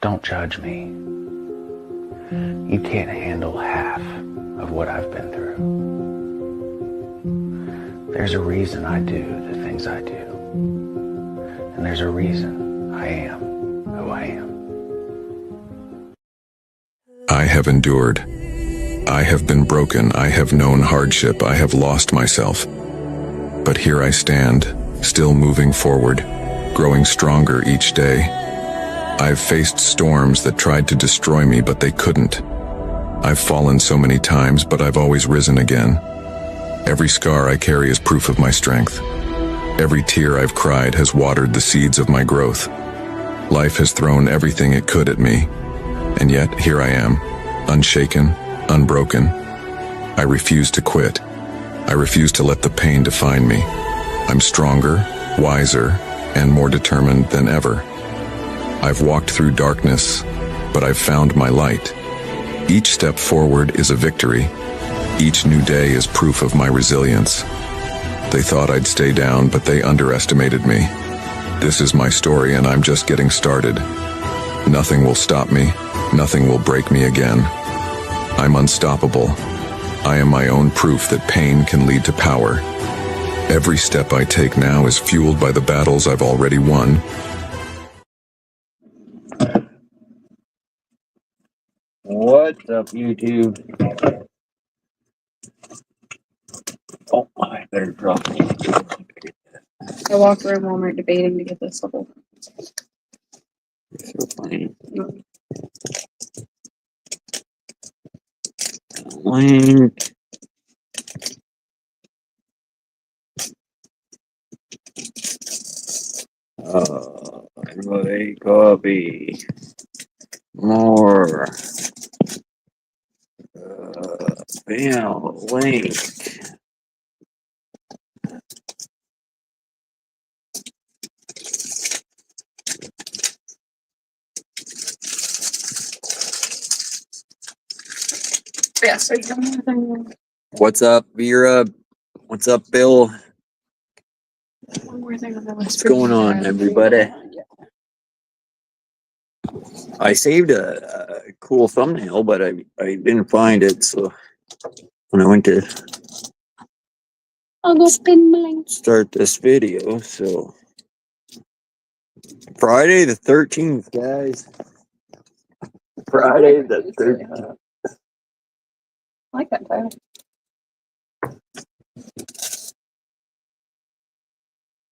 Don't judge me. You can't handle half of what I've been through. There's a reason I do the things I do. And there's a reason I am who I am. I have endured. I have been broken. I have known hardship. I have lost myself. But here I stand, still moving forward, growing stronger each day. I've faced storms that tried to destroy me, but they couldn't. I've fallen so many times, but I've always risen again. Every scar I carry is proof of my strength. Every tear I've cried has watered the seeds of my growth. Life has thrown everything it could at me, and yet here I am, unshaken, unbroken. I refuse to quit. I refuse to let the pain define me. I'm stronger, wiser, and more determined than ever. I've walked through darkness, but I've found my light. Each step forward is a victory. Each new day is proof of my resilience. They thought I'd stay down, but they underestimated me. This is my story, and I'm just getting started. Nothing will stop me. Nothing will break me again. I'm unstoppable. I am my own proof that pain can lead to power. Every step I take now is fueled by the battles I've already won. What's up, YouTube? Oh, I better drop it. I walked around Walmart debating to get this level. It's so funny. Link. Everybody copy. More. Bam, link. Yeah, so you don't have anything. What's up, Vera? What's up, Bill? One more thing on the list. What's going on, everybody? I saved a cool thumbnail, but I didn't find it, so when I went to I'll go spin mine. start this video, so Friday the 13th, guys. Friday the 13th. I like that title.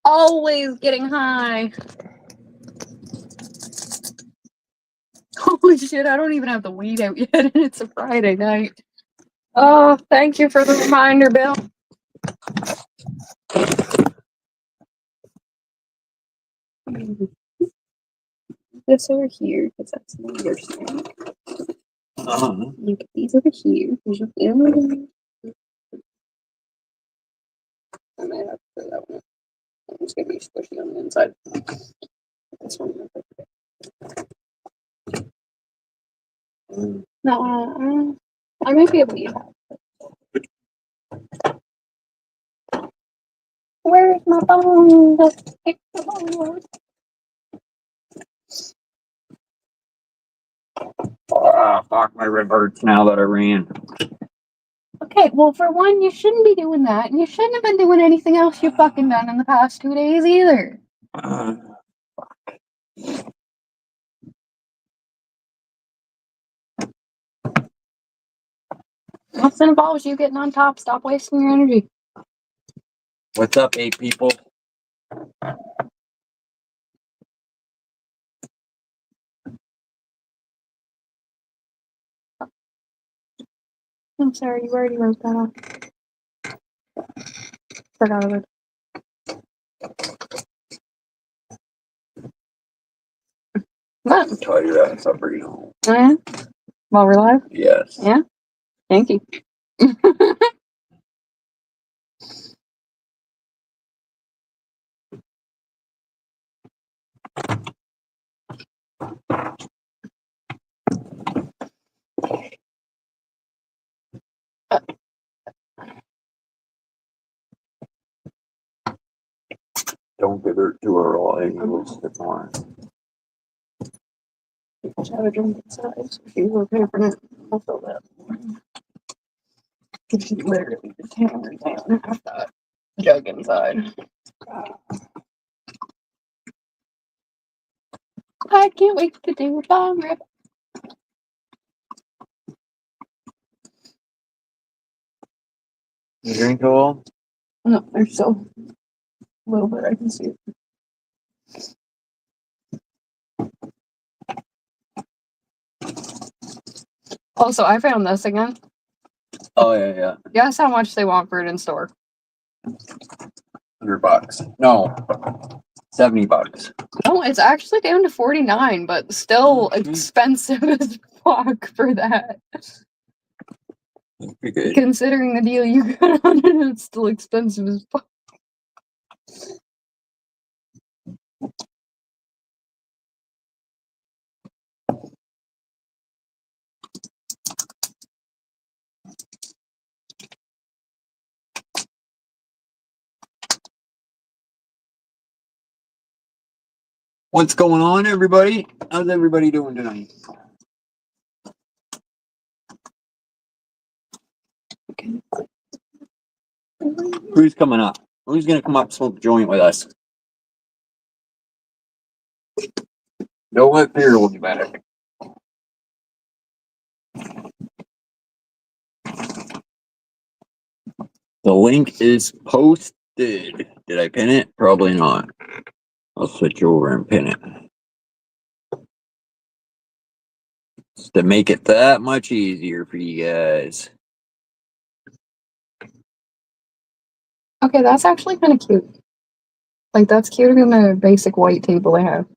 Always getting high. Holy shit, I don't even have the weed out yet, and it's a Friday night. Oh, thank you for the reminder, Bill. This over here, because that's the your snack. You get these over here, because you feel them. I might have to put that one. It's gonna be squishy on the inside. This one. No, I might be able to eat that. Where's my phone? Pick the phone. Fuck, my rib hurts now that I ran. Okay, well, for one, you shouldn't be doing that, and you shouldn't have been doing anything else you've fucking done in the past 2 days either. Once it involves you getting on top, stop wasting your energy. What's up, 8 people? I'm sorry, you already wrote that off. Forgot of it. What? Tell you that I'm bringing home. Oh, yeah? While we're live? Yes. Yeah? Thank you. Don't give her to her all angles. It's on. Have a drink inside. So she's okay for it. I'll fill that. Because she literally just hammered down half that jug inside. I can't wait to do a bong rip. You drink all? No, there's still a little bit I can see it. Also, I found this again. Oh, yeah. Guess how much they want for it in store? $100. No. $70. No, it's actually down to 49, but still Mhm. expensive as fuck for that. Pretty good. Considering the deal you got on it, it's still expensive as fuck. What's going on, everybody? How's everybody doing tonight? Who's coming up? Who's gonna come up and smoke a joint with us? Don't let fear hold you back. The link is posted. Did I pin it? Probably not. I'll switch over and pin it. Just to make it that much easier for you guys. Okay, that's actually kind of cute. Like, that's cuter than the basic white table they have.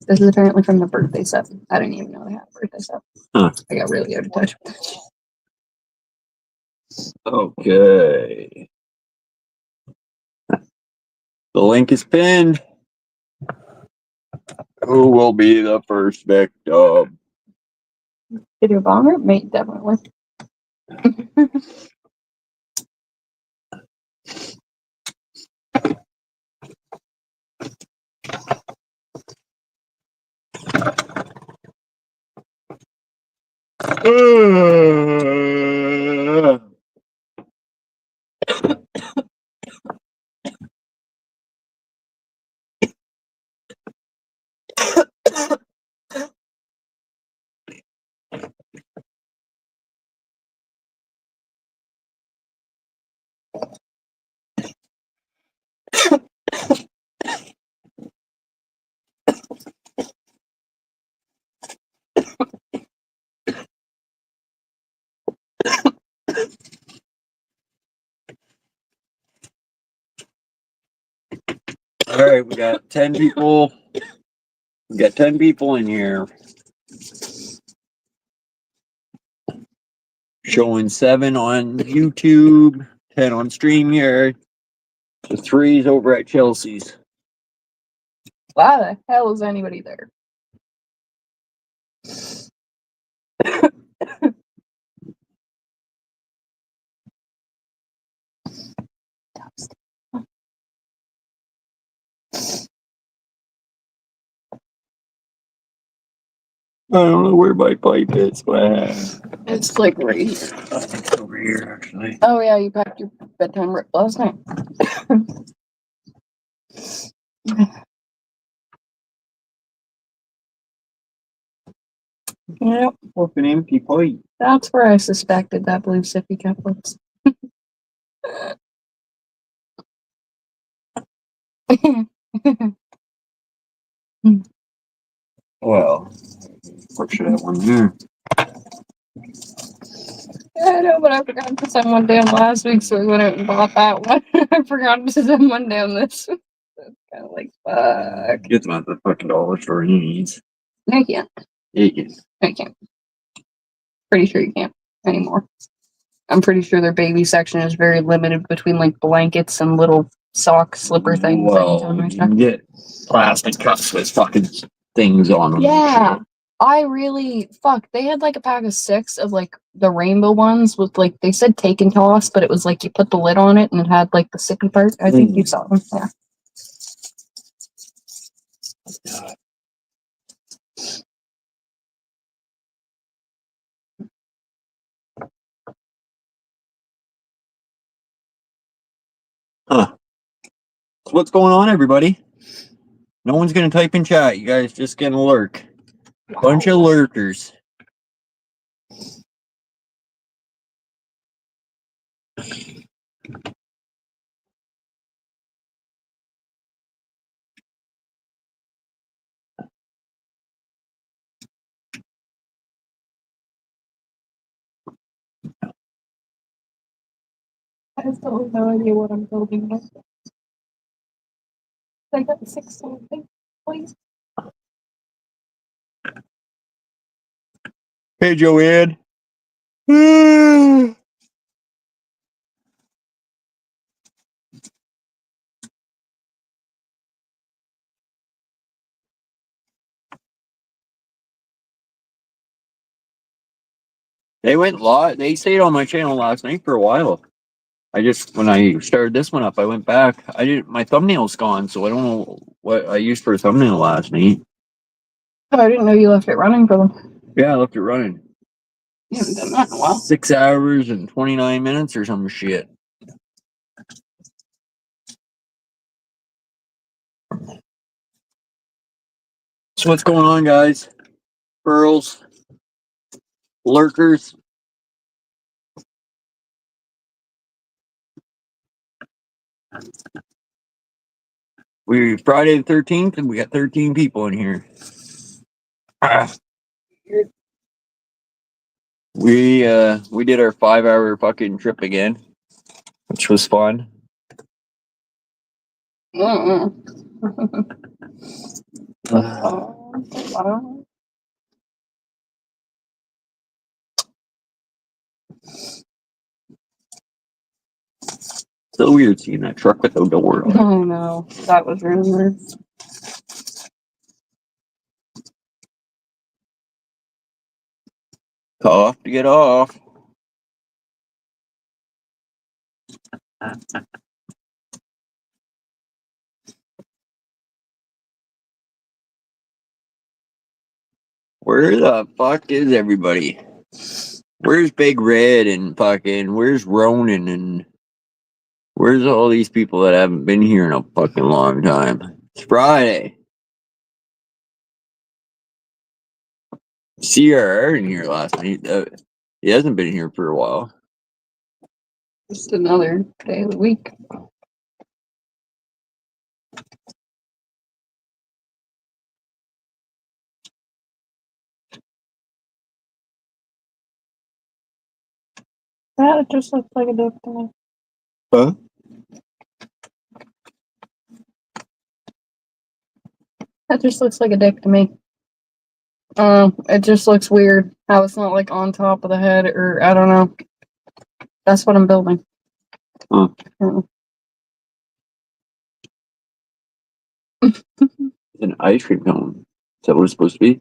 This is apparently from the birthday set. I didn't even know they had a birthday set. Huh. I got really out of touch with that. Okay. The link is pinned. Who will be the first victim? Did you bomb it? Mate, definitely. All right, we got 10 people. We got 10 people in here. Showing 7 on YouTube, 10 on StreamYard. The 3's over at Chelsea's. Why the hell is anybody there? I don't know where my pipe is. It's like right here. It's over here, actually. Oh yeah, you packed your bedtime rip last night. Yep, What's an empty pipe? that's where I suspected that blue sippy cup was. Well, what should I have one here? I know, but I forgot to send one down last week, so we went out and bought that one. I forgot to send one down this week. So it's kind of like, fuck. Get them at the fucking dollar store he needs. No, you can't. Yeah, you can. No, you can't. Pretty sure you can't anymore. I'm pretty sure their baby section is very limited between like blankets and little sock slipper things. Well, anytime I you check. can get plastic cups with fucking things on them. Yeah. I really they had like a pack of 6 of like the rainbow ones with like they said take and toss, but it was like you put the lid on it and it had like the sippy part. I think you saw them. Yeah. So what's going on, everybody? No one's gonna type in chat. You guys just gonna lurk. Bunch of lurkers. I still have no idea what I'm building. I got 6 something, please. Hey, Joanne. They went live. They stayed on my channel last night for a while. When I started this one up, I went back. My thumbnail's gone, so I don't know what I used for a thumbnail last night. Oh, I didn't know you left it running for them. Yeah, I left it running. You haven't done that in a while. 6 hours and 29 minutes or some shit. So what's going on, guys? Pearls, lurkers. We're Friday the 13th, and we got 13 people in here. We did our 5-hour fucking trip again, which was fun. So weird seeing that truck with no door on it. I know. That was really weird. Tough to get off. Where the fuck is everybody? Where's Big Red and fucking where's Ronan and where's all these people that haven't been here in a fucking long time? It's Friday. CRR in here last night. He hasn't been here for a while. Just another day of the week. That just looks like a dick to me. Huh? That just looks like a dick to me. It just looks weird how it's not like on top of the head, or I don't know. That's what I'm building. Huh. An ice cream cone. Is that what it's supposed to be?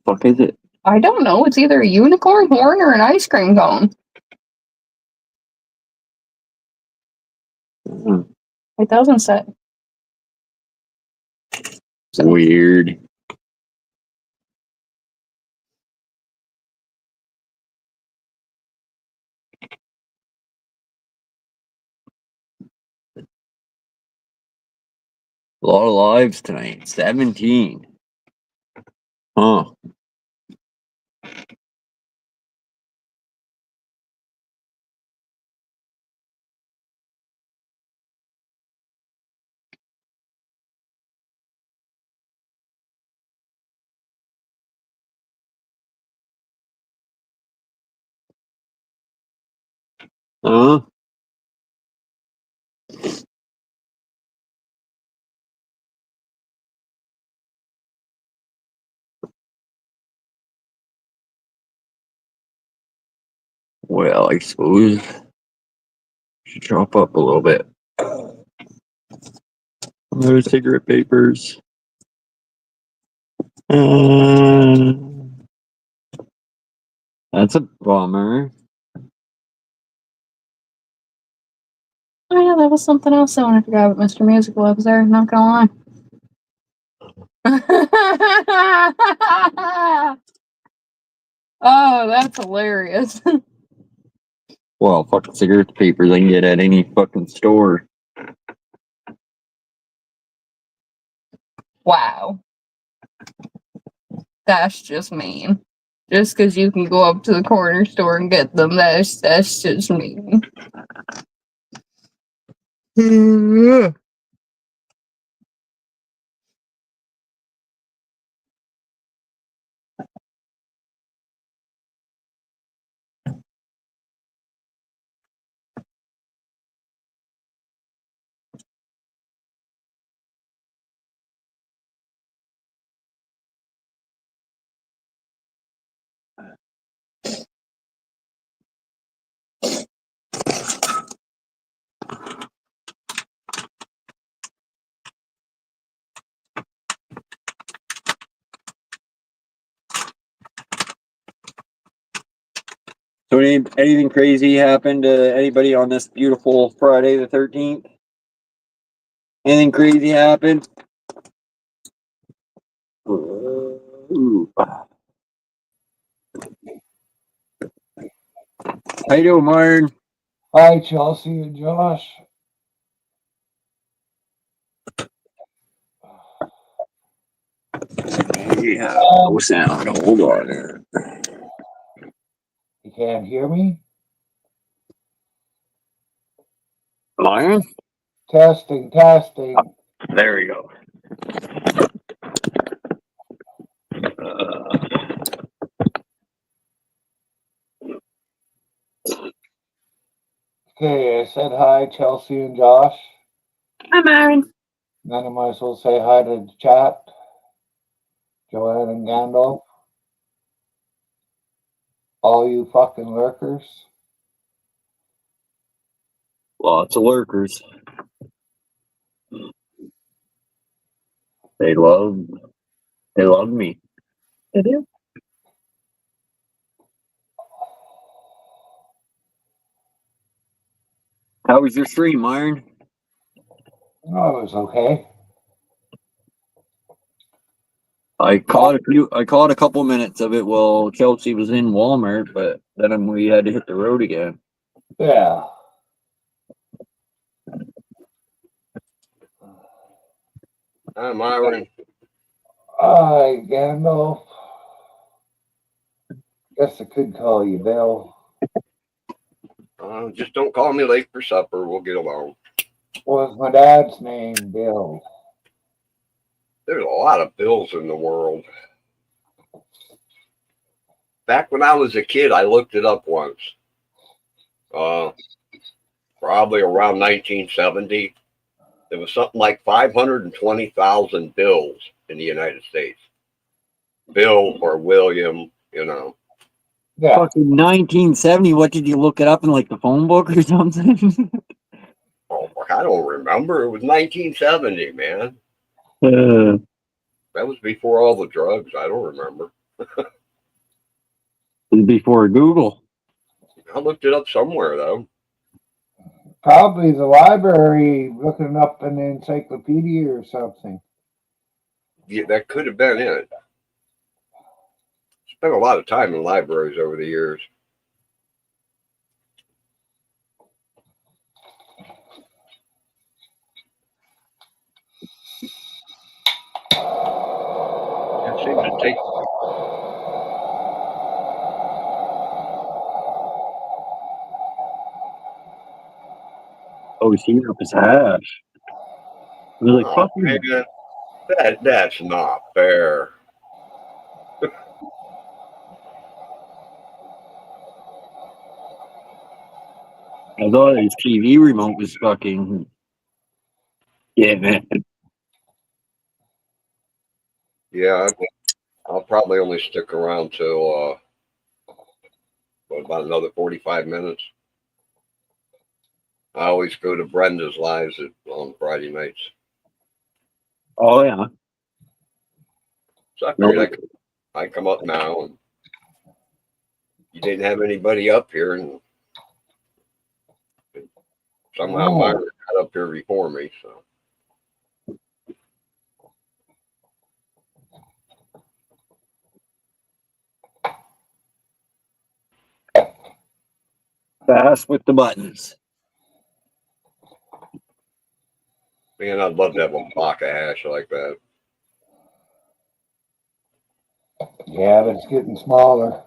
Fuck is it? I don't know. It's either a unicorn horn or an ice cream cone. It doesn't say. It's weird. A lot of lives tonight. 17. Huh. Huh? Well, I suppose should chop up a little bit. There's cigarette papers. That's a bummer. Oh yeah, that was something else I wanted to grab at Mr. Musical up there, not gonna lie. Oh, that's hilarious. Well, fucking cigarette papers I can get at any fucking store. Wow. That's just mean. Just because you can go up to the corner store and get them, that's just mean. So anything crazy happened to anybody on this beautiful Friday the 13th? Anything crazy happened? Ooh. How you doing, Myron? Hi, Chelsea and Josh. Yeah, no sound. Hold on. You can't hear me? Myron? Testing, testing. There we go. Okay, I said hi, Chelsea and Josh. Hi, Myron. Then I might as well say hi to the chat. Joanne and Gandalf. All you fucking lurkers. Lots of lurkers. They love me. They do. How was your stream, Myron? Oh, it was okay. I caught a couple minutes of it while Chelsea was in Walmart, but then we had to hit the road again. Yeah. Hi, Myron. Hi, Gandalf. Guess I could call you Bill. Just don't call me late for supper. We'll get along. What's my dad's name, Bill? There's a lot of Bills in the world. Back when I was a kid, I looked it up once. Probably around 1970. There was something like 520,000 Bills in the United States. Bill or William, you know. Yeah. Fucking 1970. What did you look it up in like the phone book or something? Oh, I don't remember. It was 1970, man. That was before all the drugs. I don't remember. Before Google. I looked it up somewhere, though. Probably the library looking up an encyclopedia or something. Yeah, that could have been it. Spent a lot of time in libraries over the years. It seems to take. Oh, he's heating up his hash. I was like, Oh, fuck you. man, that's not fair. I thought his TV remote was fucking. Yeah, man. Yeah, I'll probably only stick around till about another 45 minutes. I always go to Brenda's lives on Friday nights. Oh, yeah. So I figured I'd come up now, and you didn't have anybody up here, and somehow Myra got up here before me. So Fast with the buttons. Man, I'd love to have a block of hash like that. Yeah, but it's getting smaller.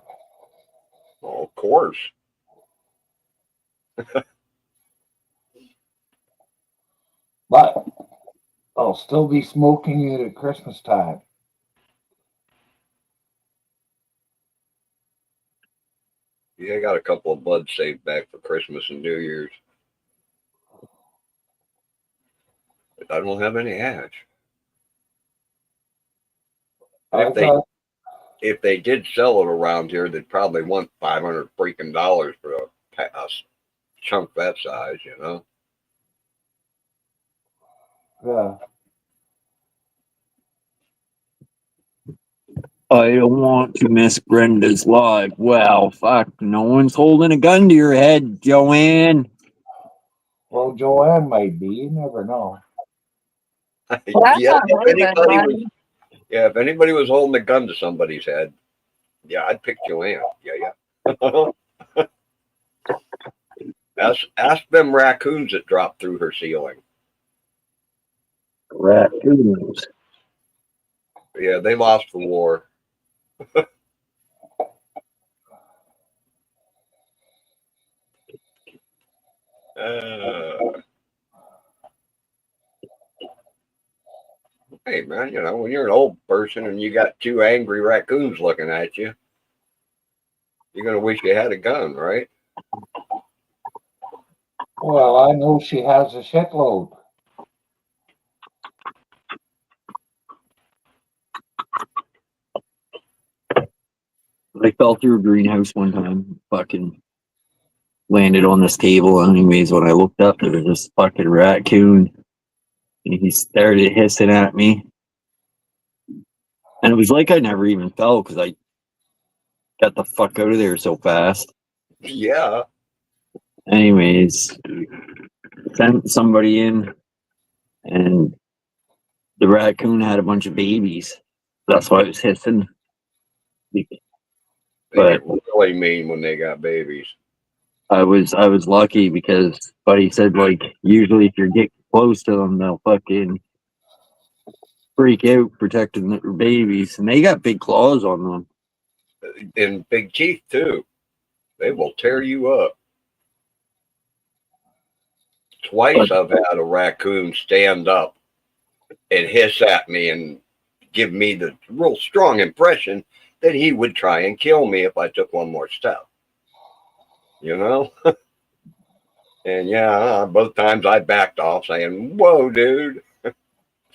Oh, of course. But I'll still be smoking it at Christmas time. Yeah, I got a couple of buds saved back for Christmas and New Year's. But I don't have any hash. I If they thought, if they did sell it around here, they'd probably want $500 freaking dollars for a chunk that size, you know. yeah. I don't want to miss Brenda's live. Well, fuck, no one's holding a gun to your head, Joanne. Well, Joanne might be. You never know. Well, that's Yeah, not if really bad, anybody man. was, if anybody was holding a gun to somebody's head, yeah, I'd pick Joanne. Yeah. Ask them raccoons that dropped through her ceiling. Raccoons. Yeah, they lost the war. Hey man, you know, when you're an old person and you got two angry raccoons looking at you, you're gonna wish you had a gun, right? Well, I know she has a shitload. I fell through a greenhouse one time, fucking landed on this table. Anyways, when I looked up, there was this fucking raccoon, and he started hissing at me. And it was like I never even fell because I got the fuck out of there so fast. Yeah. Anyways, sent somebody in, and the raccoon had a bunch of babies. That's why I was hissing. They But get really mean when they got babies. I was lucky because Buddy said like usually if you're getting close to them, they'll fucking freak out protecting their babies, and they got big claws on them. And big teeth too. They will tear you up. Twice I've had a raccoon stand up and hiss at me and give me the real strong impression that he would try and kill me if I took one more step. You know? And yeah, both times I backed off saying, "Whoa, dude.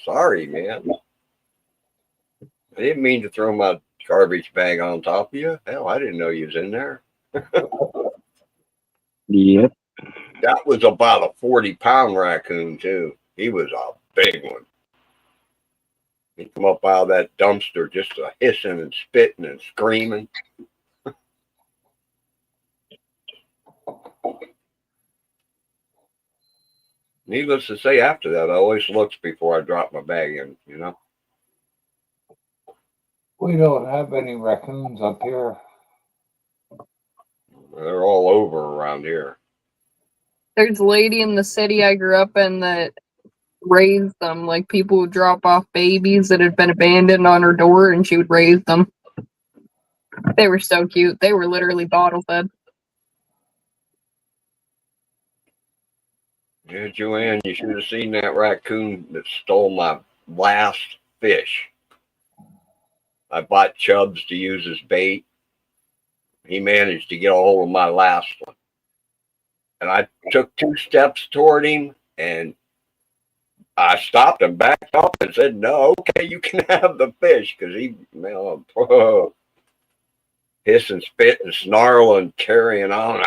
Sorry, man. I didn't mean to throw my garbage bag on top of you. Hell, I didn't know you was in there." Yep. That was about a 40-pound raccoon, too. He was a big one. He come up out of that dumpster just hissing and spitting and screaming. Needless to say, after that, I always looked before I dropped my bag in, you know? We don't have any raccoons up here. They're all over around here. There's a lady in the city I grew up in that raised them. Like, people would drop off babies that had been abandoned on her door, and she would raise them. They were so cute. They were literally bottle fed. Yeah, Joanne, you should have seen that raccoon that stole my last fish. I bought Chubbs to use as bait. He managed to get a hold of my last one. And I took 2 steps toward him, and I stopped and backed off and said, "No, okay, you can have the fish," because he, hissing, spitting, snarling, carrying on.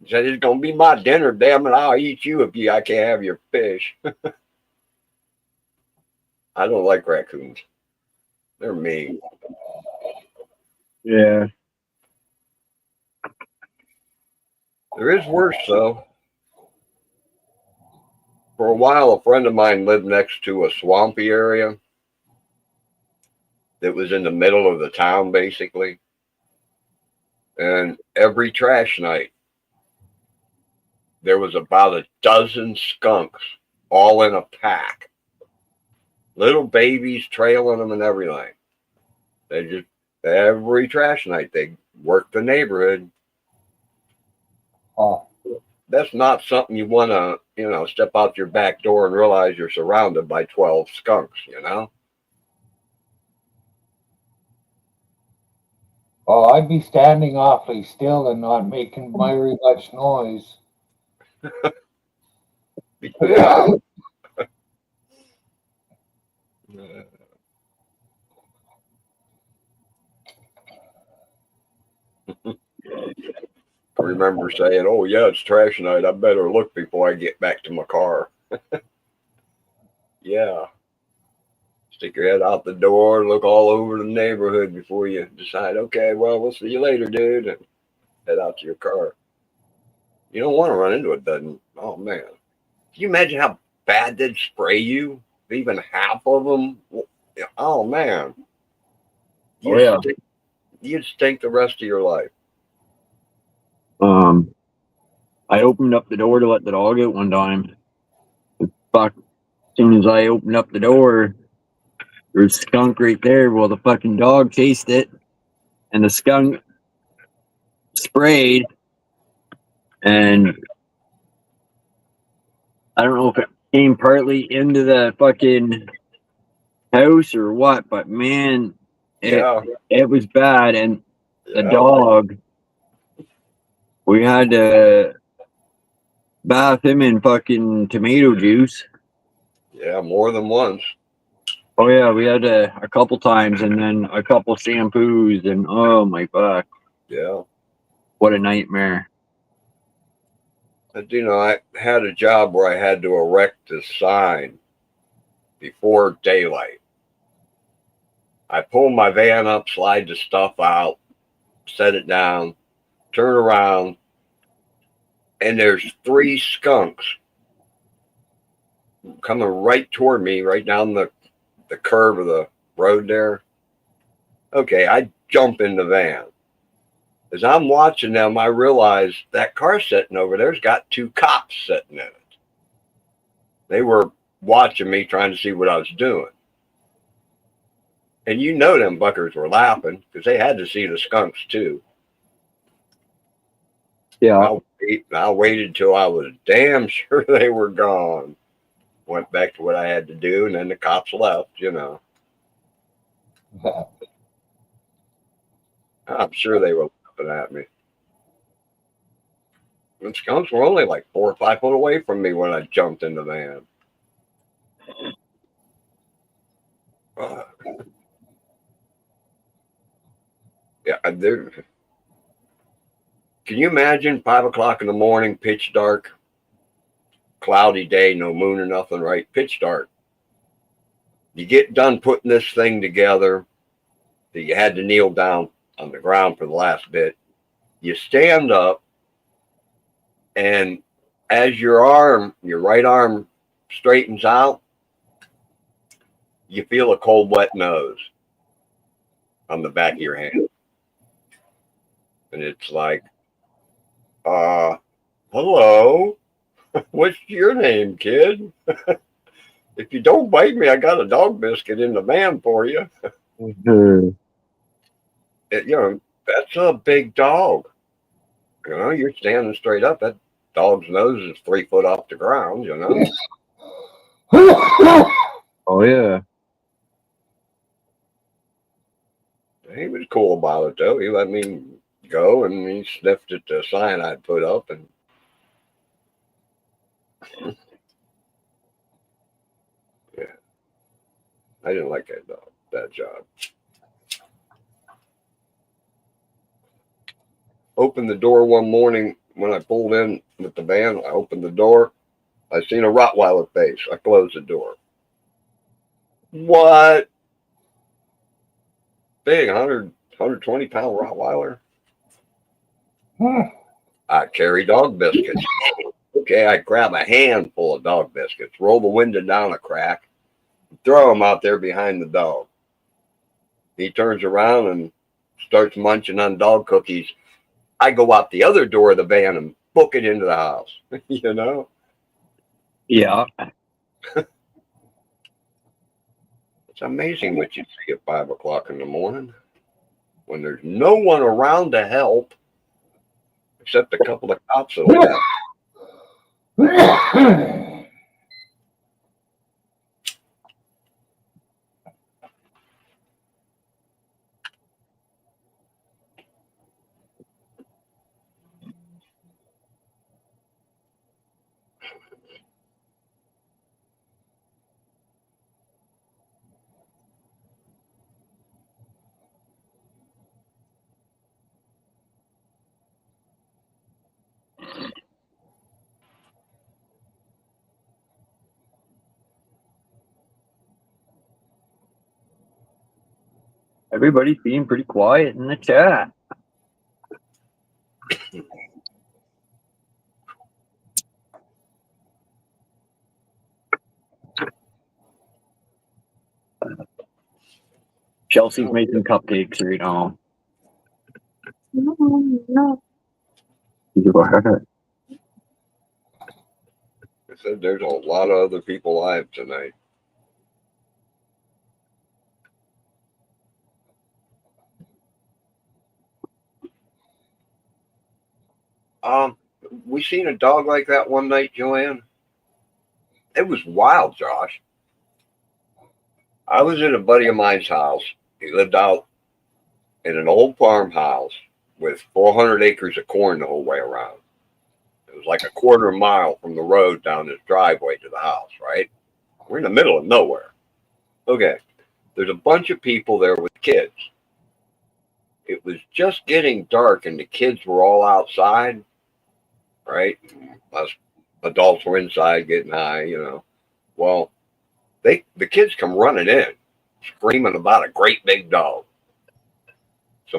He said, "It's gonna be my dinner, damn it! I'll eat you if I can't have your fish." I don't like raccoons. They're mean. Yeah. There is worse though. For a while, a friend of mine lived next to a swampy area that was in the middle of the town, basically. And every trash night, there was about a dozen skunks all in a pack. Little babies trailing them and everything. They just, every trash night, they worked the neighborhood. Oh, That's not something you want to, step out your back door and realize you're surrounded by 12 skunks, oh, I'd be standing awfully still and not making very much noise. Yeah. I remember saying, "Oh yeah, it's trash night. I better look before I get back to my car." Yeah. Stick your head out the door, look all over the neighborhood before you decide, okay, well, we'll see you later, dude, and head out to your car. You don't want to run into it, doesn't? Oh man. Can you imagine how bad they'd spray you? Even half of them? Oh man. You'd stink the rest of your life. I opened up the door to let the dog out one time. Fuck, as soon as I opened up the door, there's a skunk right there. Well, the fucking dog chased it, and the skunk sprayed, and I don't know if it came partly into the fucking house or what, but man, it was bad. And the dog, we had to bath him in fucking tomato juice. Yeah, more than once. Oh yeah, we had a couple times, and then a couple shampoos, and oh my fuck. Yeah. What a nightmare. But, I had a job where I had to erect a sign before daylight. I pull my van up, slide the stuff out, set it down, turn around, and there's 3 skunks coming right toward me, right down the curve of the road there. Okay, I jump in the van. As I'm watching them, I realize that car sitting over there's got 2 cops sitting in it. They were watching me, trying to see what I was doing. And them buckers were laughing because they had to see the skunks too. Yeah. I waited till I was damn sure they were gone. Went back to what I had to do, and then the cops left, I'm sure they were laughing at me. The skunks were only like 4 or 5 foot away from me when I jumped in the van. Yeah, can you imagine 5 o'clock in the morning, pitch dark, cloudy day, no moon or nothing, right? Pitch dark. You get done putting this thing together that you had to kneel down on the ground for the last bit. You stand up, and as your right arm straightens out, you feel a cold, wet nose on the back of your hand. And it's like, hello, what's your name, kid? If you don't bite me, I got a dog biscuit in the van for you. That's a big dog. You're standing straight up. That dog's nose is 3 foot off the ground, Oh yeah. He was cool about it, though. He let me go, and he sniffed at the sign I'd put up, and yeah, I didn't like that job. Opened the door one morning when I pulled in with the van. I opened the door. I seen a Rottweiler face. I closed the door. What? Big 120 pound Rottweiler. I carry dog biscuits. Okay, I grab a handful of dog biscuits, roll the window down a crack, throw them out there behind the dog. He turns around and starts munching on dog cookies. I go out the other door of the van and book it into the house. You know? Yeah. It's amazing what you see at 5 o'clock in the morning when there's no one around to help except a couple of cops that will have. Everybody's being pretty quiet in the chat. Chelsea's making cupcakes right now. No. I said there's a lot of other people live tonight. We seen a dog like that one night, Joanne. It was wild, Josh. I was at a buddy of mine's house. He lived out in an old farmhouse with 400 acres of corn the whole way around. It was like a quarter mile from the road down this driveway to the house, right? We're in the middle of nowhere. Okay. There's a bunch of people there with kids. It was just getting dark and the kids were all outside, right? Us adults were inside getting high, you know. Well, the kids come running in, screaming about a great big dog. So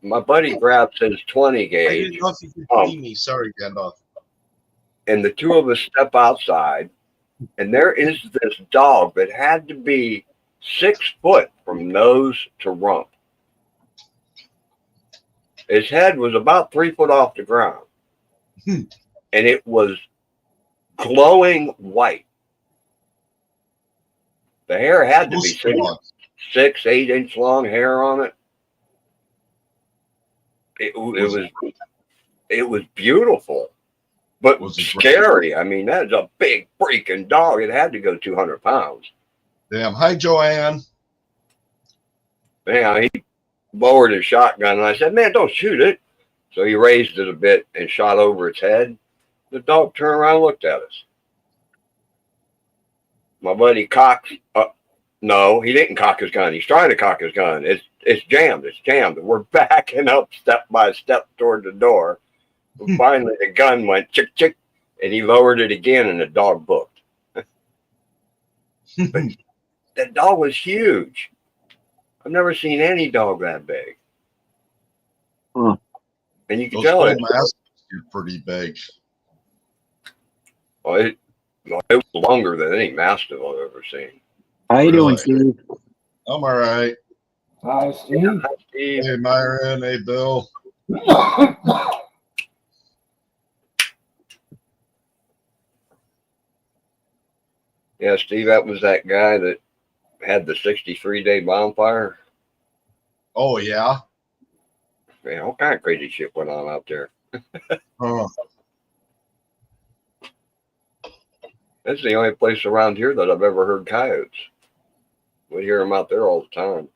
my buddy grabs his 20 I gauge. didn't know if you could see me. Sorry, Gandalf. And the two of us step outside, and there is this dog that had to be 6 foot from nose to rump. His head was about 3 foot off the ground. And it was glowing white. The hair had to be 6, 8 inch long hair on it. It was beautiful, but scary. I mean, that's a big freaking dog. It had to go 200 pounds. Damn. Hi, Joanne. Man, he lowered his shotgun, and I said, "Man, don't shoot it." So he raised it a bit and shot over its head. The dog turned around and looked at us. My buddy cocked. No, he didn't cock his gun. He's trying to cock his gun. It's jammed. It's jammed. We're backing up step by step toward the door. Finally, the gun went chick, chick, and he lowered it again, and the dog booked. But that dog was huge. I've never seen any dog that big. Huh. And you can Those tell bull it. mastiffs are pretty big. Well, it was longer than any mastiff I've ever seen. How you doing, Really? Steve? I'm all right. Hi, Steve. Hi, Steve. Hey, Myron. Hey, Bill. Yeah, Steve, that was that guy that had the 63-day bonfire. Oh, yeah. Man, all kind of crazy shit went on out there. Huh. That's the only place around here that I've ever heard coyotes. We hear them out there all the time.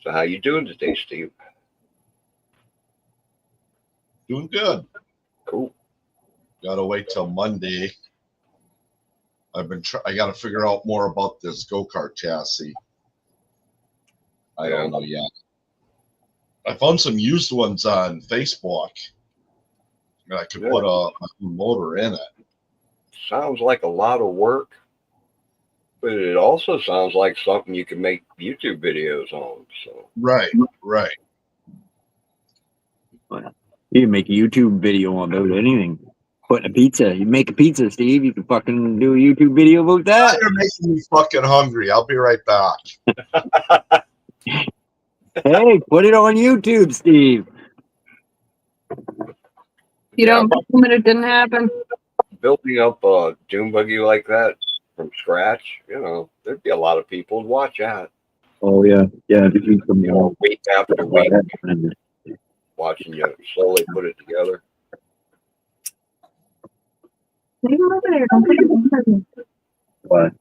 So how you doing today, Steve? Doing good. Cool. Gotta wait till Monday. I gotta figure out more about this go-kart chassis. I don't know yet. I found some used ones on Facebook. And I could put a motor in it. Sounds like a lot of work, but it also sounds like something you can make YouTube videos on. So Right. You can make a YouTube video on about anything. Putting a pizza. You make a pizza, Steve. You can fucking do a YouTube video about Now that. you're making me fucking hungry. I'll be right back. Hey, put it on YouTube, Steve. You don't film it, it didn't happen. Building up a dune buggy like that from scratch, you know, there'd be a lot of people who'd watch that. Oh yeah, yeah. If you come You know, week after week, watching you slowly put it together. What?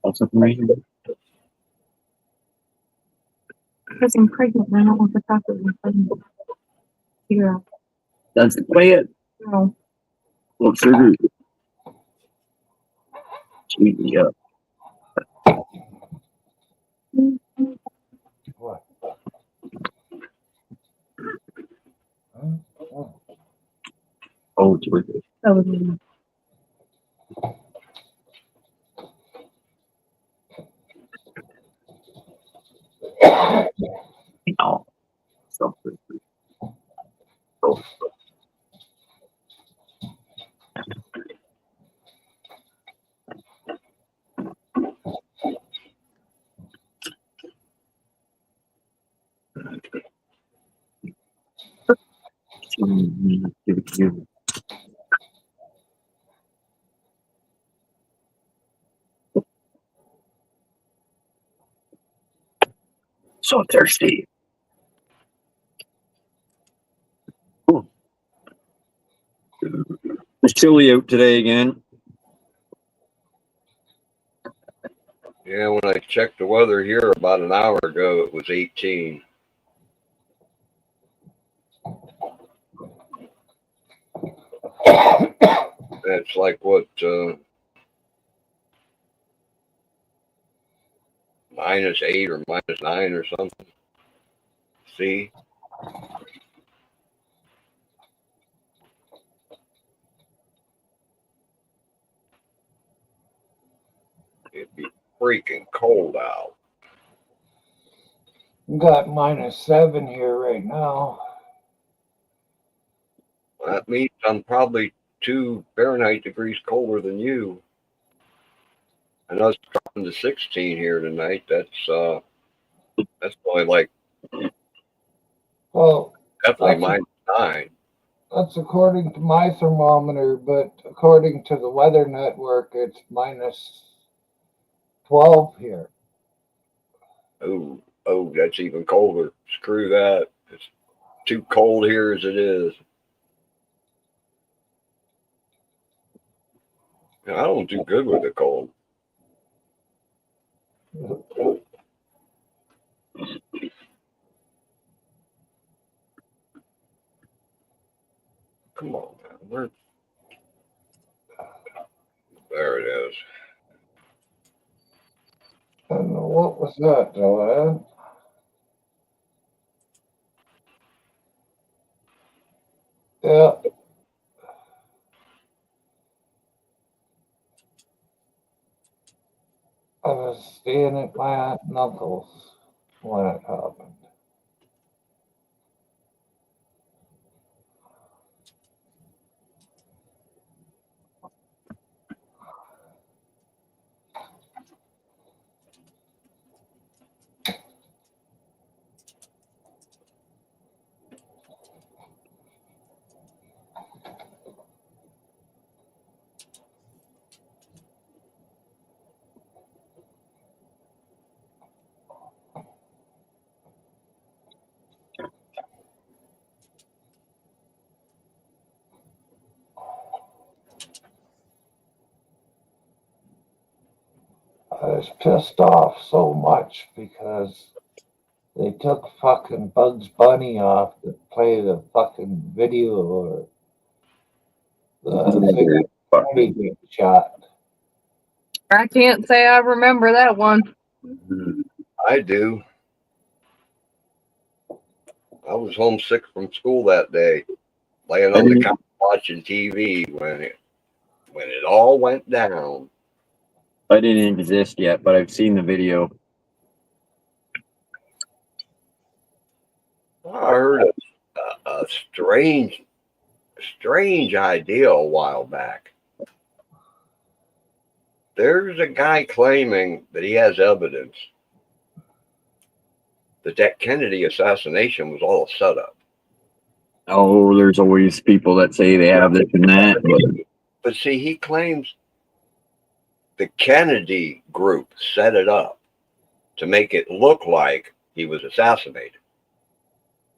Also from right here. Because I'm pregnant and I don't want the fact that I'm pregnant. Yeah. That's the plan. No. Well, sugar. Sweeten me up. What? Oh. Oh, it's worth it. That was me. No. So. Oh. Give it to you. So thirsty. Ooh. It's chilly out today again. Yeah, when I checked the weather here about an hour ago, it was 18. That's like what, -8 or -9 or something. See? It'd be freaking cold out. We got -7 here right now. That means I'm probably 2 Fahrenheit degrees colder than you. I know it's dropping to 16 here tonight. That's only like Well, definitely -9. that's according to my thermometer, but according to the Weather Network, it's -12 here. Oh, that's even colder. Screw that. It's too cold here as it is. I don't do good with the cold. Come on, man. There it is. And what was that, Joanne? Yeah. I was staying at my aunt and uncle's when it happened. I was pissed off so much because they took fucking Bugs Bunny off to play the fucking video or the thing Bunny get shot. I can't say I remember that one. I do. I was homesick from school that day, laying on the couch watching TV when it all went down. I didn't exist yet, but I've seen the video. I heard a strange strange idea a while back. There's a guy claiming that he has evidence that Kennedy assassination was all a setup. Oh, there's always people that say they have this and that. But see, he claims the Kennedy group set it up to make it look like he was assassinated.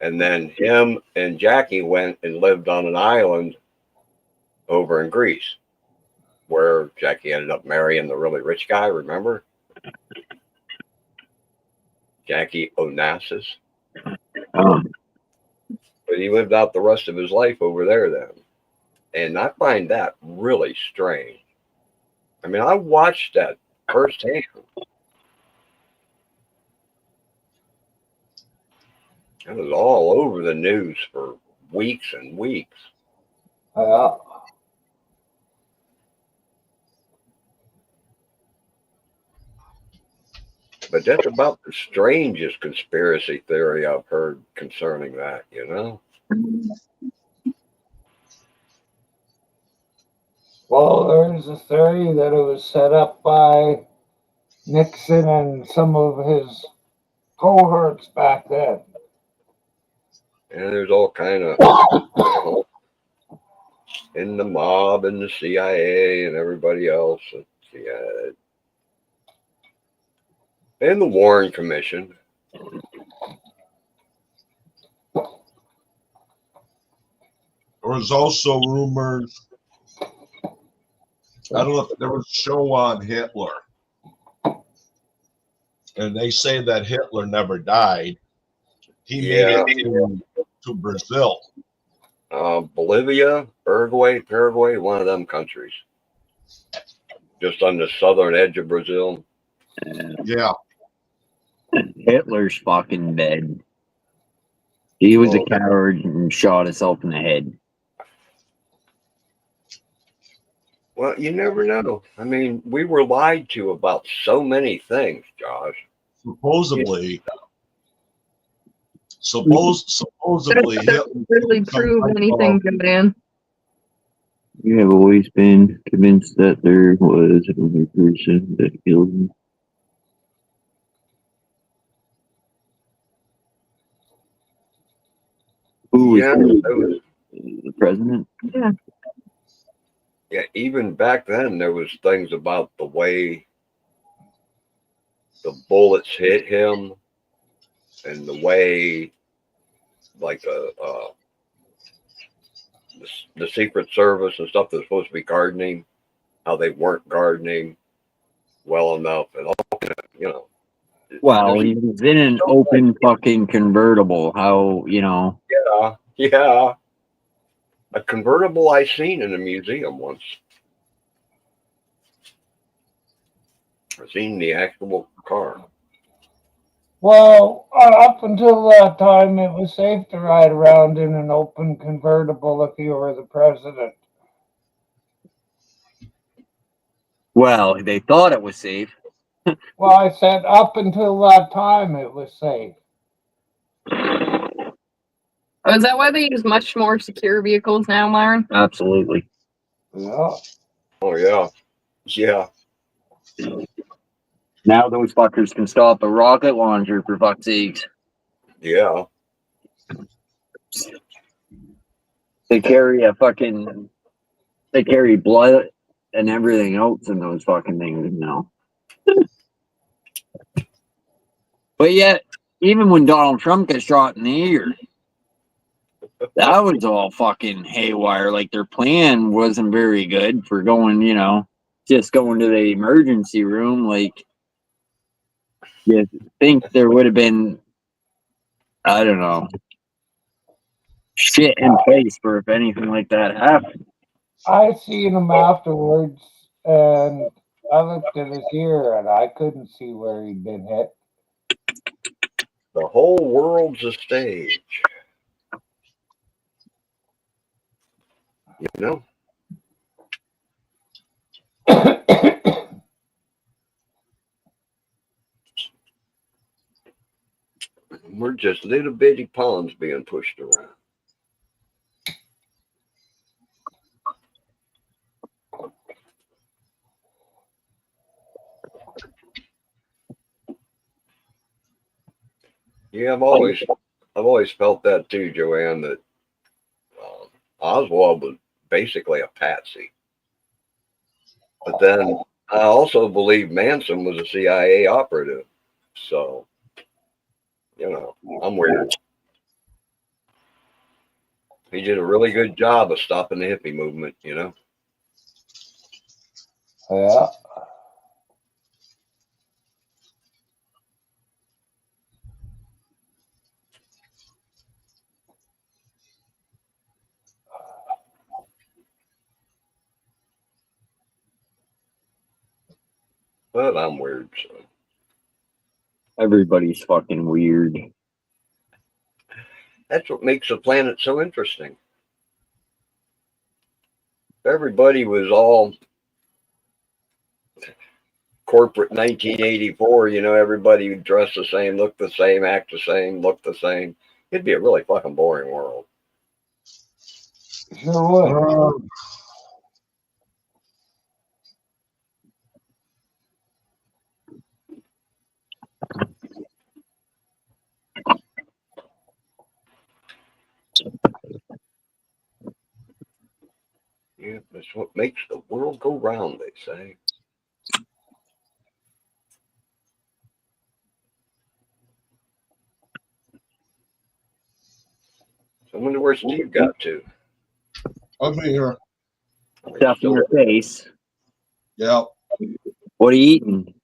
And then him and Jackie went and lived on an island over in Greece, where Jackie ended up marrying the really rich guy, remember? Jackie Onassis. But he lived out the rest of his life over there then. And I find that really strange. I mean, I watched that firsthand. It was all over the news for weeks and weeks. Yeah. But that's about the strangest conspiracy theory I've heard concerning that, you know? Well, there's a theory that it was set up by Nixon and some of his cohorts back then. And there's all kind of in the mob and the CIA and everybody else. Yeah. And the Warren Commission. There was also rumors. I don't know if there was a show on Hitler, and they say that Hitler never died. He made it to Brazil. Bolivia, Uruguay, Paraguay, one of them countries. Just on the southern edge of Brazil. Yeah. Hitler's fucking dead. He was a coward and shot himself in the head. Well, you never know. I mean, we were lied to about so many things, Josh. Supposedly That doesn't really prove anything, man. You have always been convinced that there was another person that killed him. Who was the president? Yeah. Yeah, even back then, there was things about the way the bullets hit him and the way, like, the Secret Service and stuff that's supposed to be gardening, how they weren't gardening well enough and all, you know. Well, he was in an open fucking convertible. How, you know? Yeah. A convertible I seen in a museum once. I seen the actual car. Well, up until that time, it was safe to ride around in an open convertible if you were the president. Well, they thought it was safe. Well, I said up until that time, it was safe. Oh, is that why they use much more secure vehicles now, Myron? Absolutely. Yeah. Oh, yeah. Yeah. Now those fuckers can stop a rocket launcher, for fuck's sakes. Yeah. They carry they carry blood and everything else in those fucking things now. But yet, even when Donald Trump got shot in the ear, that was all fucking haywire. Like, their plan wasn't very good for going, you know, just going to the emergency room. Like, you think there would have been, I don't know, shit in place for if anything like that happened. I seen him afterwards, and I looked at his ear, and I couldn't see where he'd been hit. The whole world's a stage. You know? We're just little bitty pawns being pushed around. Yeah, I've always felt that too, Joanne. That Oswald was basically a patsy. But then I also believe Manson was a CIA operative. So, you know, I'm weird. He did a really good job of stopping the hippie movement, you know. Yeah. But I'm weird, so. Everybody's fucking weird. That's what makes the planet so interesting. Everybody was all corporate 1984, you know, everybody would dress the same, look the same, act the same, look the same. It'd be a really fucking boring world. Sure would. Yeah, that's what makes the world go round, they say. So I wonder where Steve got to. I'm here. Stuff in your face. Yeah, What are you eating?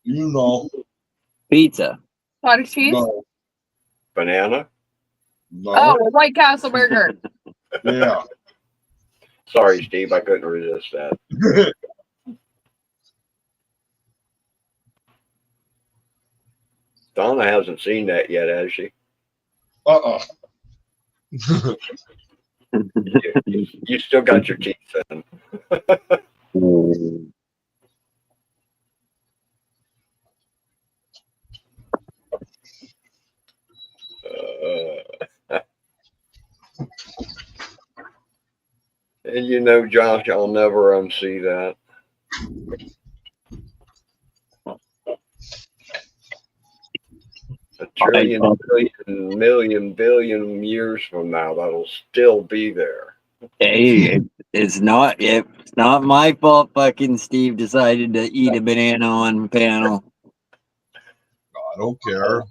you know. Pizza. Cottage cheese? No, Banana? no. Oh, a White Castle burger. Yeah. Sorry, Steve, I couldn't resist that. Donna hasn't seen that yet, has she? You still got your teeth in. And you know, Josh, I'll never unsee that. A trillion, billion, million, billion years from now, that'll still be there. Hey, it's not my fault fucking Steve decided to eat a banana on panel. I don't care.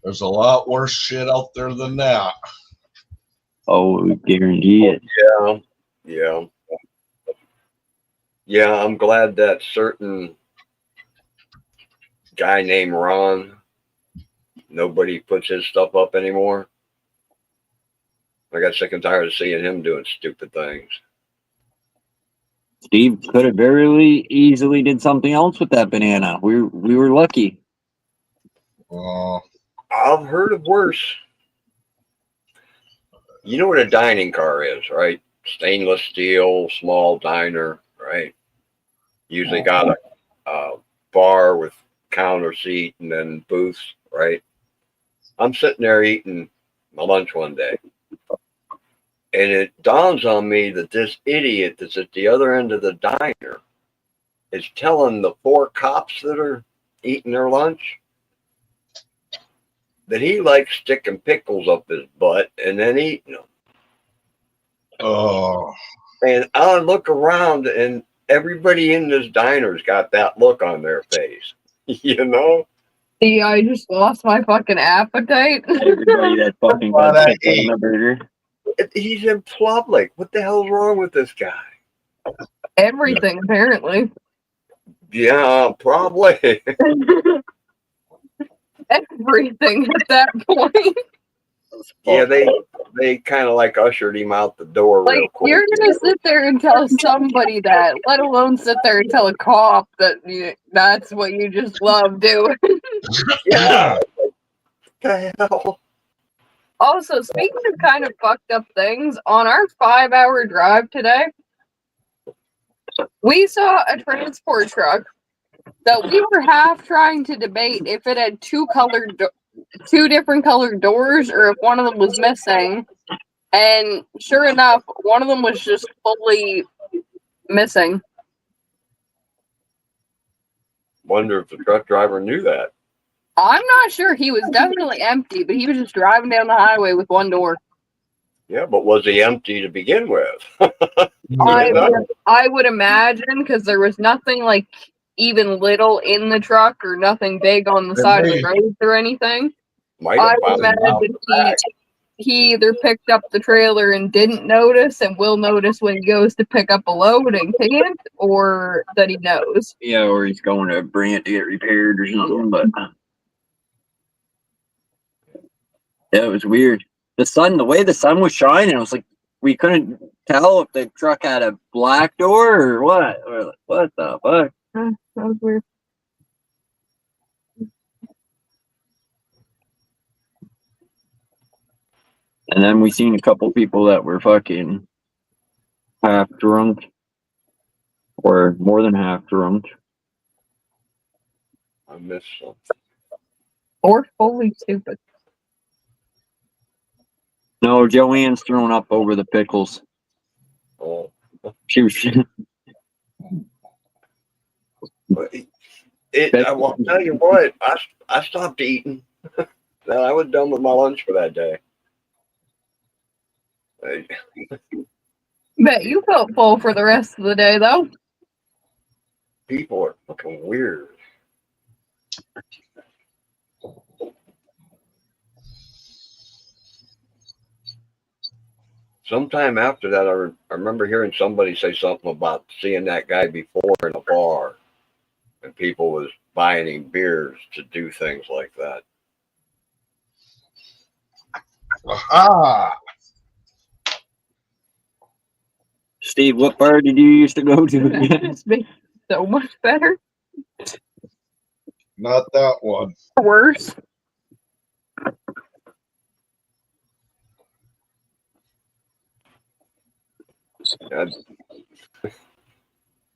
There's a lot worse shit out there than that. Oh, guarantee it. Yeah, I'm glad that certain guy named Ron, nobody puts his stuff up anymore. I got sick and tired of seeing him doing stupid things. Steve could have very easily did something else with that banana. We were lucky. I've heard of worse. You know what a dining car is, right? Stainless steel, small diner, right? Usually got a bar with counter seat and then booths, right? I'm sitting there eating my lunch one day, and it dawns on me that this idiot that's at the other end of the diner is telling the 4 cops that are eating their lunch that he likes sticking pickles up his butt and then eating them. Oh. And I look around and everybody in this diner's got that look on their face, you know? Yeah, I just lost my fucking appetite. Everybody that fucking got sick on the burger. He's in public. What the hell's wrong with this guy? Everything, apparently. Yeah, probably. Everything at that point. Yeah, they kind of like ushered him out the door real Like, quick. you're gonna sit there and tell somebody that, let alone sit there and tell a cop that that's what you just love doing. Yeah. What the hell? Also, speaking of kind of fucked up things, on our 5-hour drive today, we saw a transport truck that we were half trying to debate if it had two different colored doors or if one of them was missing. And sure enough, one of them was just fully missing. Wonder if the truck driver knew that. I'm not sure. He was definitely empty, but he was just driving down the highway with one door. Yeah, but was he empty to begin with? I would imagine, because there was nothing like even little in the truck or nothing big on the side of the road or anything. Might I have would found out imagine the back. he either picked up the trailer and didn't notice and will notice when he goes to pick up a load and can't, or that he knows. Yeah, or he's going to bring it to get repaired or something. But yeah, it was weird. The way the sun was shining, I was like, we couldn't tell if the truck had a black door or what. Or like, what the fuck? That was weird. And then we seen a couple people that were fucking half drunk, or more than half drunk. I missed something. Or fully stupid. No, Joanne's thrown up over the pickles. Oh. She was. I'll tell you what, I stopped eating. I was done with my lunch for that day. Bet you felt full for the rest of the day, though. People are fucking weird. Sometime after that, I remember hearing somebody say something about seeing that guy before in a bar, and people was buying him beers to do things like that. Aha! Steve, what bar did you used to go to again? It's been so much better. Not that one. Worse.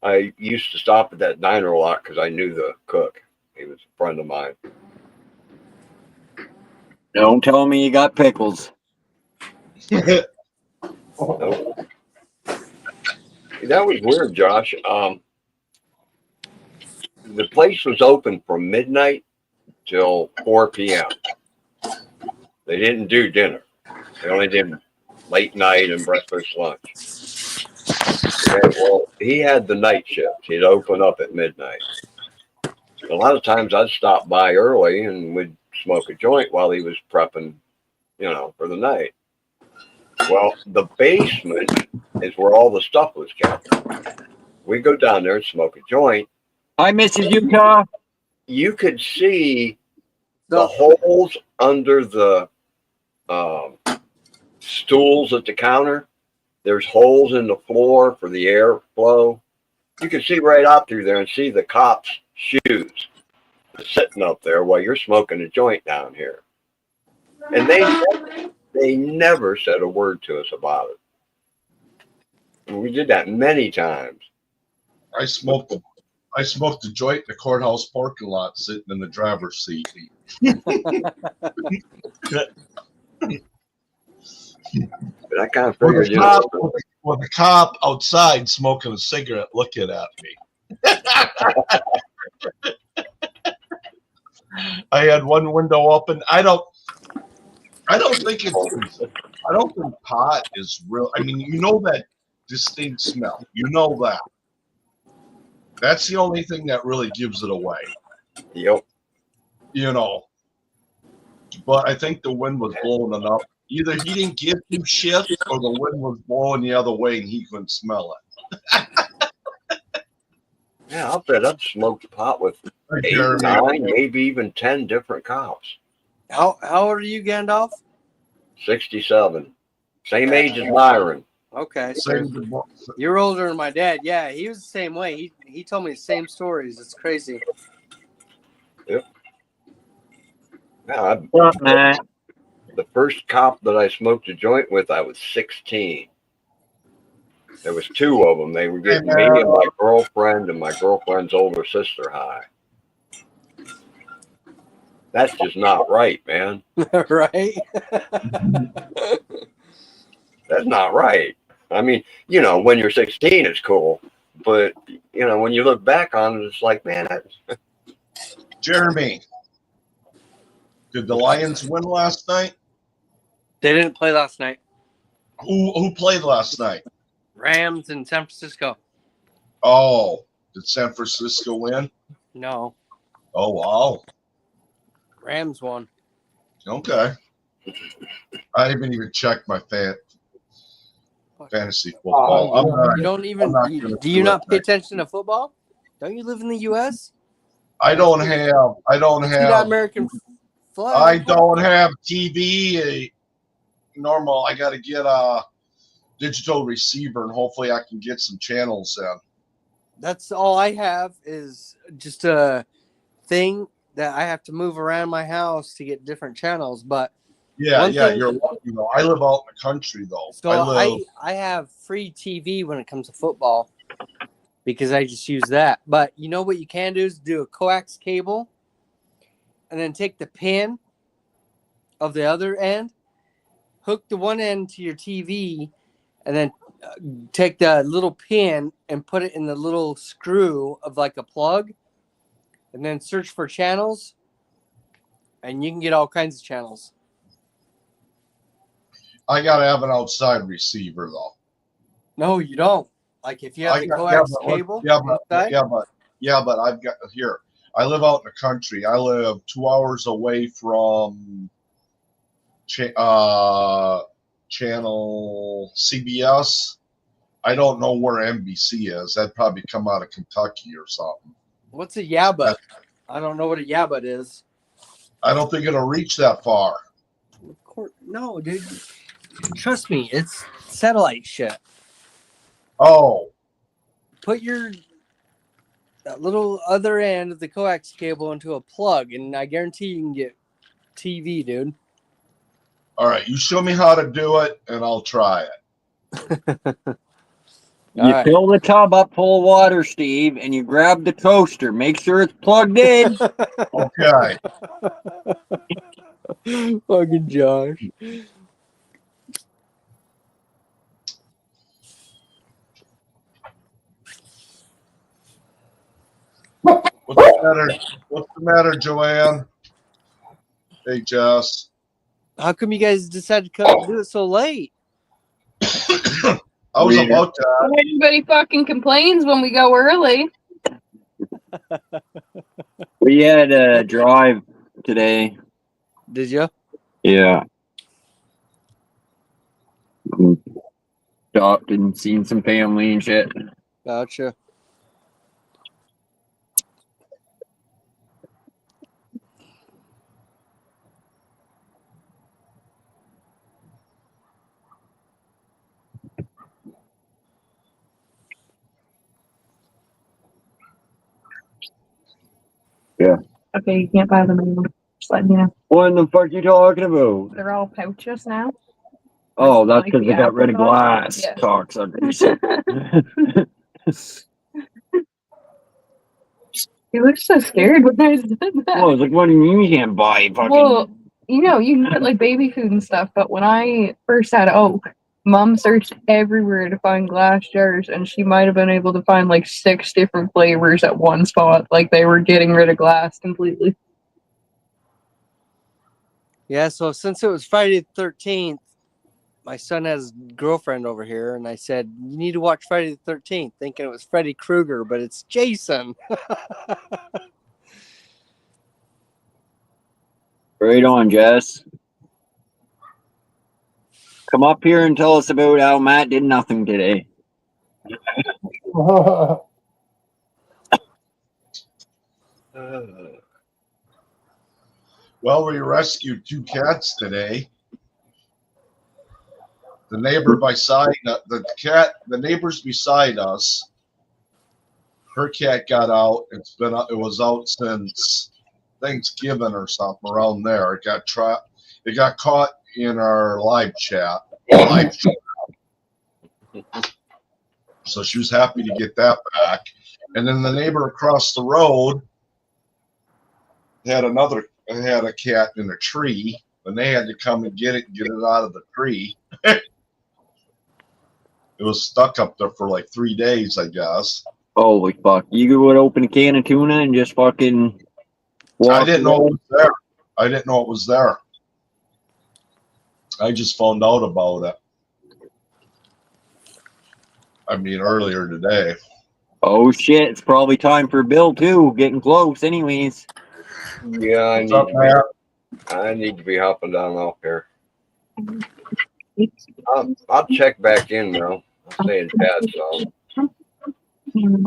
I used to stop at that diner a lot because I knew the cook. He was a friend of mine. Don't tell me you got pickles. That was weird, Josh. The place was open from midnight till 4 p.m. They didn't do dinner. They only did late night and breakfast lunch. And, well, he had the night shift. He'd open up at midnight. A lot of times I'd stop by early and we'd smoke a joint while he was prepping, for the night. Well, the basement is where all the stuff was kept. We go down there and smoke a joint. Hi, Mrs. Utah. You could see the holes under the stools at the counter. There's holes in the floor for the airflow. You can see right out through there and see the cops' shoes sitting up there while you're smoking a joint down here. And they never said a word to us about it. And we did that many times. I smoked a joint in the courthouse parking lot sitting in the driver's seat. But I kind of figured, With a cop outside smoking a cigarette looking at me. I had one window open. I don't think pot is real. I mean, you know that distinct smell. You know that. That's the only thing that really gives it away. Yep. But I think the wind was blowing enough. Either he didn't give him shit or the wind was blowing the other way and he couldn't smell it. Yeah, I'll bet I've smoked pot with 8, 9, maybe even 10 different cops. How old are you, Gandalf? 67. Same age as Myron. Okay, so you're older than my dad. Yeah, he was the same way. He told me the same stories. It's crazy. Yep. Yeah, Matt? The first cop that I smoked a joint with, I was 16. There was 2 of them. They were getting me and my girlfriend and my girlfriend's older sister high. That's just not right, man. Right? That's not right. I mean, when you're 16, it's cool. But, when you look back on it, it's like, man, Jeremy, did the Lions win last night? They didn't play last night. Who played last night? Rams in San Francisco. Oh, did San Francisco win? No, Oh, wow. Rams won. Okay. I haven't even checked my fantasy football. Oh, I'm not, You don't even. not You, gonna do you do not it, pay mate. attention to football? Don't you live in the U.S.? I don't See have that American flag? I don't have TV normal. I got to get a digital receiver and hopefully I can get some channels in. That's all I have is just a thing that I have to move around my house to get different channels. But Yeah, one yeah. thing- You're lucky though. I live out in the country though. so I have free TV when it comes to football because I just use that. But you know what you can do is do a coax cable and then take the pin of the other end, hook the one end to your TV, and then take the little pin and put it in the little screw of like a plug, and then search for channels, and you can get all kinds of channels. I gotta have an outside receiver though. No, you don't. Like if you have the coax cable, inside, but I've got here. I live out in the country. I live 2 hours away from channel CBS. I don't know where NBC is. That'd probably come out of Kentucky or something. what's a yabut? I don't know what a yabut is. I don't think it'll reach that far. Of course, no, dude. Trust me, it's satellite shit. Oh, Put that little other end of the coax cable into a plug, and I guarantee you can get TV, dude. all right. You show me how to do it, and I'll try it. You All right. fill the tub up full of water, Steve, and you grab the toaster. Make sure it's plugged in. Okay. Fucking Josh. What's the matter? What's the matter, Joanne? Hey, Jess. How come you guys decided to come do it so late? I was about to. Everybody fucking complains when we go early. We had a drive today. Did you? Yeah. Stopped and seen some family and shit. Gotcha. Okay, you can't buy them anymore. Just letting you know. What in the fuck you talking about? They're all pouches now. Oh, that's Like because the they got rid of apricot? glass. Yeah. Cocksuckers. You look so scared when I said that. Oh, it's like, what do you mean you can't buy fucking? Well, you know, you can get like baby food and stuff, but when I first had Oak, Mom searched everywhere to find glass jars, and she might have been able to find like 6 different flavors at one spot. Like they were getting rid of glass completely. Yeah, so since it was Friday the 13th, my son has a girlfriend over here, and I said, you need to watch Friday the 13th, thinking it was Freddy Krueger, but it's Jason. Right on, Jess. Come up here and tell us about how Matt did nothing today. Well, we rescued 2 cats today. The neighbor beside the neighbors beside us. Her cat got out. It was out since Thanksgiving or something around there. It got trapped. It got caught in our live chat. So she was happy to get that back. And then the neighbor across the road had a cat in a tree, and they had to come and get it out of the tree. It was stuck up there for like 3 days, I guess. Holy fuck. You would open a can of tuna and just fucking I didn't know it was there. I didn't know it was there. I just found out about it. I mean, earlier today. Oh shit! It's probably time for Bill too. Getting close, anyways. Yeah, What's up, man? I need to be hopping down off here. I'll check back in now. I'll stay in chat. So,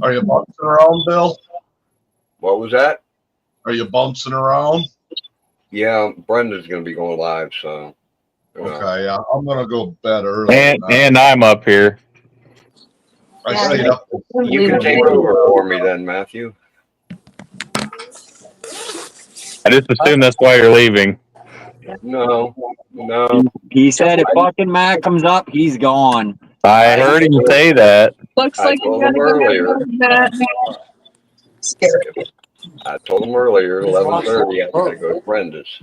Are you bouncing around, Bill? what was that? Are you bouncing around? Yeah, Brenda's gonna be going live. So, you know. Okay, yeah, I'm gonna go bed early. And I'm up here. I Yeah, stayed up. You can take over for me then, Matthew. I just assume that's why you're leaving. No. He said if fucking Matt comes up, he's gone. I heard him say that. Looks I like you told gotta him go earlier. to that. I told him earlier, 11:30, I gotta go to Brenda's.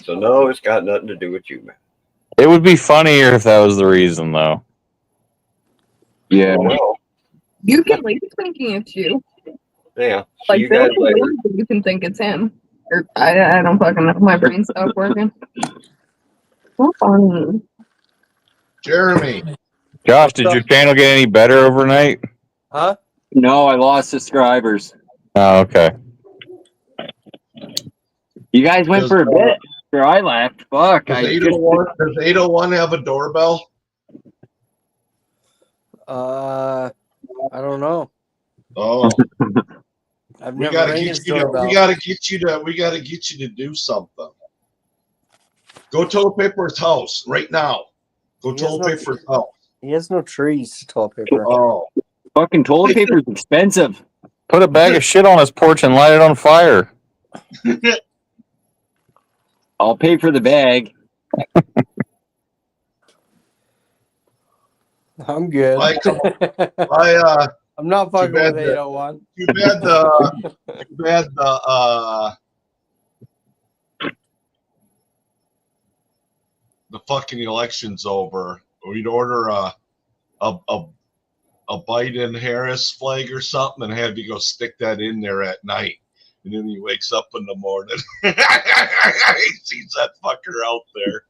So no, it's got nothing to do with you, man. It would be funnier if that was the reason, though. Yeah. Well, You can leave thinking it's you. yeah. See Like you Bill guys can later. leave, but you can think it's him. Or I don't fucking know. My brain stopped working. How funny. Jeremy, Josh, did your channel get any better overnight? Huh? No, I lost subscribers. Oh, okay. You guys went for a bit after I left. Fuck. does I 801 have a doorbell? I don't know. Oh, I've we never gotta rang get his you to. doorbell. We gotta get you to do something. Go toilet paper's house right now. Go He has toilet no- paper's house. He has no trees to toilet paper. Oh, fucking toilet paper's expensive. Put a bag of shit on his porch and light it on fire. I'll pay for the bag. I'm good. I'm not fucking bad with that- 801. too bad the fucking election's over. We'd order a Biden Harris flag or something and have you go stick that in there at night. And then he wakes up in the morning. He sees that fucker out there.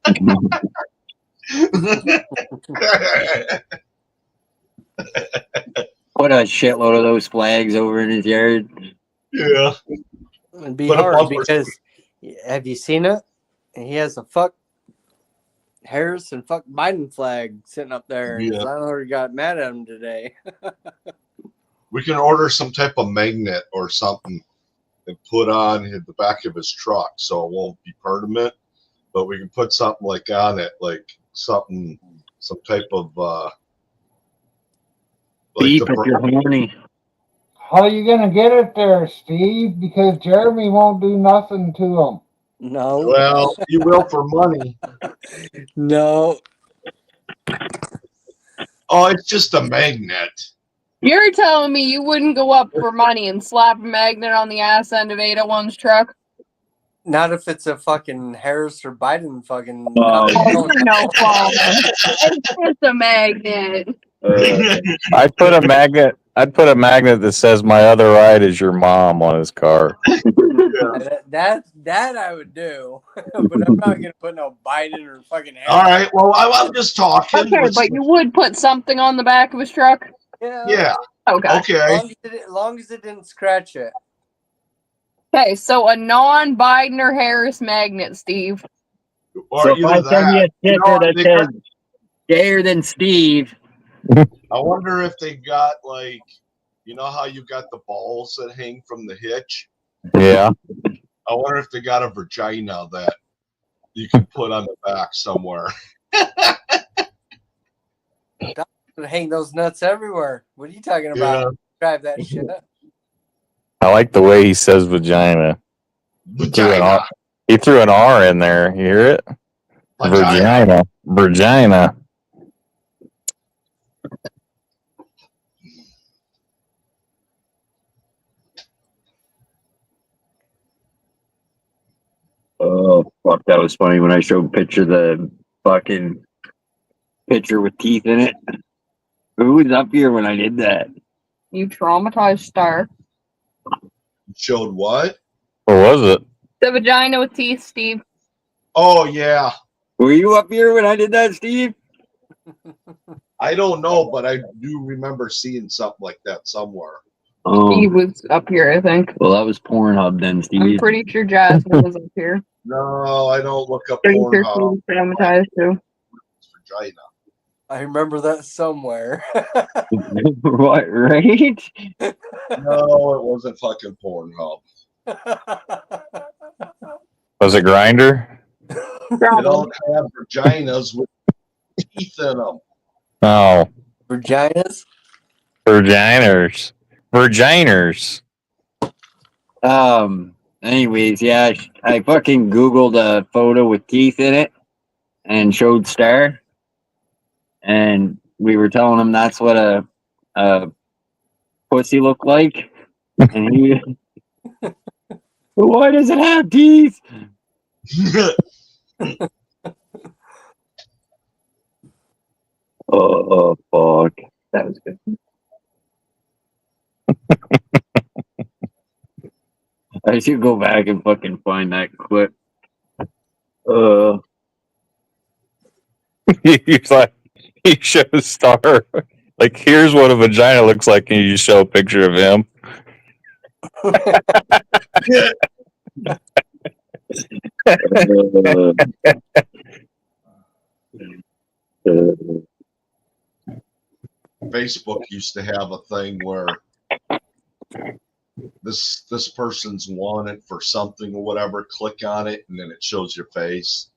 Put a shitload of those flags over in his yard. Yeah. It'd be Put a hard bumper because have you seen it? He has a fuck Harris and fuck Biden flag sitting up there. And Yeah. I don't know who got mad at him today. We can order some type of magnet or something and put on the back of his truck so it won't be permanent. But we can put something like on it, like something, some type of Beep if you're horny. How you gonna get it there, Steve? Because Jeremy won't do nothing to him. No. well, you will for money. No. Oh, it's just a magnet. You're telling me you wouldn't go up for money and slap a magnet on the ass end of 801's truck? Not if it's a fucking Harris or Biden fucking. Oh, No, Paul. It's just a magnet. I'd put a magnet that says "My other ride is your mom" on his car. That I would do, but I'm not gonna put no Biden or fucking Harris. All right. Well, I'm just talking. Okay, but you would put something on the back of his truck? Yeah. Okay. Okay. Long as it didn't scratch it. Okay, so a non-Biden or Harris magnet, Steve. Or So if I either send you a that. You sticker know, that they says gayer than Steve, I wonder if they got like, you know how you got the balls that hang from the hitch? Yeah. I wonder if they got a vagina that you can put on the back somewhere. Hang those nuts everywhere. What are you talking about? Drive that shit up. I like the way he says vagina. Vagina. He threw an R in there. You hear it? Vagina. Vagina. oh fuck, that was funny when I showed the fucking picture with teeth in it. Who was up here when I did that? You traumatized Star. Showed what? What was it? The vagina with teeth, Steve. Oh yeah. Were you up here when I did that, Steve? I don't know, but I do remember seeing something like that somewhere. Steve was up here, I think. Well, that was Pornhub then, I'm Steve. pretty sure Jasmine was up here. No, I don't look up Pretty sure she Pornhub. was traumatized too. Vagina. I remember that somewhere. What, right? No, it wasn't fucking Pornhub. Was it Grinder? They don't have vaginas with teeth in them. Oh, Vaginas? virginers. Virginers. Anyways, yeah, I fucking Googled a photo with teeth in it and showed Star. And we were telling him that's what a pussy looked like. And he, why does it have teeth? Oh, fuck. That was good. I should go back and fucking find that clip. He's like, he shows Star, like, here's what a vagina looks like, and you just show a picture of him. Facebook used to have a thing where this person's wanted for something or whatever, click on it and then it shows your face.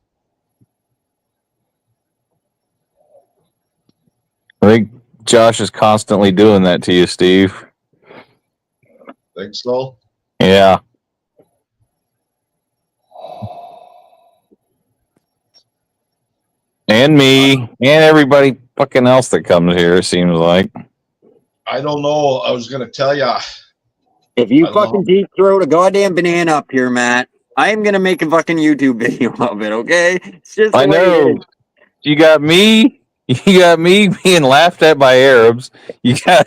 I think Josh is constantly doing that to you, Steve. Think so? Yeah. And me, and everybody fucking else that comes here, it seems like. I don't know. I was gonna tell you. If you fucking deep throat a goddamn banana up here, Matt, I'm gonna make a fucking YouTube video of it, okay? It's just I the way it know. is. You got me being laughed at by Arabs. You got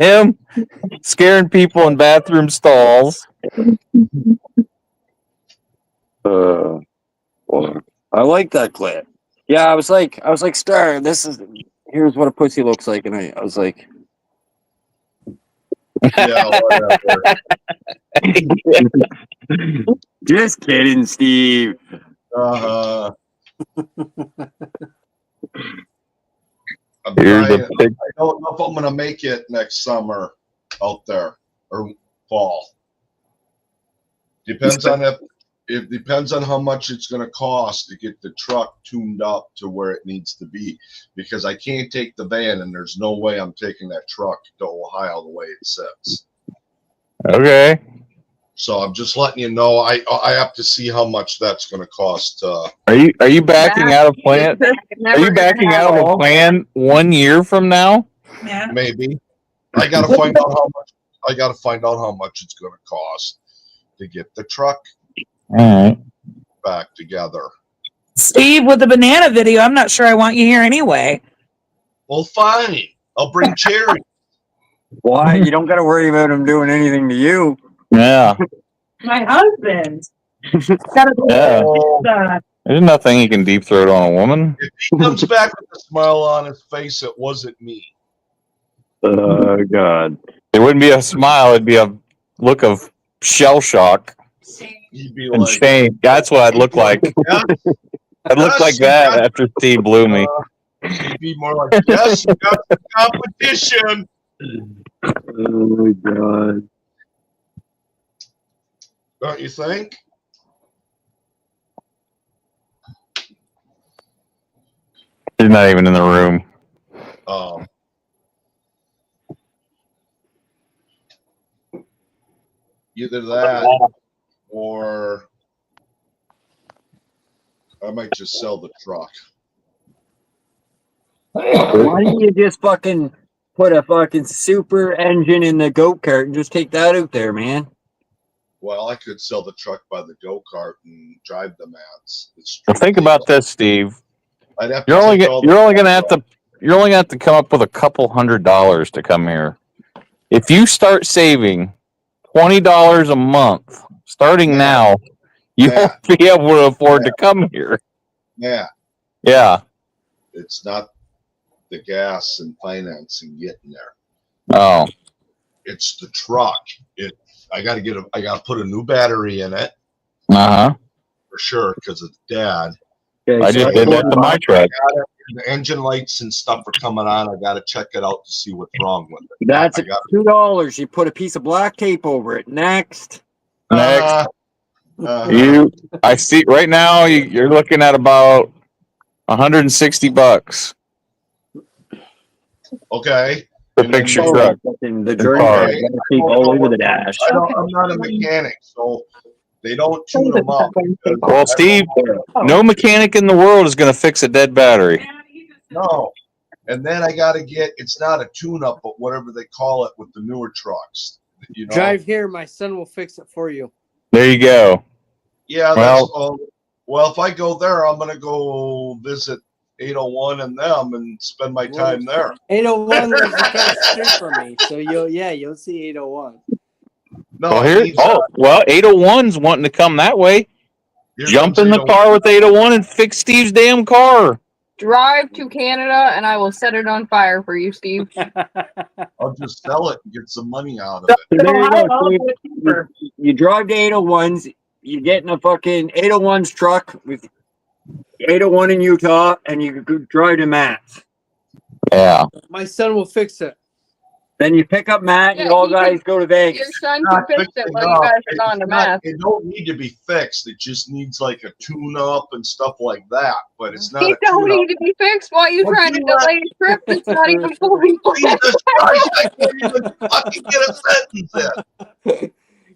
him scaring people in bathroom stalls. Well, I like that clip. Yeah, I was like, Star, here's what a pussy looks like, and I was like, Yeah, whatever. just kidding, Steve. I'm Here's trying, a pic. I don't know if I'm gonna make it next summer out there or fall. Depends on it depends on how much it's gonna cost to get the truck tuned up to where it needs to be. Because I can't take the van and there's no way I'm taking that truck to Ohio the way it sits. Okay. So I'm just letting you know I have to see how much that's gonna cost. Are you backing out of plan? Are you backing out of a plan 1 year from now? Yeah. Maybe. I gotta find out how much. I gotta find out how much it's gonna cost to get the truck All right. back together. Steve, with the banana video, I'm not sure I want you here anyway. Well, fine. I'll bring Cherry. Why? You don't got to worry about him doing anything to you. Yeah. My husband. Gotta be Yeah. There's nothing he can deep throat on a woman. If he comes back with a smile on his face, it wasn't me. Oh, God. It wouldn't be a smile. It'd be a look of shell shock He'd be and like, shame. That's what I'd look like. yeah. I'd look like that after Steve blew me. He'd be more like, yes, you got the competition. Oh, God. Don't you think? He's not even in the room. Either that or I might just sell the truck. Why don't you just fucking put a fucking super engine in the go-kart and just take that out there, man? Well, I could sell the truck by the go-kart and drive the mats. Well, think about this, Steve. I'd have to You're only take all the- gonna have to come up with a couple $100 to come here. If you start saving $20 a month, Starting now, you Yeah. won't be able to afford to come here. Yeah, Yeah. it's not the gas and financing getting there. Oh. It's the truck. I got to put a new battery in it Uh-huh. for sure because it's Dad. Okay, I so just did that to my truck. The engine lights and stuff are coming on. I got to check it out to see what's wrong with it. that's I got $2. You put a piece of black tape over it. Next. Next. uh, I see right now you're looking at about $160 okay. to fix your Oh, truck. the car. journey tape all over the dash. I'm not a mechanic, so they don't tune them up. Well, Steve, no mechanic in the world is going to fix a dead battery. No. And then I got to get, it's not a tune-up, but whatever they call it with the newer trucks. You know? Drive here. My son will fix it for you. There you go. Yeah, Well- well, if I go there, I'm going to go visit 801 and them and spend my time there. 801 lives across the street from me. So you'll see 801. No, Well, it needs, 801's wanting to come that way. here Jump comes in the 801. car with 801 and fix Steve's damn car. Drive to Canada and I will set it on fire for you, Steve. I'll just sell it and get some money out of it. So there you go, Steve. You drive to 801s, you get in a fucking 801's truck with 801 in Utah, and you drive to Matt's. Yeah. My son will fix it. Then you pick up Matt, and Yeah, all you can- guys go to Vegas. Your son Not can fix it fixing while you up. guys are It's gone to not- math. It don't need to be fixed. It just needs like a tune-up and stuff like that. But it's not He a don't tune-up. need to be fixed while you Well, trying to do not- delay a trip that's not even fully planned. Jesus Christ, I can't even fucking get a sentence in.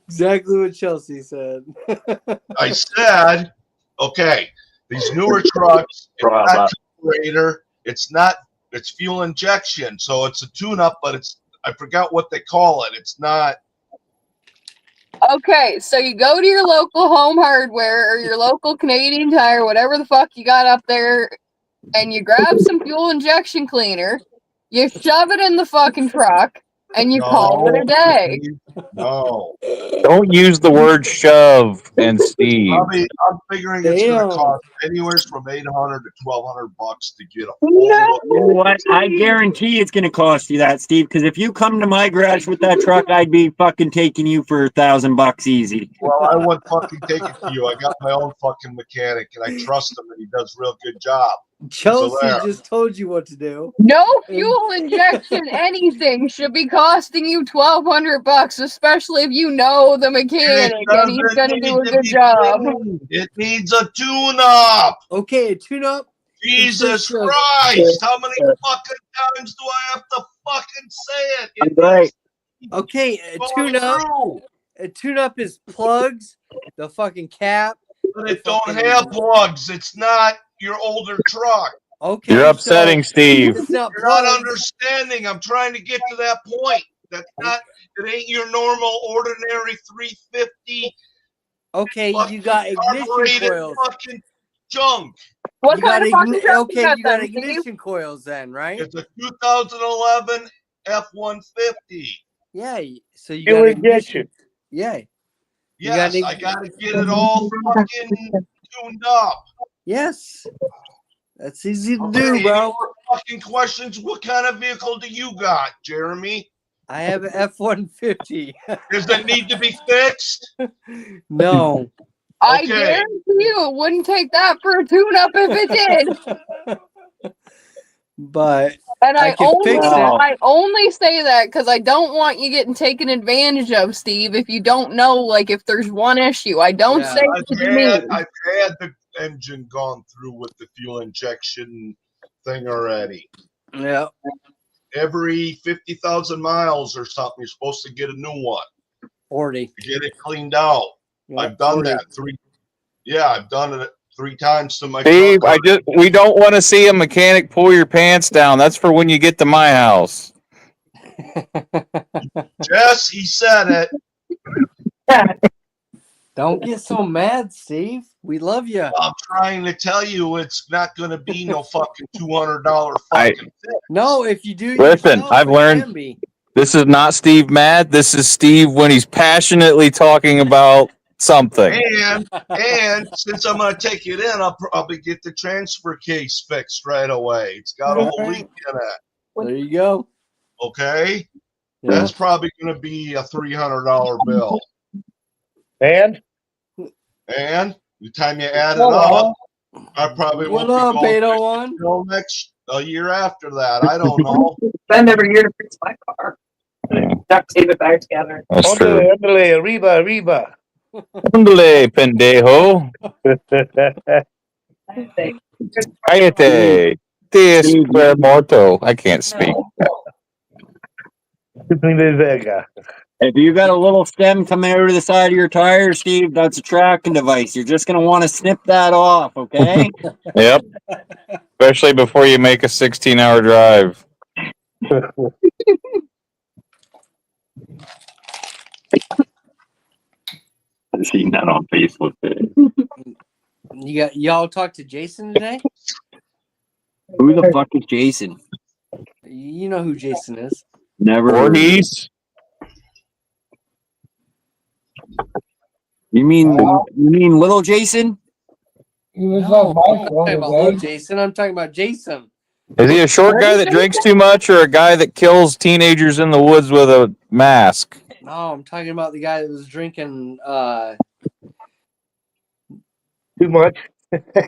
Exactly what Chelsea said. I said, okay, these newer trucks, it's not carburetor, it's fuel injection, so it's a tune-up, but I forgot what they call it. It's not. Okay, so you go to your local Home Hardware or your local Canadian Tire, whatever the fuck you got up there, and you grab some fuel injection cleaner, you shove it in the fucking truck, and you call it a day. No. Don't use the word shove and Steve. I'm figuring it's going Damn. to cost anywhere from $800 to $1,200 to get a You know what? I guarantee it's going to cost you that, Steve. Because if you come to my garage with that truck, I'd be fucking taking you for $1,000 easy. Well, I wouldn't fucking take it to you. I got my own fucking mechanic, and I trust him, and he does a real good job. Chelsea there. just told you what to do. No fuel injection anything should be costing you $1,200, especially if you know the mechanic and he's gonna do a good job. It needs a tune-up. Okay, tune up. Jesus Consists of- Christ! How many fucking times do I have to fucking say it? It Right. Okay, needs tune going up. through, A tune up is plugs, the fucking cap. but it don't have plugs. It's not your older truck. Okay, You're upsetting so Steve. it's not You're not plugs. understanding. I'm trying to get to that point. That's not. It ain't your normal, ordinary 350 Okay, fucking you got ignition carbureted coils. fucking junk. What You got kind of fucking truck okay, you got then, Steve? ignition coils then, right? It's a 2011 F-150. Yeah, so you got ignition. Yeah, You Yes, gotta- I gotta get it all fucking tuned up. yes. That's easy to Okay, do, any bro. more fucking questions? What kind of vehicle do you got, Jeremy? I have an F-150. Does it need to be fixed? No. I Okay. guarantee you it wouldn't take that for a tune-up if it did. But And I can fix it. I only say that because I don't want you getting taken advantage of, Steve. If you don't know, like if there's one issue, I don't Yeah. say it to be mean. I've had the engine gone through with the fuel injection thing already. yeah, Every 50,000 miles or something, you're supposed to get a new one 40. to get it cleaned out. Yeah, I've done 40. that I've done it 3 times to my Steve, truck. we don't want to see a mechanic pull your pants down. That's for when you get to my house. Jess, he said it. Don't get so mad, Steve. We love you. I'm trying to tell you, it's not going to be no fucking $200 I- fucking fix. No, if you do Listen, yourself, I've it learned- can be. This is not Steve mad. This is Steve when he's passionately talking about something. And since I'm gonna take it in, I'll probably get the transfer case fixed right away. It's got a whole leak in it. There you go. Okay, Yeah. that's probably gonna be a $300 bill. And And the time you add it up, I probably won't What up, be going 801? until next a year after that. I don't know. Spend every year to fix my car. Duct tape it back together. That's true. Andale, arriba. Undale, pendejo. Cállate. Te super morto. I can't speak. If you got a little stem coming out of the side of your tire, Steve, that's a tracking device. You're just going to want to snip that off, okay? Yep. Especially before you make a 16-hour drive. I've seen that on Facebook. Y'all talk to Jason today? Who the fuck is Jason? You know who Jason is. Never. Voorhees. You mean little Jason? He was No, on my I'm not phone talking about little today. Jason. I'm talking about Jason. Is he a short guy that drinks too much or a guy that kills teenagers in the woods with a mask? No, I'm talking about the guy that was drinking. Too much.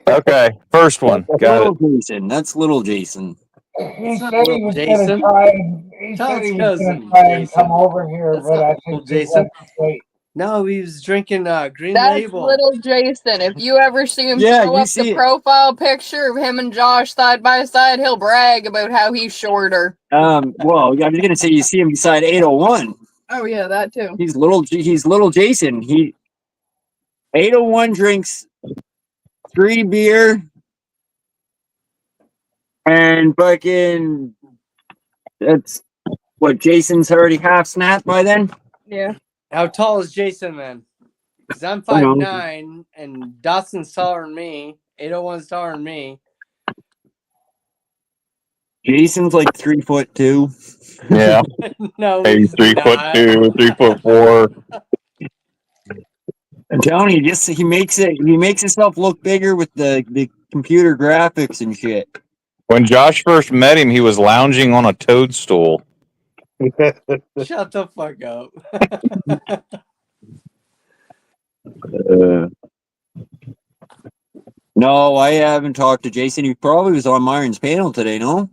Okay, first one. Got it. Little Jason. That's little Jason. He not said he little was Jason. going to try and he Tell said his he was going cousin, to try and Jason. come over here, That's but not I little think he Jason. left too late. No, he was drinking Green That's Label. little Jason. If you ever see him Yeah, throw you up see the it. profile picture of him and Josh side by side, he'll brag about how he's shorter. Well, I was going to say you see him beside 801. Oh yeah, that too. He's little Jason. 801 drinks 3 beer and fucking that's what Jason's already half snapped by then. Yeah. How tall is Jason then? Because I'm I don't know. 5'9", and Dawson's taller than me. 801's taller than me. Jason's like 3'2". Yeah. No, Maybe he's 3'2", not. 3'4". I'm telling you, he makes himself look bigger with the computer graphics and shit. When Josh first met him, he was lounging on a toadstool. Shut the fuck up. No, I haven't talked to Jason. He probably was on Myron's panel today, no?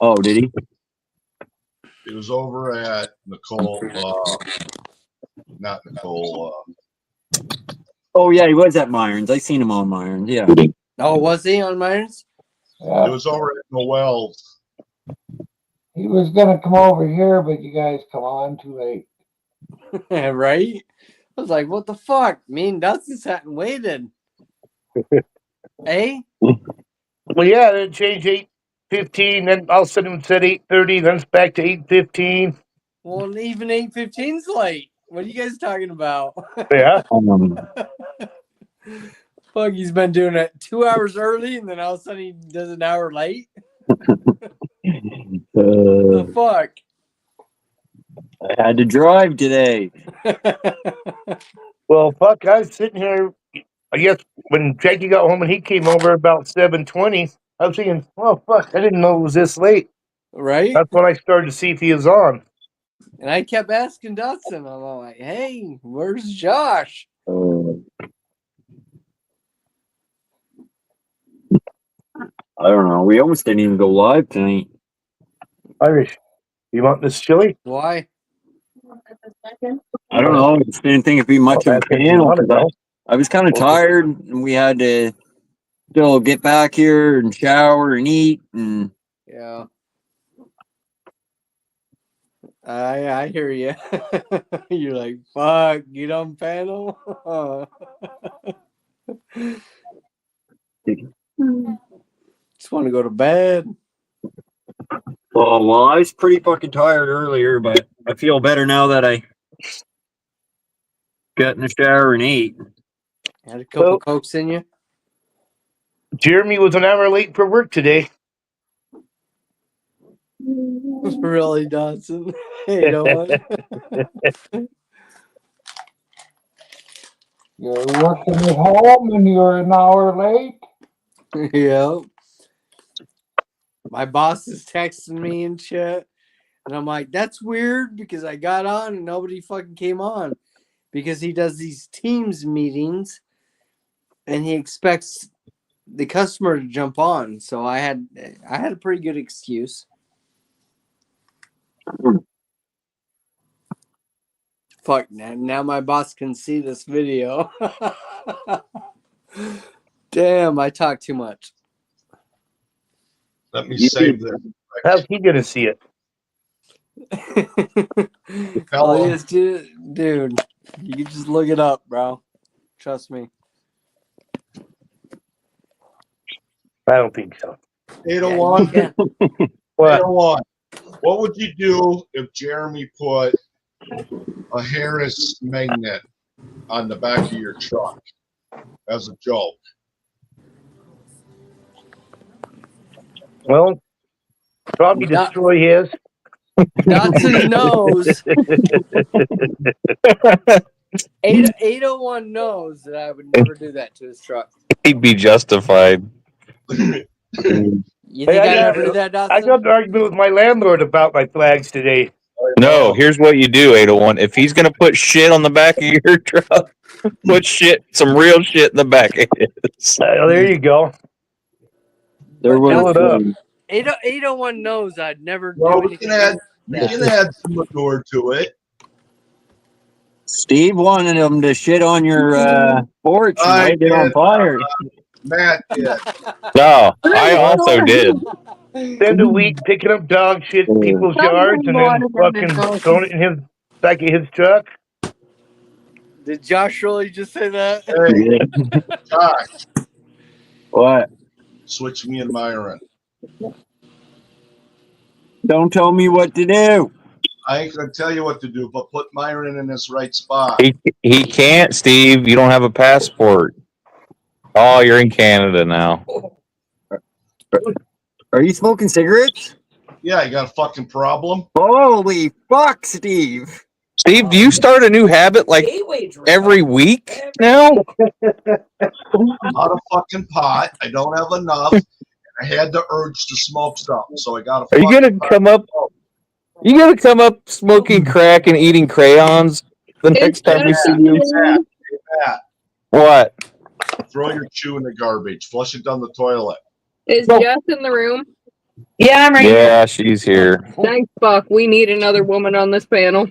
Oh, did he? It was over at Nicole. Not Nicole. Oh yeah, he was at Myron's. I seen him on Myron's. Yeah. Oh, was he on Myron's? Yeah, It was over at Noel's. he was going to come over here, but you guys come on too late. Right? I was like, what the fuck? Me and Dustin sat and waited. Hey? Well, yeah, then change 8:15, then all of a sudden it said 8:30, then it's back to 8:15. Well, even 8:15's late. What are you guys talking about? Yeah. Fuck, he's been doing it 2 hours early, and then all of a sudden he does an hour late. The fuck? I had to drive today. Well, fuck, I was sitting here, I guess when Jackie got home and he came over about 7:20, I was thinking, oh, fuck, I didn't know it was this late. Right? That's when I started to see if he was on. And I kept asking Dustin, I'm all like, hey, where's Josh? I don't know. We almost didn't even go live tonight. Irish, you want this chili? Why? I don't know. I just didn't think it'd be much of a panel. I was kind of tired, and we had to still get back here and shower and eat. And Yeah. I hear you. You're like, fuck, get on panel. Just want to go to bed. well, I was pretty fucking tired earlier, but I feel better now that I got in the shower and ate. Had a couple Cokes in you. Jeremy was an hour late for work today. Really, Dawson? You know what? You're working at home and you're an hour late? Yeah. My boss is texting me and shit. And I'm like, that's weird because I got on and nobody fucking came on. Because he does these Teams meetings and he expects the customer to jump on. So I had a pretty good excuse. Fuck, now my boss can see this video. Damn, I talk too much. Let me save this. How's he gonna see it? All he has to, dude, you can just look it up, bro. Trust me. I don't think so. 801. Yeah, What? 801. What would you do if Jeremy put a Harris magnet on the back of your truck as a joke? Well, probably destroy his. Dotson knows. 801 knows that I would never do that to his truck. He'd be justified. You think Hey, I'd ever do that, I Dotson? got an argument with my landlord about my flags today. No, here's what you do, 801. If he's gonna put shit on the back of your truck, put some real shit in the back of his. There you go. There Fill was it up. 801 knows I'd never do Well, we anything. can add some manure to it. Steve wanted him to shit on your porch and I light it on did. fire. Matt did. No, I also did. Spend a week picking up dog shit in people's yards and then fucking throwing it in his back of his truck. Did Josh really just say that? Hey, Josh, What? switch me and Myron. Don't tell me what to do. I ain't gonna tell you what to do, but put Myron in his right spot. He can't, Steve. You don't have a passport. Oh, you're in Canada now. Are you smoking cigarettes? Yeah, you got a fucking problem? Holy fuck, Steve. Steve, do you start a new habit like every week now? Not a fucking pot. I don't have enough. And I had the urge to smoke something, so I got a Are you gonna come up? You gonna come up smoking crack and eating crayons the next time we see you? Hey, Matt, What? throw your chew in the garbage. Flush it down the toilet. Is Jess in the room? Yeah, I'm right. Yeah, she's here. Thanks, Buck. We need another woman on this panel.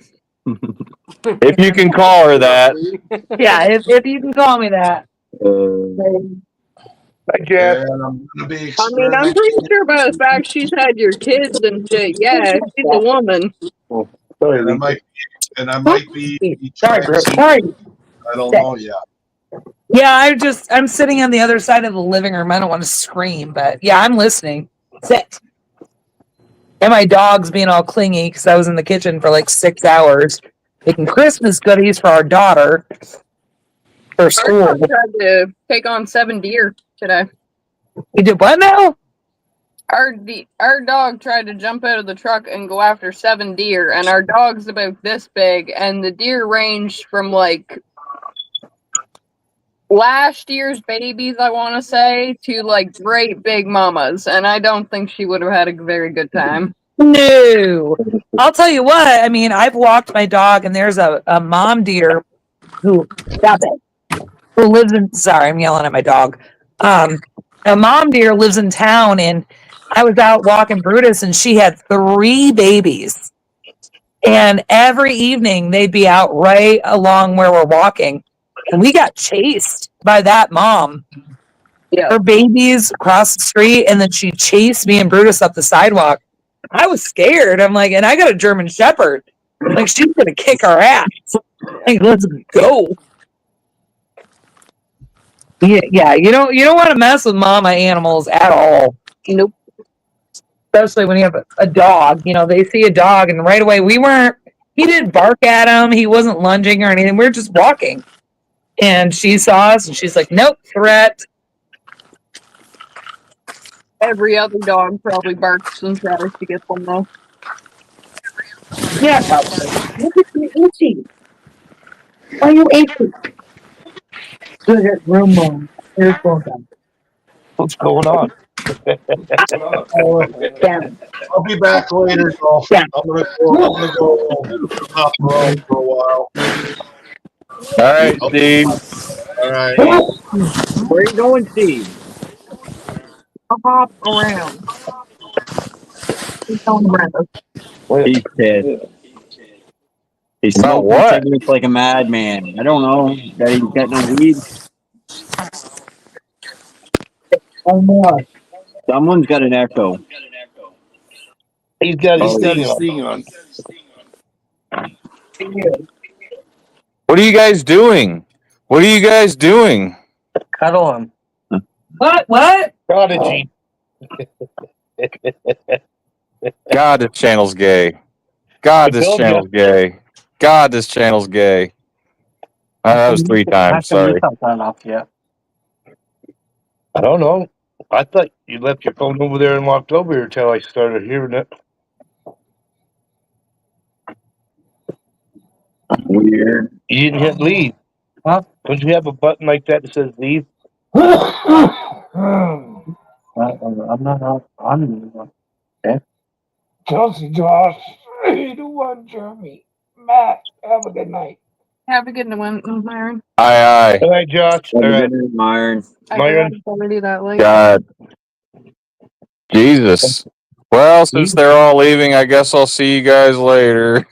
If you can call her that. Yeah, if you can call me that. Hi, Jeff. And I'm gonna be I mean, I'm experimenting. pretty sure by the fact she's had your kids and shit. Yeah, she's a woman. And I might be Sorry, bro. transitioning. Sorry. I don't know yet. Yeah, I'm sitting on the other side of the living room. I don't want to scream, but yeah, I'm listening. Sit. And my dog's being all clingy because I was in the kitchen for like 6 hours making Christmas goodies for our daughter for Our school. dog tried to take on 7 deer today. You did what now? Our dog tried to jump out of the truck and go after 7 deer, and our dog's about this big, and the deer ranged from like last year's babies, I want to say, to like great big mamas, and I don't think she would have had a very good time. No. I'll tell you what. I mean, I've walked my dog, and there's a mom deer who lives in. Sorry, I'm yelling at my dog. A mom deer lives in town, and I was out walking Brutus, and she had 3 babies. And every evening they'd be out right along where we're walking, and we got chased by that mom. Yeah. Her babies across the street, and then she chased me and Brutus up the sidewalk. I was scared. I'm like, and I got a German Shepherd. Like, she's gonna kick our ass. Like, let's go. Yeah, you don't want to mess with mama animals at all. Nope. Especially when you have a dog. You know, they see a dog, and right away he didn't bark at him. He wasn't lunging or anything. We were just walking. And she saw us, and she's like, nope, threat. Every other dog probably barks and tries to get them, though. Yeah. Look at me itchy. Why are you itchy? What's going on? I'll be back later, though. I'm gonna go hop around for a while. All right, Steve. All right. Where you going, Steve? I'll hop around. He's on the ground. He's pissed. He's About smoking what? cigarettes like a madman. I don't know that he's got no weed. Someone's got an echo. He's got his Oh, thing on. What are you guys doing? What are you guys doing? Cuddle him. What? Prodigy. God, this channel's gay. God, this channel's gay. God, this channel's gay. That was 3 times. Sorry. I don't know. I thought you left your phone over there and walked over here until I started hearing it. weird. You didn't hit leave. Huh? Don't you have a button like that says leave? I'm not on. Chelsea, Josh, 3-1, Jeremy. Matt, have a good night. Have a good one, Myron. Aye, All right, Josh. All right. Myron. I Myron. forgot to already that aye. late. God. Jesus. Well, since they're all leaving, I guess I'll see you guys later.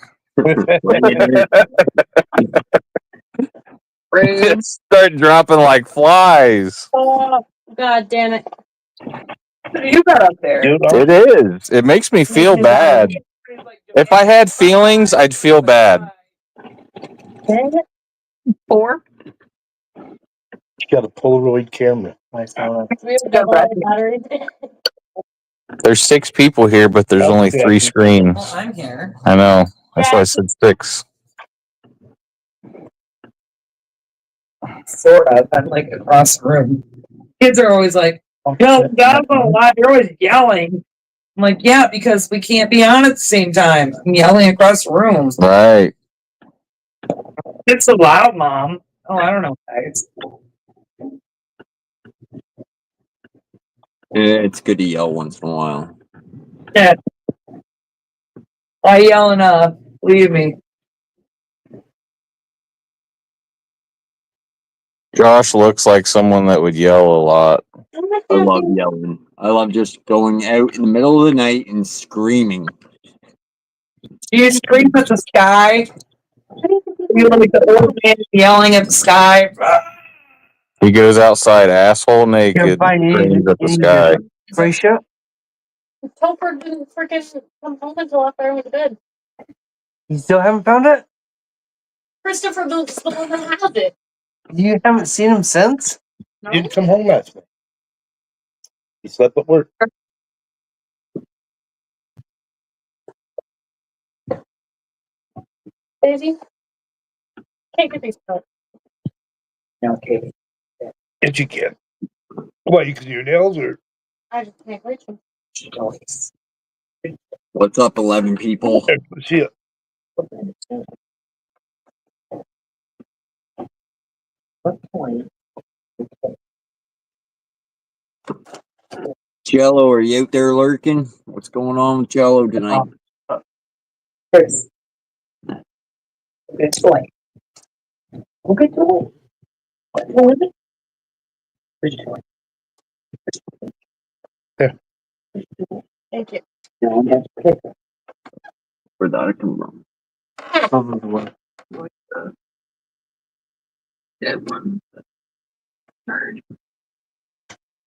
Rude. Start dropping like flies. Oh, God damn it. What do you got up there? It is. It makes me feel bad. If I had feelings, I'd feel bad. Dang it. 4. You got a Polaroid camera. I saw that. We have double A batteries. There's 6 people here, but there's only 3 screens. Well, I'm here. I know. That's why I said 6. Sort of. I'm like across the room. Kids are always like, yo, that's a lot. You're always yelling. I'm like, yeah, because we can't be on at the same time. I'm yelling across the room. Right. It's so loud, Mom. Oh, I don't know, guys. It's good to yell once in a while. Yeah. Why yell enough? Believe me. Josh looks like someone that would yell a lot. I love yelling. I love just going out in the middle of the night and screaming. Do you scream at the sky? You like the old man yelling at the sky? He goes outside asshole naked and screams at the sky. Gracia? Topher didn't freaking come home until after I went to bed. You still haven't found it? Christopher was the one that had it. You haven't seen him since? No? He didn't come home last night. He slept at work. Daisy? Can't get these pills. Okay. Yes, you can. What, because of your nails or? I just can't reach them. What's up, 11 people? See ya. What point? Jello, are you out there lurking? What's going on with Jello tonight? Chris. It's point. Okay, cool. What is it? Which point? Thank you. Where'd that come from? Dead one. Hard.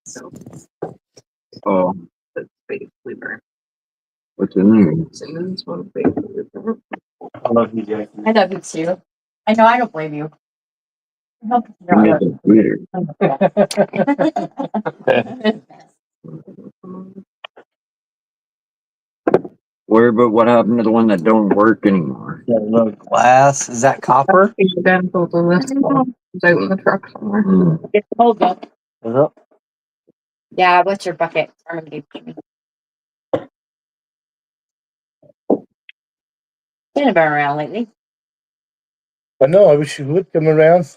So, Oh, that's basically burnt. what's in there? So this one's basically burnt. I love you, Jack. I love you too. I know I don't blame you. I hope You make it weird. But what happened to the one that don't work anymore? Glass. Is that copper? Then both of this one is out in the truck somewhere. It's hold up. Is it? Yeah, what's your bucket? I'm gonna give it to me. You haven't been around lately. I know, I wish you would come around.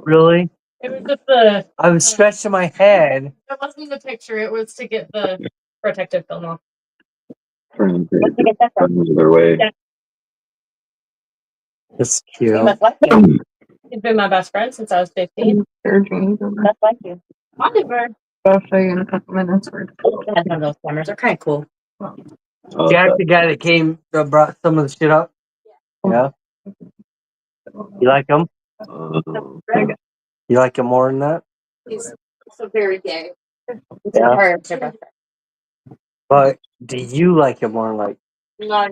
Really? It was just the. I was stretching my head. It wasn't the picture. It was to get the protective film off. Turn Where'd you get that from? the other way. Yeah. That's He cute. must like you. He's been my best friend since I was 15. That's like you. Oliver. I'll show you in a couple minutes. Has one of those cameras. They're kind of cool. Jack, the guy that brought some of the shit up. Yeah. You like him? You like him more than that? He's so very gay. Yeah. But do you like him more like Not,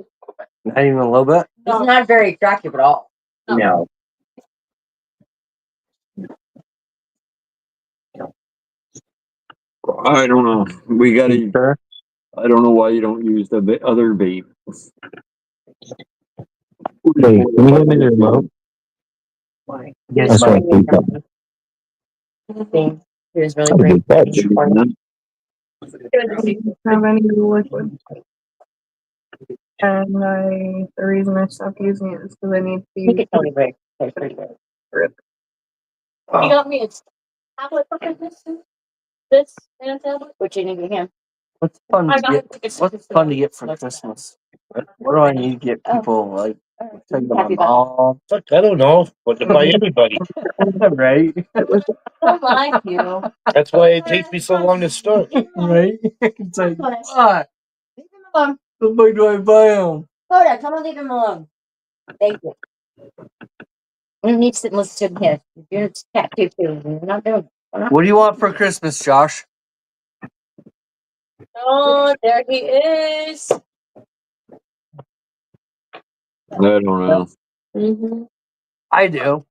not even a little bit? he's not very attractive at all. No. I don't know. We gotta. Sure. I don't know why you don't use the other vape. Hey, can you hand me the remote? Yes, That's but right. He was really That's a great. good catch. Have any liquid. And the reason I stopped using it is because I need to He use could totally break. He got me a tablet for Christmas. This and a tablet, which you need to him. what's fun I to got get? it. What's fun to get for Christmas? What do I need to get people like? Take my Happy mom. Fuck, I don't know. What to buy everybody? Right? I like you. That's why it takes me so long to start. Right? It's like, Bless. what? Leave him alone. The fuck do I buy him? Hoda, come and leave him alone. Thank you. You need to sit and listen to him. You're cat too. We're not doing it. We're not. What do you want for Christmas, Josh? Oh, there he is. I don't know. Mm-hmm. I do,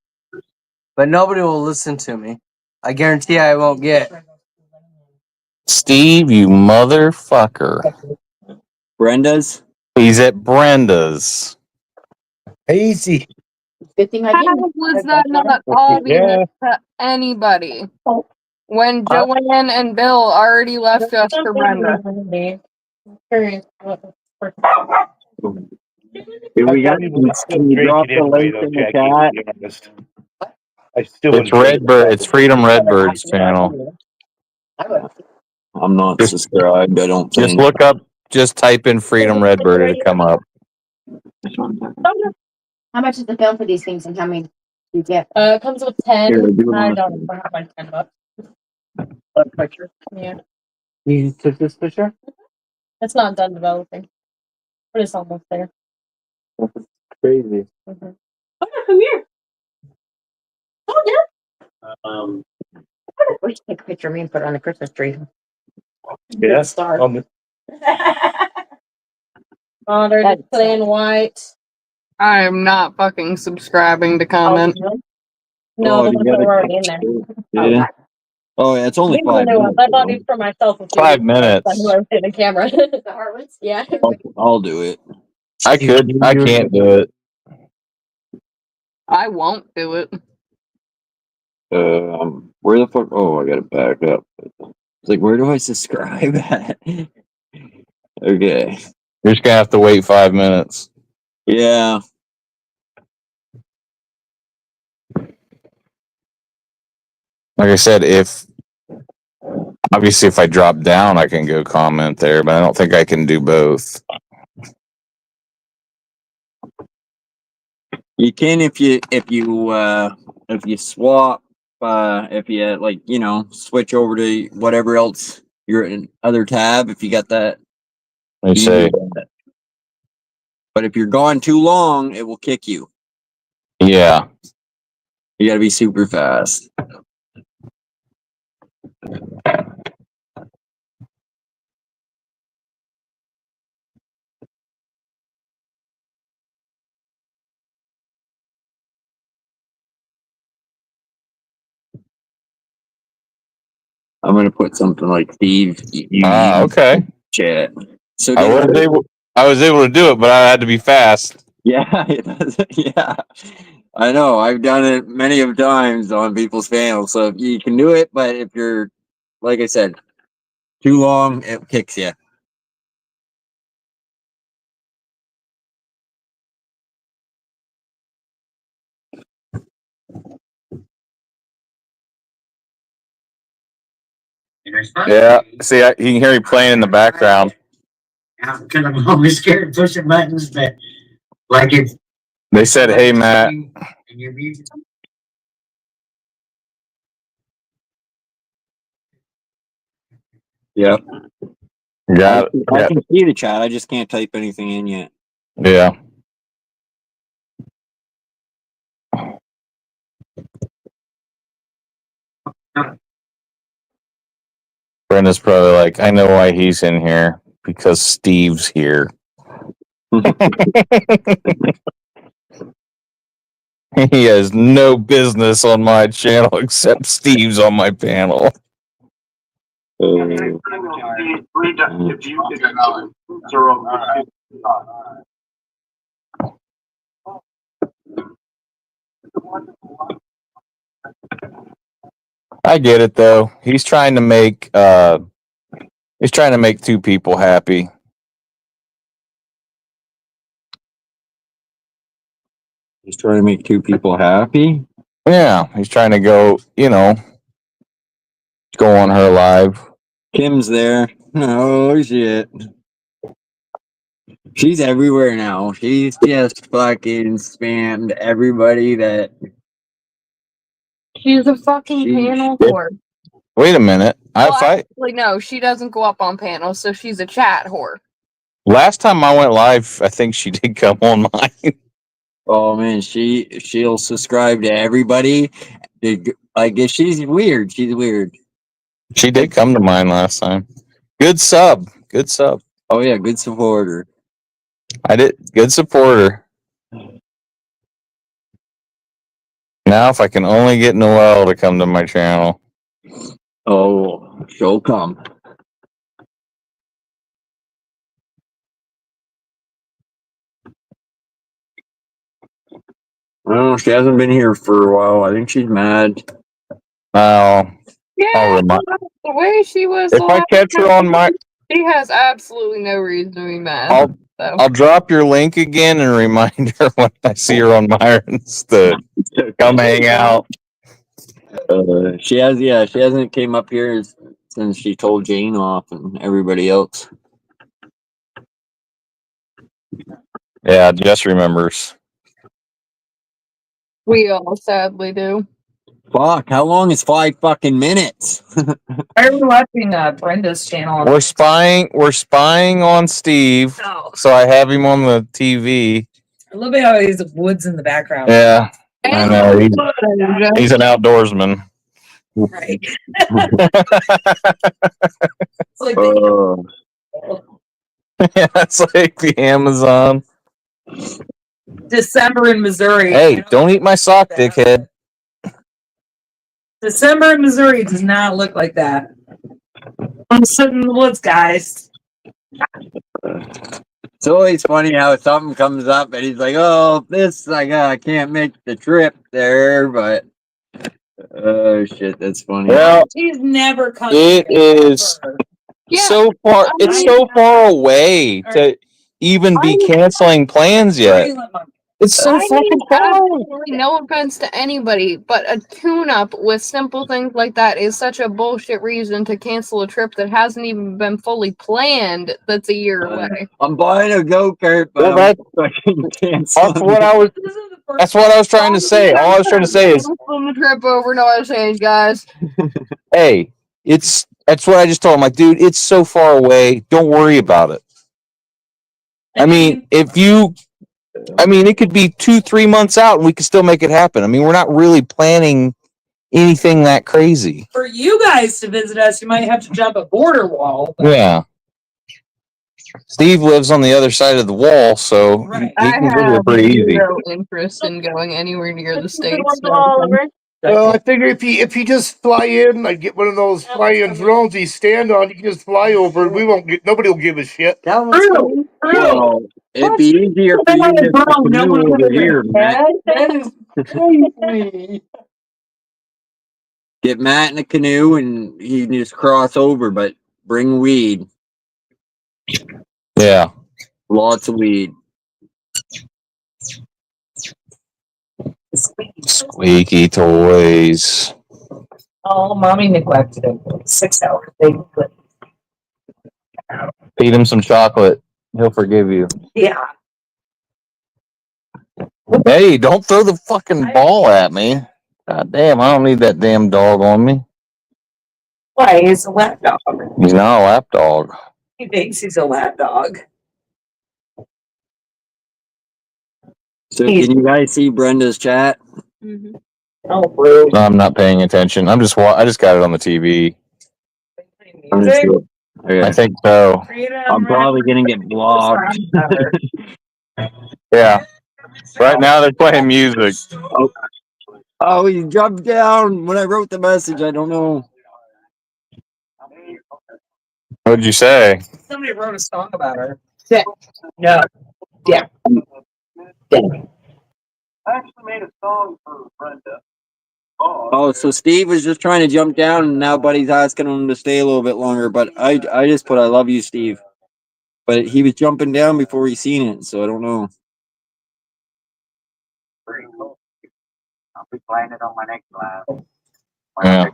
but nobody will listen to me. I guarantee I won't get. Steve, you motherfucker. Brenda's. He's at Brenda's. Easy. Good thing I How didn't. was that not obvious to anybody? When Huh? Joanne and Bill already left us for Brenda. Here we got. I would still Can you drink drop it the anyway, link though, in the Jackie, chat? to be honest. I still It's wouldn't drink Redbird. It's Freedom Redbird's channel. I'm not Just- subscribed. I don't Just think. look up. Just type in Freedom Redbird. It'll come up. How much is the film for these things and how many do you get? It comes with 10. Here, do I it. don't know. Like $10. Picture. Yeah. You took this picture? It's not done developing, but it's almost there. Crazy. Mm-hmm. Oh, no, come here. Oh, yeah. We should take a picture of me and put it on the Christmas tree. Yeah. Star. Oh, they're just plain white. I am not fucking subscribing to comment. No, Oh, the you ones that gotta- were already in there. Yeah. Oh, yeah. It's only These are 5 the new ones. minutes. I bought these for myself. a few 5 weeks ago, minutes. but whoever did the camera. The Hartwoods? Yeah. I'll do it. I could. I can't do it. I won't do it. Where the fuck? Oh, I gotta back up. It's like, where do I subscribe at? Okay. You're just gonna have to wait 5 minutes. Yeah. Like I said, if obviously if I drop down, I can go comment there, but I don't think I can do both. You can if you swap if you like, you know, switch over to whatever else you're in other tab if you got that. Let me you say, can do that. But if you're gone too long, it will kick you. yeah. You gotta be super fast. I'm gonna put something like Steve. Okay. Chat. So I was able to do it, but I had to be fast. yeah, it does. Yeah. I know. I've done it many of times on people's panels. So you can do it, but if you're, like I said, too long, it kicks you. Yeah. See, you can hear me playing in the background. Because I'm always scared of pushing buttons, but like it's. They said, "Hey, Matt." And your music. Yep. Got it. I can see the chat. I just can't type anything in yet. Yeah. Brenda's probably like, I know why he's in here because Steve's here. He has no business on my channel except Steve's on my panel. I get it though. He's trying to make two people happy. He's trying to make two people happy. Yeah, he's trying to go, go on her live. Kim's there. Oh shit. She's everywhere now. She's just fucking spammed everybody that. She's a fucking panel whore. Wait a minute. Actually, no, she doesn't go up on panels, so she's a chat whore. Last time I went live, I think she did come on mine. Oh man, she'll subscribe to everybody. Like she's weird. She's weird. She did come to mine last time. Good sub. Good sub. Oh yeah, good supporter. I did. Good supporter. Now, if I can only get Noelle to come to my channel. Oh, she'll come. Well, she hasn't been here for a while. I think she's mad. Oh. Yeah, the way she was. If I catch her on my. She has absolutely no reason to be mad. I'll drop your link again and remind her when I see her on Myron's to come hang out. She hasn't came up here since she told Jane off and everybody else. Yeah, Jess remembers. We all sadly do. Fuck, how long is 5 fucking minutes? I'm watching Brenda's channel. We're spying on Steve. Oh. So I have him on the TV. I love how he's woods in the background. Yeah. I know. He's an outdoorsman. Right. It's like Yeah, it's like the Amazon. December in Missouri. Hey, don't eat my sock, dickhead. December in Missouri does not look like that. I'm sitting in the woods, guys. It's always funny how something comes up and he's like, "Oh, this I can't make the trip there," but oh shit, that's funny. Well, He's never come. It is so far. It's so far away to even be canceling plans yet. It's so fucking far. Absolutely no offense to anybody, but a tune-up with simple things like that is such a bullshit reason to cancel a trip that hasn't even been fully planned. That's a year away. I'm buying a go-kart, but Well, I'm fucking canceling. That's what I was trying to say. All I was trying to say is, On the trip over, no other change, guys. hey, that's what I just told him. Like, dude, it's so far away. Don't worry about it. I mean, it could be 2-3 months out and we could still make it happen. I mean, we're not really planning anything that crazy. For you guys to visit us, you might have to jump a border wall. Yeah. Steve lives on the other side of the wall, so he can visit it pretty easy. No interest in going anywhere near the States. Well, I figure if you just fly in, like get one of those fly-in drones you stand on, you can just fly over. Nobody will give a shit. Well, it'd be easier for you to canoe over here, Matt. Get Matt in a canoe and he can just cross over, but bring weed. Yeah. Lots of weed. Squeaky toys. Oh, mommy neglected him. 6 hours. They put. Feed him some chocolate. He'll forgive you. Yeah. Hey, don't throw the fucking ball at me. God damn, I don't need that damn dog on me. Why? He's a lap dog. He's not a lap dog. He thinks he's a lap dog. So can you guys see Brenda's chat? Mm-hmm. Oh, bro. No, I'm not paying attention. I just got it on the TV. Music? Okay. I think so. I'm probably gonna get blocked. Yeah. Right now they're playing music. Oh, he jumped down when I wrote the message. I don't know. What'd you say? Somebody wrote a song about her. Yeah. No. Yeah. I actually made a song for Brenda. Oh, so Steve was just trying to jump down, and now Buddy's asking him to stay a little bit longer. But I just put I love you, Steve. But he was jumping down before he seen it, so I don't know. I'll be playing it on my next live. Yeah.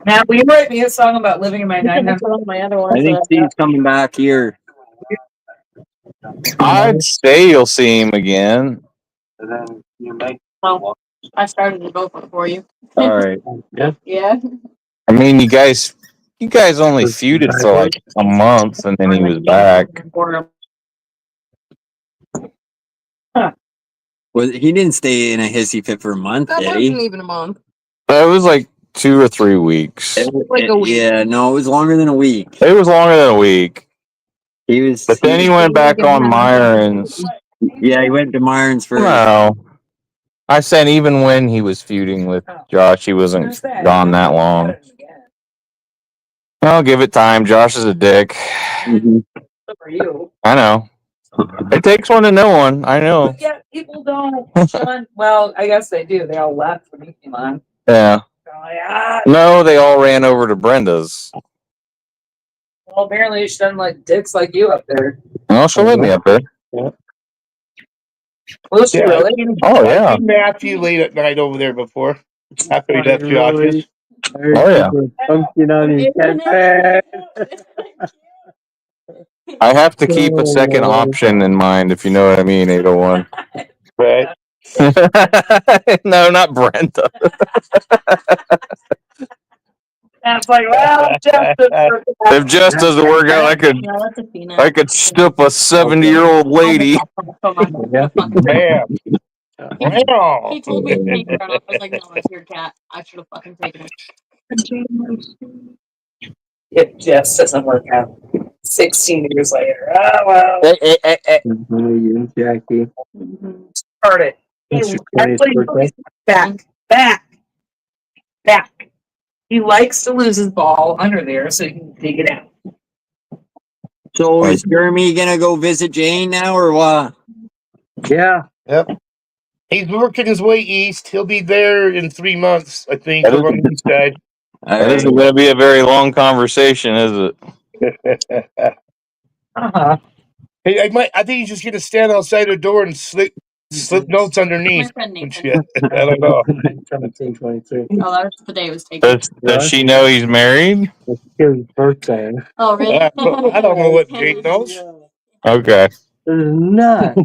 Now, will you write me a song about living in my 900? My other one. I think Steve's coming back here. I'd say you'll see him again. And then you make. Well, I started to go for you. All right. Yeah. Yeah. I mean, you guys only feuded for like a month, and then he was back. Well, he didn't stay in a hissy fit for a month, That did wasn't he? even a month. It was like 2 or 3 weeks. Like a week. Yeah, no, it was longer than a week. It was longer than a week. He was. But then he went back on Myron's. Yeah, he went to Myron's first. No. I said even when he was feuding with Josh, he wasn't gone that long. I'll give it time. Josh is a dick. Mhm. So for you. I know. It takes one to know one. I know. But yeah, people don't. Sean, well, I guess they do. They all left when he came on. Yeah. They're like, ah. No, they all ran over to Brenda's. Well, apparently she doesn't like dicks like you up there. Well, she'll let me up there. Well, she Yeah, really? Oh, I've yeah. seen Matthew late at night over there before. After he left Josh's. Oh, yeah. Pumpkin on his head. I have to keep a second option in mind, if you know what I mean, 801. Right. No, not Brenda. That's like, well, If Jess doesn't work out, I could stoop a 70-year-old lady. Damn. Wow. He told me to take her, and I was like, no, it's your cat. I should have fucking taken it. It just doesn't work out. 16 years later. Oh, well. You and Jackie. Started. It's your 20th birthday. Back. He likes to lose his ball under there so he can dig it out. So is Jeremy gonna go visit Jane now, or what? Yeah. Yep. He's working his way east. He'll be there in 3 months, I think, That over on the east side. That isn't going to be a very long conversation, is it? Uh-huh. Hey, I think he's just gonna stand outside the door and slip notes underneath. My friend Nathan. Yeah, I don't know. 1723. Oh, that was the day it was taken. Does she know he's married? It's his birthday. Oh, really? I don't know what Jake knows. Okay. This is nuts.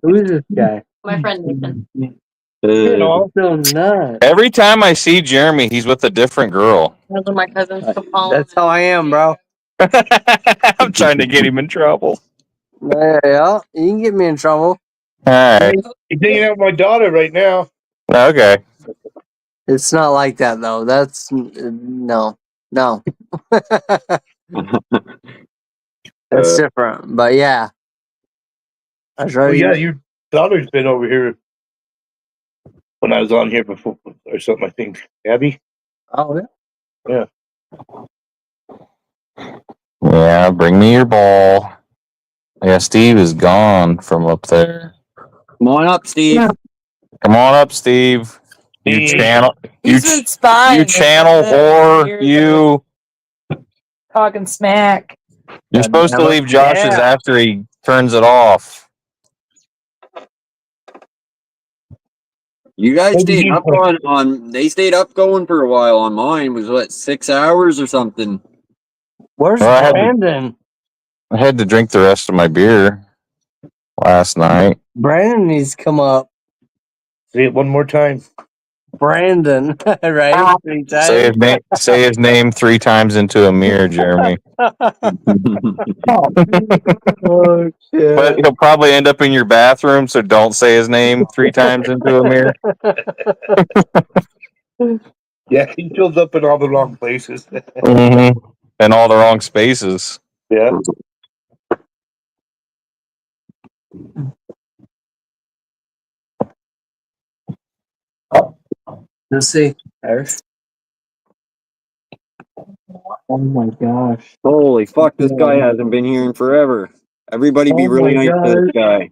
Who is this guy? My friend Nathan. You know, So nuts. Every time I see Jeremy, he's with a different girl. Those are my cousins from Holland. That's how I am, bro. I'm trying to get him in trouble. Yeah, you can get me in trouble. All right. he's hanging out with my daughter right now. Okay. It's not like that though. That's no. That's different. But yeah, that's Oh right. yeah, your daughter's been over here when I was on here before or something. I think Abby. Oh yeah. Yeah, bring me your ball. Yeah, Steve is gone from up there. Come on up, Steve. Come on up, Steve. You Steve. channel. He's been spying. You channel whore. You. Talking smack. You're supposed to leave Josh's after he turns it off. You guys What did stayed you up play? on they stayed up going for a while on mine. Was what, 6 hours or something? Where's Well, Brandon? I had to drink the rest of my beer last night. Brandon needs to come up. Say it one more time. Brandon, right? 3 Say his times. name. Say his name 3 times into a mirror, Jeremy. Oh shit! But he'll probably end up in your bathroom, so don't say his name 3 times into a mirror. Yeah, he shows up in all the wrong places. Mm-hmm. In all the wrong spaces. Yeah. Let's see. Irish. Oh my gosh! Holy fuck, this guy hasn't been here in forever. Everybody be Oh really my nice to this God. guy.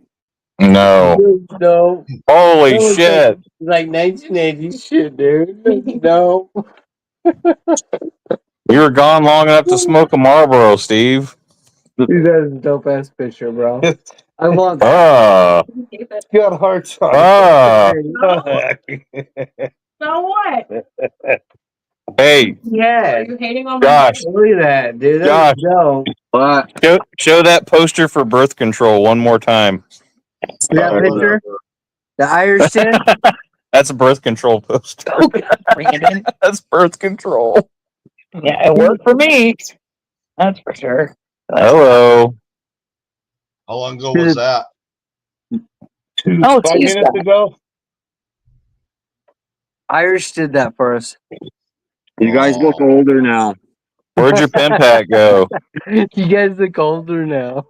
No. No. Holy That was shit. like 1980 shit, dude. No. You were gone long enough to smoke a Marlboro, Steve. Dude, that is a dope ass picture, bro. I want Ah. Got hearts on Ah. it. So what? Hey, Yeah. Are you hating on Josh. Look at that, dude. That Josh. was dope. Show that poster for birth control one more time. See that picture? The Irish tin? That's a birth control poster. Brandon. That's birth control. Yeah, it worked for me. That's for sure. Hello. How long ago was that? Oh, 5 geez, minutes ago. Irish did that for us. You guys look older now. Where'd your pen pack go? You guys look older now.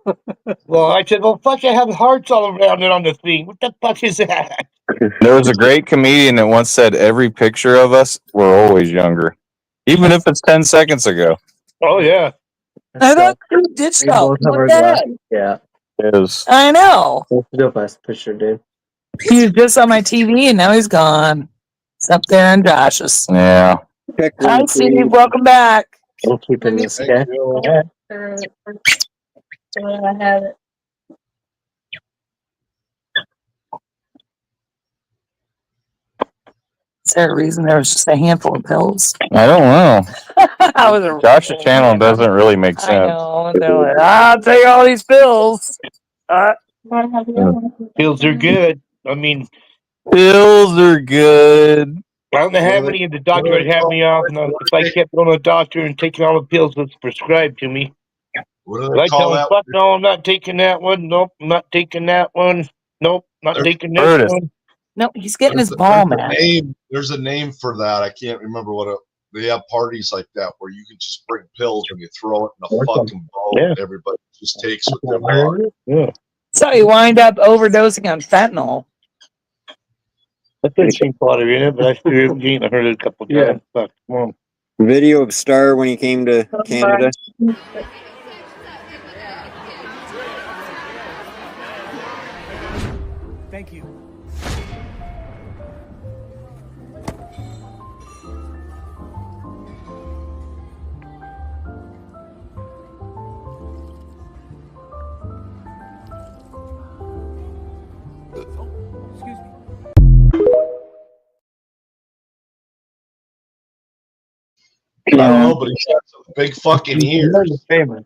Well, I said, well, fuck, I have hearts all around it on the thing. What the fuck is that? There was a great comedian that once said every picture of us, we're always younger. Even if it's 10 seconds ago. Oh, yeah. I thought you did We stuff. both have our What the heck? glasses. Yeah. It is. I know. That's a dope ass picture, dude. He was just on my TV and now he's gone. It's up there on Josh's. Yeah. Hi, Steve. Welcome back. We'll keep in this, okay? I have it. Is there a reason there was just a handful of pills? I don't know. I was Josh's channel doesn't really make I sense. know. And they're like, I'll take all these pills. Pills are good. I mean, Pills are good. I don't know how many of the doctor would have me off, and if I kept going to the doctor and taking all the pills that's prescribed to me. What do I they tell call him, that? fuck no, I'm not taking that one. Nope, I'm not taking that one. Nope, not taking this Curtis. one. No, he's getting There's his ball match. There's a name for that. I can't remember what they have parties like that where you can just bring pills and you throw it in a fucking bowl. Yeah. Everybody just takes what they want. Yeah. So he wind up overdosing on fentanyl. I put pink water in it, but I still haven't heard it a couple of times. Fuck, come on. Video of Star when he came to Canada. Thank you. Excuse me. I don't know, but he's got some big fucking ears. Famous.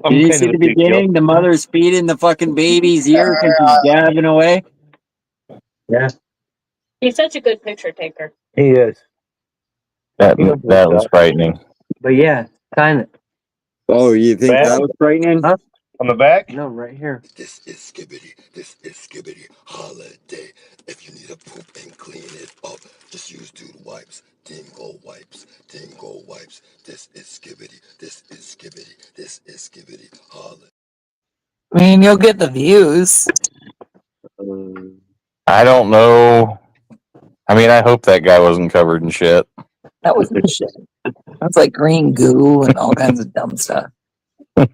Did you see the beginning? The mother's feeding the fucking baby's ear because he's gabbing away. Yeah, He's such a good picture taker. he is. That was frightening. But yeah, kind of. Oh, you think Bad? that was frightening? Huh? On the back? No, right here. This is Skibbity. This is Skibbity Holiday. If you need a poop and clean it up, just use Dude Wipes. Dingo Wipes. Dingo Wipes. This is Skibbity. This is Skibbity. This is Skibbity Holiday. I mean, you'll get the views. I don't know. I mean, I hope that guy wasn't covered in shit. That was good shit. That's like green goo and all kinds of dumb stuff. Oh,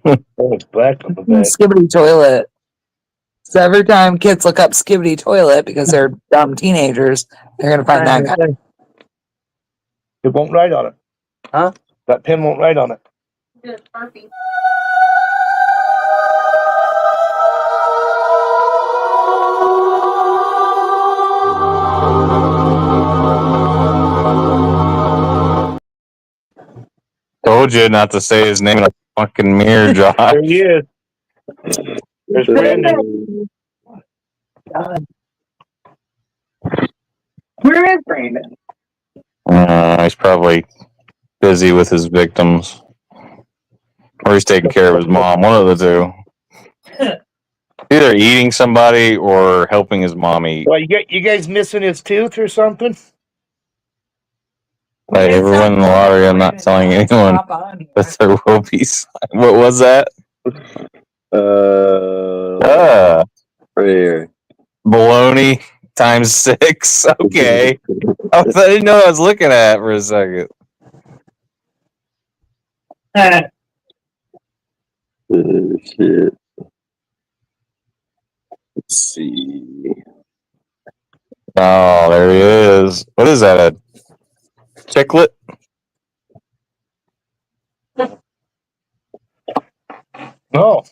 it's black on the back. Skibidi toilet. So every time kids look up Skibidi toilet because they're dumb teenagers, they're gonna find that guy. It won't write on it. Huh? That pen won't write on it. Good, Sharpie. told you not to say his name in a fucking mirror, Josh. There he is. There's Brandon. Where is Brandon? He's probably busy with his victims. Or he's taking care of his mom. One of the two. Either eating somebody or helping his mom eat. Well, you guys missing his tooth or something? Like everyone in the lottery, I'm not telling anyone that there will be. What was that? Right here. Baloney times 6. Okay. I didn't know what I was looking at for a second. Shit. Let's see. Oh, there he is. What is that? A chiclet? No.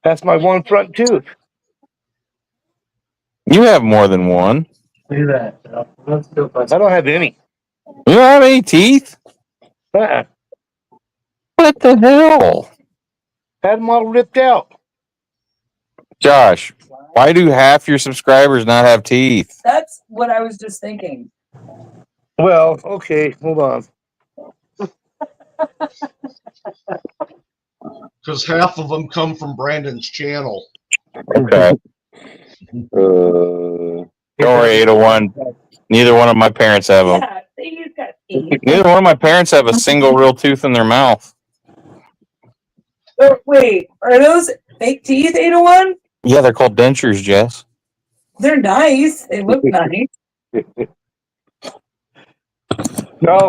That's my one front tooth. You have more than one. I don't have any. You don't have any teeth? Uh-uh. What the hell? Had them all ripped out. Josh, why do half your subscribers not have teeth? That's what I was just thinking. Well, okay, hold on. Because half of them come from Brandon's channel. Okay. Don't worry, 801. Neither one of my parents have them. Yeah, he's got teeth. Neither one of my parents have a single real tooth in their mouth. Oh, wait, are those fake teeth, 801? Yeah, they're called dentures, Jess. They're nice. They look nice. No.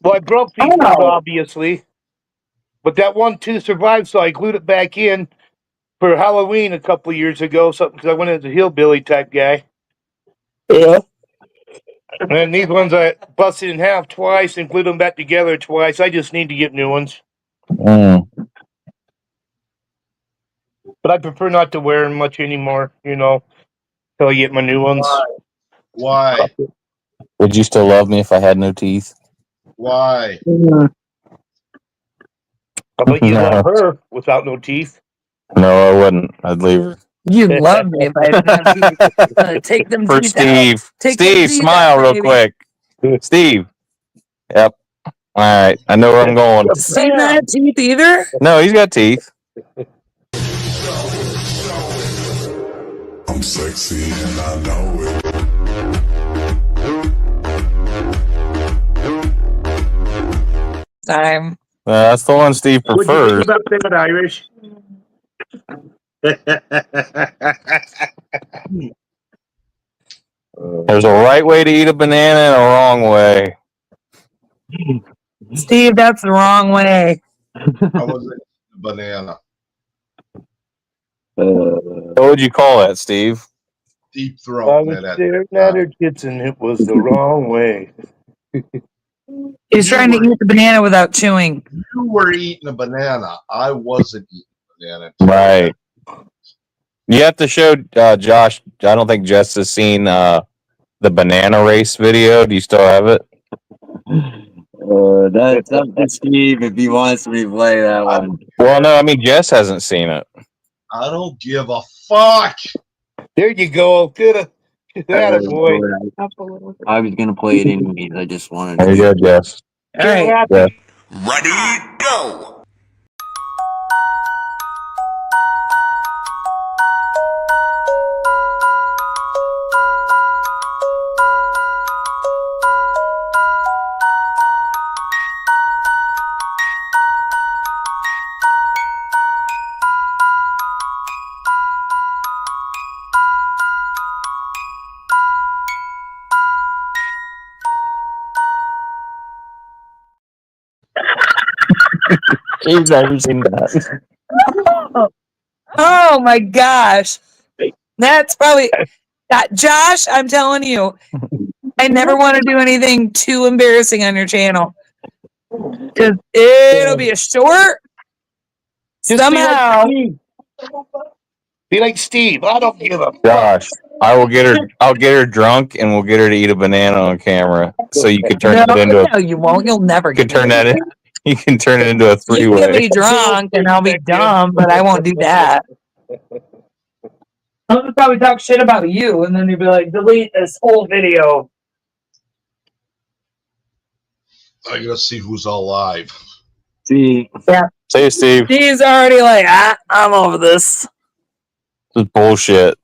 Well, I broke these ones, obviously. But that one tooth survived, so I glued it back in for Halloween a couple of years ago, something because I went as a hillbilly type guy. Yeah. And then these ones I busted in half twice and glued them back together twice. I just need to get new ones. Mm. But I prefer not to wear them much anymore, until I get my new ones. Why? Would you still love me if I had no teeth? Why? How about you love her without no teeth? No, I wouldn't. I'd leave her. You'd love me if I didn't have teeth. Take them For teeth Steve. out. Take them Steve, teeth smile out, real baby. quick. Steve. Yep. All right. I know where I'm going. Does Steve not have teeth either? No, he's got teeth. I'm sexy and I know it. Time. That's the one Steve What do you prefers. think about that, Irish? There's a right way to eat a banana and a wrong way. Steve, that's the wrong way. I wasn't a banana. What would you call that, Steve? Deep I throat. was staring at her tits and it was the wrong way. He's trying to eat the banana without chewing. You were eating a banana. I wasn't eating a banana. Right. You have to show Josh. I don't think Jess has seen the banana race video. Do you still have it? That's up to Steve if he wants me to play that one. Well, no, I mean Jess hasn't seen it. I don't give a fuck. There you go. Good. That boy. I was gonna play it anyways. I just wanted There you go, Jess. All right. Yeah. Ready, go. She's never seen that. Oh my gosh. That's probably Josh, I'm telling you. I never want to do anything too embarrassing on your channel. Because it'll be a short Just somehow. Be like Steve. I don't give a fuck. Josh, I'll get her drunk and we'll get her to eat a banana on camera. So you can turn it into No, you won't. You'll never you can get turn me. that in, you can turn it into a You can three-way. get me drunk and I'll be dumb, but I won't do that. I'll just probably talk shit about you, and then you'll be like, delete this whole video. I gotta see who's all live. See, Yeah. Say, Steve. Steve's already like, I'm over this. This is bullshit.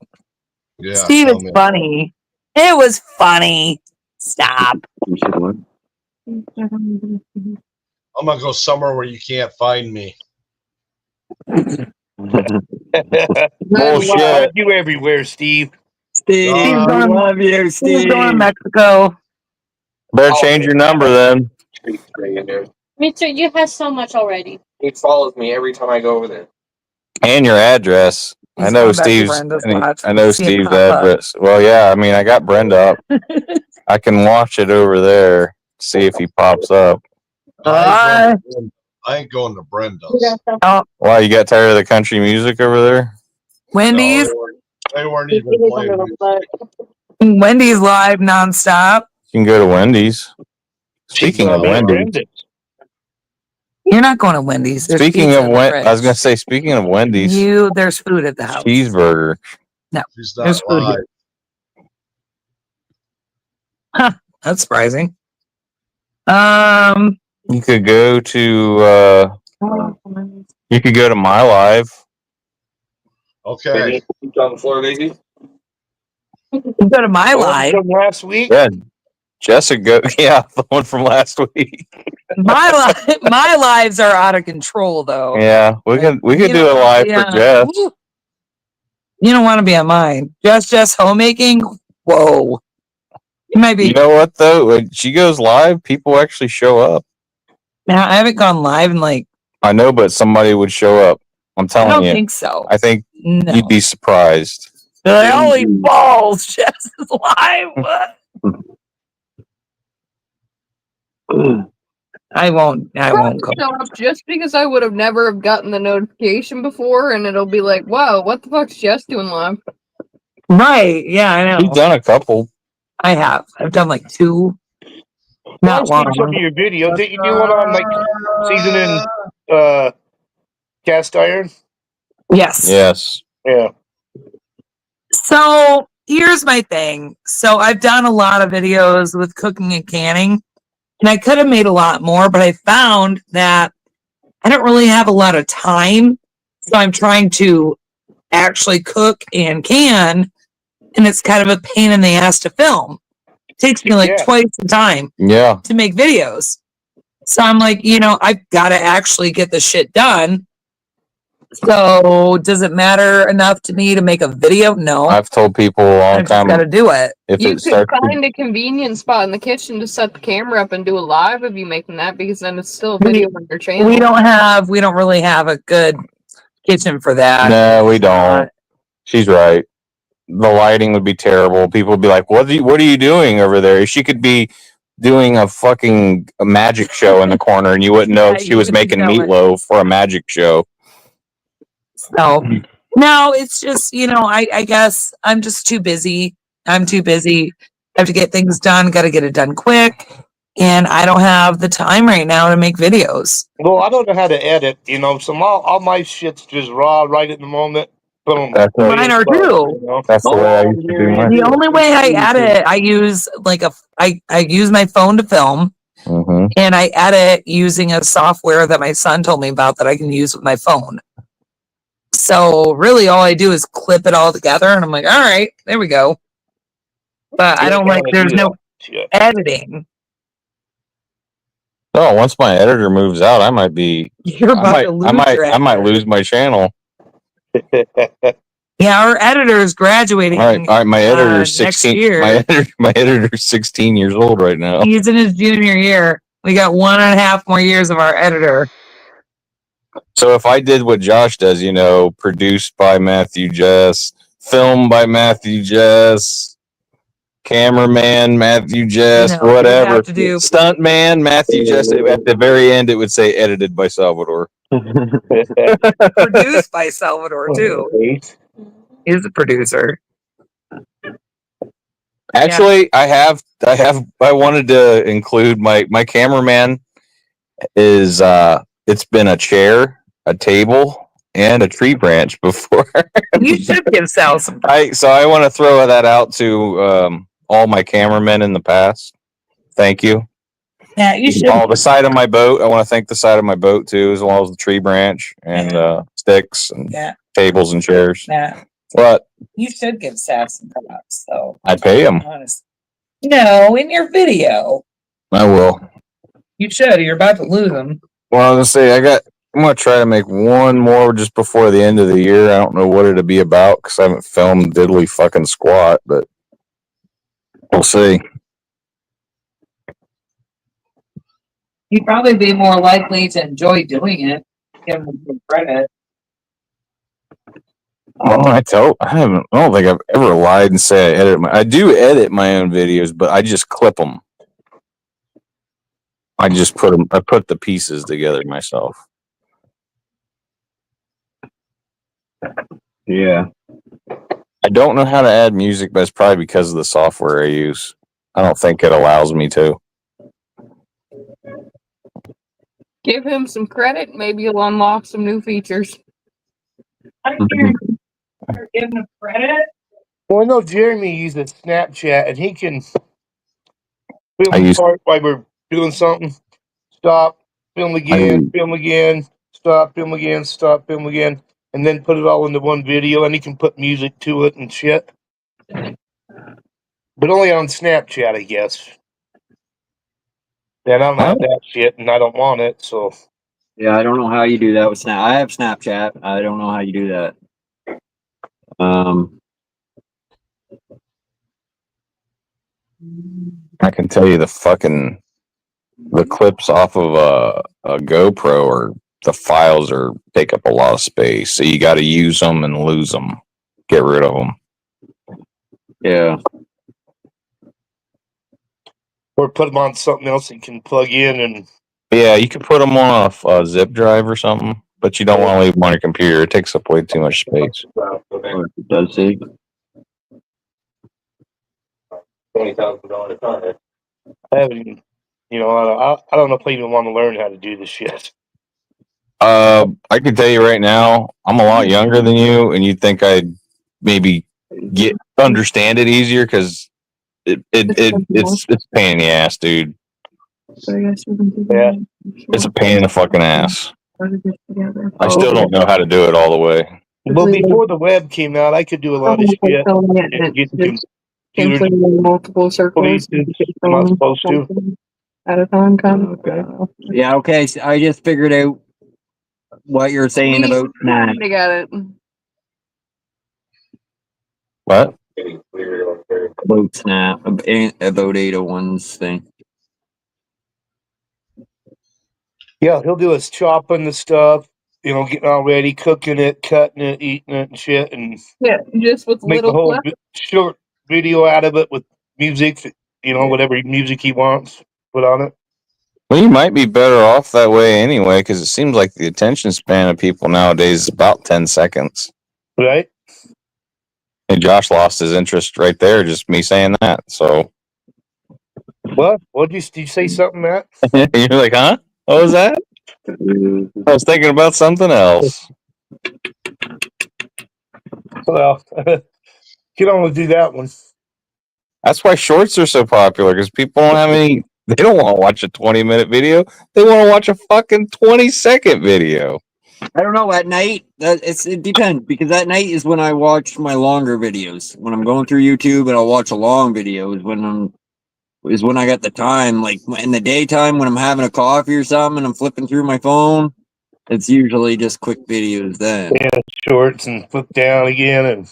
Yeah. Steve tell is me. funny. It was funny. Stop. I'm gonna go somewhere where you can't find me. Bullshit. I love you everywhere, Steve. Steve, I love you, Steve's Steve. going to Mexico. Better change your number then. Mitchell, you have so much already. He follows me every time I go over there. And your address. I He's know going back to Steve's. Brenda's watch. I know See it Steve's pop up. address. Well, yeah. I mean, I got Brenda up. I can watch it over there. See if he pops up. I ain't going to Brenda's. Oh, Why, you got tired of the country music over there? Wendy's. They weren't even playing music. Wendy's live nonstop. You can go to Wendy's. Speaking of Wendy's. You're not going to Wendy's. There's Speaking pizza of in the fridge. I was gonna say, speaking of Wendy's, There's food at the house. cheeseburger. No, She's there's not food live. here. Huh, that's surprising. You could go to My Live. Okay. Keep on the floor, Daisy. You go to My Live. From last week. Yeah, Jessica. Yeah, the one from last week. My lives are out of control, though. Yeah, we could do a live for Jess. You don't want to be on mine. Jess homemaking. Whoa. You might be. You know what though? When she goes live, people actually show up. Now I haven't gone live in like. I know, but somebody would show up. I'm I telling don't you. think so. I think No. you'd be surprised. They're like, holy balls, Jess is live. What? I won't go. Show up just because I would have never have gotten the notification before, and it'll be like, wow, what the fuck's Jess doing live? Right? Yeah, I know. You've done a couple. I have. I've done like 2. Not I've seen long. some of your videos. Didn't you do one on like seasoning cast iron? Yes. Yes. Yeah. So here's my thing. So I've done a lot of videos with cooking and canning, and I could have made a lot more, but I found that I don't really have a lot of time. So I'm trying to actually cook and can, and it's kind of a pain in the ass to film. It takes me like twice the time Yeah. to make videos. So I'm like, I've got to actually get the shit done. So does it matter enough to me to make a video? No. I've told people a long I've time. just got to do it. If You it could starts, find a convenient spot in the kitchen to set the camera up and do a live of you making that, because then it's still a video on your channel. We don't really have a good kitchen for that. no, we don't. She's right. The lighting would be terrible. People would be like, what are you doing over there? She could be doing a magic show in the corner, and you wouldn't know Yeah, if she you was wouldn't making know it. meatloaf for a magic show. So no, it's just, I guess I'm just too busy. I'm too busy. I have to get things done. Got to get it done quick. And I don't have the time right now to make videos. Well, I don't know how to edit. So all my shit's just raw right at the moment. Boom. That's right. Mine are too. That's the way I used to do mine. The only way I edit, I use I use my phone to film, Mm-hmm. and I edit using a software that my son told me about that I can use with my phone. So really all I do is clip it all together, and I'm like, all right, there we go. But I don't like, there's no editing. Oh, once my editor moves out, I might be. You're about to lose your I might lose my channel. Yeah, our editor is graduating. All right. My editor's next 16. year. My editor's 16 years old right now. He's in his junior year. We got 1.5 more years of our editor. So if I did what Josh does, produced by Matthew Jess, filmed by Matthew Jess, cameraman Matthew Jess, You whatever, have to do- stuntman Matthew Jess. At the very end, it would say edited by Salvador. Produced by Salvador too. He's the producer. Actually, I wanted to include my cameraman is it's been a chair, a table, and a tree branch before. You should give Sal some. So I want to throw that out to all my cameramen in the past. Thank you. Yeah, you should. Oh, the side of my boat. I want to thank the side of my boat too, as well as the tree branch and sticks and tables and chairs. Yeah. What? You should give Sal some props, though. I pay him. Honest. No, in your video. I will. You should. You're about to lose them. Well, I was gonna say I'm gonna try to make one more just before the end of the year. I don't know what it'll be about because I haven't filmed diddly fucking squat, but we'll see. You'd probably be more likely to enjoy doing it. Give them some credit. Oh, I don't think I've ever lied and say I do edit my own videos, but I just clip them. I put the pieces together myself. Yeah. I don't know how to add music, but it's probably because of the software I use. I don't think it allows me to. Give him some credit. Maybe he'll unlock some new features. You're giving him credit? Well, I know Jeremy uses Snapchat, and he can film part while we're doing something. Stop, film again, film again, stop, film again, stop, film again, and then put it all into one video, and he can put music to it and shit. But only on Snapchat, I guess. And I don't have that shit, and I don't want it, so. Yeah, I don't know how you do that with Snap. I have Snapchat. I don't know how you do that. I can tell you the clips off of a GoPro or the files take up a lot of space, so you got to use them and lose them, get rid of them. Yeah. Or put them on something else you can plug in and. Yeah, you can put them on a zip drive or something, but you don't want to leave them on your computer. It takes up way too much space. It does take. $20,000 I haven't, I don't know if I even want to learn how to do this shit. I can tell you right now, I'm a lot younger than you, and you'd think I'd maybe understand it easier because it's a pain in the ass, dude. Yeah. It's a pain in the fucking ass. I still don't know how to do it all the way. Well, before the web came out, I could do a lot of shit. Multiple circles. I'm not supposed to. At a time, kind of. Yeah, okay. So I just figured out what you're saying about Snap. I got it. What? About Snap. About 801's thing. Yeah, he'll do his chopping the stuff, getting all ready, cooking it, cutting it, eating it, and shit, and yeah, just with make a little whole clips. short video out of it with music, whatever music he wants put on it. Well, you might be better off that way anyway, because it seems like the attention span of people nowadays is about 10 seconds. Right. And Josh lost his interest right there, just me saying that. So. What? Did you say something, Matt? You're like, huh? What was that? I was thinking about something else. Well, you can only do that one. That's why shorts are so popular, because people don't have any. They don't want to watch a 20-minute video. They want to watch a fucking 20-second video. I don't know. At night, it depends, because at night is when I watch my longer videos. When I'm going through YouTube and I'll watch a long video is when I got the time. Like in the daytime when I'm having a coffee or something and I'm flipping through my phone, it's usually just quick videos then. Yeah, shorts and flip down again and.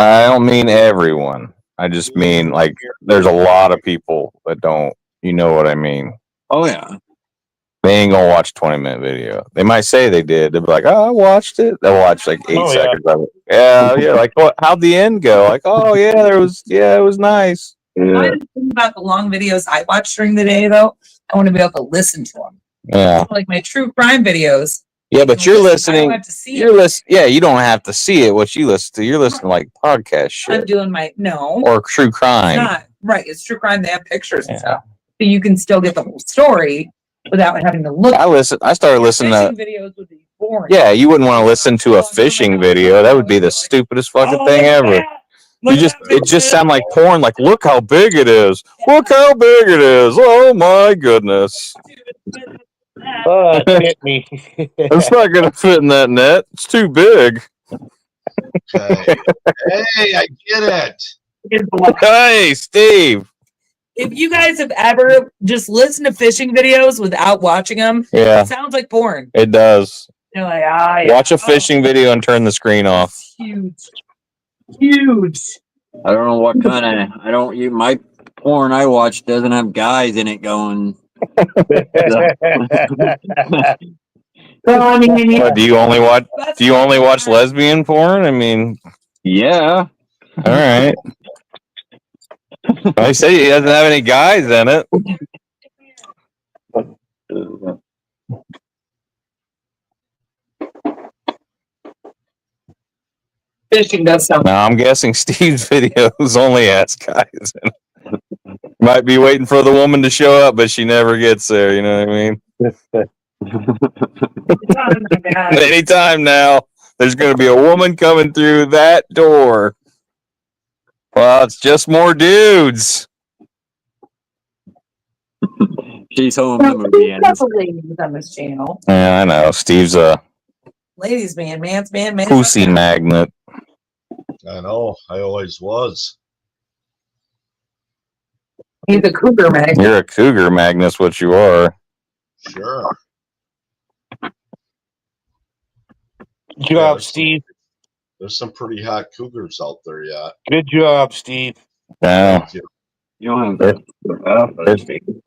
I don't mean everyone. I just mean like there's a lot of people that don't. You know what I mean? Oh yeah. They ain't gonna watch 20-minute video. They might say they did. They'll be like, "Oh, I watched it." They'll watch like 8 seconds of it. Yeah. Like, what? How'd the end go? Like, oh yeah, it was nice. I think about the long videos I watch during the day, though. I want to be able to listen to them. Yeah. Like my true crime videos, Yeah, but you're I don't listening. have to see You're it. listen. Yeah, you don't have to see it. What you listen to, you're listening to like podcast I'm shit doing my no. or true It's crime. not right. It's true crime. They have pictures and Yeah. stuff, but you can still get the whole story without having to look. I started listening to. Fishing videos would be boring. Yeah, you wouldn't want to listen to a fishing video. That would be the stupidest fucking thing ever. It just sound like porn. Like, look how big it is. Look how big it is. Oh my goodness. Oh, it hit me. It's not gonna fit in that net. It's too big. Okay. Hey, I get it. Hey, Steve. If you guys have ever just listened to fishing videos without watching them, Yeah. it sounds like porn. It does. You're like, ah, yeah. Watch a fishing video and turn the screen off. Huge. Huge. I don't know what kind of. I don't. My porn I watch doesn't have guys in it going. Well, I mean, What, do you only watch lesbian porn? I mean, yeah. All right. I say he doesn't have any guys in it. Fishing does sound. Now I'm guessing Steve's videos only has guys in it. Might be waiting for the woman to show up, but she never gets there. You know what I mean? Anytime now, there's going to be a woman coming through that door. Well, it's just more dudes. She's home. That's a ladies on this channel. Yeah, I know. Steve's a Ladies man, man's man, man's pussy magnet. I know. I always was. He's a cougar magnet. You're a cougar magnet's what you are. Sure. Good job, Steve. There's some pretty hot cougars out there yet. Good job, Steve. Yeah. You don't have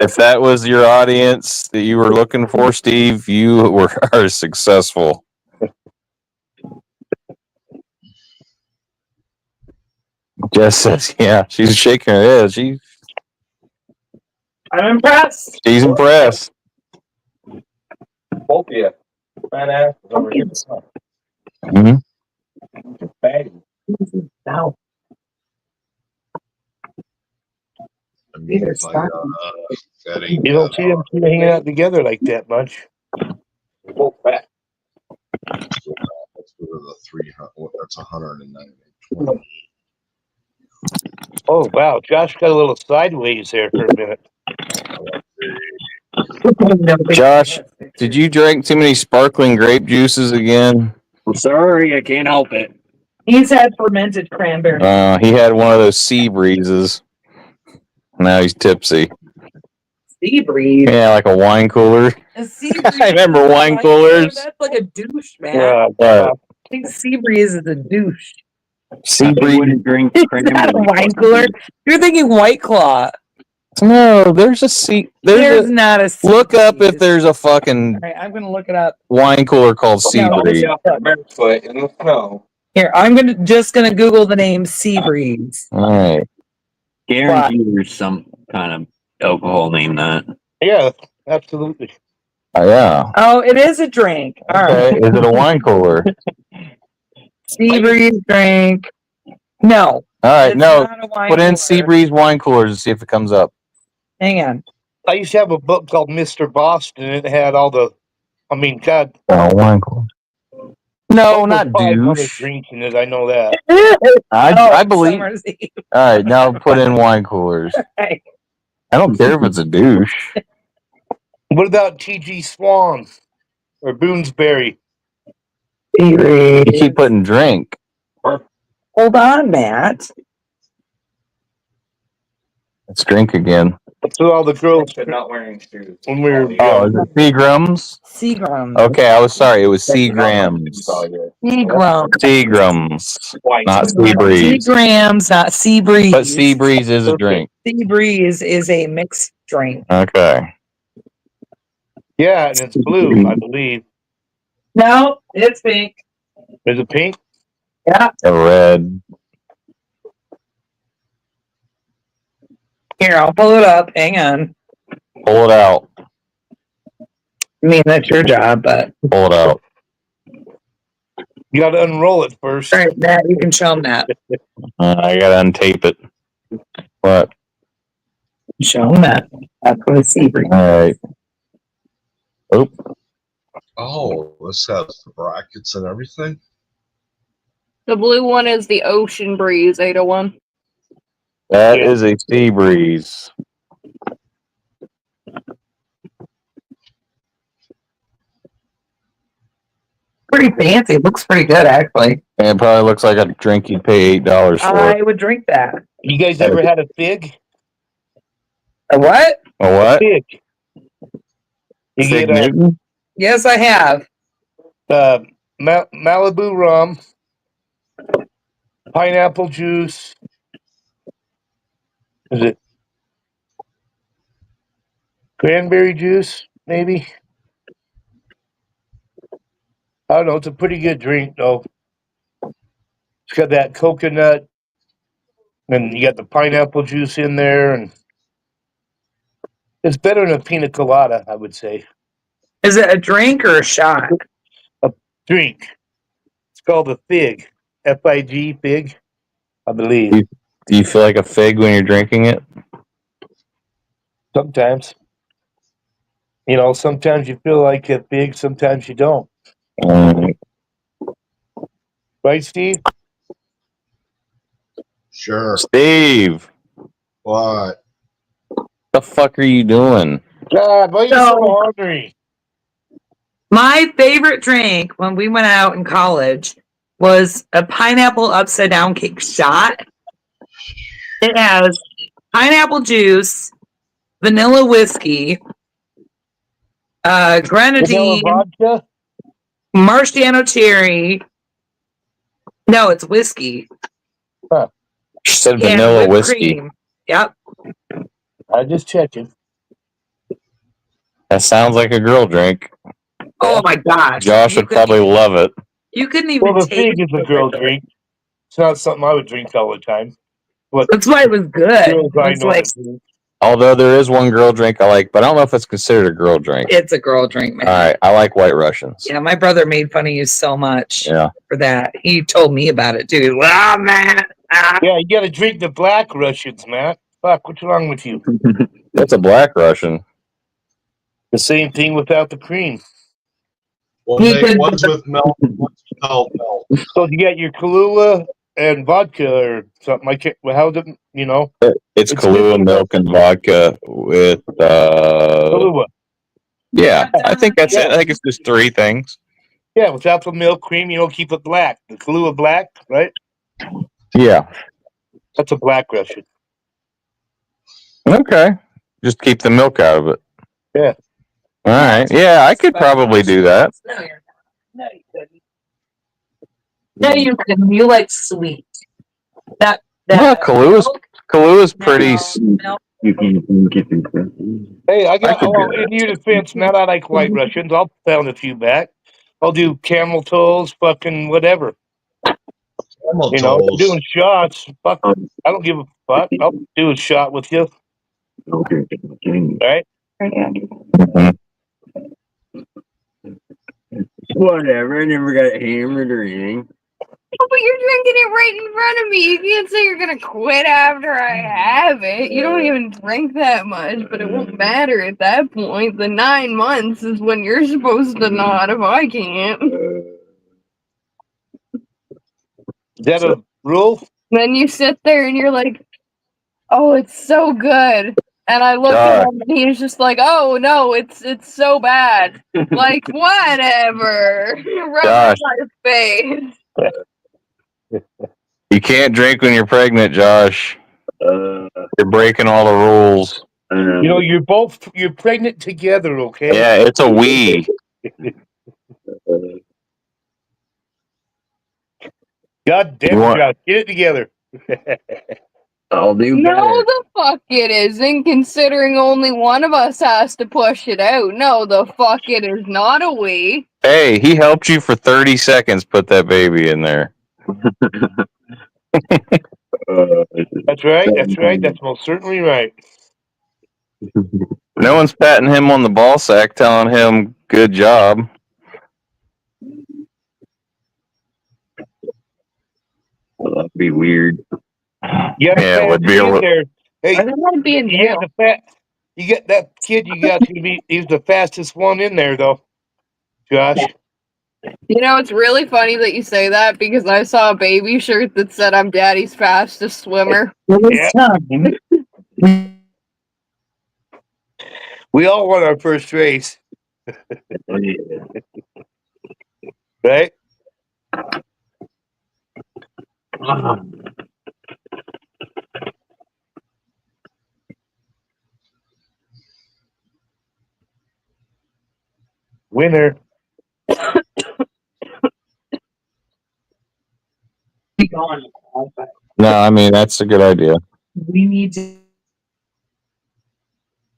If that was your audience that you were looking for, Steve, you are successful. Jess says, yeah, she's shaking her head. I'm impressed. She's impressed. Both of you. Fat ass is over here. Mm-hmm. Fatty. No. That ain't You don't see them two hanging out together like that much. Both fat. Let's go to the 300. That's 109. Oh wow, Josh got a little sideways there for a minute. Josh, did you drink too many sparkling grape juices again? I'm sorry, I can't help it. He's had fermented cranberry. He had one of those sea breezes. Now he's tipsy. Sea breeze. Yeah, like a wine cooler. A sea breeze. I remember wine coolers. That's like a douche, man. I think sea breeze is a douche. Sea breeze. Drink Not a wine cooler. You're thinking White Claw. No, there's a sea. There's not a sea Look up if there's a fucking All right, I'm gonna look it up. wine cooler called Sea Breeze. Barefoot in the snow. Here, I'm just gonna Google the name Sea Breeze. All right. Guarantee there's some kind of alcohol named that. Yeah, absolutely. Yeah. Oh, it is a drink. All Okay. right. Is it a wine cooler? Sea Breeze drink. No. All right. It's No. not a wine Put in cooler. Sea Breeze wine coolers and see if it comes up. Hang on. I used to have a book called Mr. Boston. It had all the, I mean, God. Oh, wine cooler. No, not douche. douche. Drinks in it. I know that. I believe. Summer's Eve. All right. Now put in wine coolers. Right. I don't care if it's a douche. What about T.G. Swan or Boonesberry? You keep putting drink. Hold on, Matt. Let's drink again. That's what all the girls But not wearing shoes. when we were Oh, is it Seagrams? Seagrams. Okay, I was sorry. It was Seagrams. Seagrams. Seagrams. Not Sea Breeze. Seagrams, not Sea Breeze. But Sea Breeze is a drink. Sea Breeze is a mixed drink. Okay. Yeah, and it's blue, I believe. No, it's pink. Is it pink? Yeah. A red. Here, I'll pull it up. Hang on. Pull it out. I mean, that's your job, but Pull it out. You got to unroll it first. All right, Matt, you can show him that. I gotta untape it. What? Show him that. That's what I see. All right. Oop. Oh, this has the brackets and everything. The blue one is the Ocean Breeze 801. That is a sea breeze. Pretty fancy. It looks pretty good, actually. And it probably looks like a drink you'd pay $8 for. I would drink that. You guys ever had a fig? A what? A what? Fig. You Fig get Newton? Yes, I have. Malibu rum, pineapple juice. Is it cranberry juice? Maybe. I don't know. It's a pretty good drink, though. It's got that coconut, and you got the pineapple juice in there, and it's better than a pina colada, I would say. Is it a drink or a shot? A drink. It's called a fig. F-I-G, fig, I believe. Do you feel like a fig when you're drinking it? Sometimes. You know, sometimes you feel like a fig, sometimes you don't. Right, Steve? Sure. Steve, What? the fuck are you doing? God, why are you so hungry? My favorite drink when we went out in college was a pineapple upside down cake shot. It has pineapple juice, vanilla whiskey, grenadine, vodka? Marciano cherry. No, it's whiskey. Huh. She said And vanilla whipped whiskey. cream. Yep. I just checking. That sounds like a girl drink. Oh my gosh. Josh would probably love it. You couldn't even Well, the taste fig is a girl drink. It's not something I would drink all the time. But That's why it was good. girls I It's know like that drink. Although there is one girl drink I like, but I don't know if it's considered a girl drink. it's a girl drink, man. All right, I like White Russians. Yeah, my brother made fun of you so much Yeah. for that. He told me about it too. Ah, man. Ah. Yeah, you gotta drink the black Russians, Matt. Fuck, what's wrong with you? That's a Black Russian. The same thing without the cream. Well, He make could- one's with milk, one's without milk. So you got your Kahlua and vodka or something like it. Well, how's it, you know? It's It's Kahlua different. milk and vodka with Kahlua. yeah, I think that's it. I think it's just three things. Yeah, without the milk cream, you don't keep it black. The Kahlua black, right? Yeah. That's a black Russian. Okay. Just keep the milk out of it. Yeah. All right. Yeah, I could probably do that. No, you're not. No, you couldn't. No, you couldn't. You like sweet. That Yeah, Kalua's pretty. milk. You can get Hey, I got, could do that. in your defense, Matt, I like white Russians. I'll pound a few back. I'll do camel toes, fucking whatever. Camel You know, if toes. you're doing shots, fuck, I don't give a fuck. I'll do a shot with you, Okay. right? Mhm. Whatever. I never got hammered or anything. Oh, but you're drinking it right in front of me. You can't say you're gonna quit after I have it. You don't even drink that much, but it won't matter at that point. The 9 months is when you're supposed to not if I can't. Is that a rule? Then you sit there and you're like, oh, it's so good. And I look at him and he's just like, oh no, it's so bad. Like, whatever. Rub Gosh. my face. You can't drink when you're pregnant, Josh. You're breaking all the rules. You know, you're pregnant together, okay? Yeah, it's a we. God damn You it, want- Josh, get it together. I'll do better. No, the fuck it isn't, considering only one of us has to push it out. No, the fuck it is not a we. Hey, he helped you for 30 seconds put that baby in there. That's right, that's right, that's most certainly right. No one's patting him on the ball sack telling him good job. Well, that'd be weird. Yeah, Yeah, it would be a in li- there. Hey, I want to be in you get jail. you get that kid you got to be. He's the fastest one in there, though. Josh. You know, it's really funny that you say that because I saw a baby shirt that said I'm daddy's fastest swimmer. Yeah. We all won our first race. Right? Winner. No, I mean that's a good idea. We need to.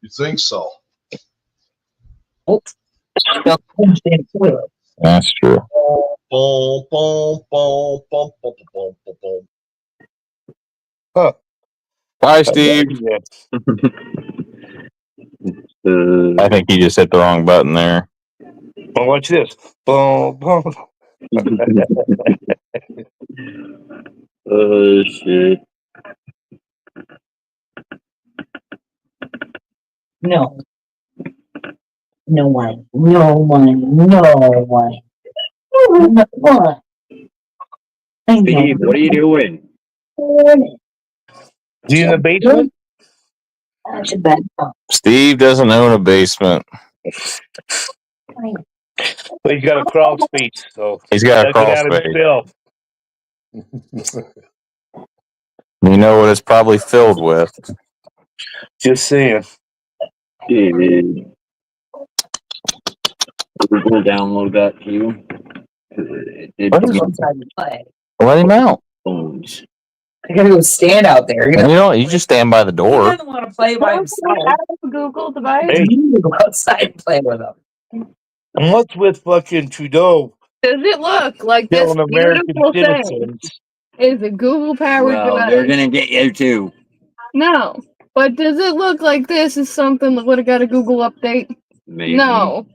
You think so? That's true. Boom, boom, boom, boom, boom, boom, boom, boom. Huh. Bye, Steve. I think he just hit the wrong button there. Well, watch this. Boom, boom. Oh shit. No. No one. No one. No one. No one. I know. Steve, what are you doing? Is he in the basement? That's a bad thought. Steve doesn't own a basement. But he's got a crawl space, so He's got a gotta crawl get out of his space. bill. You know what it's probably filled with? Just saying. Dude. We're gonna download that too. What is Outside to play. Let him out. Phones. I gotta go stand out there. You know, you just stand by the He door. doesn't want to play by himself. I have a Google device. Hey. You need to go outside and play with him. And what's with fucking Trudeau Does it look like this killing American beautiful thing citizens? is a Google powered Well, device? they're gonna get you too. No. But does it look like this is something that would have got a Google update? Maybe. No.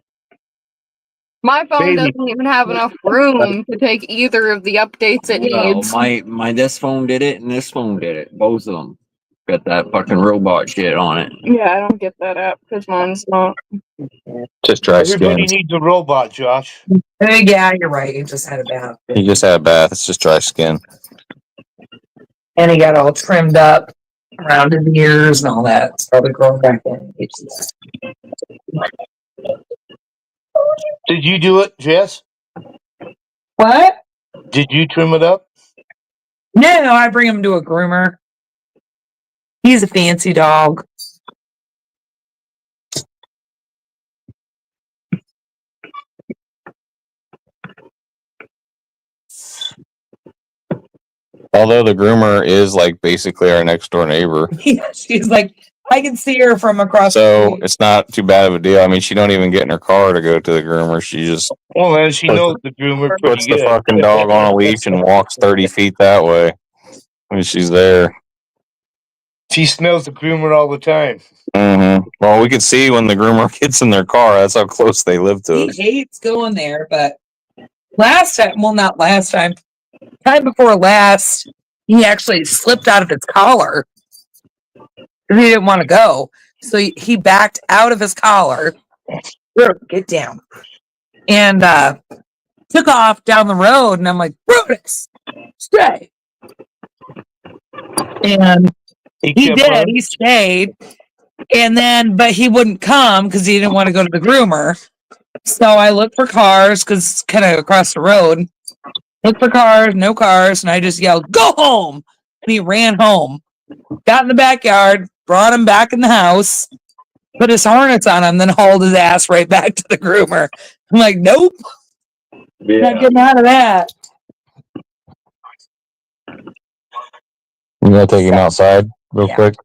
My phone Maybe. doesn't even have enough room to take either of the updates it Well, needs. my this phone did it and this phone did it. Both of them got that fucking robot shit on it. Yeah, I don't get that app because mine's not. Just dry Everybody skin. needs a robot, Josh. Yeah, you're right. He just had a bath. He just had a bath. It's just dry skin. And he got all trimmed up around his ears and all that. It's probably growing back in. Did you do it, Jess? What? Did you trim it up? No, I bring him to a groomer. He's a fancy dog. Although the groomer is like basically our next door neighbor. Yeah, she's like, I can see her from across the So street. it's not too bad of a deal. I mean, she don't even get in her car to go to the groomer. She just Well, then she knows the groomer puts pretty the good. fucking dog on a leash and walks 30 feet that way. And she's there. She smells the groomer all the time. Well, we could see when the groomer gets in their car. That's how close they live to He us. hates going there, but last time, well, not last time, time before last, he actually slipped out of his collar. He didn't want to go. So he backed out of his collar. Get down. And took off down the road. And I'm like, Brutus, stay. And he kept did. on. He stayed. And then, but he wouldn't come because he didn't want to go to the groomer. So I looked for cars because it's kind of across the road. Looked for cars, no cars. And I just yelled, go home. And he ran home. Got in the backyard, brought him back in the house, put his harness on him, then hauled his ass right back to the groomer. I'm like, nope. Not getting out of that. You gonna take him outside real quick?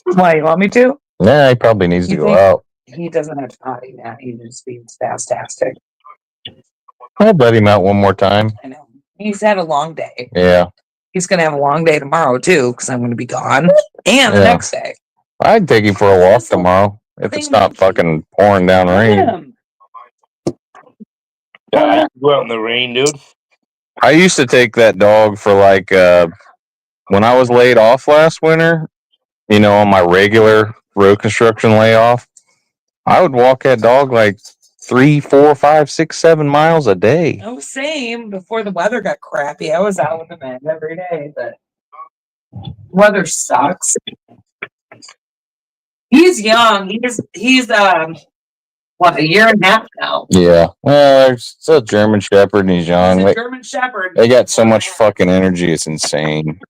Why, you want me to? Yeah, he probably needs to You go think- out. He doesn't have to potty now. He just being fantastic. I'll let him out one more time. I know. He's had a long day. Yeah. He's going to have a long day tomorrow, too, because I'm going to be gone. And the Yeah. next day. I'd take him for a walk tomorrow if it's not fucking pouring down rain. Yeah, I go out in the rain, dude. I used to take that dog for like when I was laid off last winter, on my regular road construction layoff, I would walk that dog like 3, 4, 5, 6, 7 miles a day. Oh, same. Before the weather got crappy, I was out with him every day, but weather sucks. He's young. He's what, a year and a half now. Yeah. Well, it's a German Shepherd and he's young. He's a German Shepherd. They got so much fucking energy, it's insane.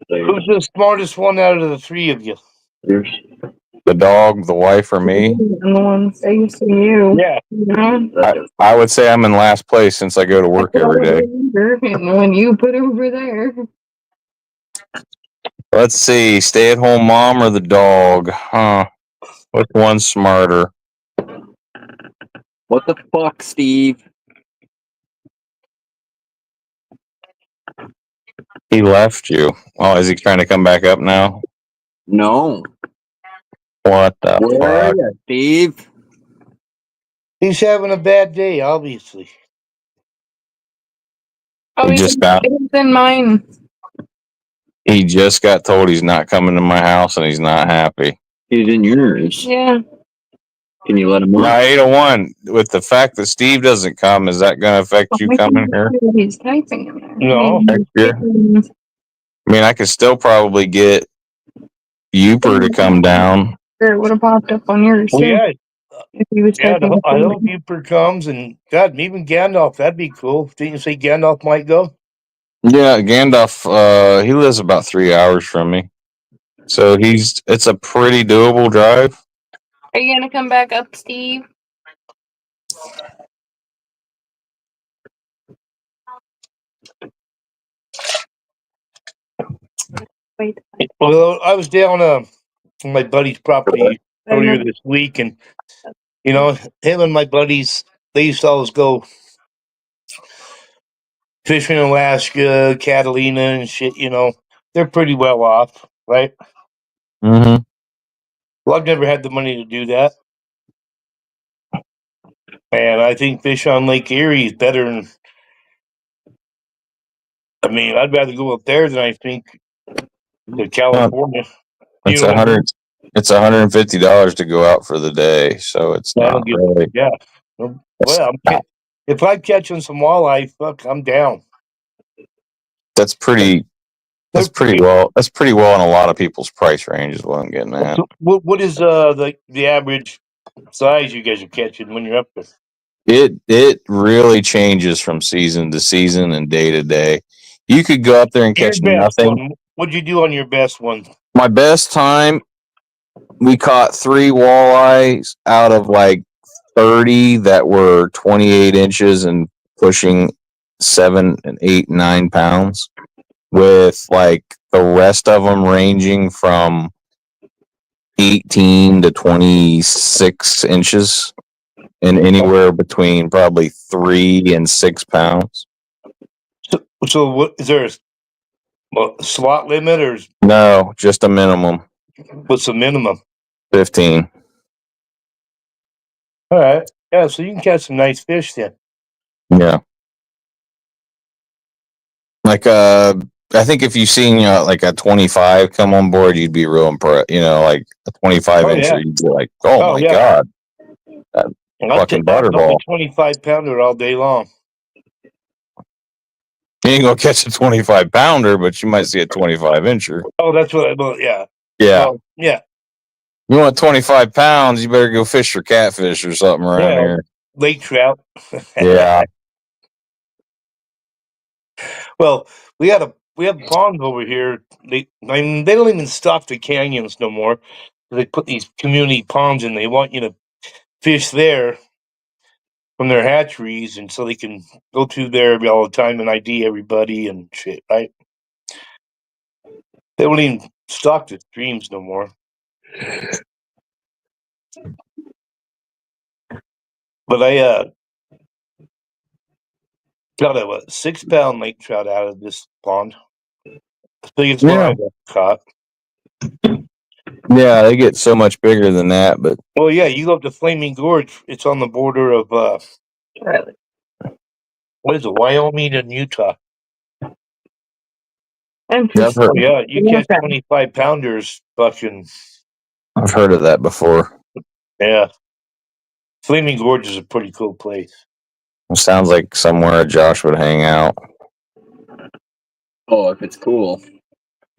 Who's the smartest one out of the three of you? The dog, the wife, or me? I'm the one facing you. Yeah. I would say I'm in last place since I go to work every day. And when you put over there. Let's see, stay-at-home mom or the dog? Huh? Which one's smarter? What the fuck, Steve? He left you. Oh, is he trying to come back up now? No. What the Where are fuck? you, Steve? He's having a bad day, obviously. Oh, He just got it's in mine. he just got told he's not coming to my house and he's not happy. He's in yours. Yeah. Can you let him Now, up? 801, with the fact that Steve doesn't come, is that going to affect you coming here He's typing in there. No. next year? I mean, I could still probably get Uper to come down. It would have popped up on yours Well, too. yeah. If he was Yeah, typing. I hope Uper comes, and God, even Gandalf, that'd be cool. Didn't you say Gandalf might go? Yeah, Gandalf, he lives about 3 hours from me. So it's a pretty doable drive. Are you gonna come back up, Steve? Wait. Well, I was down on my buddy's property earlier this week, and him and my buddies, they used to always go fishing in Alaska, Catalina, and shit. They're pretty well off, right? Mm-hmm. Well, I've never had the money to do that, and I think fish on Lake Erie is better than. I mean, I'd rather go up there than I think to California. It's $150 to go out for the day, so it's not really. Yeah. Well, if I'm catching some walleye, fuck, I'm down. That's pretty well. That's pretty well in a lot of people's price range, is what I'm getting at. What is the average size you guys are catching when you're up there? It really changes from season to season and day to day. You could go up there and catch nothing. What'd you do on your best one? My best time, we caught 3 walleyes out of like 30 that were 28 inches and pushing 7 and 8, 9 pounds, with like the rest of them ranging from 18 to 26 inches and anywhere between probably 3 and 6 pounds. So what is there a slot limit or No, just a minimum. what's the minimum? 15. All right. Yeah, so you can catch some nice fish then. Yeah. Like I think if you've seen like a 25 come on board, you'd be real impressed. Like a 25 incher, yeah. you'd be like, oh my yeah. god, that fucking butterball. 25-pounder all day long. You ain't gonna catch a 25 pounder, but you might see a 25 incher. Oh, that's what I meant. Yeah. Yeah. Oh, yeah. You want 25 pounds, you better go fish for catfish or something around here. Lake trout. Yeah. Well, we have ponds over here. They don't even stock the canyons no more. They put these community ponds and they want you to fish there from their hatcheries, and so they can go through there all the time and ID everybody and shit, right? They don't even stock the streams no more. But I got a 6-pound lake trout out of this pond. The biggest one I've ever caught. Yeah, they get so much bigger than that, but Well, yeah, you go up to Flaming Gorge. It's on the border of What is it? Wyoming and Utah. Interesting. Oh, yeah, you catch 25-pounders fucking. I've heard of that before. Yeah. Flaming Gorge is a pretty cool place. It sounds like somewhere Josh would hang out. Oh, if it's cool,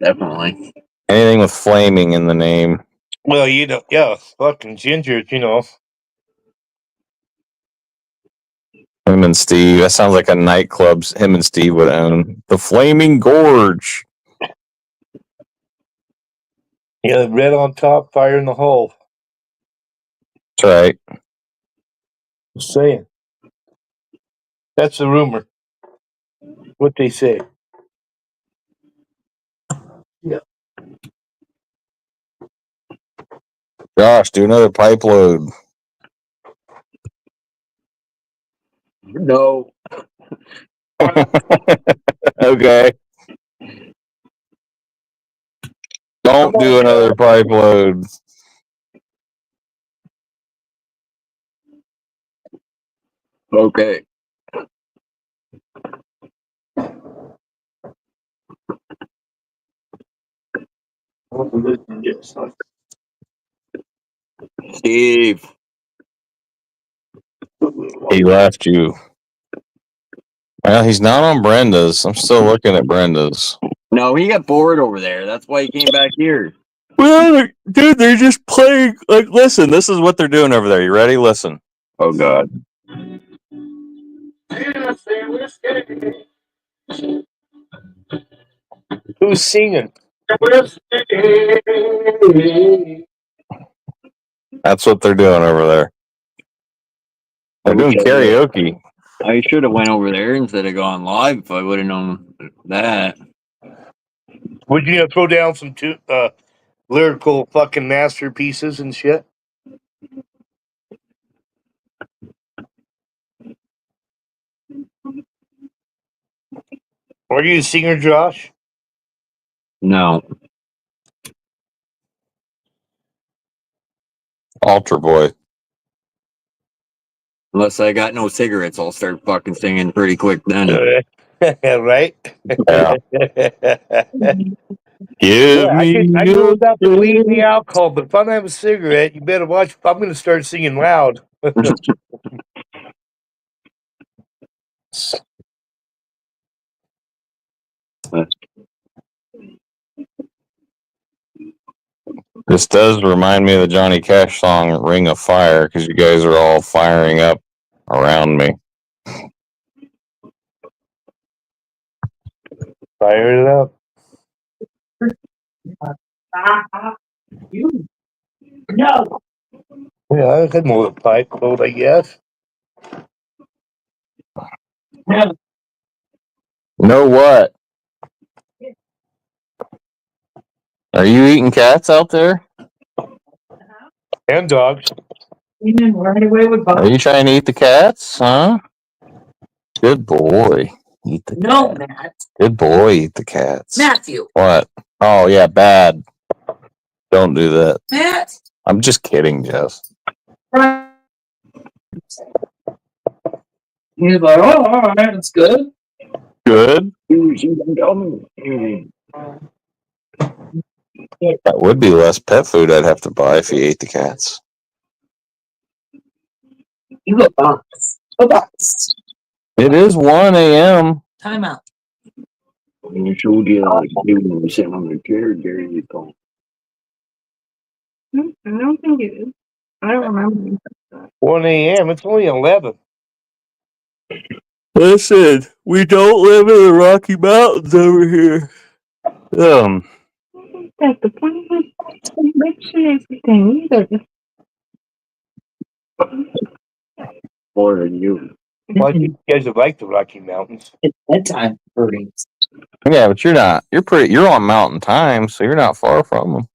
definitely. Anything with flaming in the name. Well, yeah, fucking Ginger, Him and Steve. That sounds like a nightclub him and Steve would own. The Flaming Gorge. Yeah, red on top, fire in the hole. That's right. Just saying. That's the rumor. What they say. Yeah. Josh, do another pipe load. No. Okay. Don't do another pipe load. Okay. Steve. He left you. Well, he's not on Brenda's. I'm still looking at Brenda's. No, he got bored over there. That's why he came back here. Well, dude, they're just playing. Like, listen, this is what they're doing over there. You ready? Listen. Oh, God. Who's singing? That's what they're doing over there. They're doing karaoke. I should have went over there instead of going live if I would have known that. Would you throw down some lyrical fucking masterpieces and shit? Are you a singer, Josh? No. Altar Boy. Unless I got no cigarettes, I'll start fucking singing pretty quick then. Right? Yeah. Give me. I know about the weed and the alcohol, but if I don't have a cigarette, you better watch. I'm going to start singing loud. This does remind me of the Johnny Cash song "Ring of Fire" because you guys are all firing up around me. Fire it up. No. Yeah, I had more pipe load, I guess. Know what? Are you eating cats out there? And dogs. Right away with Are you trying to eat the cats? Huh? Good boy. Eat the No, cat. Matt. Good boy. Eat the cats. Matthew. What? Oh yeah, bad. Don't do that. Matt. I'm just kidding, Jess. He's like, oh, all right, that's good. Good. That would be less pet food I'd have to buy if you ate the cats. You go box. Go box. It is 1 a.m. Time out. You showed you like you sitting on the chair, Gary. You call. I don't think it is. I don't remember. 1 a.m. It's only 11. Listen, we don't live in the Rocky Mountains over here. That's the point of everything either. Or you. Well, I think you guys would like the Rocky Mountains. It's bedtime birdies. Yeah, but you're not. You're on Mountain Time, so you're not far from them.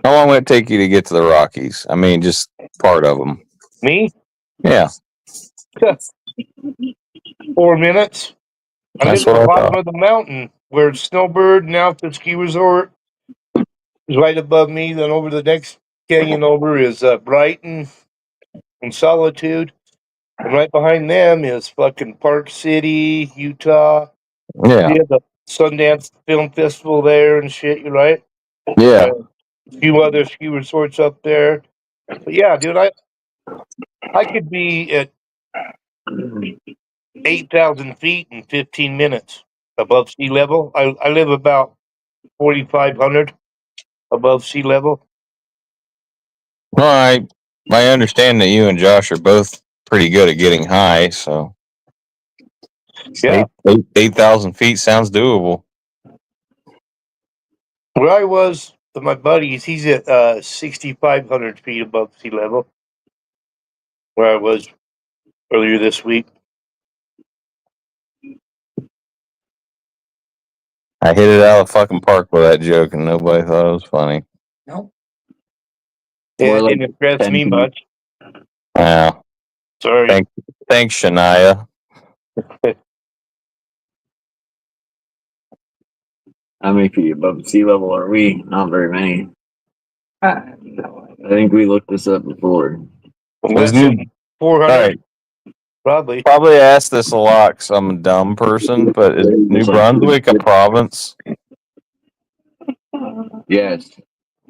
How long would it take you to get to the Rockies? I mean, just part of them. Me? Yeah. 4 minutes. I live That's at what the I bottom thought. of the mountain where Snowbird and out the ski resort is right above me. Then over the next canyon over is Brighton. and Solitude. And right behind them is fucking Park City, Utah. Yeah. You have the Sundance Film Festival there and shit, you right? Yeah. A few other ski resorts up there. But yeah, dude, I could be at 8,000 feet in 15 minutes above sea level. I live about 4,500 above sea level. Well, I understand that you and Josh are both pretty good at getting high, so Yeah. 8,000 feet sounds doable. Where I was with my buddies, he's at 6,500 feet above sea level. Where I was earlier this week. I hit it out of the fucking park with that joke, and nobody thought it was funny. Nope. Yeah, it didn't impress me much. Yeah. Sorry. Thanks, Shania. How many feet above sea level are we? Not very many. I think we looked this up before. Less than 400. Alright. Probably asked this a lot because I'm a dumb person, but is New Brunswick a province? Yes.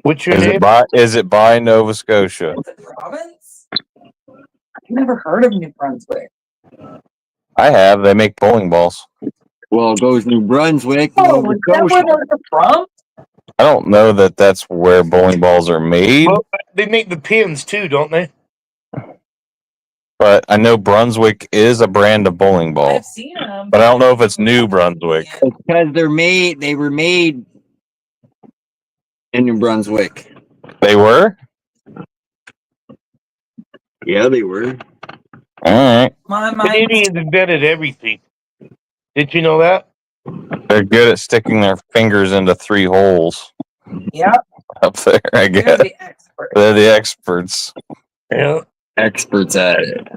What's your Is name? Is it by Nova Scotia? Province? I've never heard of New Brunswick. I have. They make bowling balls. Well, it goes New Brunswick. Oh, is that where they're from? I don't know that that's where bowling balls are made, Well, they make the pins too, don't they? but I know Brunswick is a brand of bowling ball. I've seen them. But I don't know if it's New Brunswick. It's because they were made in New Brunswick. They were? Yeah, they were. Alright. Canadians invented everything. Did you know that? They're good at sticking their fingers into 3 holes Yep. up there, I guess. They're the experts. Yeah. Experts at it.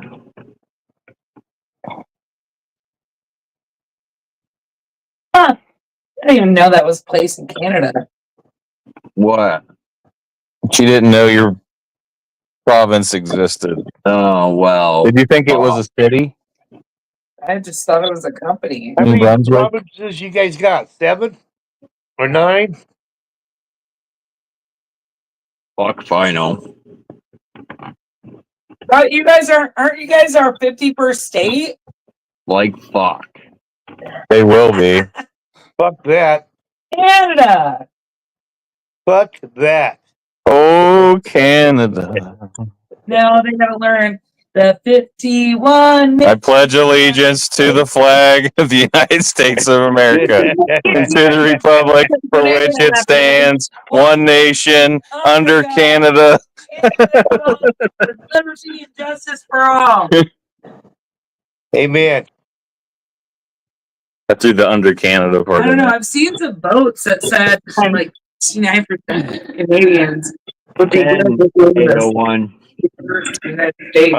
Huh. I didn't even know that was a place in Canada. What? She didn't know your province existed. Oh, well. Did you think it was a city? I just thought it was a company. How many Brunswick? provinces you guys got? 7 or 9? Fuck if I know. You guys aren't you guys our 51st state? Like fuck. They will be. Fuck that. Canada. Fuck that. Oh, Canada. Now they gotta learn the 51. I pledge allegiance to the flag of the United States of America and to the republic for which it stands, one nation, under Canada. Liberty and justice for all. Amen. I threw the under Canada part. I don't know. I've seen some votes that said like 69% Canadians would be good with doing this. 801. United States.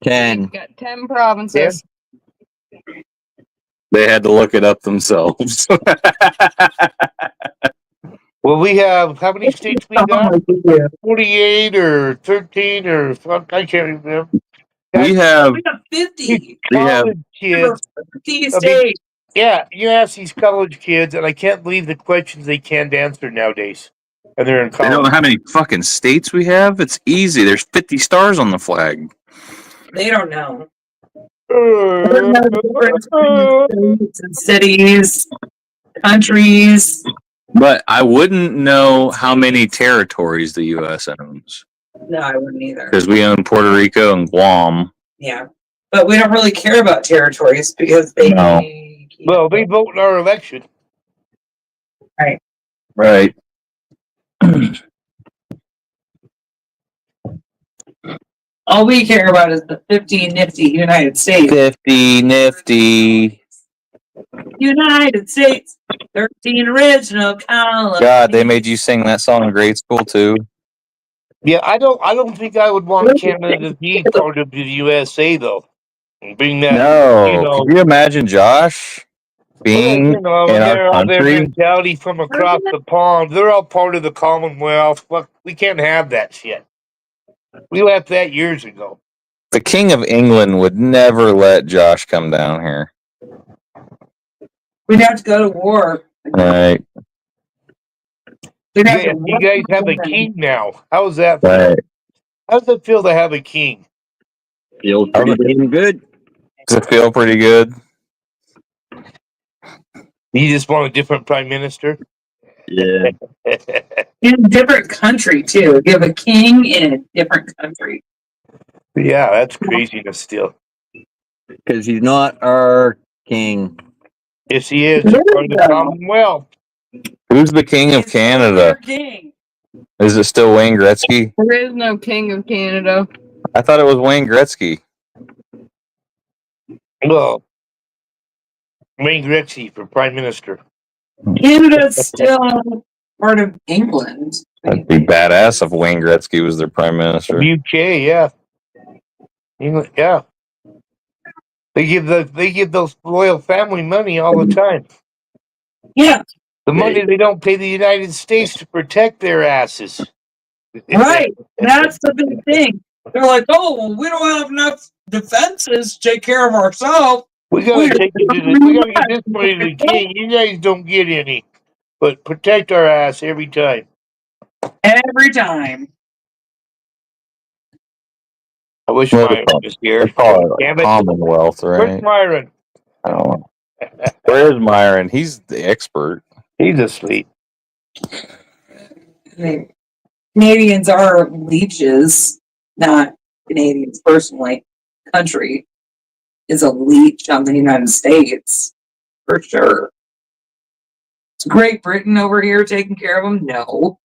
10. Got 10 provinces. They had to look it up themselves. Well, we have how many states we got? 48 or 13 or fuck, I can't remember. We have 50. We have College kids. 50 states. Yeah, you ask these college kids, and I can't believe the questions they can't answer nowadays. And they're in I don't know college. how many fucking states we have. It's easy. There's 50 stars on the flag. They don't know. They don't know the difference between states and cities, countries. But I wouldn't know how many territories the U.S. owns. No, I wouldn't either. Because we own Puerto Rico and Guam. Yeah. But we don't really care about territories because they. No. Well, they vote in our election. Right. Right. All we care about is the 50 nifty United States. 50 nifty. United States, 13 original colonies. God, they made you sing that song in grade school too. Yeah, I don't think I would want Canada to be part of the USA though. Being that, No. you know, Could you imagine Josh being you know, in they're our all their country? mentality from across the pond. They're all part of the Commonwealth. Fuck, we can't have that shit. We left that years ago. The King of England would never let Josh come down here. We'd have to go to war. Right. We'd have Yeah, to you guys have a king now. How's that? Right. How does it feel to have a king? Feels pretty damn good. Does it feel pretty good? You just want a different prime minister? Yeah. in a different country too. You have a king in a different country. Yeah, that's craziness still. Because he's not our king. Yes, he is. He's part of the Commonwealth. Who's the King of Canada? King. Is it still Wayne Gretzky? There is no king of Canada. I thought it was Wayne Gretzky. Well, Wayne Gretzky for prime minister. Canada's still part of England. That'd be badass if Wayne Gretzky was their prime minister. UK, yeah. England, yeah. They give those royal family money all the time. Yeah. The money they don't pay the United States to protect their asses. Right. That's the big thing. They're like, oh, well, we don't have enough defenses to take care of ourselves. We gotta take it to we gotta get this money to the king. You guys don't get any. But protect our ass every time. Every time. I wish Well, Myron was here. They call it Damn it. Commonwealth, Where's right? Myron? I don't know. Where's Myron? He's the expert. He's asleep. I mean, Canadians are leeches, not Canadians personally. Country is a leech on the United States, for sure. Is Great Britain over here taking care of them? No.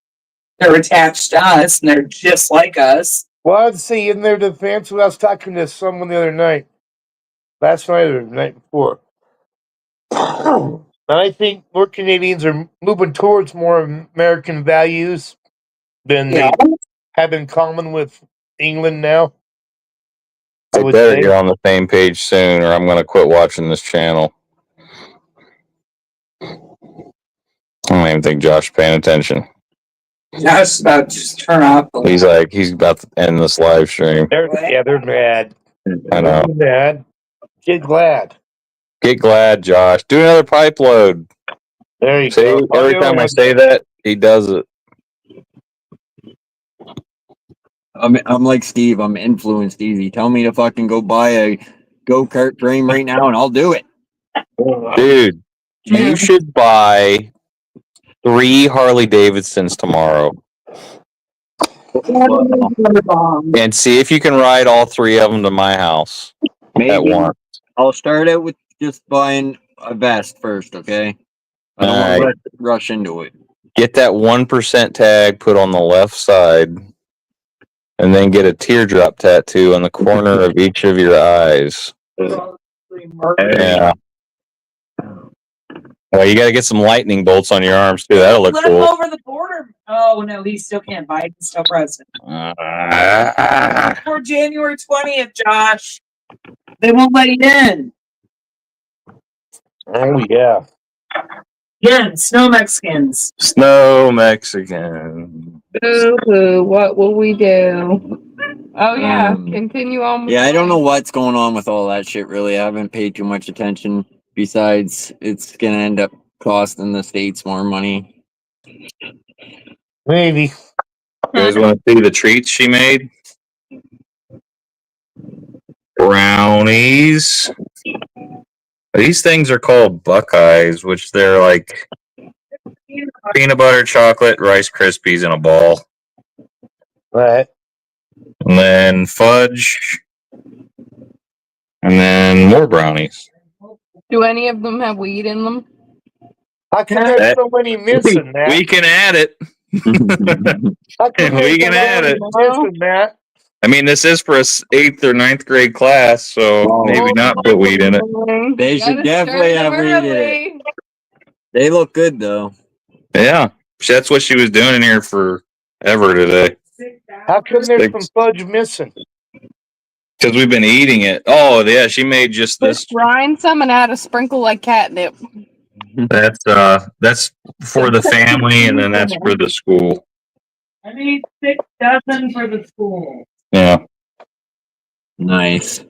They're attached to us, and they're just like us. Well, I'd say in their defense, when I was talking to someone the other night, last night or the night before, and I think more Canadians are moving towards more American values than they have in common with England now. They better get on the same page soon, or I'm going to quit watching this channel. I don't even think Josh is paying attention. Josh's about to just turn off. He's about to end this live stream. They're mad. I know. They're mad. Get glad. Get glad, Josh. Do another pipe load. There you See, go. every time I say that, he does it. I'm like Steve. I'm influenced easy. Tell me to fucking go buy a go-kart frame right now, and I'll do it. Dude, you should buy 3 Harley Davidsons tomorrow. And see if you can ride all 3 of them to my house at once. I'll start out with just buying a vest first, okay? I don't want to rush into it. Get that 1% tag put on the left side, and then get a teardrop tattoo on the corner of each of your eyes. Yeah. Well, you got to get some lightning bolts on your arms too. That'll look Let him cool. over the border. Oh no, he still can't buy it. He's still president. For January 20th, Josh. They won't let you in. Oh yeah. Again, snow Mexicans. Snow Mexican. Boo-hoo, what will we do? Oh yeah, continue on. With Yeah, I don't know what's going on with all that shit, really. I haven't paid too much attention. Besides, it's going to end up costing the states more money. Maybe. You guys want to see the treats she made? Brownies. These things are called Buckeyes, which they're like peanut butter, chocolate, Rice Krispies in a ball. Right. And then fudge. And then more brownies. Do any of them have weed in them? How come there's so many missing, Matt? We can add it. How come We can add it. missing, Matt? I mean, this is for a 8th or 9th grade class, so maybe not put weed in it. They should definitely have weed in it. They look good, though. Yeah, that's what she was doing in here forever today. How come there's some fudge missing? Because we've been eating it. Oh, yeah, she made just this. Grind some and add a sprinkle like catnip. That's for the family, and then that's for the school. I need 6 dozen for the school. Yeah. Nice.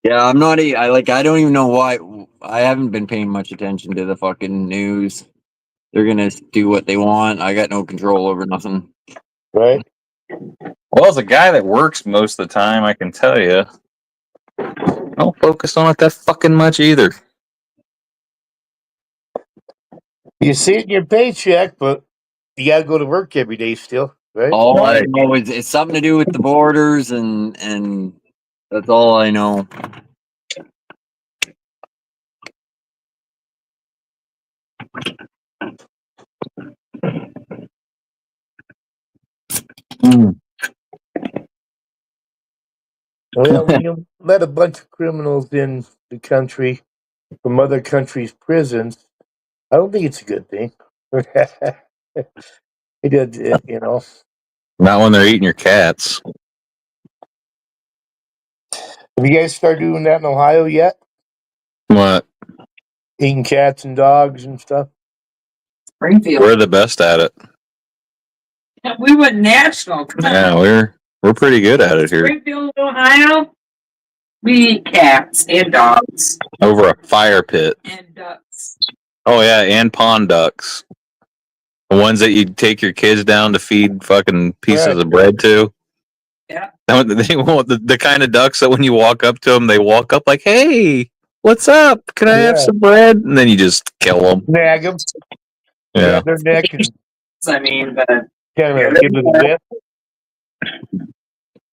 Yeah, I'm not. I don't even know why. I haven't been paying much attention to the fucking news. They're gonna do what they want. I got no control over nothing. Right. Well, as a guy that works most of the time, I can tell you, I don't focus on it that fucking much either. You see it in your paycheck, but you got to go to work every day still, right? All I know is it's something to do with the borders, and that's all I know. Well, when you let a bunch of criminals in the country from other countries' prisons, I don't think it's a good thing. It did, you know. Not when they're eating your cats. Have you guys started doing that in Ohio yet? What? Eating cats and dogs and stuff? Springfield. We're the best at it. We went national. Come on. Yeah, we're pretty good at it here. Springfield, Ohio. We eat cats and dogs Over a fire pit. and ducks. Oh yeah, and pond ducks. The ones that you take your kids down to feed fucking pieces Right. of bread to. Yeah. They want the kind of ducks that when you walk up to them, they walk up like, "Hey, what's up? Can I have Yeah. some bread?" And then you just kill them. Nag them. Yeah. Their neck and I mean, but kind of give them a bit.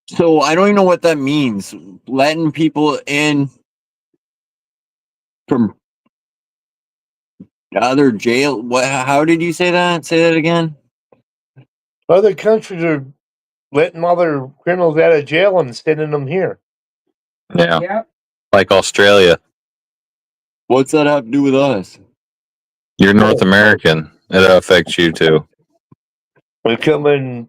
So I don't even know what that means. Letting people in from other jail. What? How did you say that? Say that again. Other countries are letting all their criminals out of jail and sending them here. Yeah. yeah. Like Australia. What's that have to do with us? You're North American. It affects you too. They're coming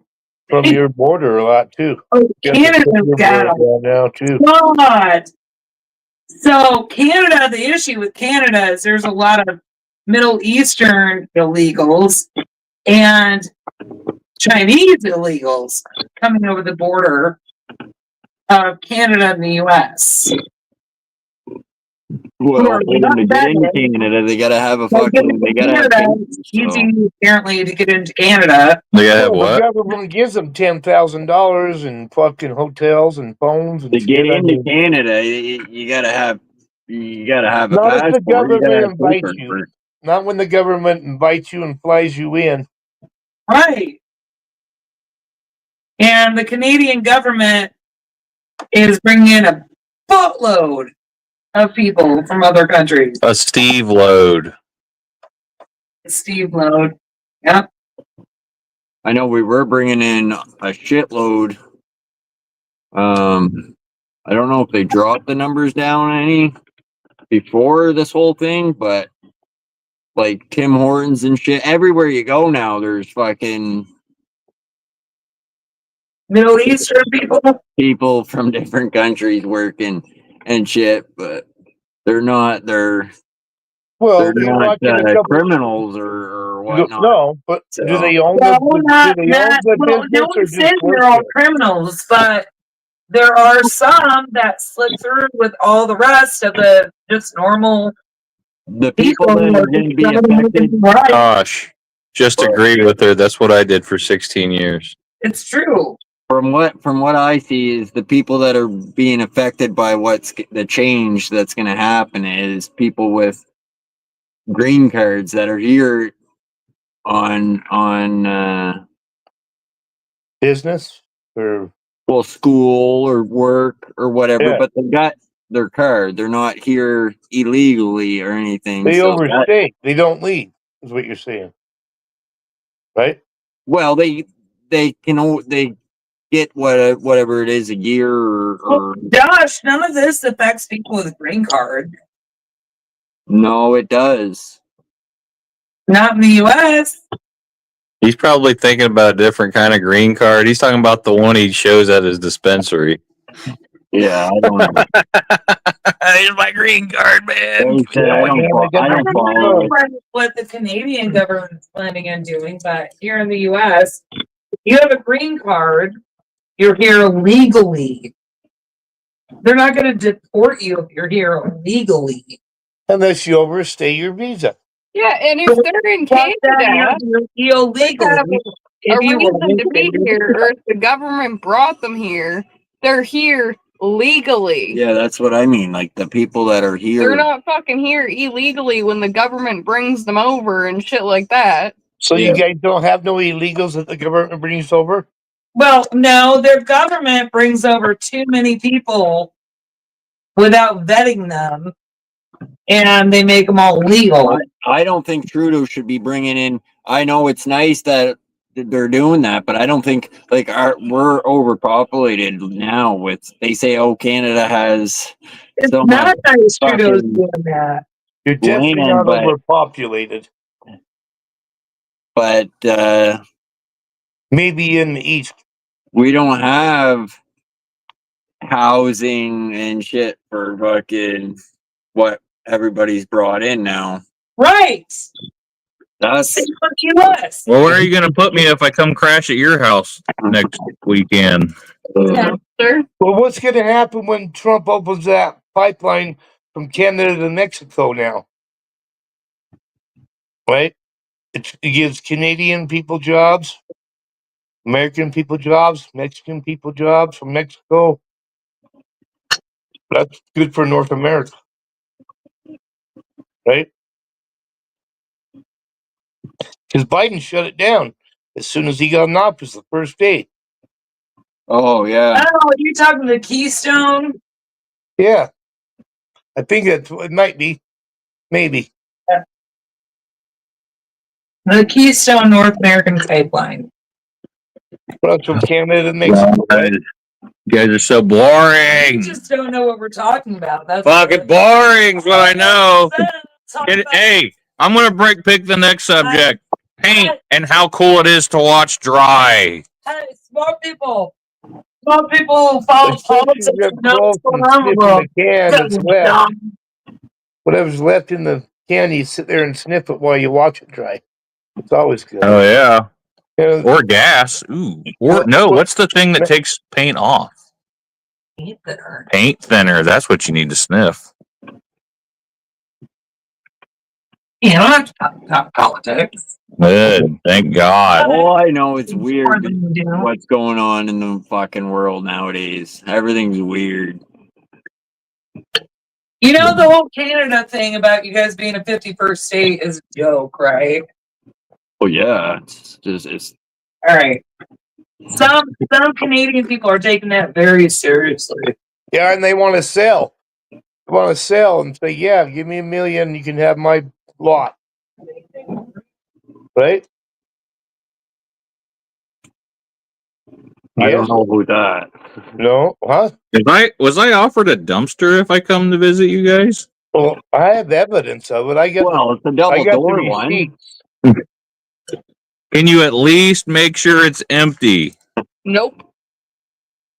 from your border a lot too. Oh, Got Canada's your got border down now too. God. So Canada, the issue with Canada is there's a lot of Middle Eastern illegals and Chinese illegals coming over the border of Canada and the U.S. Well, Or for them to get into Canada, they gotta have a fucking. They gotta have. Canada, papers, it's so. easy apparently to get into Canada. They gotta have The what? government gives them $10,000 and fucking hotels and phones and To get shit. I into mean, Canada, you gotta have. You gotta have a not if passport. the You gotta government have invites papers you. first. Not when the government invites you and flies you in. Right. And the Canadian government is bringing in a boatload of people from other countries. A Steve load. Steve load. Yep. I know we were bringing in a shitload. I don't know if they dropped the numbers down any before this whole thing, but like Tim Hortons and shit, everywhere you go now, there's fucking Middle Eastern people from different countries working and shit, but they're not. They're Well, you're not watching a couple. criminals or whatnot. No, but So- do they own Well, the, not, do they own not, the well, business no or one just says work they're all there? criminals, but there are some that slip through with all the rest of the just normal The people that are going to be affected. Right. Gosh. Just agree with her. That's what I did for 16 years. It's true. From what I see is the people that are being affected by what's the change that's going to happen is people with green cards that are here on Business or well school or work or whatever, Yeah. but they got their card. They're not here illegally or anything. they so that- overstay. They don't leave, is what you're saying. Right? well, they get whatever it is a year or Josh, none of this affects people with a green card. no, it does. Not in the U.S. He's probably thinking about a different kind of green card. He's talking about the one he shows at his dispensary. Yeah, I don't know. Here's my green card, man. Like I said, I don't follow it. What the Canadian government's planning on doing, but here in the U.S., you have a green card, you're here legally. They're not going to deport you if you're here illegally. Unless you overstay your visa. Yeah, and if they're in Canada, you're illegal. they have a reason to be here, or if the government brought them here, they're here legally. Yeah, that's what I mean. Like the people that are here. They're not fucking here illegally when the government brings them over and shit like that. So you guys don't have no illegals that the government brings over? Well, no, their government brings over too many people without vetting them, and they make them all legal. I don't think Trudeau should be bringing in. I know it's nice that they're doing that, but I don't think like we're overpopulated now. With they say, oh, Canada has. It's so not much nice Trudeau's fucking doing that. You're definitely land, not but- overpopulated. But maybe in the east, we don't have housing and shit for fucking what everybody's brought in now. Right. That's US. Well, where are you going to put me if I come crash at your house next weekend? Well, what's going to happen when Trump opens that pipeline from Canada to Mexico now? Right? It gives Canadian people jobs, American people jobs, Mexican people jobs from Mexico. That's good for North America. Right? Because Biden shut it down as soon as he got in office, the first day. Oh, yeah. Oh, you're talking the Keystone? Yeah. I think it might be. Maybe. The Keystone North American Pipeline. That's from Canada to Mexico. You guys are so boring. We just don't know what we're talking about. That's Fucking boring is what I know. Hey, I'm going to pick the next subject. Paint and how cool it is to watch dry. Hey, smart people. Smart people follow politics and know what's going on in the world. Can that's left. Whatever's left in the can, you sit there and sniff it while you watch it dry. It's always good. Oh, yeah. Yeah. Or gas. Ooh. Or no, what's the thing that takes paint off? Paint thinner. Paint thinner. That's what you need to sniff. You don't have to talk about politics. Good. Thank God. All I know it's weird what's going on in the fucking world nowadays. Everything's weird. You know the whole Canada thing about you guys being a 51st state is a joke, right? Oh yeah, it's all right. Some Canadian people are taking that very seriously. Yeah, and they want to sell. They want to sell and say, "Yeah, give me $1 million, you can have my lot." Right? I don't know about that. No, huh? Was I offered a dumpster if I come to visit you guys? Well, I have evidence of it. I got it's a double door one. receipts. Can you at least make sure it's empty? Nope.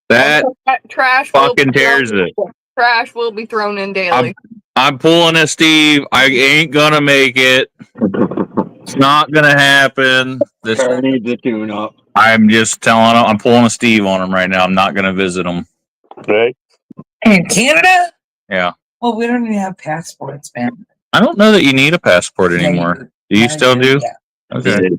That Trash fucking tears it. Trash will be thrown in daily. I'm pulling a Steve. I ain't gonna make it. It's not gonna happen. This Car needs a tune up. I'm just telling him. I'm pulling a Steve on him right now. I'm not gonna visit him. Right? In Canada? Yeah. Well, we don't even have passports, man. I don't know that you need a passport anymore. Do you still do? Yeah. Okay.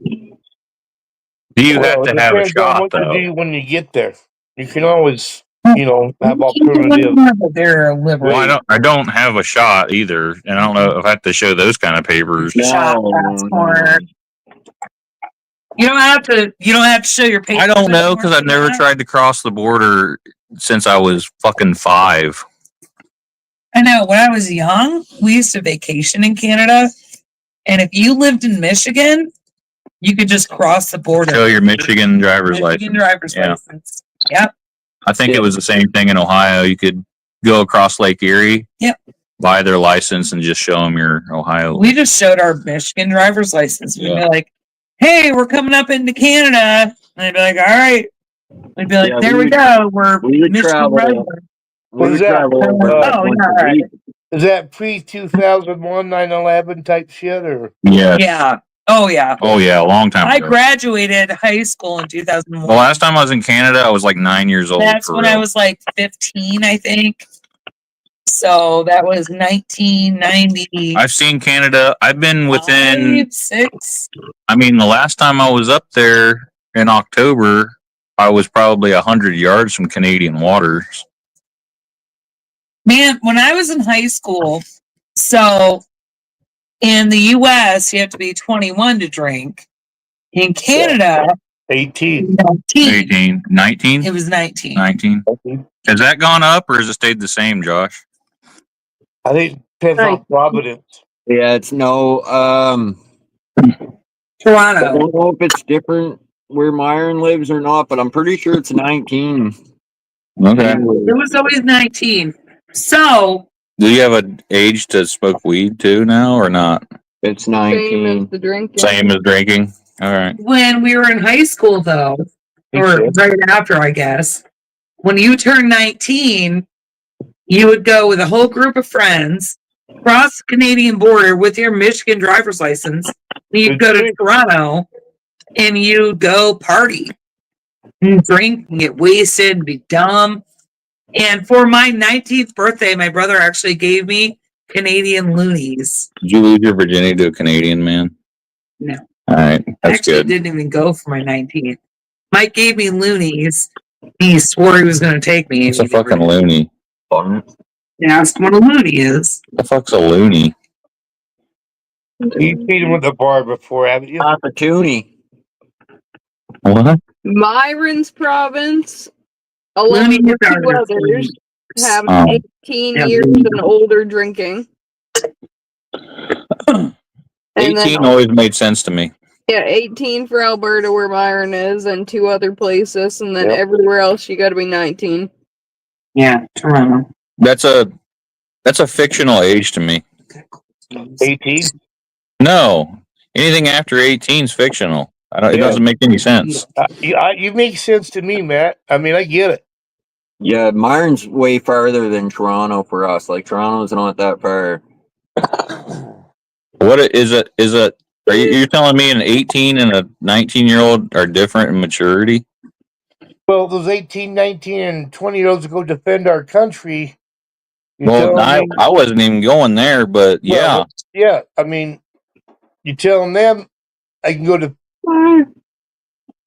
Do you have to it have a depends on shot what though? you do when you get there. You can always, have alternative. They're liberal. Well, I don't have a shot either, and I don't know if I have to show those kind of papers. Shot passport. You don't have to show your papers. I don't know because I've never tried to cross the border since I was fucking 5. I know. When I was young, we used to vacation in Canada, and if you lived in Michigan, you could just cross the border. Show your Michigan driver's license. driver's Yeah. license. Yep. I think it was the same thing in Ohio. You could go across Lake Erie, Yep. buy their license, and just show them your Ohio. We just showed our Michigan driver's license. We'd be Yeah. like, hey, we're coming up into Canada. And I'd be like, all right. I'd be like, Yeah, there we we would go. We're we would Michigan travel. Redwood. We Is would that travel over like Oh, once yeah, a all right. week. is that pre 2001 9/11 type shit or? Yes. Yeah. Oh, yeah. Oh yeah, a long time I ago. graduated high school in 2001. The last time I was in Canada, I was like 9 years old. That's for when real. I was like 15, I think. So that was 1990. I've seen Canada. I've been within. 6. I mean, the last time I was up there in October, I was probably 100 yards from Canadian waters. Man, when I was in high school, so in the US, you have to be 21 to drink. In Canada, 18. 18, 19? It was 19. 19. Has that gone up or has it stayed the same, Josh? I think it depends on Providence. Yeah, it's no. Toronto. I don't know if it's different where Myron lives or not, but I'm pretty sure it's 19. Okay. It was always 19. So Do you have an age to smoke weed too now or not? It's Same as 19. the drinking. Same as drinking? All right. when we were in high school, though, or right after, I guess, when you turned 19, you would go with a whole group of friends cross the Canadian border with your Michigan driver's license. And you'd go to Toronto and you'd go party and drink and get wasted and be dumb. And for my 19th birthday, my brother actually gave me Canadian loonies. Did you lose your virginity to a Canadian man? No. All right. I That's actually good. didn't even go for my 19th. Mike gave me loonies. He swore he was going to take me. It's a fucking loony. Ask what a loony is. The fuck's a loony? You've seen him at the bar before, haven't you? Opportunity. What? Myron's province, along Loony with is two our others, have Oh. 18 Yeah. years and older drinking. And 18 then, always made sense to me. yeah, 18 for Alberta, where Myron is, and 2 other places, and then Yep. everywhere else you got to be 19. Yeah, Toronto. That's a fictional age to me. 18. No, anything after 18 is fictional. It Yeah. doesn't make any sense. You make sense to me, Matt. I mean, I get it. Yeah, Myron's way farther than Toronto for us. Like Toronto's not that far. What is it? Are you telling me an 18 and a 19-year-old are different in maturity? Well, those 18, 19, and 20-year-olds go defend our country. You Well, tell me- I wasn't even going there, but yeah. Well, yeah, I mean, you telling them I can go to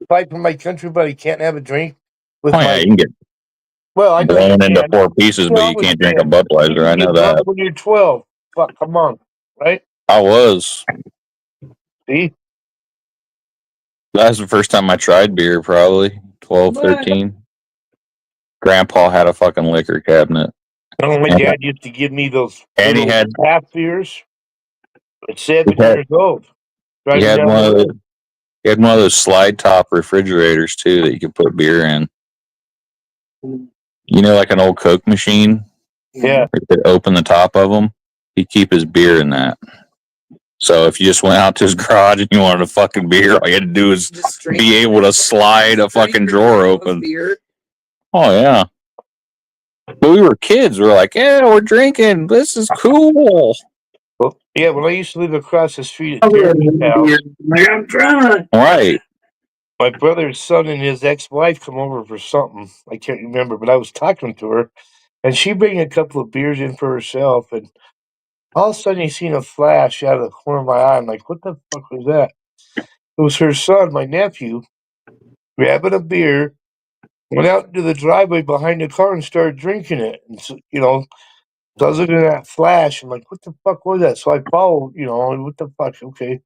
fight for my country, but I can't have a drink with Oh, yeah, my. you can get Well, I know you blown into can. 4 pieces, but you can't drink a Budweiser. I know You get that. drunk when you're 12. Fuck, come on, right? I was. See? That was the first time I tried beer, probably 12, What? 13. Grandpa had a fucking liquor cabinet. My And- dad used to give me those And he little had half beers at 7 He had- years old. he Driving had down one the of road. those, he had one of those slide top refrigerators too that you could put beer in. You know, like an old Coke machine. Yeah. You could open the top of them. He'd keep his beer in that. So if you just went out to his garage and you wanted a fucking beer, all you had to do is be able to slide a fucking drawer open. Oh yeah. But we were kids. We were like, yeah, we're drinking. This is cool. Well, yeah, when I used to live across the street at Jeremy's house, I'm trying. Right. my brother's son and his ex-wife come over for something. I can't remember, but I was talking to her, and she bring a couple of beers in for herself, and all of a sudden, I seen a flash out of the corner of my eye. I'm like, what the fuck was that? It was her son, my nephew, grabbing a beer, went out into the driveway behind the car and started drinking it. And, so, other than that flash, I'm like, what the fuck was that? So I followed, what the fuck? Okay.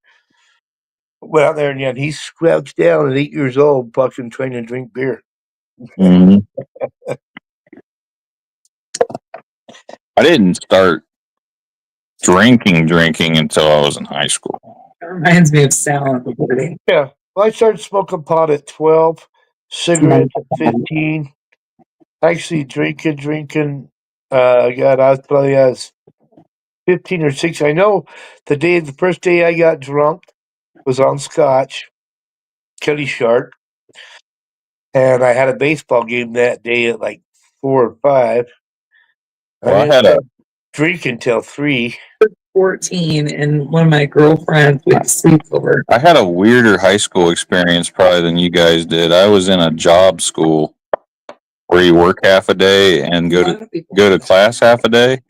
Went out there, and yet he's crouched down at 8 years old, fucking trying to drink beer. Mhm. I didn't start drinking until I was in high school. That reminds me of Sal at the party. Yeah. Well, I started smoking pot at 12, cigarettes at 15. Actually, drinking. God, I was probably 15 or 16. I know the first day I got drunk was on scotch. Kelly Sharp, and I had a baseball game that day at like 4 or 5. Well, I didn't had a start drinking till 3. 14, and one of my girlfriends would sleep over. I had a weirder high school experience probably than you guys did. I was in a job school where you work half a day and go to class half a day.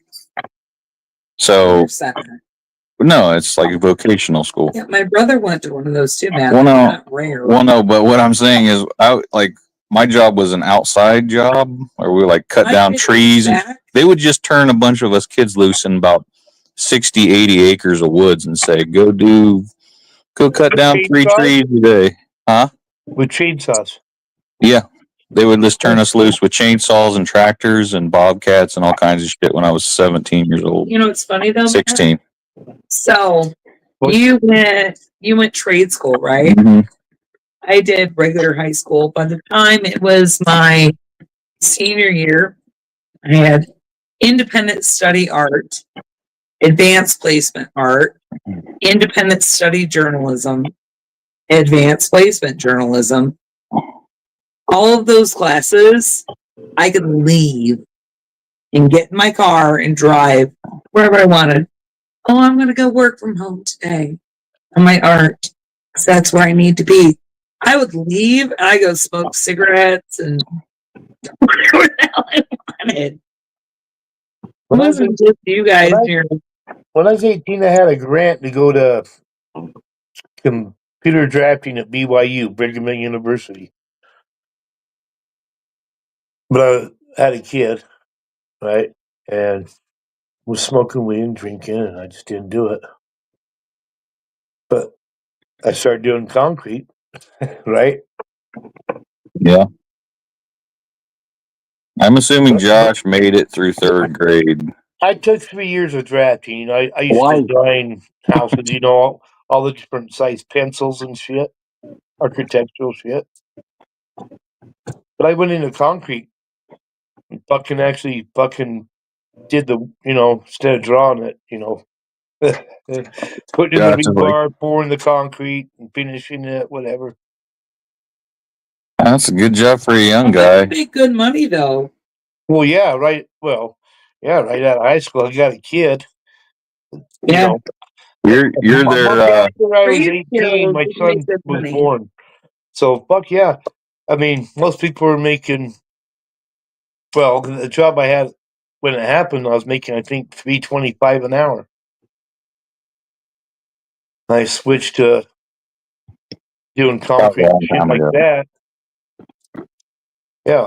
So no, it's like a vocational school. Yeah, my brother went to one of those too, man. Well, no, Not rare. well, no, but what I'm saying is, my job was an outside job where we like cut down trees, and they would just turn a bunch of us kids loose in about 60, 80 acres of woods and say, go cut down 3 trees a day. Huh? With chainsaws. Yeah. They would just turn us loose with chainsaws and tractors and bobcats and all kinds of shit when I was 17 years old. You know what's funny though? 16. So you went trade school, right? Mhm. I did regular high school. By the time it was my senior year, I had independent study art, advanced placement art, independent study journalism, advanced placement journalism. All of those classes, I could leave and get in my car and drive wherever I wanted. Oh, I'm going to go work from home today on my art, because that's where I need to be. I would leave and I go smoke cigarettes and whatever the hell I wanted. It wasn't just you guys here. When I was 18, I had a grant to go to computer drafting at BYU, Brigham Young University. But I had a kid, right? And was smoking weed and drinking, and I just didn't do it. But I started doing concrete, right? Yeah. I'm assuming Josh made it through 3rd grade. I took 3 years of drafting. You know, I used to design houses, you know, all the different size pencils and shit, architectural shit. But I went into concrete and fucking did the, you know, instead of drawing it, you know, putting in the rebar, pouring the concrete and finishing it, whatever. That's a good job for a young guy. Make good money though. Well, yeah, right. Well, yeah, right out of high school, I got a kid. Yeah. You're their. After I was 18, my son was born. So fuck yeah. I mean, most people were making. Well, the job I had when it happened, I was making I think $3.25 an hour. I switched to doing concrete and shit like that. Yeah,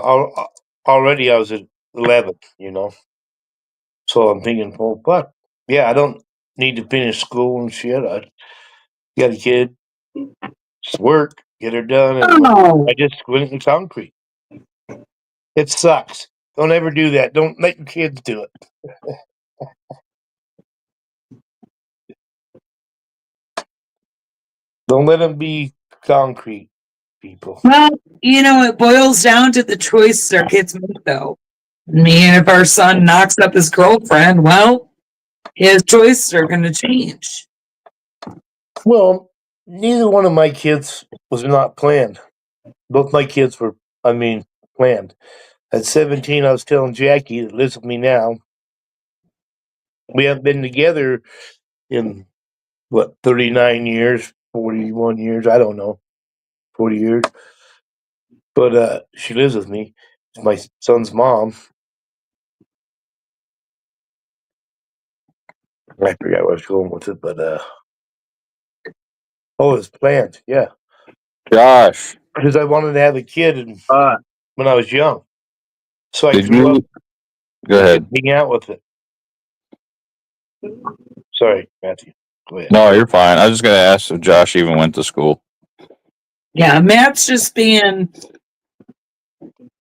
already I was at 11, you know. So I'm thinking, well, fuck. Yeah, I don't need to finish school and shit. I got a kid, just work, get her done. And I just went in concrete. It sucks. Don't ever do that. Don't let your kids do it. Don't let them be concrete people. Well, you know, it boils down to the choices our kids make, though. I mean, if our son knocks up his girlfriend, well, his choices are going to change. Well, neither one of my kids was not planned. Both my kids were, planned. At 17, I was telling Jackie, that lives with me now, we haven't been together in, 39 years, 41 years, I don't know, 40 years. But she lives with me. It's my son's mom. I forgot where I was going with it, but oh, it's planned, yeah. Josh. Because I wanted to have a kid when I was young. So I grew up Go ahead. hang out with it. Sorry, Matthew. Go ahead. No, you're fine. I was just going to ask if Josh even went to school. Yeah, Matt's just being.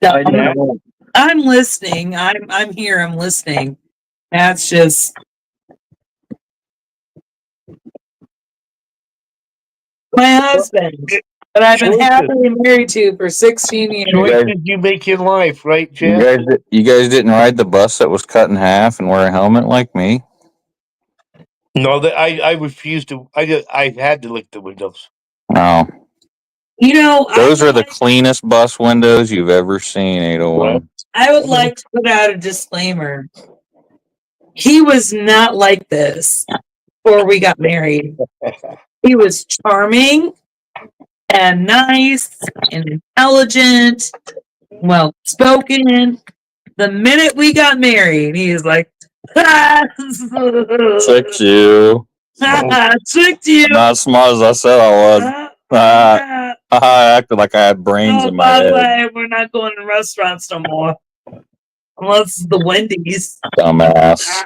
I'm listening. I'm here. I'm listening. Matt's just. My husband that I've been happily married to for 16 years. Choices you make in life, right, Jeff? You guys didn't ride the bus that was cut in half and wear a helmet like me? No, I refused to. I had to lick the windows. No. You know, Those are the cleanest bus windows you've ever seen, 801. I would like to put out a disclaimer. He was not like this before we got married. He was charming and nice and intelligent, well spoken. The minute we got married, he was like, Tricked you. tricked you. Not as smart as I said I was. I acted like I had brains Oh, in my by the head. way, we're not going to restaurants no more. Unless it's the Wendy's. Dumbass.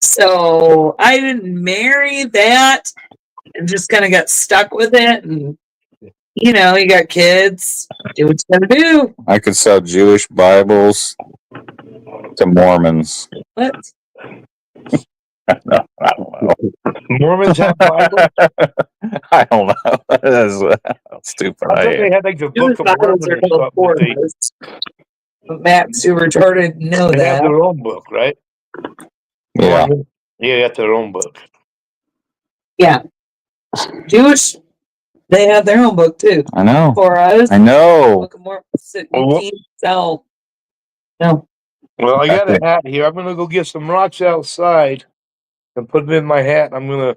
So I didn't marry that and just kind of got stuck with it. And, you know, you got kids, do what you gotta do. I could sell Jewish Bibles to Mormons. What? I don't know. Mormons have Bibles? I don't know. That's stupid. I thought they had like the Book of Bibles Mormon are or called something. Mormons. Matt's too retarded to know They have that. their own book, right? Yeah. Yeah, they got their own book. Yeah. Jewish, they have their own book too. I know. For us, I know. Book of Mormon, you can't sell. No. Well, I got a hat here. I'm gonna go get some rocks outside and put them in my hat. I'm gonna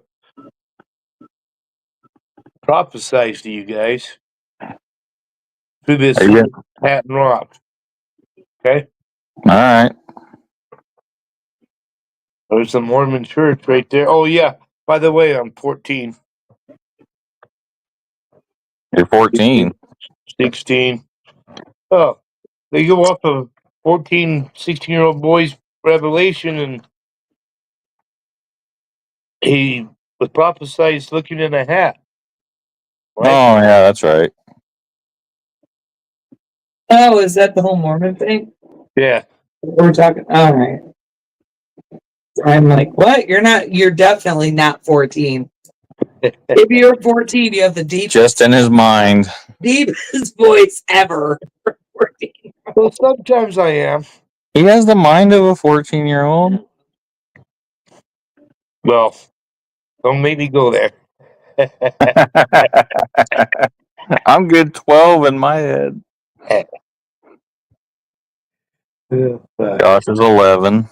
prophesize to you guys through this hat and rock. Okay? All right. There's the Mormon church right there. Oh yeah. By the way, I'm 14. You're 14. 16. Oh, they go off of 14, 16-year-old boy's revelation, and he was prophesied looking in a hat. Oh, yeah, that's right. Oh, is that the whole Mormon thing? Yeah. We're talking. All right. I'm like, what? You're definitely not 14. If you're 14, you have the Just in his mind. deepest voice ever. Well, sometimes I am. He has the mind of a 14-year-old. Well, don't make me go there. I'm good 12 in my head. Josh is 11.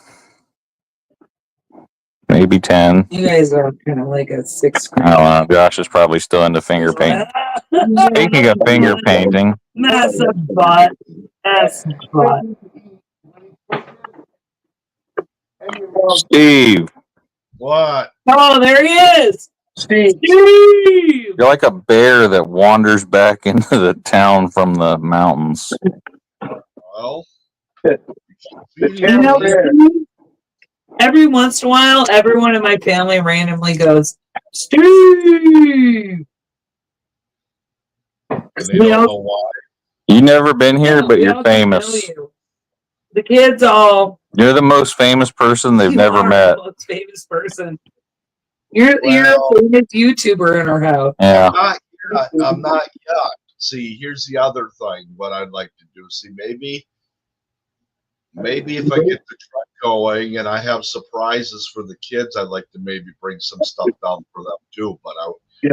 Maybe 10. You guys are kind of like a sixth I don't know. Josh is probably still into finger painting. Speaking of finger painting, That's a butt. That's a butt. Steve, What? Oh, there he is. Steve. you're like a bear that wanders back into the town from the mountains. Well, You know, every once in a while, everyone in my family randomly goes, Steve. they don't know why. You never been here, but We you're all just know famous. you. The kids all. You're the most famous person they've You never are met. the most famous person. You're a famous YouTuber in our house. Yeah. I'm not yet. See, here's the other thing. What I'd like to do. See, maybe if I get the truck going and I have surprises for the kids, I'd like to maybe bring some stuff down for them too. But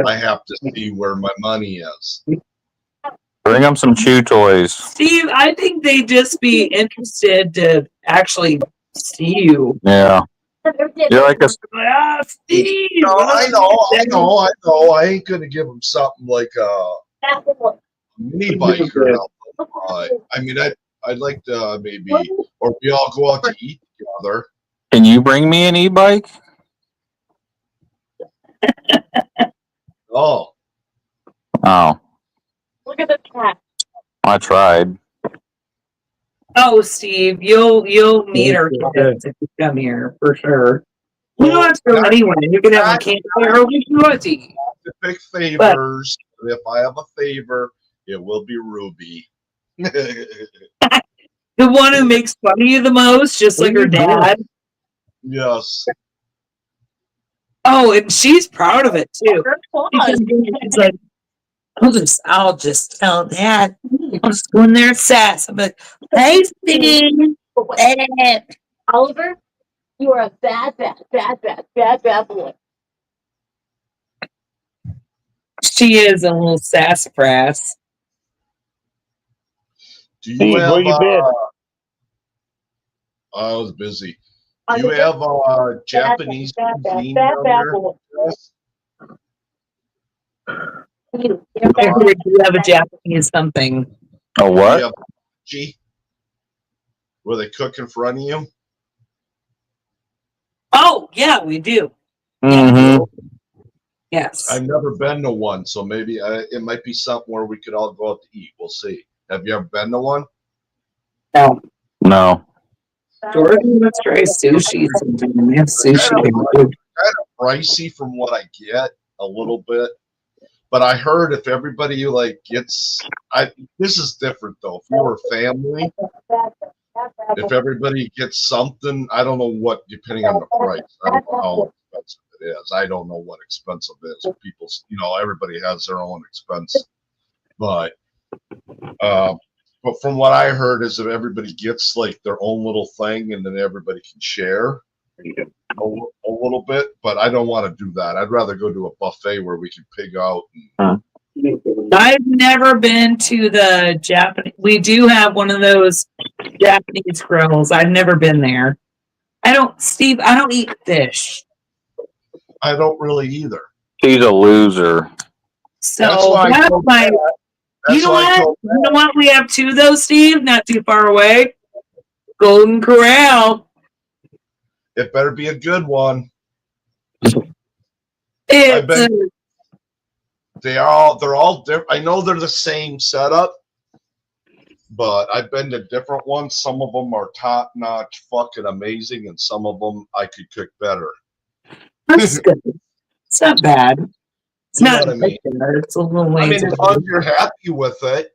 I have to see where my money is. Bring them some chew toys. Steve, I think they'd just be interested to actually see you. Yeah. You're like a Steve. No, I know. I ain't gonna give them something like a mini bike or nothing. I mean, I'd like to maybe, or we all go out to eat together. Can you bring me an e-bike? Oh. Oh, Look at the cat. I tried. Oh, Steve, you'll meet our kids if you come here for sure. You don't have to go anywhere. You can have a campfire or we can go out to eat. To pick favors. If I have a favor, it will be Ruby. The one who makes fun of you the most, just like her dad. Yes. Oh, and she's proud of it too. Because she's like, I'll just tell Dad. I'll just go in there and sass. I'm like, hey, Steve. Oliver, you are a bad boy. She is a little sassafras. Do you Steve, have? where you been? I was busy. Do you have Japanese cuisine down there? Yes. I heard you have a Japanese something. A Do you what? have sushi where they cook in front of you? Oh, yeah, we do. Mm-hmm. Yes. I've never been to one, so maybe it might be something where we could all go out to eat. We'll see. Have you ever been to one? No. No. Jordan, let's try sushi sometime. They have sushi. Kind of pricey from what I get, a little bit. But I heard if everybody like gets, this is different though. If you were family, if everybody gets something, I don't know what, depending on the price. I don't know how expensive it is. I don't know what expensive is. People's, everybody has their own expense. But from what I heard is if everybody gets like their own little thing and then everybody can share a little bit, but I don't want to do that. I'd rather go to a buffet where we can pig out. I've never been to the Japanese. We do have one of those Japanese grills. I've never been there. Steve, I don't eat fish. I don't really either. She's a loser. So That's why I told Matt. You know That's why I what? told You know what? We have two of those, Steve, not too far away. Golden Corral. It better be a good one. It's they're all different. I know they're the same setup, but I've been to different ones. Some of them are top notch, fucking amazing, and some of them I could cook better. that's good. It's not bad. It's You know not what I mean? bad. It's a little I ways mean, as away. long as you're happy with it.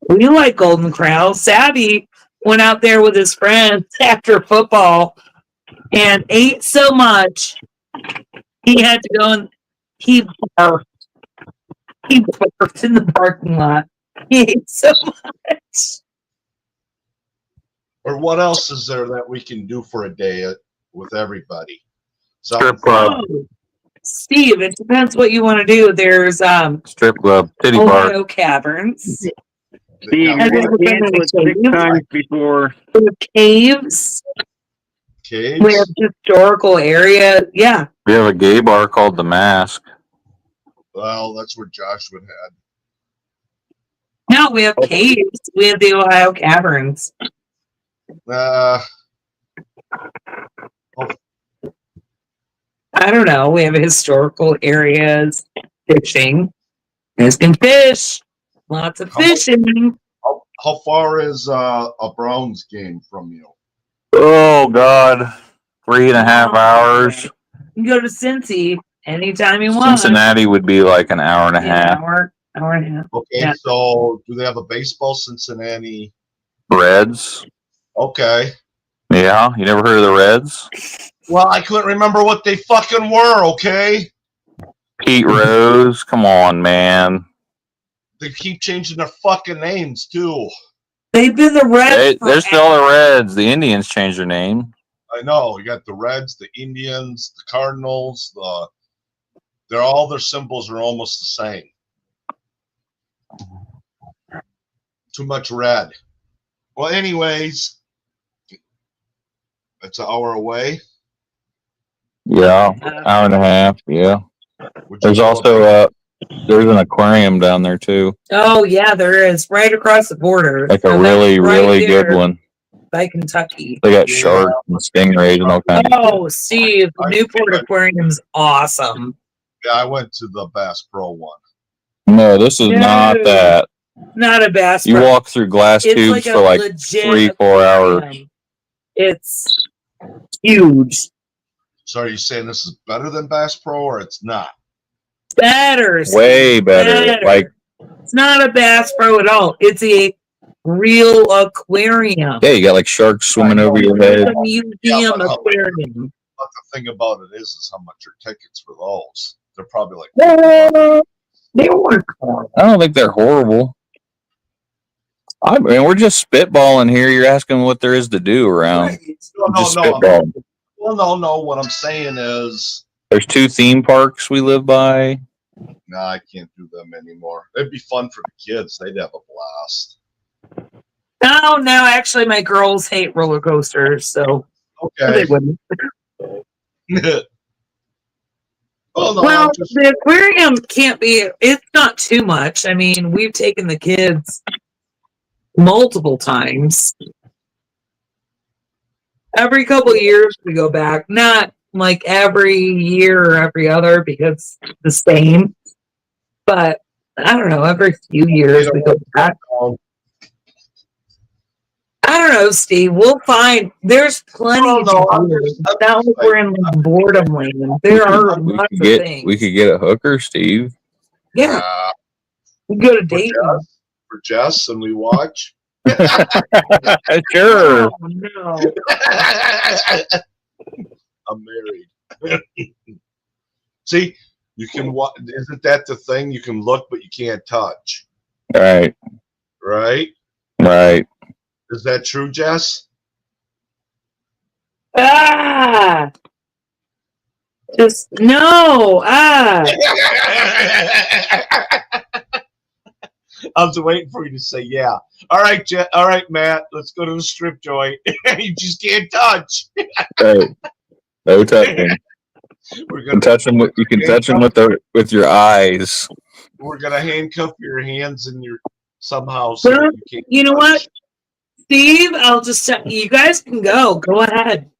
We like Golden Corral. Savvy went out there with his friends after football and ate so much he had to go and he barfed. He barfed in the parking lot. He ate so much. Or what else is there that we can do for a day with everybody? Strip club. Oh, Steve, it depends what you want to do. There's Strip club. Titty bar. Ohio Caverns. Steve, Have you're you ever gonna been to cancel it the 6 cave? times before. The caves. Caves? We have historical area. Yeah. We have a gay bar called The Mask. Well, that's where Joshua had. No, we have caves. We have the Ohio Caverns. I don't know. We have historical areas, fishing. Guys can fish. Lots of fishing. How far is a Browns game from you? Oh, God. 3.5 hours. You can go to Cincy anytime you want. Cincinnati would be like an hour and a Yeah, half. hour and a half. Okay, Yeah. so do they have a baseball Cincinnati? Reds. Okay. Yeah, you never heard of the Reds? Well, I couldn't remember what they fucking were, okay? Pete Rose. Come on, man. They keep changing their fucking names, too. They've been the Reds. They're still the Reds. The Indians changed their name. I know. You got the Reds, the Indians, the Cardinals, all their symbols are almost the same. Too much red. Well, anyways, it's an hour away. Yeah, hour and a half. Yeah. There's also there's an aquarium down there too, Oh yeah, there is right across the border. like a So that's really right really good there one. by Kentucky. They got sharks and stingrays and all kinds. Oh, Steve, the Newport Aquarium's awesome. Yeah, I went to the Bass Pro one. No, this is not No. that. Not a bass. You pro. walk through glass It's tubes like for a like legit 3-4 hours. aquarium. It's huge. So are you saying this is better than Bass Pro or it's not? Better. Way better. Like, It's not a Bass Pro at all. It's a real aquarium. yeah, you got like sharks swimming over your head. It's a museum aquarium. But the thing about it is how much are tickets for those? They're probably like They weren't horrible. I don't think they're horrible. I mean, we're just spitballing here. You're asking what there is to do around. No, Just no. spitballing. Well, no. What I'm saying is There's 2 theme parks we live by. No, I can't do them anymore. It'd be fun for the kids. They'd have a blast. No, actually, my girls hate roller coasters, so Okay. they wouldn't. Oh, no, Well, I'm just, the aquarium can't be, it's not too much. I mean, we've taken the kids multiple times. Every couple of years we go back, not like every year or every other because the same, but I don't know, every few years we go back. I don't know, Steve. We'll find. There's plenty to do. It's not like we're in like boredom land. There are lots of things. We could get a hooker, Steve. Yeah. We go to date. for Jess and we watch. Sure. Oh, no. I'm married. See, you can watch. Isn't that the thing? You can look, but you can't touch. Right. Right? Right. Is that true, Jess? Just no. I was waiting for you to say yeah. All right, all right, Matt. Let's go to the strip joint. You just can't touch. Right. No touching. We're You can touch them with your eyes. We're gonna handcuff your hands and your somehow. So Well, you can't you know touch. what, Steve? I'll just tell you guys can go. Go ahead.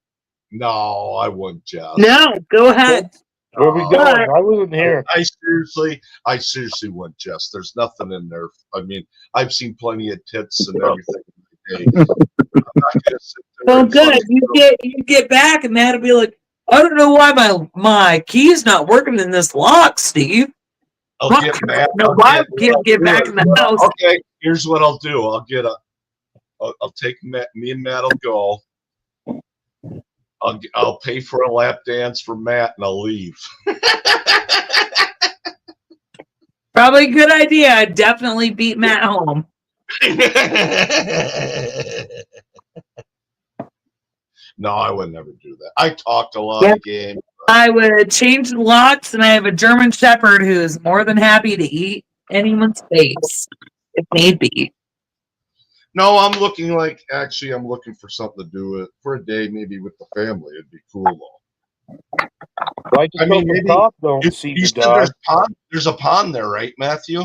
No, I wouldn't, Jess. No, go ahead. Where we going? I wasn't here. I seriously wouldn't, Jess. There's nothing in there. I mean, I've seen plenty of tits and everything. I'm not gonna sit there Well, and good. fucking You get back, and Matt'll be like, I don't know why my key's not working in this lock, Steve. I'll get mad. No, why get back in the house? Okay, here's what I'll do. I'll take Matt. Me and Matt will go. I'll pay for a lap dance for Matt and I'll leave. Probably a good idea. I'd definitely beat Matt home. No, I would never do that. I talked a lot Yep. of game. I would change the locks, and I have a German Shepherd who is more than happy to eat anyone's face if need be. No, I'm looking for something to do for a day, maybe with the family. It'd be cool though. I mean, maybe don't see the dog. There's a pond there, right, Matthew?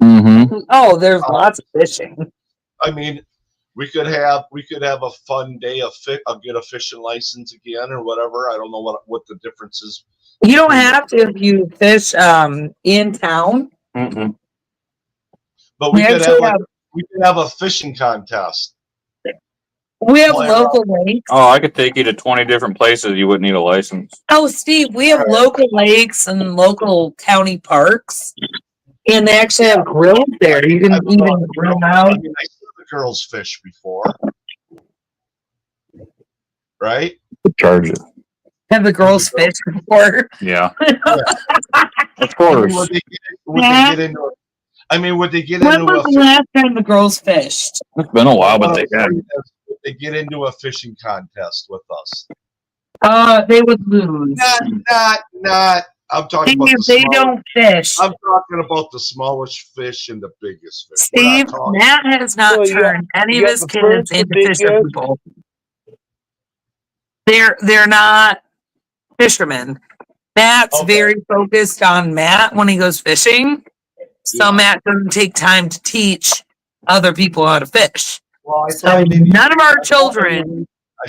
Mm-hmm. Oh, there's lots of fishing. I mean, we could have a fun day of I'll get a fishing license again or whatever. I don't know what the difference is. You don't have to if you fish in town. Mm-hmm. But we could actually have a fishing contest. We have Play local lakes. Oh, I could take you to 20 different places. You wouldn't need a license. Oh, Steve, we have local lakes and local county parks, and they actually have grills there. You can even grill out. I mean, I saw the girls fish before, right? Charge it. Have the girls fish before? Yeah. Of I mean, course. would they get into? I mean, would they get When into was the last time the girls fished? It's been a while, but they have. Would they get into a fishing contest with us? They would lose. Not. I'm talking about If they don't fish. I'm talking about the smallest fish and the biggest fish. We're Steve, not talking- Matt has not Well, you got- turned any you of got his the kids first, the into big fisher guys. people. They're not fishermen. Matt's very focused on Matt when he goes fishing. So Matt doesn't take time to teach other people how to fish. Well, I So thought maybe none of our children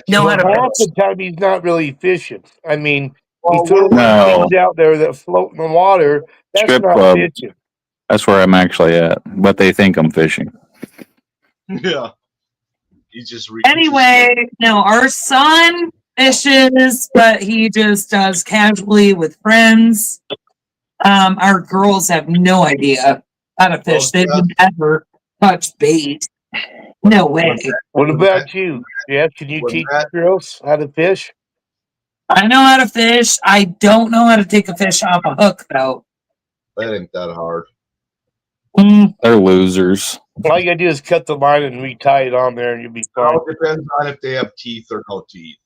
know how to Half fish. the time he's not really fishing. I mean, Well, he throws No. things out there that float in the water. That's Strip not club. fishing. That's where I'm actually at. But they think I'm fishing. yeah. He just Anyway, no, our son fishes, but he just does casually with friends. Our girls have no idea how to fish. They've never touched bait. No way. What about you? Yeah, can you teach the girls how to fish? I know how to fish. I don't know how to take a fish off a hook, though. That ain't that hard. They're losers. All you gotta do is cut the line and retie it on there, and you'll be It fine. all depends on if they have teeth or no teeth.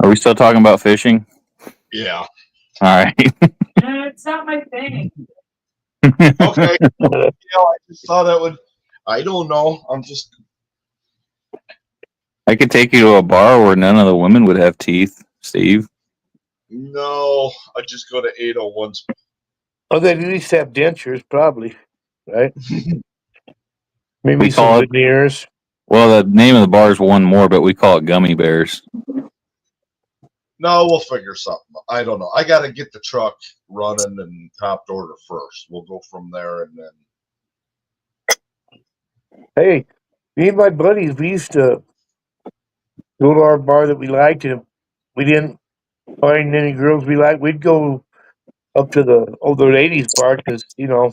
Are we still talking about fishing? Yeah. All right. It's not my thing. Okay. I just thought that would. I don't know. I'm just. I could take you to a bar where none of the women would have teeth, Steve. No, I just go to 801's. Oh, they at least have dentures, probably, right? Maybe We some call it. veneers. Well, the name of the bar is one more, but we call it Gummy Bears. No, we'll figure something. I don't know. I got to get the truck running and topped order first. We'll go from there, and then. Hey, me and my buddies, we used to go to our bar that we liked, and if we didn't find any girls we liked, we'd go up to the older ladies' bar because, you know,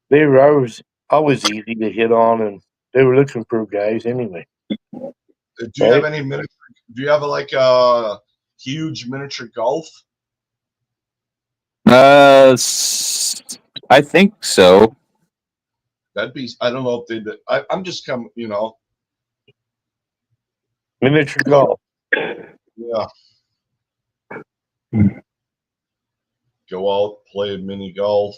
they were always easy to hit on, and they were looking for guys anyway. Do you have any miniature? Do you have like a huge miniature golf? I think so. That'd be. I don't know if they did. I'm just coming. You know. Miniature golf. Yeah. Go out, play mini golf.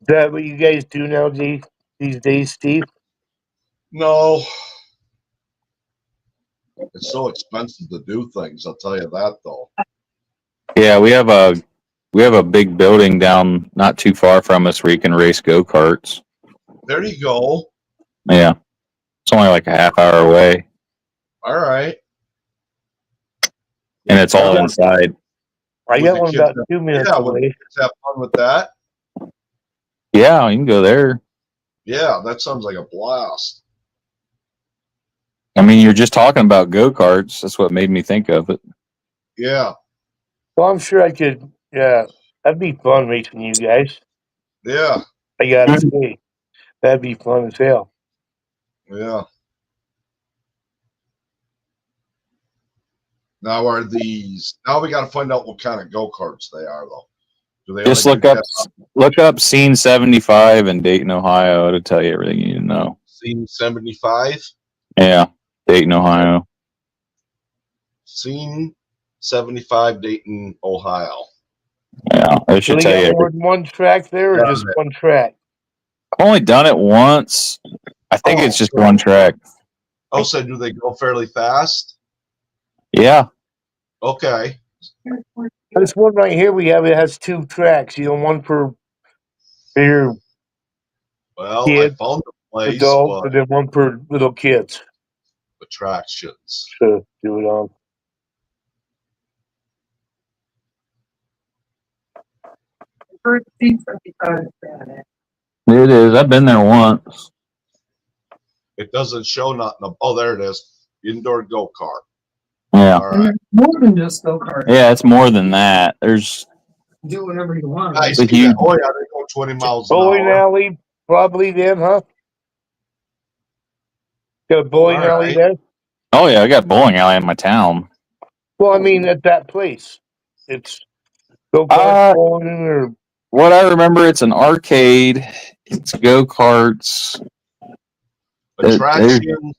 Is that what you guys do now these days, Steve? No. It's so expensive to do things. I'll tell you that though. Yeah, we have a big building down not too far from us where you can race go-karts. There you go. Yeah. It's only like a half hour away. All right. And it's all inside. I got one about 2 minutes Yeah, away. would kids have fun with that? Yeah, you can go there. Yeah, that sounds like a blast. I mean, you're just talking about go-karts. That's what made me think of it. Yeah. Well, I'm sure I could. Yeah, that'd be fun racing you guys. Yeah. I gotta say, that'd be fun as hell. Yeah. Now are these? Now we got to find out what kind of go karts they are, though. Do they Just only look up Scene 75 in Dayton, Ohio to tell you everything you need to know. Scene 75? Yeah, Dayton, Ohio. Scene 75, Dayton, Ohio. Yeah, I Do should they tell you. got more than one track there, or just one track? I've only done it once. I think it's just one track. Oh, so do they go fairly fast? Yeah. Okay. This one right here we have, it has 2 tracks. You know, one for bigger Well, kids, I found a place, adults, but and then one for little kids attractions. to do it on. It is. I've been there once. It doesn't show nothing. Oh, there it is. Indoor go kart. Yeah. All right. More than just go kart. Yeah, it's more than that. There's Do whatever you want. I It's a see huge- that. Oh, yeah, they go 20 miles an Bowling hour. alley, probably then, huh? Got a bowling All alley right. there? Oh yeah, I got a bowling alley in my town. Well, I mean, at that place. It's go kart bowling or What I remember, it's an arcade. It's go-karts. Attraction.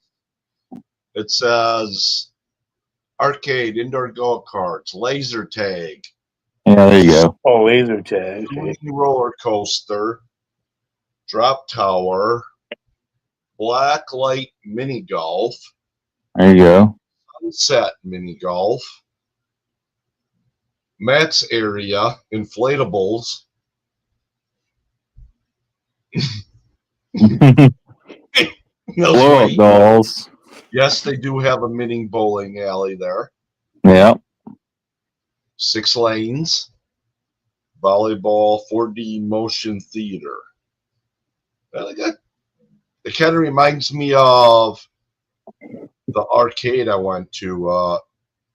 It says arcade, indoor go karts, laser tag, Yeah, there you go. oh, laser tag. swing roller coaster, drop tower, black light mini golf, There you go. sunset mini golf, Matt's area, inflatables. Those Blow up right. dolls. Yes, they do have a mini bowling alley there. Yeah. 6 lanes, volleyball, 4D motion theater. Well, it kind of reminds me of the arcade I went to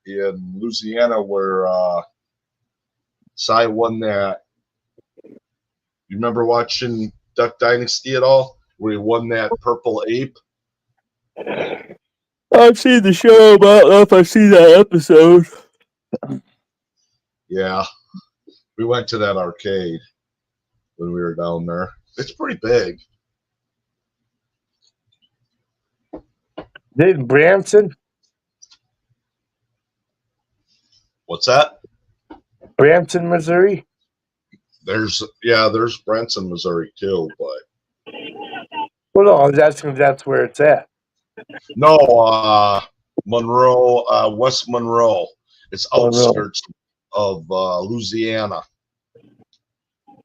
in Louisiana where Cy won that. You remember watching Duck Dynasty at all? Where he won that purple ape? I've seen the show, but I don't know if I've seen that episode. Yeah. We went to that arcade when we were down there. It's pretty big. Did Branson? What's that? Branson, Missouri? There's Branson, Missouri too, but Well, no, I was asking if that's where it's at. no, Monroe, West Monroe. It's Monroe. outskirts of Louisiana.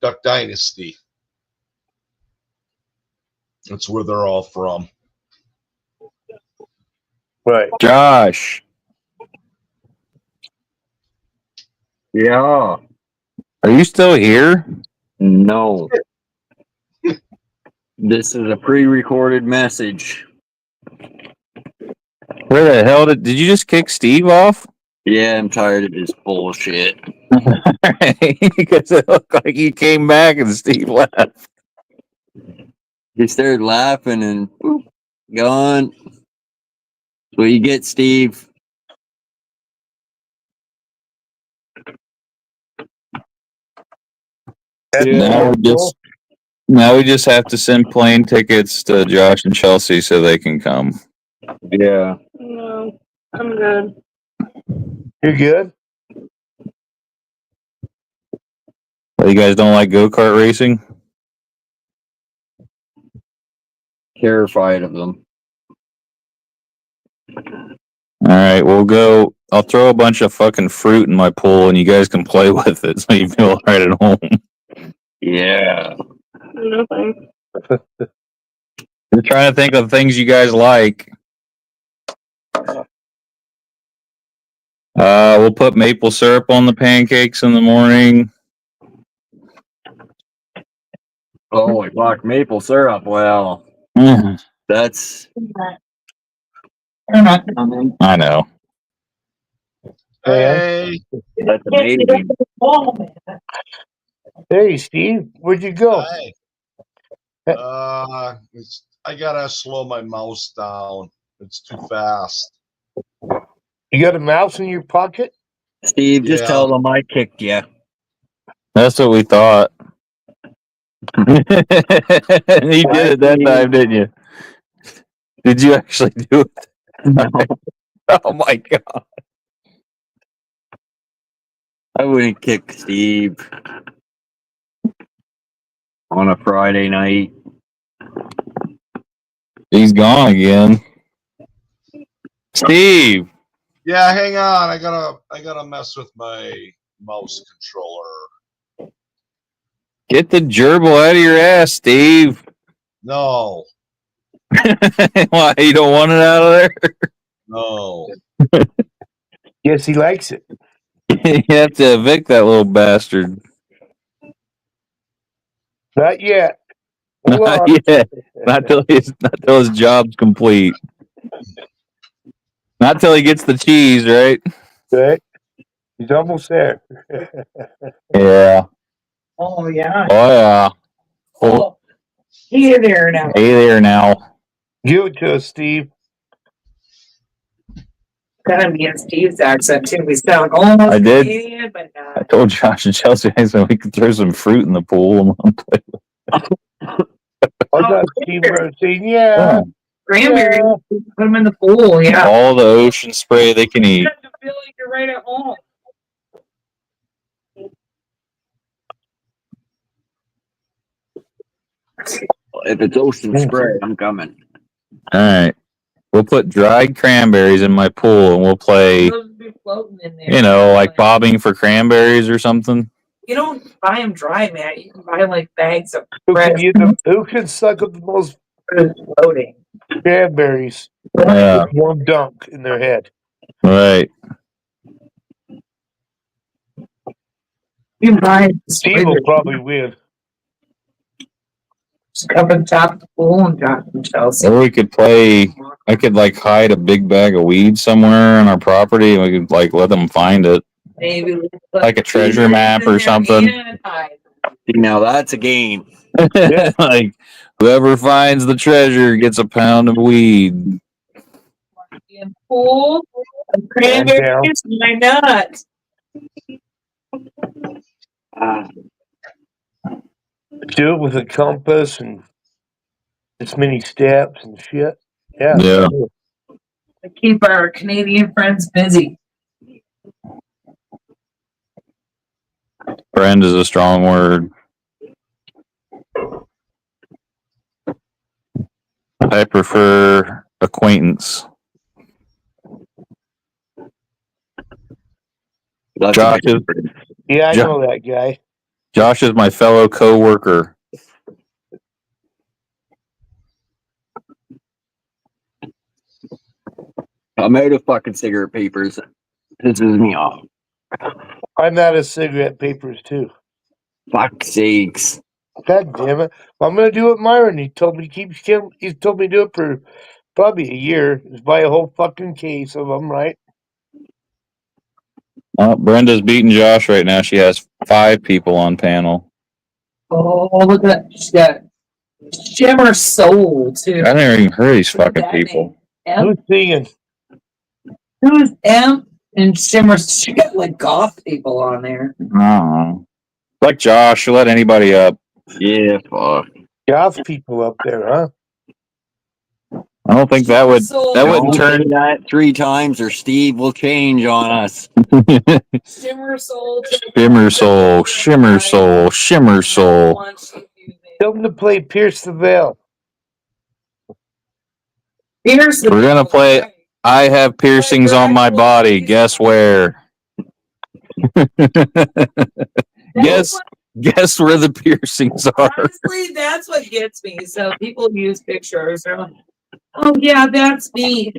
Duck Dynasty. That's where they're all from. Right. Josh, Yeah. are you still here? No. This is a pre-recorded message. Where the hell did you just kick Steve off? Yeah, I'm tired of this bullshit. Because it looked like he came back and Steve left. He started laughing and boop, gone. That's what you get, Steve. Now we just have to send plane tickets to Josh and Chelsea so they can come. Yeah. No, I'm good. You're good? You guys don't like go-kart racing? Terrified of them. All right, we'll go. I'll throw a bunch of fucking fruit in my pool and you guys can play with it so you feel right at home. Yeah. No thanks. We're trying to think of things you guys like. We'll put maple syrup on the pancakes in the morning. Oh, my fuck, maple syrup. Well, that's. They're not coming. I know. Hey. That's amazing. Hey, Steve, where'd you go? Hey. I gotta slow my mouse down. It's too fast. You got a mouse in your pocket? Steve, just Yeah. tell them I kicked you. That's what we thought. You did it that time, didn't you? Did you actually do it? No. Oh my god. I wouldn't kick Steve on a Friday night. He's gone again. Steve. Yeah, hang on. I gotta mess with my mouse controller. Get the gerbil out of your ass, Steve. No, Why, you don't want it out of there? no. Yes, he likes it. You have to evict that little bastard. Not yet. Hold Not on. yet. Not till his job's complete. Not till he gets the cheese, right? Right? He's almost there. Yeah. Oh yeah. Oh yeah. Oh, hey there now. Hey there now. Give it to us, Steve. Gonna be in Steve's accent too. We sound almost I did. Canadian, but I not. told Josh and Chelsea I said we could throw some fruit in the pool and play with I thought Steve was saying, yeah. Cranberry. Put them in the pool. Yeah. all the ocean spray they can eat. You have to feel like you're right at home. If it's ocean spray, I'm coming. All right. We'll put dried cranberries in my pool and we'll play, Those would be floating in there. you know, like bobbing for cranberries or something. You don't buy them dry, man. You can buy like bags of Who can suck up the most floating cranberries? Yeah. With one dunk in their head. Right. You can buy Steve will probably win. just up on top of the pool and drop from Chelsea. Or we could play, I could like hide a big bag of weed somewhere on our property and we could like let them find it. Maybe we Like a treasure map or something. See, now that's a game. Like whoever finds the treasure gets a pound of weed. In pool, cranberries, why not? Do it with a compass and this many steps and shit. Yeah. Yeah. Keep our Canadian friends busy. Friend is a strong word. I prefer acquaintance. Josh is, Yeah, I Jo- know that guy. Josh is my fellow co-worker. I'm out of fucking cigarette papers. Pisses me off. I'm out of cigarette papers too. Fuck sakes. God damn it! I'm gonna do it, Myron. He told me he's told me to do it for probably a year. Just buy a whole fucking case of them, right? Brenda's beating Josh right now. She has 5 people on panel. Oh, look at that. She's got Shimmer Soul, too. I never even heard of these fucking people. Who's singing? Who's M and Shimmer? She got like goth people on there. I don't know. Like Josh, she'll let anybody up. Yeah, fuck. Goth people up there, huh? I don't think that would Don't wouldn't turn. say that 3 times or Steve will change on us. Shimmer Soul. Shimmer Soul, Shimmer Soul, Shimmer Soul. Tell them to play Pierce the Veil. Pierce the We're gonna play I Have Piercings on My Body. Guess where? Guess where the piercings are. Honestly, that's what gets me. So people use pictures. They're like, oh, yeah, that's me.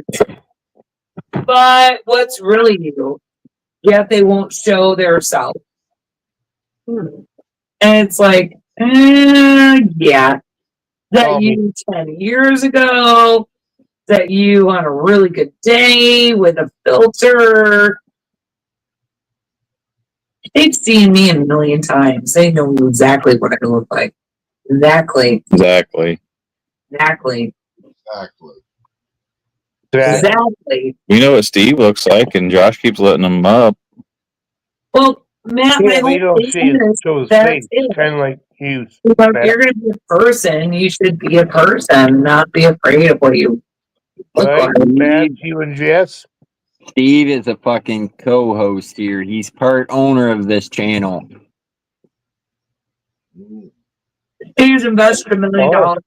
But what's really you? Yet they won't show their self. And it's like, yeah. That you 10 years ago, that you on a really good day with a filter. They've seen me a million times. They know exactly what I look like. Exactly. Exactly. We know what Steve looks like, and Josh keeps letting him up. Well, Matt, Yeah, my they whole don't thing is show his that's face. it. Kind of like you. If you're going to be a person, you should be a person, not be afraid of what you look Right, like. Matt, you and Jess. Steve is a fucking co-host here. He's part owner of this channel. He's invested $1 million.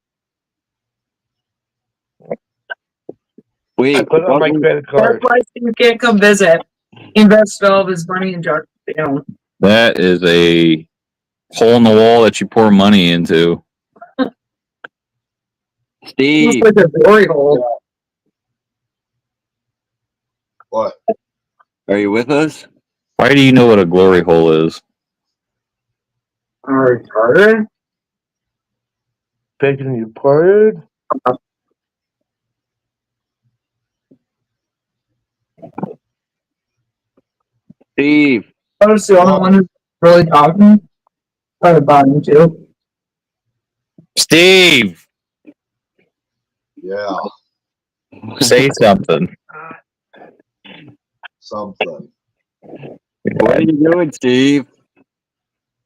Wait, Put it on my credit That's card. why Steve can't come visit. He invested all of his money in Josh's channel. That is a hole in the wall that you pour money into. Steve. It's like a glory hole. What? Are you with us? Why do you know what a glory hole is? Retarded? Begging you pardon? Steve. I was the only one who's really talking. Probably about him too. Steve, Yeah, say something. something. What are you doing, Steve?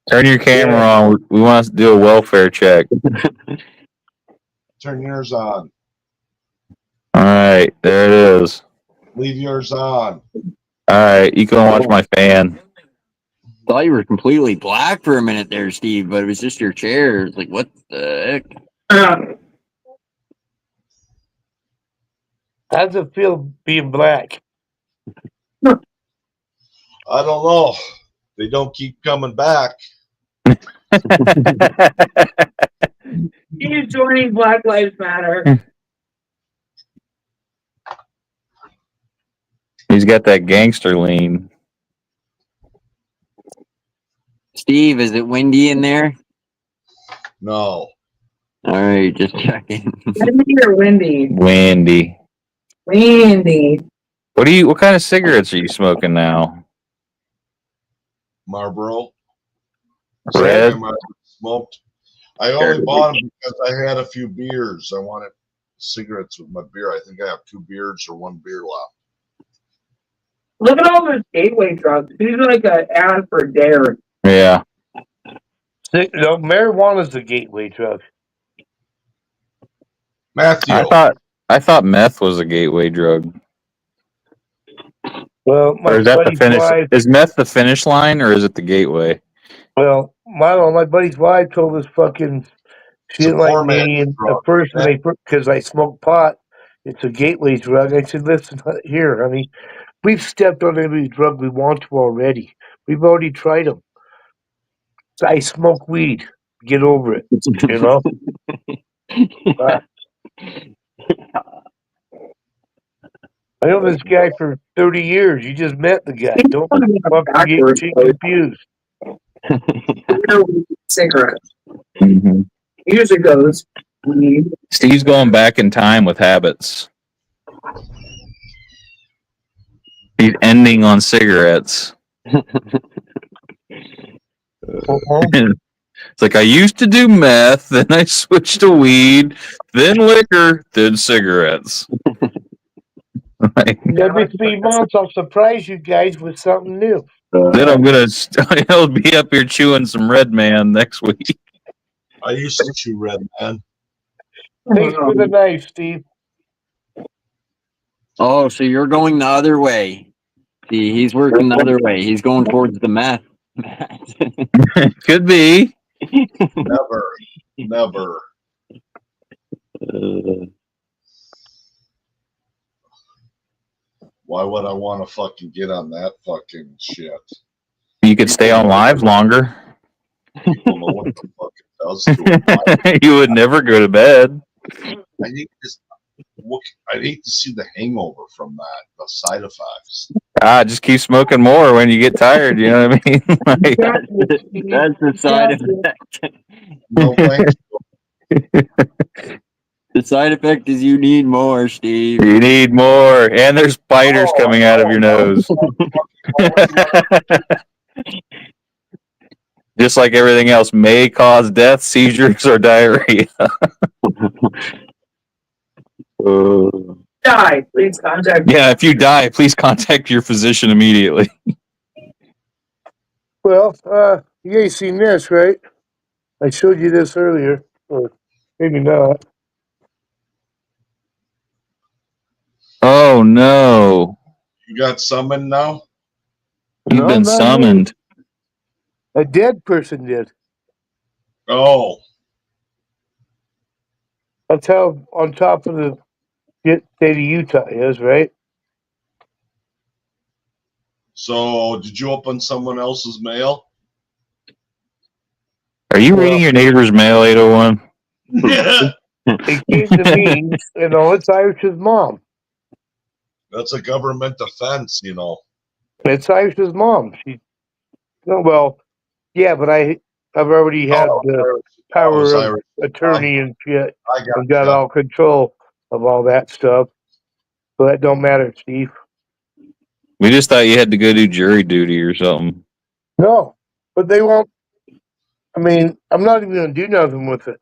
Turn your camera on. We want to do a welfare check. Turn yours on. All right, there it is. Leave yours on. All right, you can watch my fan. Thought you were completely black for a minute there, Steve, but it was just your chair. It's like, what the heck? How does it feel being black? I don't know. They don't keep coming back. He's joining Black Lives Matter. He's got that gangster lean. Steve, is it windy in there? No. All right, just checking. Windy or windy? Windy. Windy. What kind of cigarettes are you smoking now? Marlboro. Red? Same I smoked. I only bought them because I had a few beers. I wanted cigarettes with my beer. I think I have 2 beers or 1 beer left. Look at all those gateway drugs. These are like an ad for Dare. Yeah. No, marijuana's the gateway drug. Matthew. I thought meth was a gateway drug. Well, Or my is that the buddy's finish? wife. Is meth the finish line, or is it the gateway? Well, my buddy's wife told us fucking she It's a didn't like poor man's me, and drug. at first when they because I smoked pot, it's a gateway drug. I said, listen here, honey, we've stepped on every drug we want to already. We've already tried them. I smoke weed. Get over it. You know. I know this guy for 30 years. You just met the guy. Don't fucking get shit confused. Cigarettes. Mm-hmm. Usually goes. Steve's going back in time with habits. He's ending on cigarettes. It's like I used to do meth, then I switched to weed, then liquor, then cigarettes. Every 3 months, I'll surprise you guys with something new. Then I'll be up here chewing some Red Man next week. I used to chew Red Man. Thanks for the knife, Steve. Oh, so you're going the other way. See, he's working the other way. He's going towards the meth. Could be. Never. Why would I want to fucking get on that fucking shit? You could stay on live longer. People know what the fuck it does to them. You would never go to bed. I hate this. I'd hate to see the hangover from that, the side effects. Just keep smoking more when you get tired. You know what I mean? Like, That's the side effect. No thanks. The side effect is you need more, Steve. You need more, and there's spiders coming out of your nose. Just like everything else, may cause death, seizures, or diarrhea. Die, please contact. Yeah, if you die, please contact your physician immediately. Well, you guys seen this, right? I showed you this earlier, or maybe not. Oh no! You got summoned now? You've No, been not me. summoned. A dead person did. Oh, That's how on top of the state of Utah is, right? so did you open someone else's mail? Are you reading your neighbor's mail, 801? It came to me, it's Irish's mom. That's a government offense, you know. It's Irish's mom. Well, yeah, but I've already had the power was of Irish. attorney and shit, I and got ya. all control of all that stuff. So that don't matter, Steve. We just thought you had to go do jury duty or something. No, but they won't. I mean, I'm not even going to do nothing with it.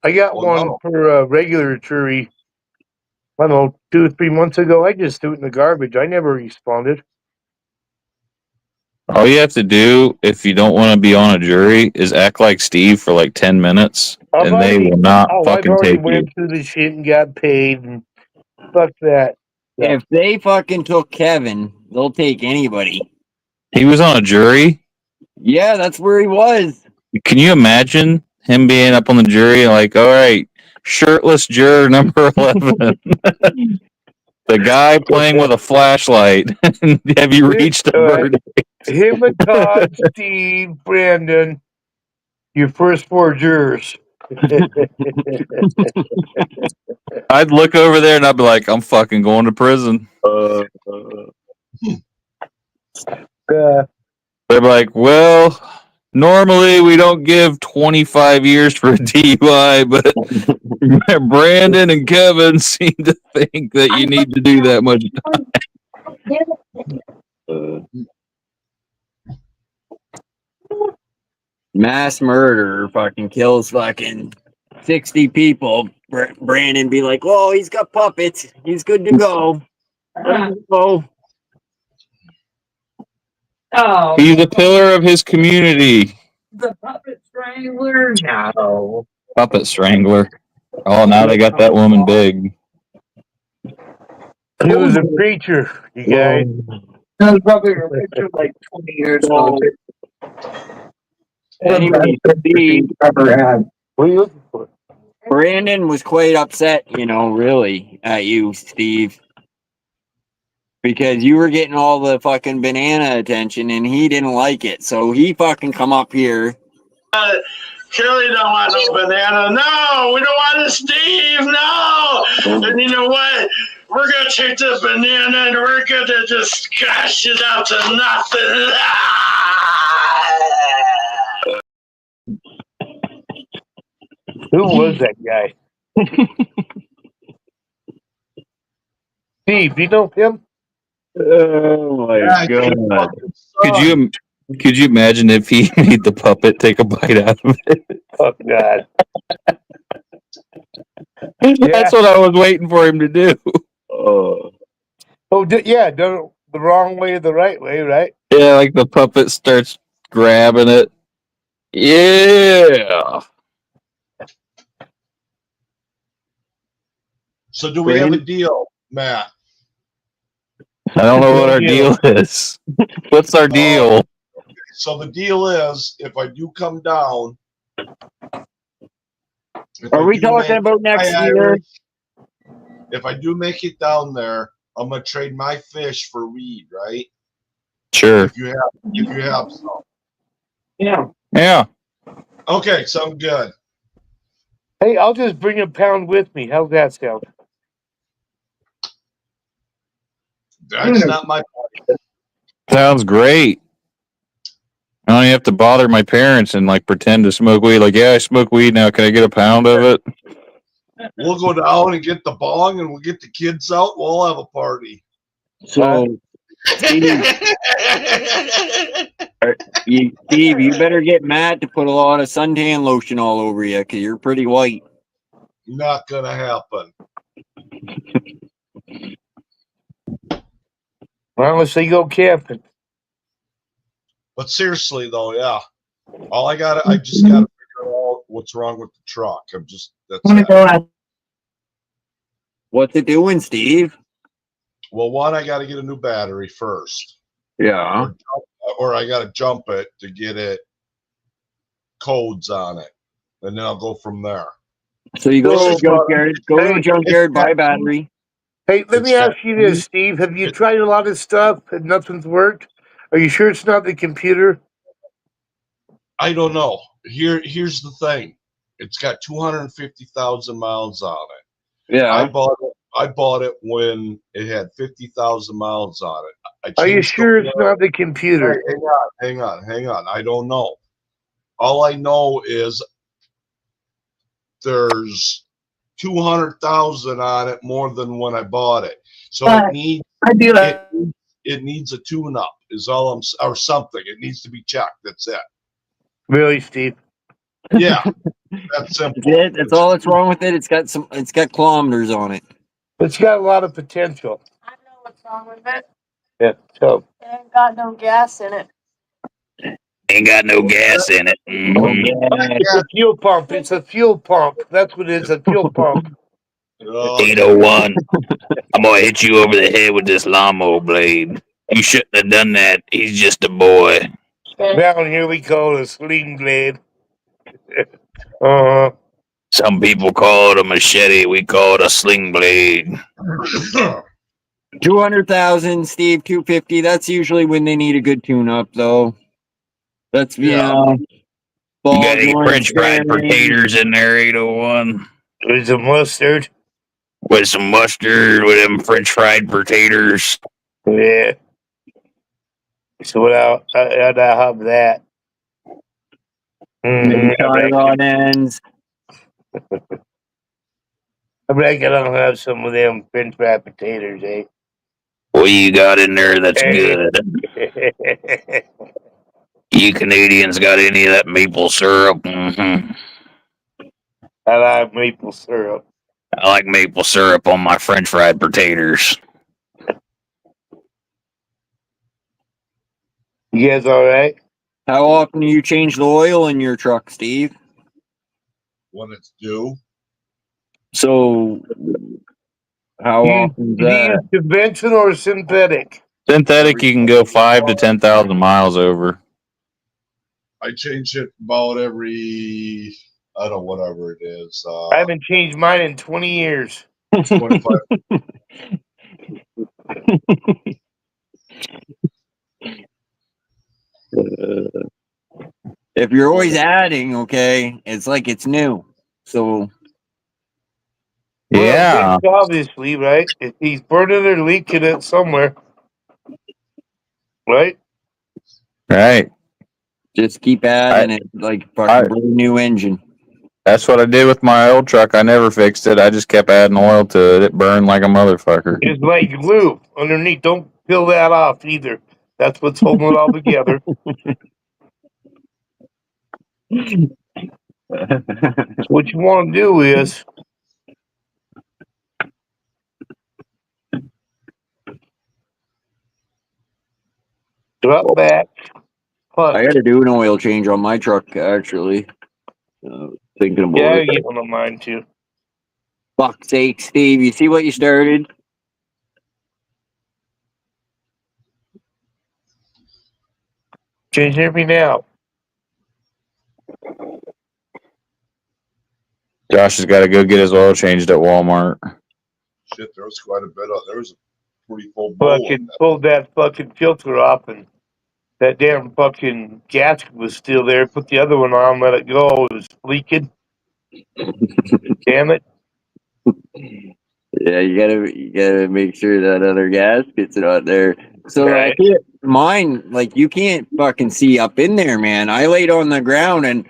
I got one for a regular jury, I don't know, 2 or 3 months ago. I just threw it in the garbage. I never responded. All you have to do if you don't want to be on a jury is act like Steve for like 10 minutes, and they will not I've fucking already take you. went through the shit and got paid, and fuck that. If they fucking took Kevin, they'll take anybody. He was on a jury? Yeah, that's where he was. Can you imagine him being up on the jury like, all right, shirtless juror number 11. The guy playing with a flashlight. Have you reached a verdict? Him and Todd, Steve, Brandon, your first 4 jurors. I'd look over there and I'd be like, I'm fucking going to prison. They're like, well, normally we don't give 25 years for a DUI, but Brandon and Kevin seem to think that you need to do that much time. Mass murder fucking kills fucking 60 people. Brandon be like, "Oh, he's got puppets. He's good to go." Oh, He's a pillar of his community. The puppet strangler? No. Puppet strangler. Oh, now they got that woman big. He was a preacher, you guys. That was probably a picture like 20 years ago. Anyway, Steve, Ever had. What are you looking for? Brandon was quite upset, really, at you, Steve. Because you were getting all the fucking banana attention and he didn't like it. So he fucking come up here. Kelly don't want no banana. No, we don't want a Steve. No. And you know what? We're going to take the banana and we're going to just scash it out to nothing. Who was that guy? Steve, do you know him? Oh my god! Could you imagine if he made the puppet take a bite out of it? Oh god! That's what I was waiting for him to do. Yeah, done it the wrong way or the right way, right? Yeah, like the puppet starts grabbing it. Yeah. So do we have a deal, Matt? I don't know what our deal is. What's our deal? So the deal is, if I do come down, Are we talking about next year? If I do make it down there, I'm gonna trade my fish for weed, right? Sure. If you have some. Yeah. Yeah. Okay, sounds good. Hey, I'll just bring a pound with me. How's that sound? That's not my point. Sounds great. I don't even have to bother my parents and like pretend to smoke weed. Like, yeah, I smoke weed now. Can I get a pound of it? We'll go down and get the bong, and we'll get the kids out. We'll have a party. So, Steve, you better get Matt to put a lot of suntan lotion all over you because you're pretty white. Not gonna happen. Well, unless they go camping. But seriously, though, yeah. I just gotta figure out what's wrong with the truck. That's it. What's it doing, Steve? Well, one, I gotta get a new battery first. Yeah. Or I gotta jump it to get it codes on it. And then I'll go from there. So you go to the junkyard, buy a battery. Hey, let me ask you this, Steve. Have you tried a lot of stuff and nothing's worked? Are you sure it's not the computer? I don't know. Here's the thing. It's got 250,000 miles on it. Yeah. I bought it when it had 50,000 miles on it. Are you sure it's not the computer? Hang on. I don't know. All I know is there's 200,000 on it more than when I bought it. So it needs a tune-up or something. It needs to be checked. That's it. Really, Steve? Yeah. That's simple. That's all that's wrong with it. It's got kilometers on it. It's got a lot of potential. I know what's wrong with it. Yeah. So It ain't got no gas in it. Ain't got no gas in it. it's a fuel pump. It's a fuel pump. That's what it is, a fuel pump. 801. I'm gonna hit you over the head with this lawnmower blade. You shouldn't have done that. He's just a boy. Down here we call it a sling blade. Uh-huh. Some people call it a machete. We call it a sling blade. 200,000, Steve. 250. That's usually when they need a good tune-up, though. That's You got any French fried potatoes in there, 801? With some mustard. With some mustard, with them French fried potatoes. Yeah. So I'd have that. On ends. I reckon I'll have some of them French fried potatoes, eh? What you got in there that's good? You Canadians got any of that maple syrup? Mm-hmm. I like maple syrup. I like maple syrup on my French fried potatoes. You guys all right? How often do you change the oil in your truck, Steve? When it's due. So How Do you, often is do you use that? conventional or synthetic? Synthetic, you can go 5 to 10,000 miles over. I change it about every, I don't know, whatever it is. I haven't changed mine in 20 years. 25. If you're always adding, okay, it's like it's new. So Yeah. Well, obviously, right? If he's burning or leaking it somewhere, right? Right. just keep adding it like fucking I- brand new engine. That's what I did with my old truck. I never fixed it. I just kept adding oil to it. It burned like a motherfucker. It's like glue underneath. Don't peel that off either. That's what's holding it all together. What you want to do is drop back. I got to do an oil change on my truck actually. Thinking about Yeah, it. you don't mind too. Fuck's sake, Steve! You see what you started? Change every now. Josh has got to go get his oil changed at Walmart. Shit, there was quite a bit of, there was a pretty full bowl. Fucking pulled that fucking filter off, and that damn fucking gasket was still there. Put the other one on, let it go. It was leaking. Damn it! Yeah, you gotta make sure that other gasket's not there. So I can't, mine, like you can't fucking see up in there, man. I laid on the ground and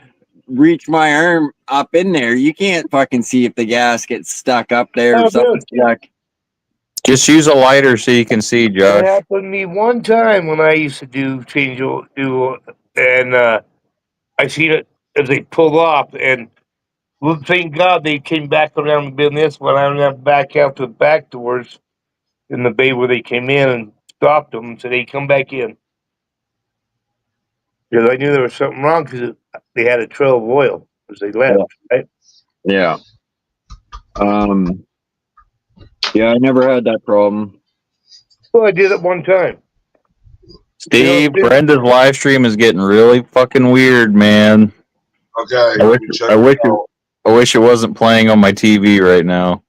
reached my arm up in there. You can't fucking see if the gasket's stuck up there or Oh, something stuck. Just use a lighter so you can see, It Josh. happened to me one time when I used to do and I seen it as they pulled off, and well, thank God they came back around and did this when I don't have to back out to the back doors in the bay where they came in and stopped them and said, "Hey, come back in," because I knew there was something wrong because they had a trail of oil as they left. Right? Yeah. Yeah, I never had that problem. Well, I did it one time. Steve, Brenda's live stream is getting really fucking weird, man. Okay. I wish it wasn't playing on my TV right now.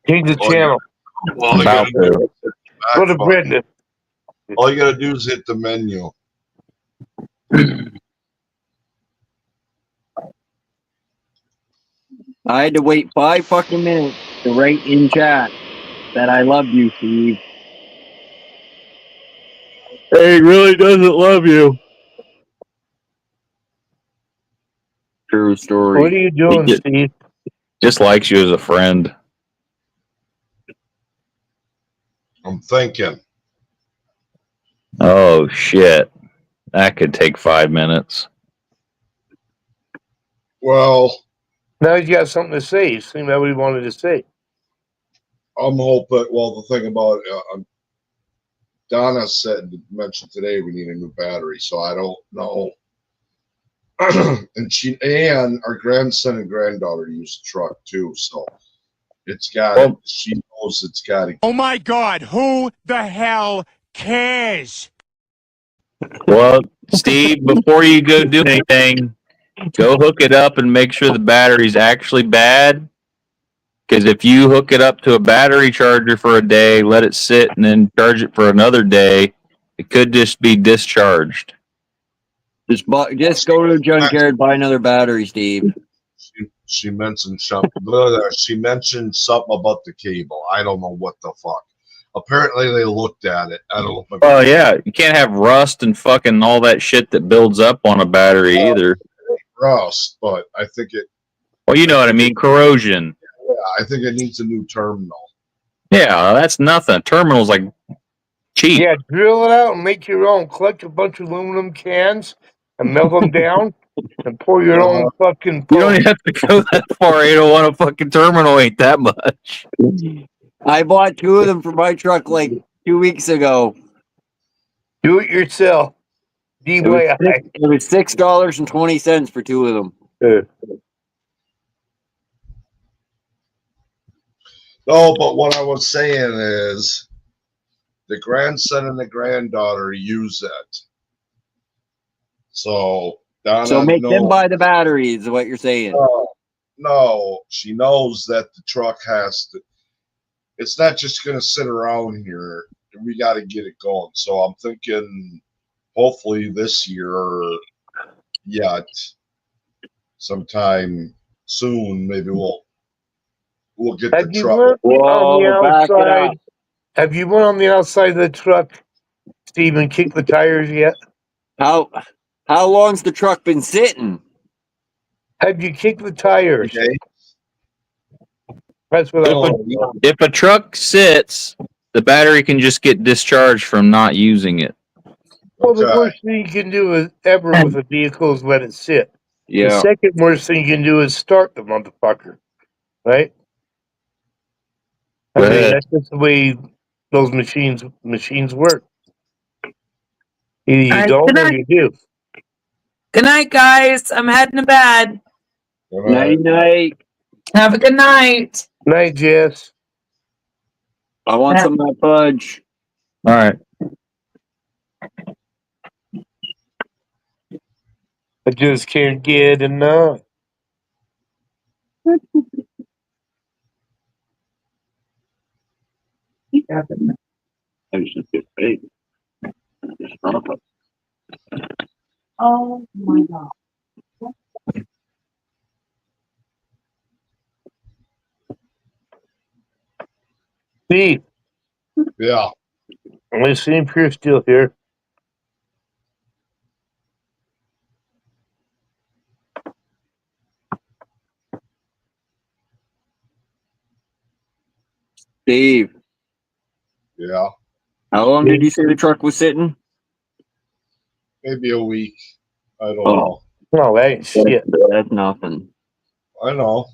Change the channel. All you About gotta do to. is Go to back Brenda. all you gotta do is hit the menu. I had to wait 5 fucking minutes to write in chat that I love you, Steve. He really doesn't love you. True story. What are you doing, Steve? Just likes you as a friend. I'm thinking. Oh shit. That could take 5 minutes. Well, now he's got something to say. He's saying what he wanted to say. I'm hoping. Well, the thing about Donna mentioned today we need a new battery, so I don't know. and our grandson and granddaughter use the truck too, so it's got. She knows it's got to. Oh my God, who the hell cares? Well, Steve, before you go do anything, go hook it up and make sure the battery's actually bad. Because if you hook it up to a battery charger for a day, let it sit, and then charge it for another day, it could just be discharged. Just go to the junkyard, buy another battery, Steve. She mentioned something. She mentioned something about the cable. I don't know what the fuck. Apparently, they looked at it. I don't know. Oh yeah, you can't have rust and fucking all that shit that builds up on a battery either. Rust, but I think it. Well, you know what I mean, corrosion. Yeah, I think it needs a new terminal. Yeah, that's nothing. Terminal's like cheap. Yeah, drill it out and make your own. Collect a bunch of aluminum cans and melt them down and pour your own fucking. You don't have to go that far. 801 a fucking terminal ain't that much. I bought 2 of them for my truck like 2 weeks ago. Do it yourself. It was $6.20 for 2 of them. No, but what I was saying is the grandson and the granddaughter use it. So Donna So make them knows. buy the batteries, is what you're saying. No, she knows that the truck has to. It's not just going to sit around here. We got to get it going. So I'm thinking, hopefully this year, yet sometime soon, maybe we'll get Have the you truck. went on the outside? Have you went on the outside of the truck, Steve, and kicked the tires yet? How long's the truck been sitting? Have you kicked the tires? Okay. That's what I want. If a truck sits, the battery can just get discharged from not using it. Well, the worst thing you can do ever with a vehicle is let it sit. The Yeah. second worst thing you can do is start the motherfucker, right? I mean, that's just the way those machines work. Either you All right, don't good or night. you do. Good night, guys. I'm heading to bed. Night, night. Have a good night. Night, Jess. I want some of that fudge. All right. I just can't get enough. Oh my God. Steve. Yeah. I'm going to see if you're still here. Steve, Yeah. how long did you say the truck was sitting? Maybe a week. I don't Oh. know. No, that ain't shit. That's nothing. I know.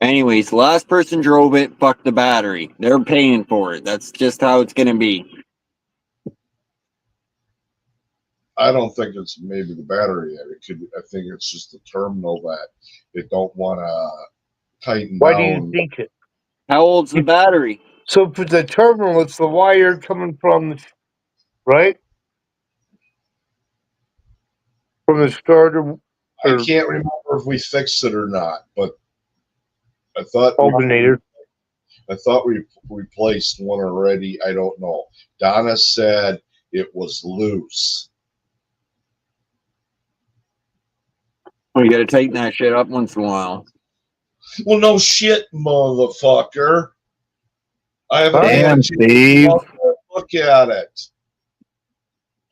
Anyways, last person drove it, fuck the battery. They're paying for it. That's just how it's gonna be. I don't think it's maybe the battery. It could. I think it's just the terminal that they don't want to tighten Why down. do you think it? How old's the battery? So for the terminal, it's the wire coming from, right? From the starter. I can't remember if we fixed it or not, but I thought alternator. I thought we replaced one already. I don't know. Donna said it was loose. Well, you gotta tighten that shit up once in a while. Well, no shit, motherfucker. I haven't Damn, had a Steve. chance to look at it.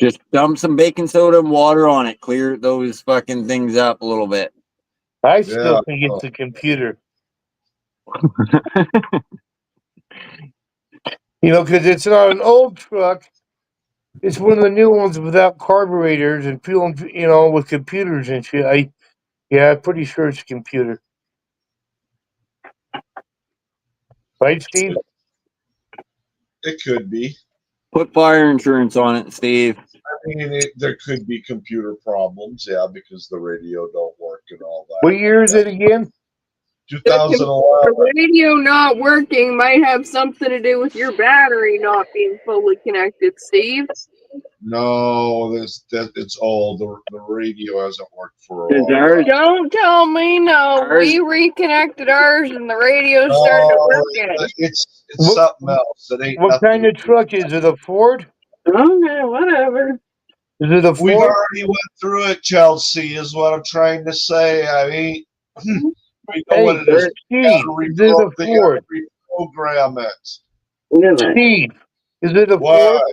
Just dump some baking soda and water on it. Clear those fucking things up a little bit. I still think it's a computer. You know, because it's not an old truck. It's one of the new ones without carburetors and fuel, you know, with computers and shit. I'm pretty sure it's a computer. Right, Steve? It could be. Put fire insurance on it, Steve. I mean, there could be computer problems, yeah, because the radio don't work and all that. What year is it again? 2011. The radio not working might have something to do with your battery not being fully connected, Steve. No, it's old. The radio hasn't worked for a while. Don't tell me no. We reconnected ours and the radio started working. It's something else. It ain't What nothing. kind of truck is it? A Ford? Okay, whatever. Is it a Ford? We've already went through it, Chelsea, is what I'm trying to say. I mean, we know what it is. Steve, is it a Ford? Reprogram it. Steve, is it a What? Ford?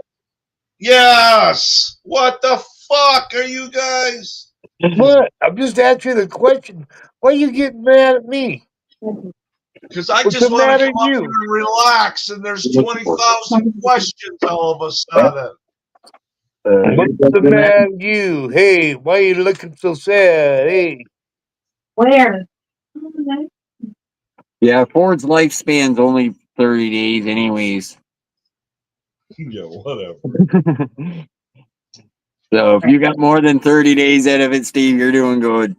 Yes. What the fuck are you guys? What? I'm just asking the question. Why you getting mad at me? Because I What's just the want matter to come up with here you? and relax, and there's 20,000 questions all of a sudden. What's the matter with you? Hey, why you looking so sad? Hey. Where? Yeah, Ford's lifespan's only 30 days anyways. Yeah, whatever. So if you got more than 30 days out of it, Steve, you're doing good.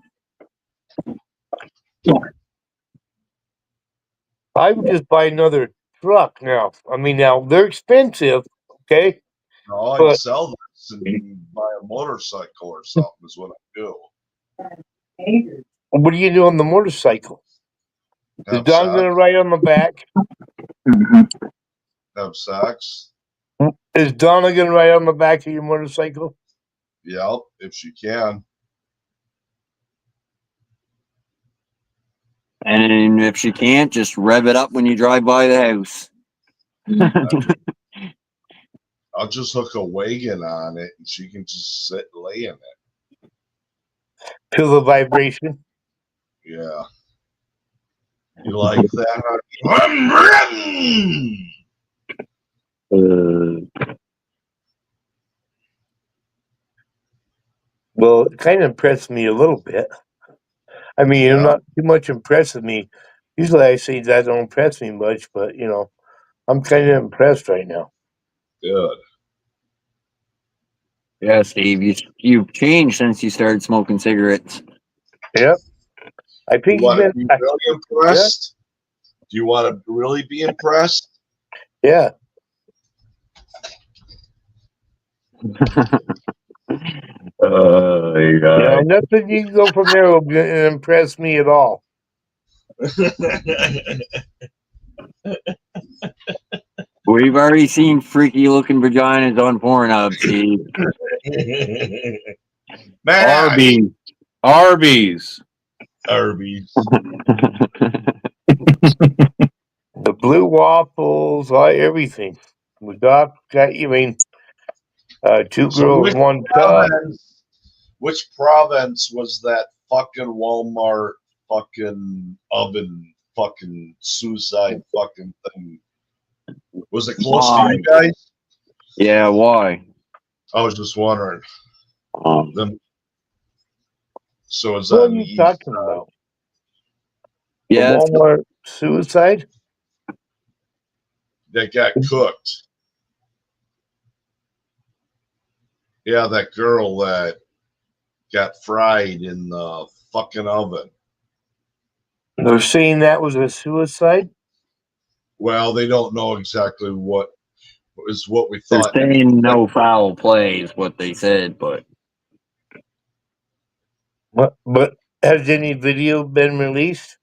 I would just buy another truck now. I mean, now they're expensive, okay? No, I'd But sell this and buy a motorcycle or something is what I do. what do you do on the motorcycle? Is Have Don sex. gonna ride on the back? Have sex. Is Donna gonna ride on the back of your motorcycle? Yep, if she can. And if she can't, just rev it up when you drive by the house. I'll just hook a wagon on it and she can just sit and lay in it. Feel the vibration? Yeah. You like that? I'm ready! Well, it kind of impressed me a little bit. I mean, you're not too much impressed with me. Usually I say that don't impress me much, but, you know, I'm kind of impressed right now. Good. Yeah, Steve, you've changed since you started smoking cigarettes. Yep. I think You want to be really impressed? Do you want to really be impressed? Yeah. Yeah, nothing you can go from there will impress me at all. We've already seen freaky looking vaginas on Pornhub, Steve. Arby's. Arby's. Arby's. The blue waffles, everything. The doc got you. I mean, two girls, one cup. Which province was that fucking Walmart fucking oven fucking suicide fucking thing? Was it close to you guys? Yeah, why? I was just wondering. So is What that are you talking about? Yeah, the Walmart suicide? That got cooked. Yeah, that girl that got fried in the fucking oven. They're saying that was a suicide? Well, they don't know exactly what is what we they're thought. saying no foul play is what they said, but But has any video been released?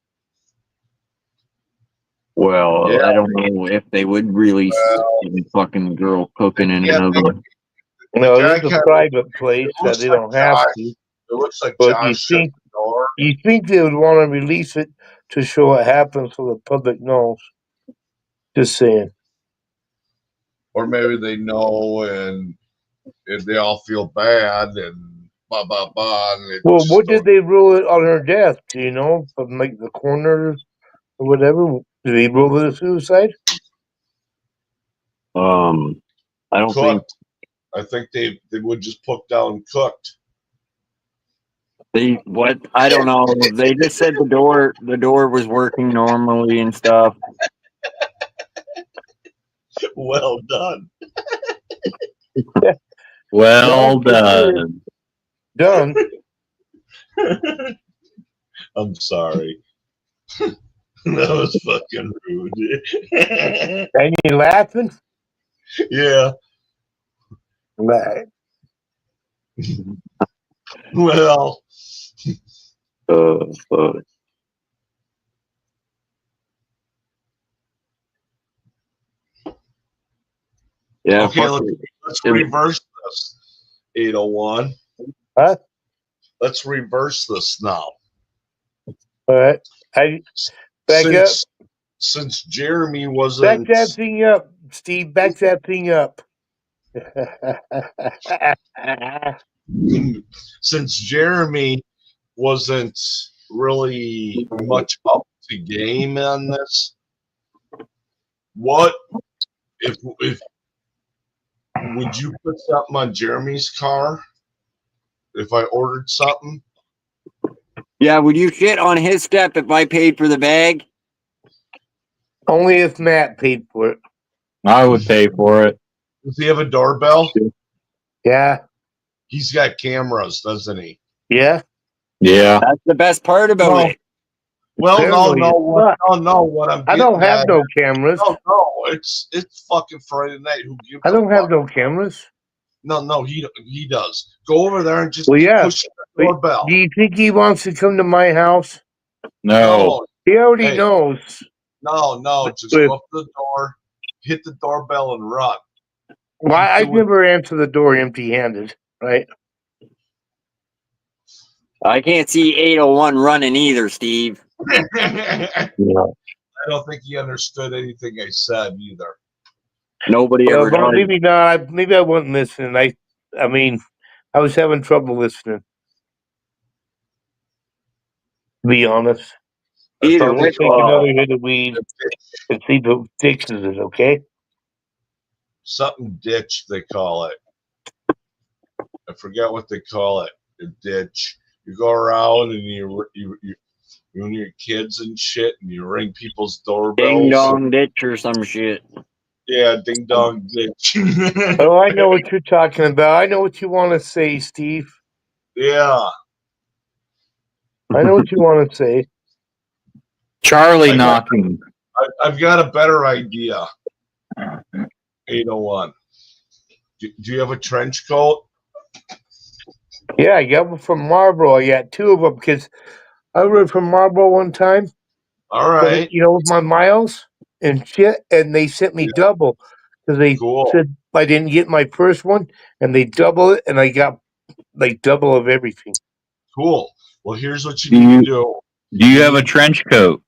well, Yeah. I don't know if they would release the fucking girl cooking in an oven. No, this is a private place that they don't have to. It looks like But Josh shut the door. you think they would want to release it to show what happens so the public knows? Just saying. Or maybe they know and they all feel bad and blah blah blah. And Well, what did they rule it on her death? Do you know? From like the coroner or whatever? Did they rule it a suicide? I don't think I think they would just put down cooked. they what I don't know. They just said the door was working normally and stuff. Well done. Well done. Done. I'm sorry. That was fucking rude. And you laughing? Yeah. Right. Well. Yeah. Okay, let's reverse this. 801. Huh? Let's reverse this now. All right. Back up. Since Jeremy wasn't. Back that thing up, Steve. Back that thing up. Since Jeremy wasn't really much up to game on this, what if would you put something on Jeremy's car if I ordered something? Yeah, would you shit on his step if I paid for the bag? Only if Matt paid for it. I would pay for it. Does he have a doorbell? Yeah. He's got cameras, doesn't he? Yeah. Yeah. That's the best part about it. Well, Apparently it's not. no. What I'm I don't getting have at, no cameras. no. It's fucking Friday night. Who gives I a don't have fuck? no cameras. No. He does. Go over there and just Well, keep yeah. pushing the doorbell. Do you think he wants to come to my house? No. He already Hey. knows. No. Just With- go up to the door, hit the doorbell, and run. Well, I never answer the door empty-handed, right? I can't see 801 running either, Steve. I don't think he understood anything I said either. Nobody Well, ever but does. maybe not. Maybe I wasn't listening. I mean, I was having trouble listening. To be honest. Either I'll which take another hit of weed and see if it fixes it. Okay. Something ditch they call it. I forget what they call it. A ditch. You go around and you when your kids and shit, and you ring people's doorbells. Ding dong ditch or some shit. Yeah, ding dong ditch. Oh, I know what you're talking about. I know what you want to say, Steve. Yeah. I know what you want to say. Charlie knocking. I've got a better idea. 801. Do you have a trench coat? Yeah, I got one from Marlboro. I got two of them because I rode from Marlboro one time. All right. You know, with my miles and shit, and they sent me double because they said I didn't get my first one, and they double it, and I got like double of everything. Cool. Well, here's what you need to do. Do you have a trench coat?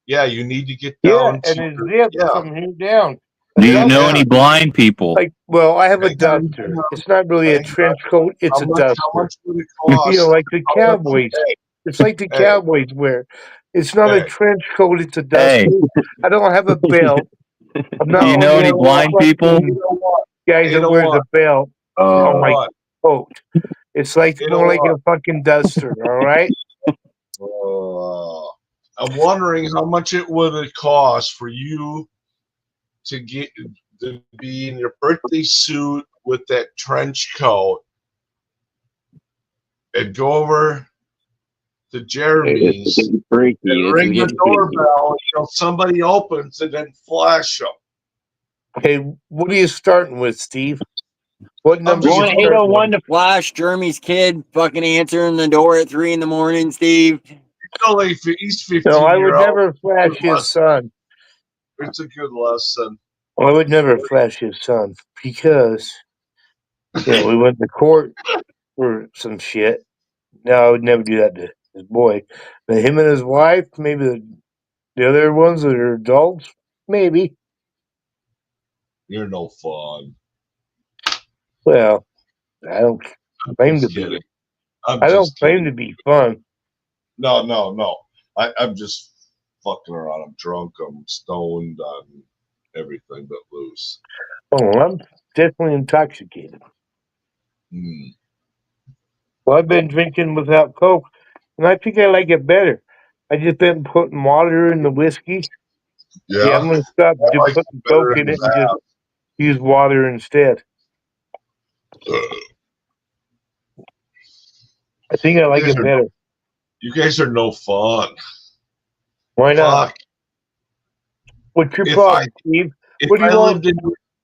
Yeah, you need to get Yeah, down and to it's zipped from here down. Do you know any blind people? Like, well, I have a duster. It's not really a trench coat; it's a duster. How much would it cost? You know, like the How much- Cowboys. Hey, It's like the Hey. Cowboys wear. It's not a Hey. trench coat; it's a duster. I don't have a belt. I'm not Do you know one of any those blind people? guys that wears a belt on my coat. It's like more like a fucking duster. All right. I'm wondering how much it would cost for you to get to be in your birthday suit with that trench coat and go over to Jeremy's and ring the doorbell until somebody opens and then flash them. Okay, what are you starting with, Steve? What number? You you want starting 801 with? to flash Jeremy's kid fucking answering the door at 3 a.m, Steve? He's 15 No, I would year old. never flash his son. It's a good lesson. I would never flash his son because we went to court for some shit. No, I would never do that to his boy. But him and his wife, maybe the other ones that are adults, maybe. You're no fun. Well, I don't claim to be. I don't claim to be fun. No. I'm just fucking around. I'm drunk. I'm stoned. I'm everything but loose. Oh, I'm definitely intoxicated. Mm. Well, I've been drinking without Coke, and I think I like it better. I just been putting water in the whiskey. Yeah, I'm gonna stop I like putting it better Coke in than it and just that. use water instead. I think I like You guys it are- better. You guys are no fun. Why not? Fuck. What's your If problem, Steve? If What do you I want?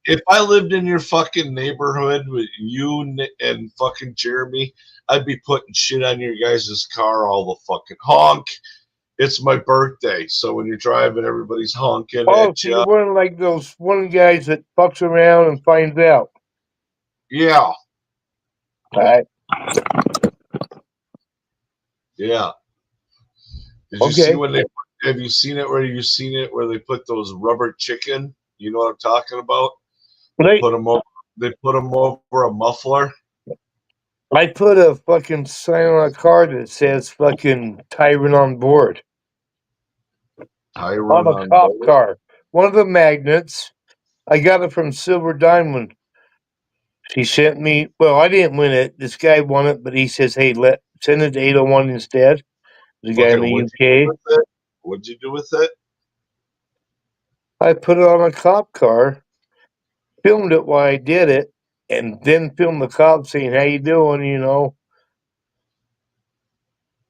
if I lived in your fucking neighborhood with you and fucking Jeremy, I'd be putting shit on your guys' car all the fucking honk. It's my birthday, so when you're driving, everybody's honking Oh, at so you. you're one of like those one guys that fucks around and finds out. Yeah, All right. yeah. Did you Okay. see when they? Have you seen it? Where you seen it? Where they put those rubber chicken? You know what I'm talking about? Right. Put them over. They put them over a muffler. I put a fucking sign on a car that says fucking Tyrant on board. Tyrant On a on cop board? car. One of the magnets. I got it from Silver Diamond. She sent me. Well, I didn't win it. This guy won it, but he says, "Hey, send it to 801 instead." The guy in Okay, the what'd you UK. do with it? What'd you do with it? I put it on a cop car, filmed it while I did it, and then filmed the cop saying, "How you doing?" You know.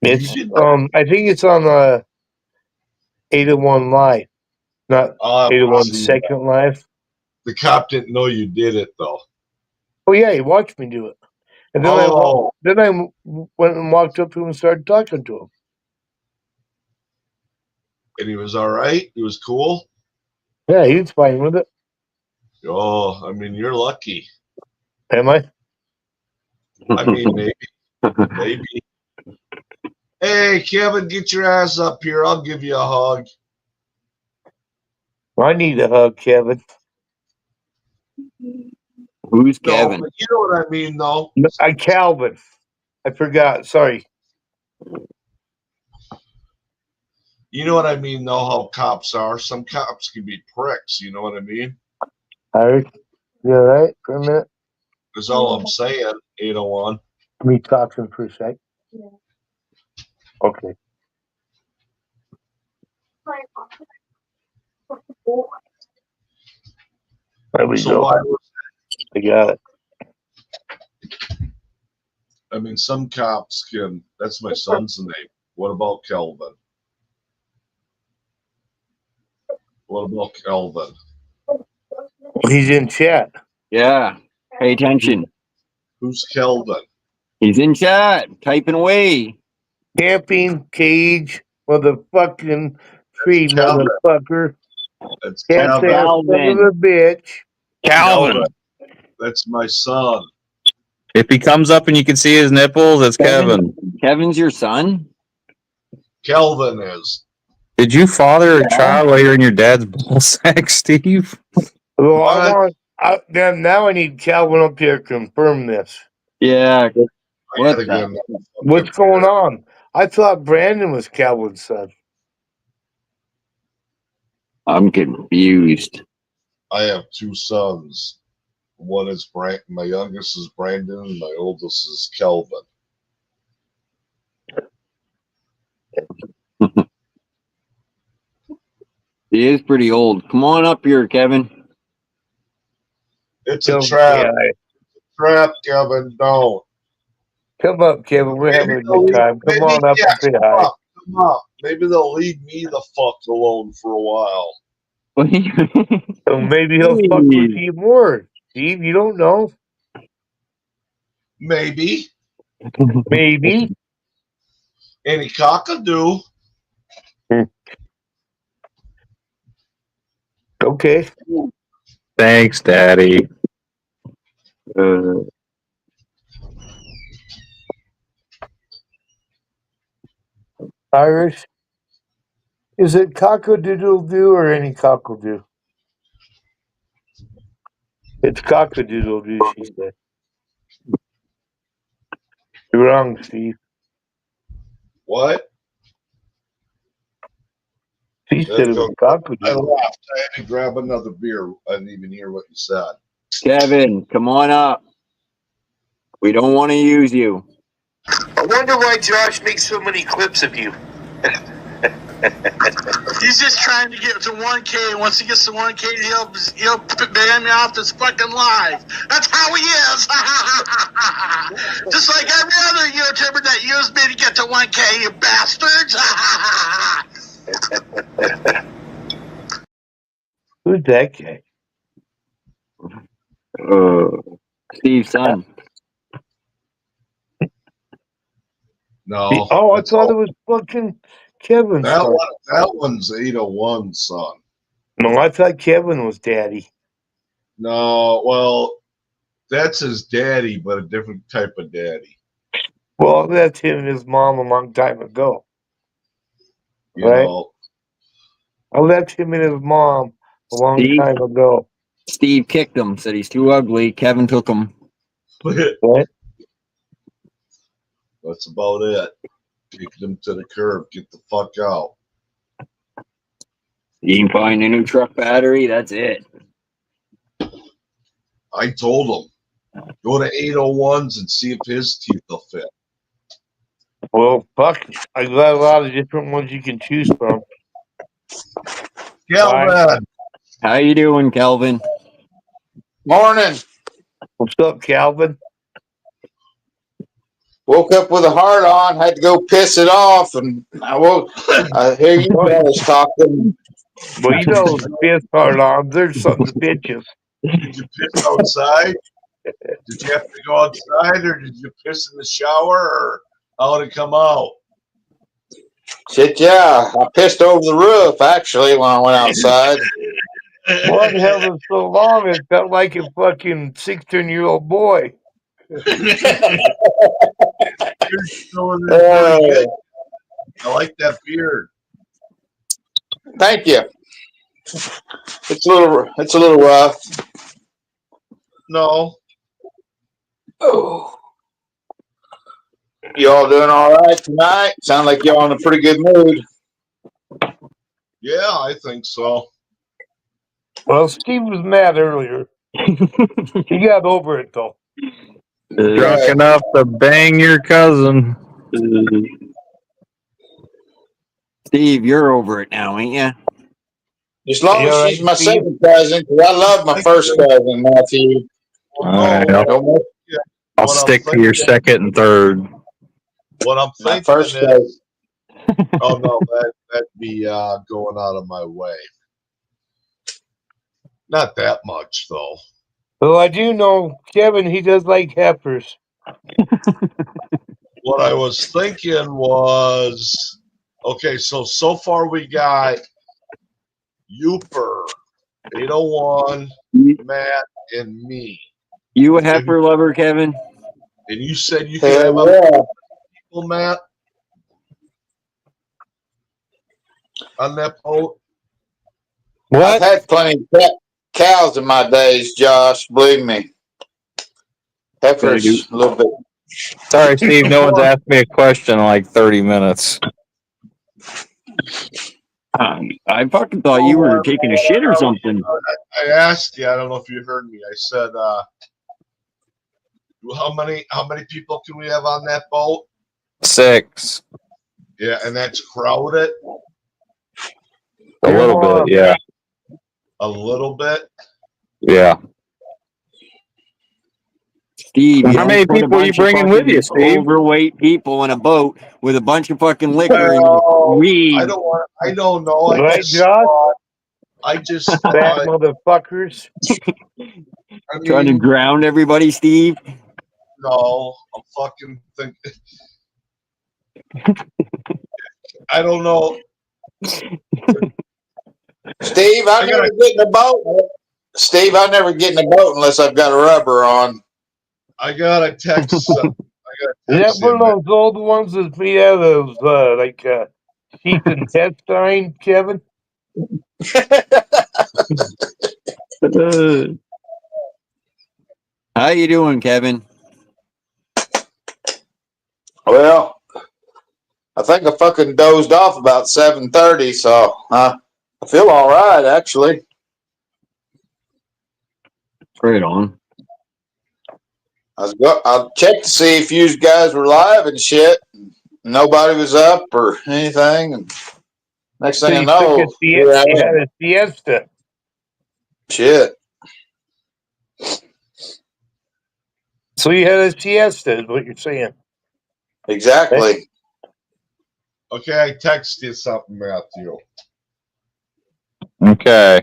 It's I think it's on 801 Live, not I'll have to 801 see Second Live. The cop didn't know you did it though. Oh yeah, he watched me do it, and then Oh. I went and walked up to him and started talking to him. And he was all right. He was cool. Yeah, he was fine with it. Oh, I mean, you're lucky. Am I? I mean, maybe, maybe. Hey, Kevin, get your ass up here. I'll give you a hug. I need a hug, Kevin. Who's No, Kevin? but you know what I mean, though. Calvin. I forgot. Sorry. You know what I mean, though, how cops are. Some cops can be pricks, you know what I mean? All right. You all right for a minute? That's all I'm saying, 801. Me talking for a sec. Yeah. Okay. There we So go. why was I got it. I mean, some cops can. That's my son's name. What about Kelvin? What about Kelvin? He's in chat. Yeah. Pay attention. Who's Kelvin? He's in chat, typing away. Camping cage, motherfucking tree, Calvin. motherfucker. That's Can't say a son of a bitch. Calvin. That's my son. If he comes up and you can see his nipples, it's Kevin. Kevin's your son? Kelvin is. Did you father a child while you're in your dad's ball sack, Steve? Well, then now I need Calvin up here to confirm this. Yeah. What What's going on? I thought Brandon was Calvin's son. I'm confused. I have two sons. One is my youngest is Brandon, and my oldest is Kelvin. He is pretty old. Come on up here, Kevin. It's a trap. Yeah. Trap, Kevin. Don't. Come up, Kevin. We're having a good time. Come on up and say hi. Come up. Maybe they'll leave me the fuck alone for a while. So maybe he'll fuck with you more. Steve, you don't know. Maybe. Maybe. Any cockadoo. Okay. Thanks, Daddy. Irish. Is it cock-a-doodle-doo or any cockle-doo? It's cock-a-doodle-doo, she said. You're wrong, Steve. What? She said it was I cock-a-doodle. laughed. I had to grab another beer. I didn't even hear what you said. Kevin, come on up. We don't want to use you. I wonder why Josh makes so many clips of you. He's just trying to get to 1K. Once he gets to 1K, he'll ban me off this fucking live. That's how he is. Just like every other YouTuber that used me to get to 1K, you bastards. Who's that guy? Steve's son. No. Oh, I thought it was fucking Kevin's son. That one's 801 son. No, I thought Kevin was daddy. No, well, that's his daddy, but a different type of daddy. Well, that's him and his mom a long time ago. You Right? know, Oh, that's him and his mom a long Steve? time ago. Steve kicked him, said he's too ugly. Kevin took him. What? that's about it. Kick them to the curb. Get the fuck out. You can find a new truck battery. That's it. I told him, go to 801s and see if his teeth will fit. Well, fuck. I got a lot of different ones you can choose from. Kelvin. How you doing, Kelvin? Morning. What's up, Calvin? woke up with a heart on, had to go piss it off, and I hear you fellas talking. Well, you know, the piss hard on. There's something to bitches. Did you piss outside? Did you have to go outside, or did you piss in the shower, or how did it come out? Shit, yeah. I pissed over the roof, actually, when I went outside. What the hell was so long? It felt like a fucking 16-year-old boy. You're showing it pretty good. I like that beard. Thank you. It's a little rough. No. Oh. Y'all doing all right tonight? Sound like y'all in a pretty good mood. Yeah, I think so. Well, Steve was mad earlier. He got over it, though. Drunk enough to bang your cousin. Steve, you're over it now, ain't you? As long as she's my second cousin, because I love my first cousin, Matthew. All right, I'll stick to your second and third. What I'm My thinking first is, cousin. oh no, that'd be going out of my way. Not that much, though. Well, I do know Kevin, he does like heifers. What I was thinking was, okay, so far we got Youper, 801, Matt, and me. You a heifer lover, Kevin? And you said you could have other people, Matt, on that boat? I've had plenty of cows in my days, Josh. Believe me. Heifers, a little bit. Sorry, Steve. No one's asked me a question in like 30 minutes. I fucking thought you were taking a shit or something. I asked you. I don't know if you heard me. I said, how many people can we have on that boat? 6. Yeah, and that's crowded. A little bit, yeah. A little bit. Yeah. Steve, How many people are you bringing with you, Steve? Overweight people in a boat with a bunch of fucking liquor and weed. I don't know. Right, Josh? I just Bad motherfuckers. Trying to drown everybody, Steve. No, I'm fucking thinking. I don't know. Steve, I never get in the boat. Steve, I never get in the boat unless I've got a rubber on. I got a text. Is that one of those old ones that we have those like sheep intestine, Kevin? How you doing, Kevin? Well, I think I fucking dozed off about 7:30, so I feel all right, actually. Right on. I checked to see if you guys were live and shit. Nobody was up or anything. And next thing I know, he had a siesta. Shit. So you had a siesta, is what you're saying. Exactly. Okay, I text you something, Matthew. Okay.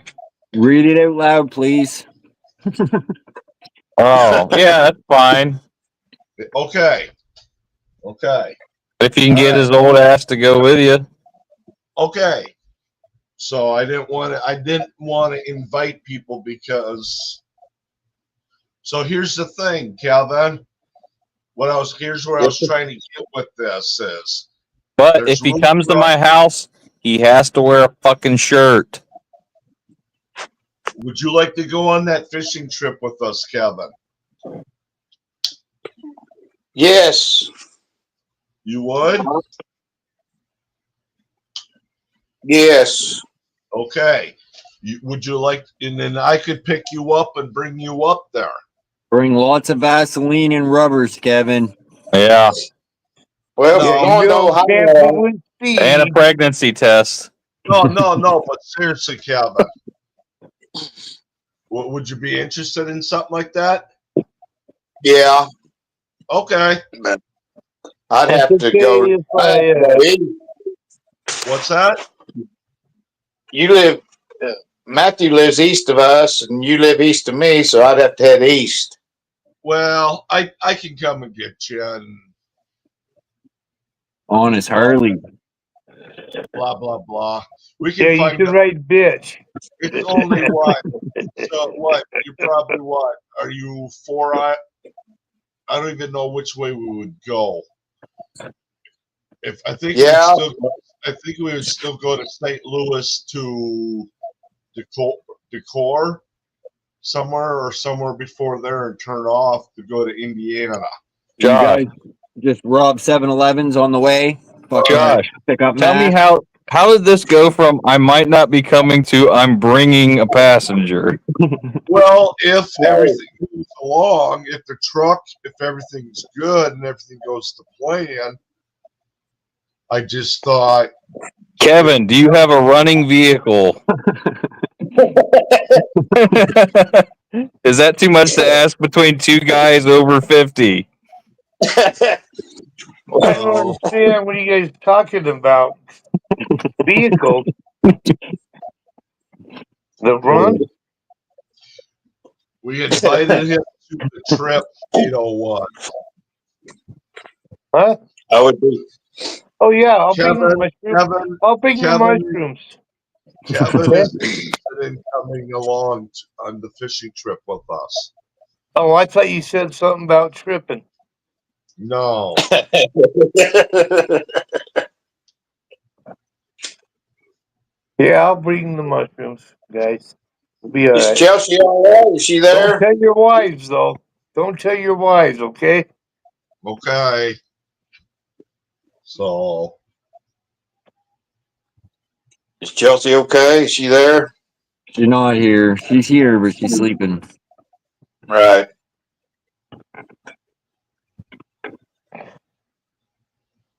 Read it out loud, please. Oh, yeah, that's fine. Okay. Okay. If you can get his old ass to go with you. Okay. So I didn't want to invite people because. So here's the thing, Calvin. Here's where I was trying to get with this is. But if he comes to my house, he has to wear a fucking shirt. Would you like to go on that fishing trip with us, Calvin? Yes. You would? Yes. Okay. Would you like, and then I could pick you up and bring you up there. Bring lots of Vaseline and rubbers, Kevin. Yeah. Well, and a pregnancy test. No, but seriously, Calvin. Would you be interested in something like that? Yeah. Okay. I'd It's have to okay go. if I'd have to go east. What's that? You live. Matthew lives east of us, and you live east of me, so I'd have to head east. Well, I can come and get you and On his Harley. blah blah blah. We can Yeah, you find can out. write bitch. It's only what? So what? You probably what? Are you for I don't even know which way we would go. If I think Yeah. I think we would still go to St. Louis to Decorah somewhere before there and turn off to go to Indiana. You guys just rob 7-Elevens on the way. Fucking Josh, pick up tell me Matt. how did this go from I might not be coming to I'm bringing a passenger? Well, if everything moves along, if everything's good and everything goes to plan, I just thought, Kevin, do you have a running vehicle? Is that too much to ask between two guys over 50? I don't understand what are you guys talking about. Vehicles. The run? we invited him to the trip 801. Huh? I would be. Oh yeah, I'll bring the Kevin, mushrooms. I'll bring the mushrooms. Kevin is interested in coming along on the fishing trip with us. Oh, I thought you said something about tripping. No. Yeah, I'll bring the mushrooms, guys. We'll be all Is right. Chelsea all right? Is she there? Don't tell your wives, though. Don't tell your wives, okay? Okay. So. Is Chelsea okay? Is she there? She's not here. She's here, but she's sleeping. Right.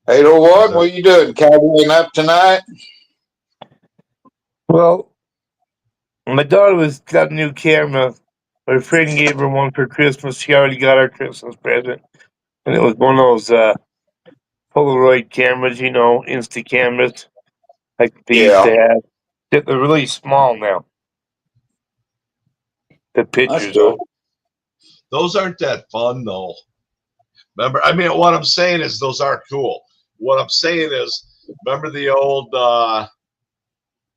Hey, what are you doing? Cowboying up tonight? Well, my daughter got a new camera. My friend gave her one for Christmas. She already got her Christmas present. And it was one of those Polaroid cameras, Insta cameras like they used to have. They're really small now. The pictures are. Those aren't that fun, though. Remember, what I'm saying is those aren't cool. What I'm saying is, remember the old,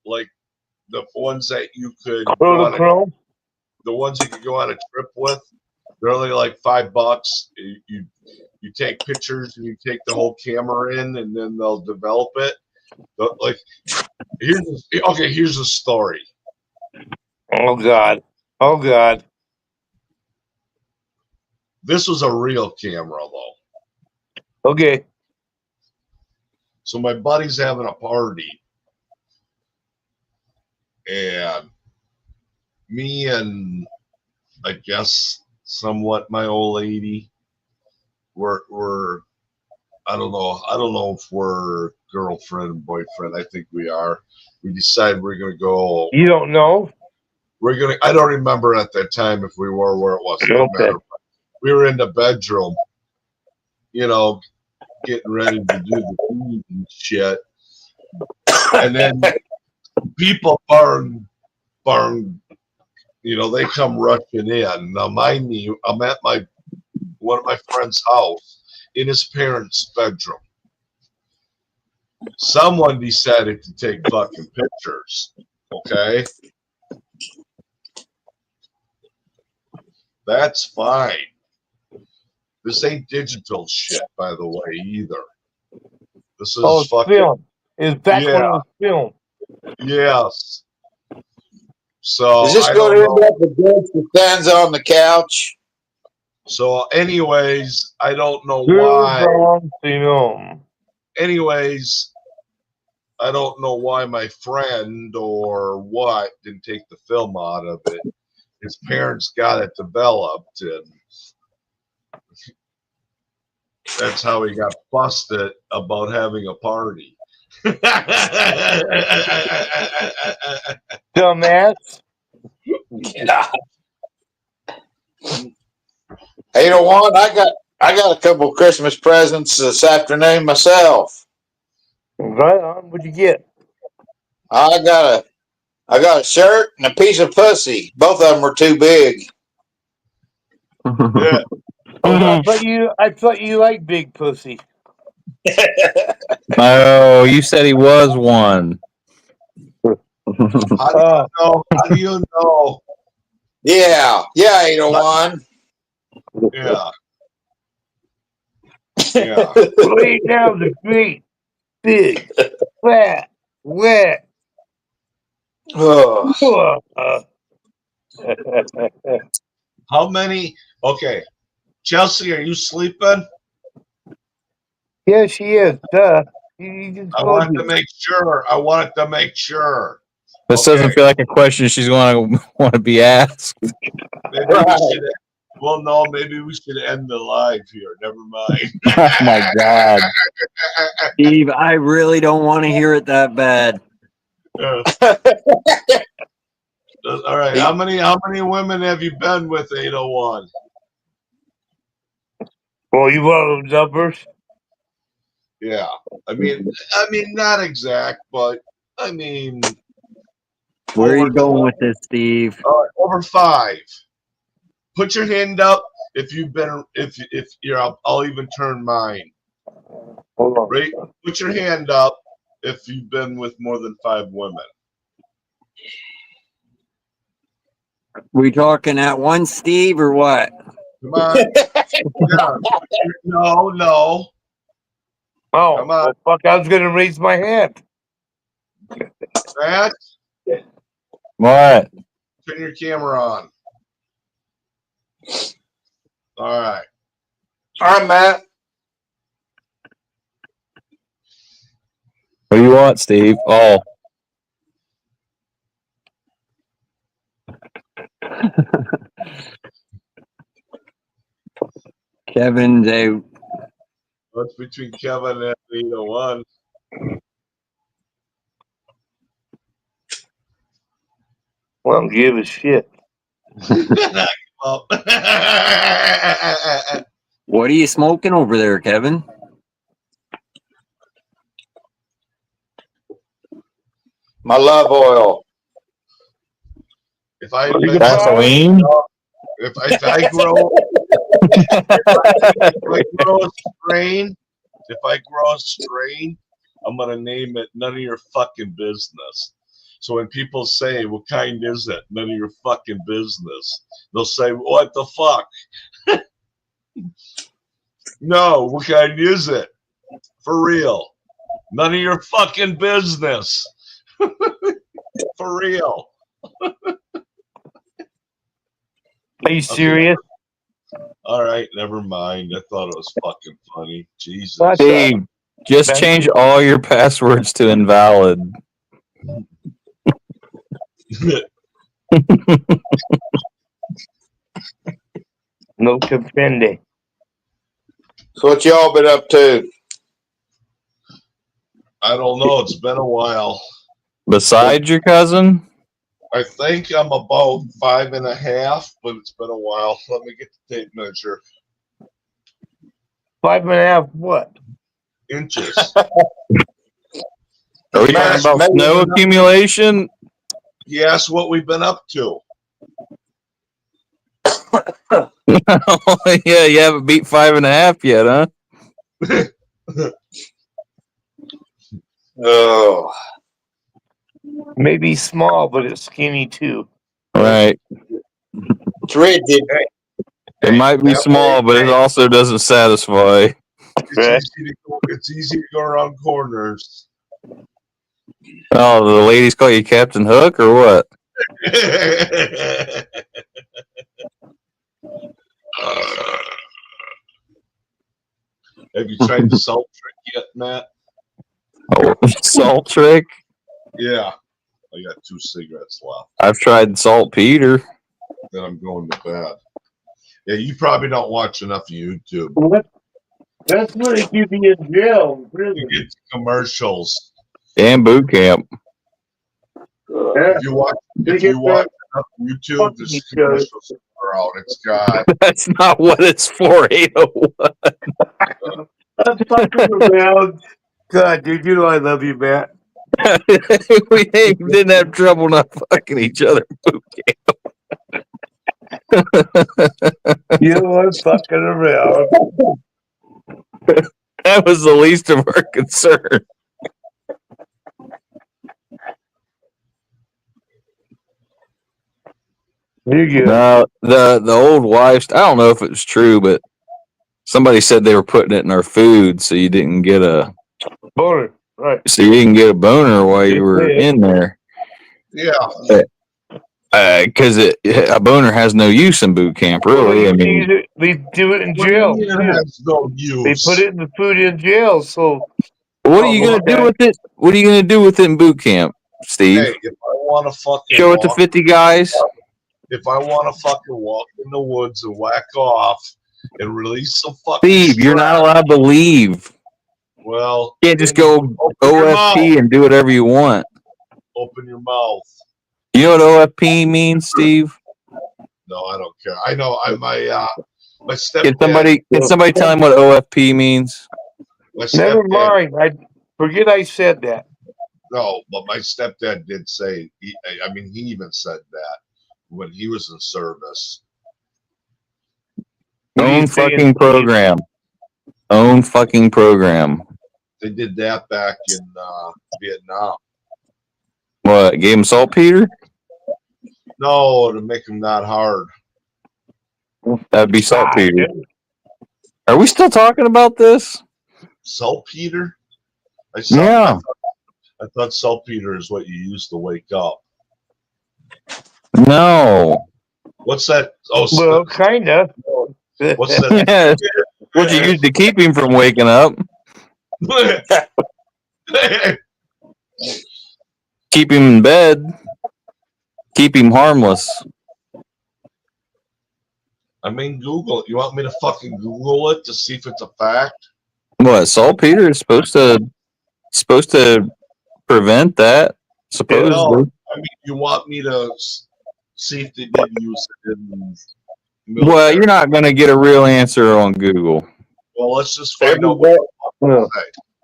like the ones that you could Kodachrome? The ones you could go on a trip with. They're only like $5. You take pictures and you take the whole camera in, and then they'll develop it. But here's the story. Oh God. Oh God. This was a real camera, though. Okay. So my buddy's having a party, and me and I guess somewhat my old lady we're I don't know if we're girlfriend and boyfriend. I think we are. We decided we're gonna go. You don't know? I don't remember at that time if we were where it was. Okay. We were in the bedroom, getting ready to do the food and shit. And then people they come rushing in. Now, mind me, I'm at one of my friend's house in his parents' bedroom. Someone decided to take fucking pictures. Okay? That's fine. This ain't digital shit, by the way, either. This is fucking film. It's back when it was film. Yes. So Is this going to end up with George that stands on the couch? So, anyways, I don't know why. Anyways, I don't know why my friend or what didn't take the film out of it. His parents got it developed, and that's how he got busted about having a party. Dumbass. Yeah. 801, I got a couple Christmas presents this afternoon myself. Right on. What'd you get? I got a shirt and a piece of pussy. Both of them were too big. Yeah. I thought you liked big pussy. Oh, you said he was one. How do you know? How do you know? Yeah, ain't a one. Yeah. Yeah. Lay down the feet. Big, fat, wet. How many? Okay. Chelsea, are you sleeping? Yeah, she is. Duh. You just I told want me. to make sure. I wanted to make sure. This doesn't feel like a question she's going to want to be asked. Maybe we should. Well, no. Maybe we should end the live here. Never mind. Oh my God, Steve, I really don't want to hear it that bad. All right. How many women have you been with, 801? Well, you want those numbers? Yeah. I mean, not exact, but I mean. Where are you going with this, Steve? Over 5. Put your hand up if you've been. If you're, I'll even turn mine. Hold on. Right. Put your hand up if you've been with more than 5 women. We talking at once, Steve, or what? Come on. Yeah. No. Oh, come on. well, fuck! I was gonna raise my hand. Matt, what? turn your camera on. All right. All right, Matt. What do you want, Steve? Oh, Kevin, they. What's between Kevin and 801? Well, don't give a shit. What are you smoking over there, Kevin? My love oil. If I Vaseline? if I grow a strain, I'm gonna name it None of Your Fucking Business. So when people say, "What kind is it?" None of your fucking business. They'll say, "What the fuck?" No, what kind is it? For real. None of your fucking business. For real. Are you serious? All right, never mind. I thought it was fucking funny. Jesus. Steve, just change all your passwords to invalid. No comprende. So what y'all been up to? I don't know. It's been a while. Besides your cousin? I think I'm about 5.5, but it's been a while. Let me get the tape measure. 5.5 what? Inches. Are we talking about snow accumulation? He asked what we've been up to. Yeah, you haven't beat 5.5 yet, huh? Oh. Maybe small, but it's skinny too. Right. It's rigid. It might be small, but it also doesn't satisfy. It's easy to go around corners. Oh, the ladies call you Captain Hook or what? Have you tried the salt trick yet, Matt? Oh, salt trick? Yeah. I got 2 cigarettes left. I've tried saltpeter. Then I'm going to bed. Yeah, you probably don't watch enough YouTube. What? That's what they keep me in jail. Really? You get commercials. And boot camp. If you watch enough YouTube, there's commercials out. It's got. That's not what it's for, 801. I'm fucking around. God, dude, you know I love you, Matt. We didn't have trouble not fucking each other in boot You know I'm fucking around. That was the least of our concern. You're good. No, the old wives. I don't know if it was true, but somebody said they were putting it in our food, so you didn't get a boner. Right. So you didn't get a boner while you were in there. Yeah. Because a boner has no use in boot camp, really. I mean, they do it in jail. It has no use. They put it in the food in jail. So what are you gonna do with it? What are you gonna do with it in boot camp, Steve? Hey, if I want to fucking Show it to 50 guys. If I want to fucking walk in the woods and whack off and release some fucking Steve, you're not allowed to leave. Well, you can't just go OFP and do whatever you want. Open your mouth. You know what OFP means, Steve? No, I don't care. I know. My stepdad. Can somebody tell him what OFP means? Never mind. I forget I said that. No, but my stepdad did say. He even said that when he was in service. Own fucking program. Own fucking program. They did that back in Vietnam. What? Gave him saltpeter? No, to make them not hard. That'd be saltpeter. Are we still talking about this? Saltpeter? I thought saltpeter is what you use to wake up. No. What's that? Oh, well, kind of. What's that? Yeah. What you use to keep him from waking up? Keep him in bed. Keep him harmless. I mean, Google it. You want me to fucking Google it to see if it's a fact? What? Saltpeter is supposed to prevent that. Supposedly. No, I mean, you want me to see if they did use it in military. Well, you're not going to get a real answer on Google. Well, let's just find out what the fuck.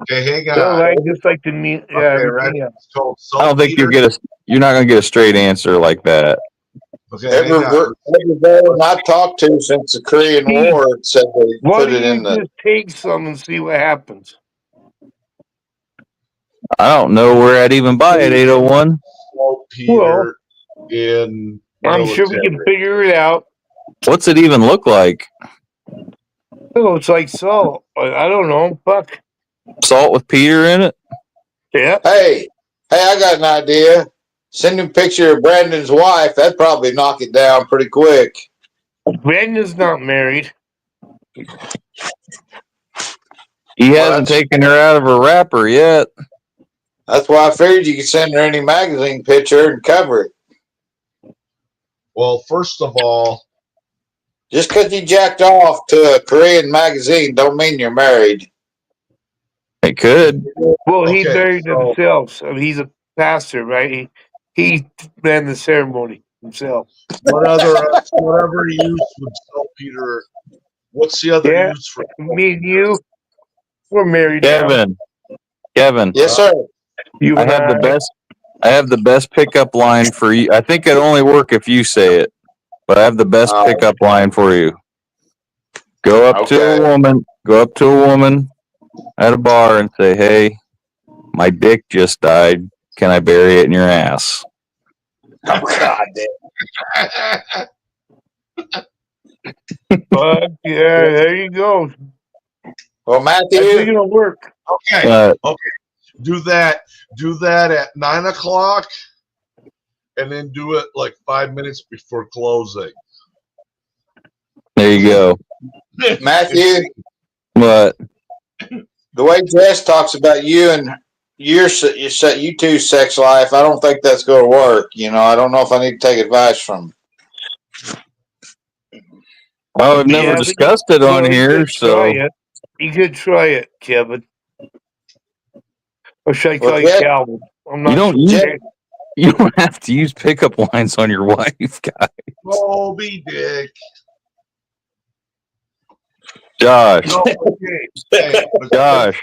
Okay, hang on. Well, I just like to meet. Okay, ready? I don't think you're not going to get a straight answer like that. Okay, Every veteran I talked to since the Korean War said they Why put it in the. just take some and see what happens? I don't know where I'd even buy it, 801. Saltpeter in I'm sure we can figure it out. What's it even look like? Oh, it's like salt. I don't know. Fuck. Salt with peter in it? Yeah. Hey, I got an idea. Send him a picture of Brandon's wife. That'd probably knock it down pretty quick. Brandon's not married. He hasn't taken her out of her wrapper yet. That's why I figured you could send her any magazine picture and cover it. Well, first of all, just because you jacked off to a Korean magazine don't mean you're married. It could. Well, he married himself. So he's a pastor, right? He ran the ceremony himself. Whatever use with saltpeter. What's the other use for me and you? We're married. Kevin. Now. Kevin. Yes, sir. I have the best pickup line for you. I think it'd only work if you say it, but I have the best pickup line for you. Go up to a woman at a bar and say, "Hey, my dick just died. Can I bury it in your ass?" Oh, God But yeah, there you go. Well, Matthew, it's gonna work. Okay. Do that at 9 o'clock, and then do it like 5 minutes before closing. There you go. Matthew. What? The way Jess talks about you and you two sex life, I don't think that's going to work. You know, I don't know if I need to take advice from. Oh, we've never discussed it on here, so You could try it, Kevin. Or should I call you Calvin? I'm not you don't have to use pickup lines on your wife, guy. Moby Dick. Josh, No, okay. Hey, but Josh,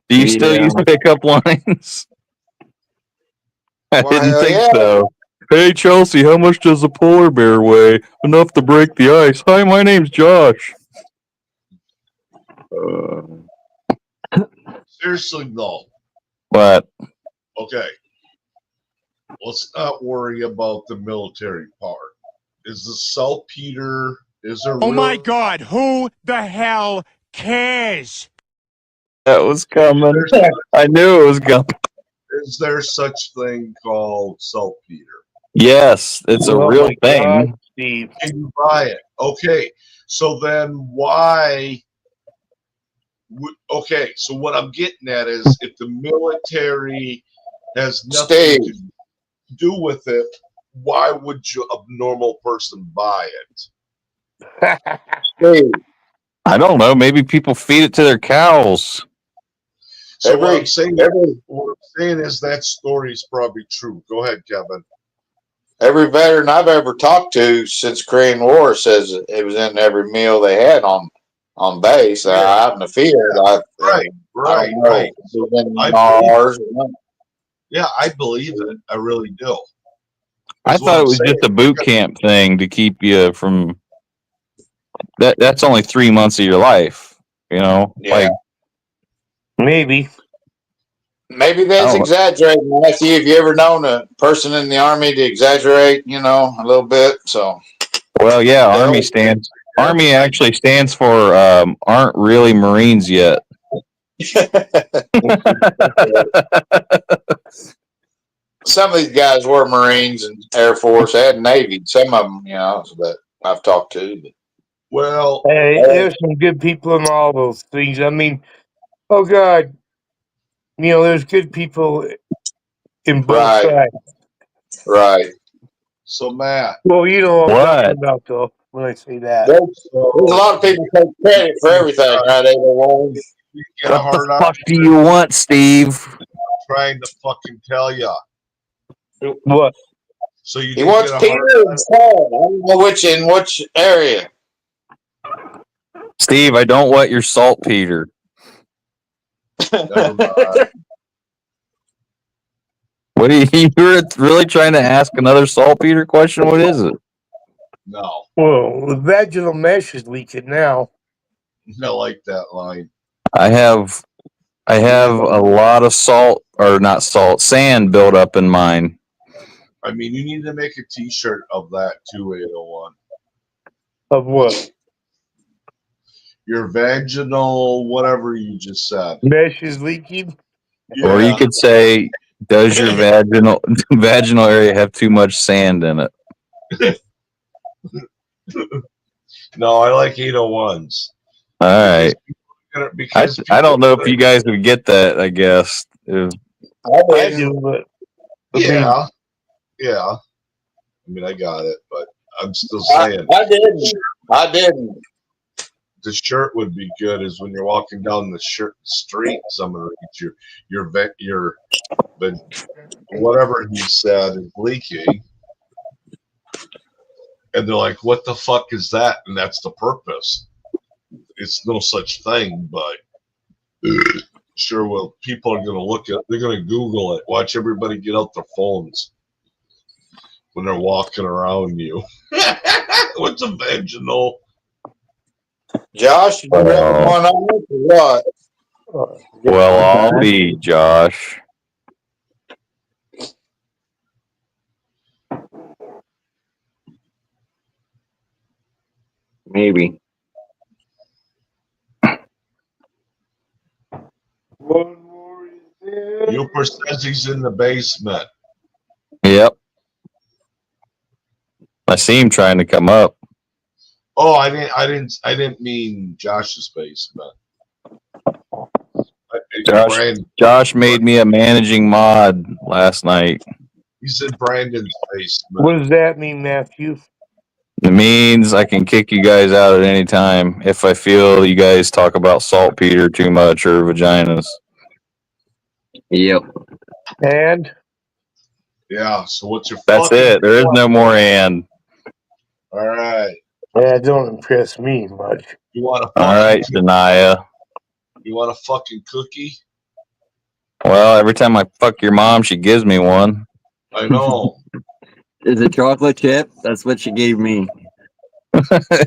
do you still Yeah. use pickup lines? I Why, didn't think yeah. so. Hey, Chelsea, how much does a polar bear weigh? Enough to break the ice. Hi, my name's Josh. seriously though, What? okay. Let's not worry about the military part. Is the saltpeter? Is there? Oh my real- God, who the hell cares? That was coming. I knew it was coming. Is there such thing called saltpeter? Yes, it's a Oh real my thing. God, Steve. Can you buy it? Okay. So then why? Okay. So what I'm getting at is if the military has nothing to do with it, why would a normal person buy it? I don't know. Maybe people feed it to their cows. So what I'm saying is that story is probably true. Go ahead, Kevin. Every veteran I've ever talked to since Korean War says it was in every meal they had on base. Out in the field, Right. I don't know. Right. It was in I ours. Yeah, I believe it. I really do. I That's what thought it I'm was saying. just a boot camp thing to keep you from that. That's only 3 months of your life, you know. Yeah. Like Maybe. Maybe that's Oh. exaggerating, Matthew. Have you ever known a person in the Army to exaggerate, a little bit? So, well, yeah. Army actually stands for aren't really Marines yet. some of these guys were Marines and Air Force and Navy. Some of them, that I've talked to. But. Well, Hey, there's some good people in all those things. I mean, oh God, there's good people in both sides. Right. So Matt. Well, you know what I'm What? talking about, though, when I say that. There's a lot of people take credit for everything, right? What the fuck do you want, Steve? Trying to fucking tell you. What? So you He wants get a Peter hard and Paul. I don't know in which area. Steve, I don't want your saltpeter. Never mind. What are you really trying to ask another saltpeter question? What is it? No. Well, the vaginal mesh is leaking now. I like that line. I have a lot of sand built up in mine. I mean, you need to make a T-shirt of that too, 801. Of what? Your vaginal, whatever you just said. Mesh is leaking. Yeah. Or you could say, does your vaginal area have too much sand in it? No, I like 801s. All right. Because I don't know if you guys would get that, I guess. I do, but yeah. I mean, I got it, but I'm still saying. I didn't. The shirt would be good is when you're walking down the street, someone reads your but whatever he said is leaking. And they're like, what the fuck is that? And that's the purpose. It's no such thing, but sure, well, people are going to look at they're going to Google it. Watch everybody get out their phones when they're walking around you. What's a vaginal? Josh, you have one on it or what? Well, I'll be Josh. Maybe. Uper says he's in the basement. Yep. I see him trying to come up. Oh, I didn't mean Josh's basement. Josh made me a managing mod last night. He's in Brandon's basement. what does that mean, Matthew? It means I can kick you guys out at any time if I feel you guys talk about saltpeter too much or vaginas. Yep. And yeah, so what's your? That's it. There is no more and. All right. Yeah, don't impress me much. You want a All right, Shania. You want a fucking cookie? Well, every time I fuck your mom, she gives me one. I know. Is it chocolate chip? That's what she gave me.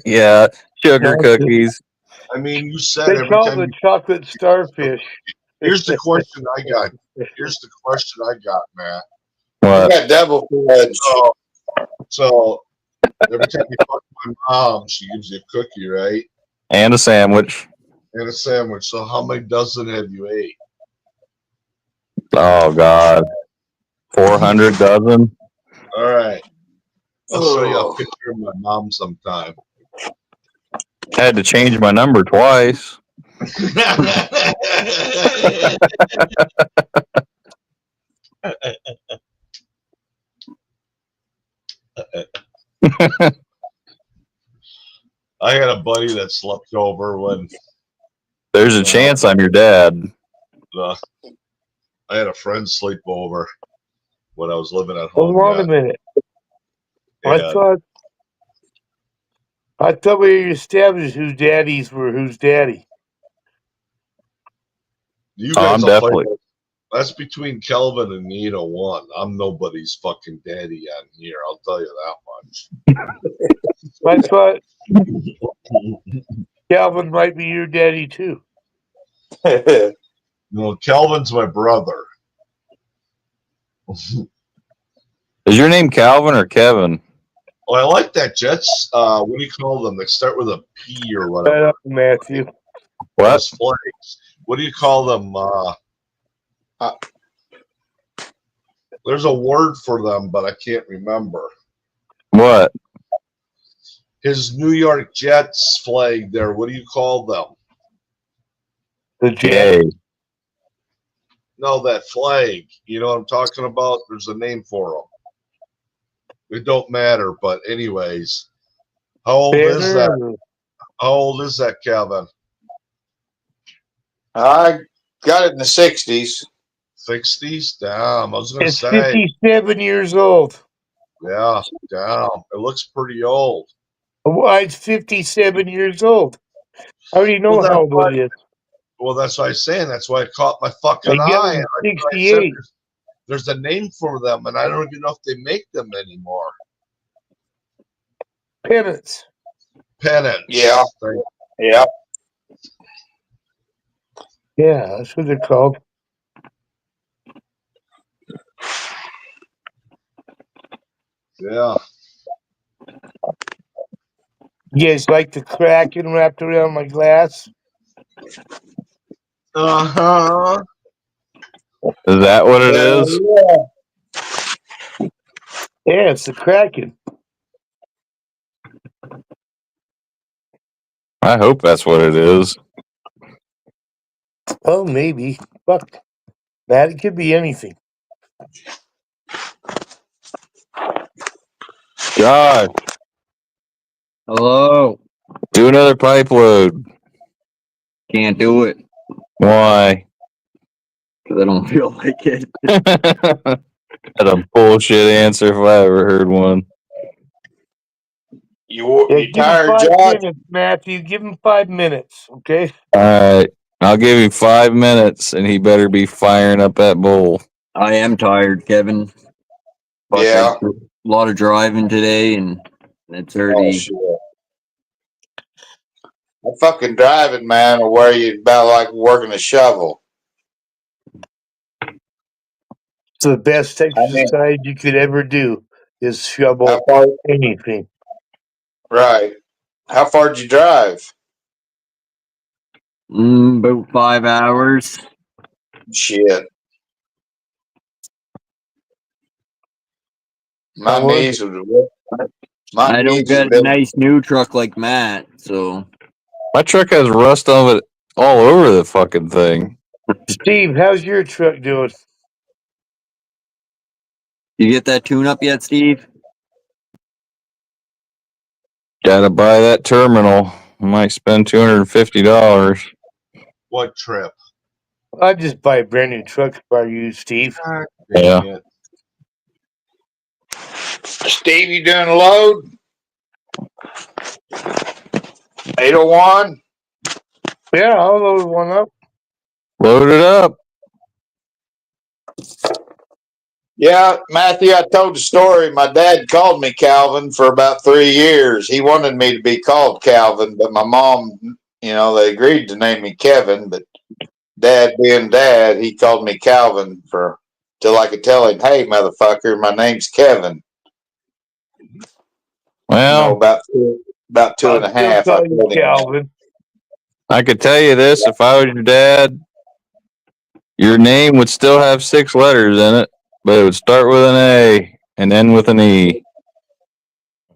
Yeah, sugar cookies. I mean, you said They every call time. the chocolate starfish. Here's the question I got. Here's the question I got, Matt. What? got double fudge. So every time you fuck my mom, she gives you a cookie, right? And a sandwich. And a sandwich. So how many dozen have you ate? Oh God, 400 dozen. All right. I'll show you a picture of my mom sometime. Had to change my number twice. I had a buddy that slept over when There's a chance I'm your dad. I had a friend sleep over when I was living at home. Hold on a minute. I thought we established whose daddies were whose daddy. You Oh, guys I'm will fight definitely. that. That's between Kelvin and Nina one. I'm nobody's fucking daddy on here. I'll tell you that much. I thought Calvin might be your daddy too. No, Kelvin's my brother. Is your name Calvin or Kevin? Oh, I like that. Jets. What do you call them? They start with a P or whatever. Matthew. What? Those flags. What do you call them? There's a word for them, but I can't remember. What? His New York Jets flag there. What do you call them? The Jay. No, that flag. You know what I'm talking about? There's a name for them. It don't matter, but anyways. How old is that? How old is that, Calvin? I got it in the 60s. 60s? Damn, I was going to It's say. 57 years old. Yeah, damn. It looks pretty old. Why, it's 57 years old. I already know Well, how old it is. Well, that's what I was saying. That's why it caught my fucking I get eye. them And I said 68. there's a name for them, and I don't even know if they make them anymore. Pennants. Pennants. Yeah. Yeah. Yeah, that's what they're called. Yeah. You guys like the Kraken wrapped around my glass? Uh-huh. Is that what it is? Yeah, it's the Kraken. I hope that's what it is. Oh, maybe. Fuck. That it could be anything. Josh, Hello. do another pipe load. Can't do it Why? because I don't feel like it. That's a bullshit answer if I ever heard one. You Give him tired, 5 Josh? minutes, Matthew. Give him 5 minutes, okay? All right. I'll give you 5 minutes and he better be firing up that bowl. I am tired, Kevin. Fuck, Yeah. I did a lot of driving today, and it's already. Oh, shit. That fucking driving, man, will wear you about like working a shovel. It's the best exercise you could ever do is shovel How far? anything. Right. How far did you drive? About 5 hours. Shit. My How was knees would. My I don't knees got would a have nice new truck like Matt, so My truck has rust on it all over the fucking thing. Steve, how's your truck doing? you get that tune up yet, Steve? Gotta buy that terminal. I might spend $250. What trip? I'd just buy a brand new truck if I were you, Steve. Yeah. Steve, you doing a load? $801. Yeah, I'll load one up. Load it up. Yeah, Matthew, I told the story. My dad called me Calvin for about 3 years. He wanted me to be called Calvin, but my mom, they agreed to name me Kevin. But Dad being Dad, he called me Calvin till I could tell him, "Hey, motherfucker, my name's Kevin." Well, about two and a I'll still half. I call you told him. Calvin. I could tell you this: if I was your dad, your name would still have 6 letters in it, but it would start with an A and end with an E.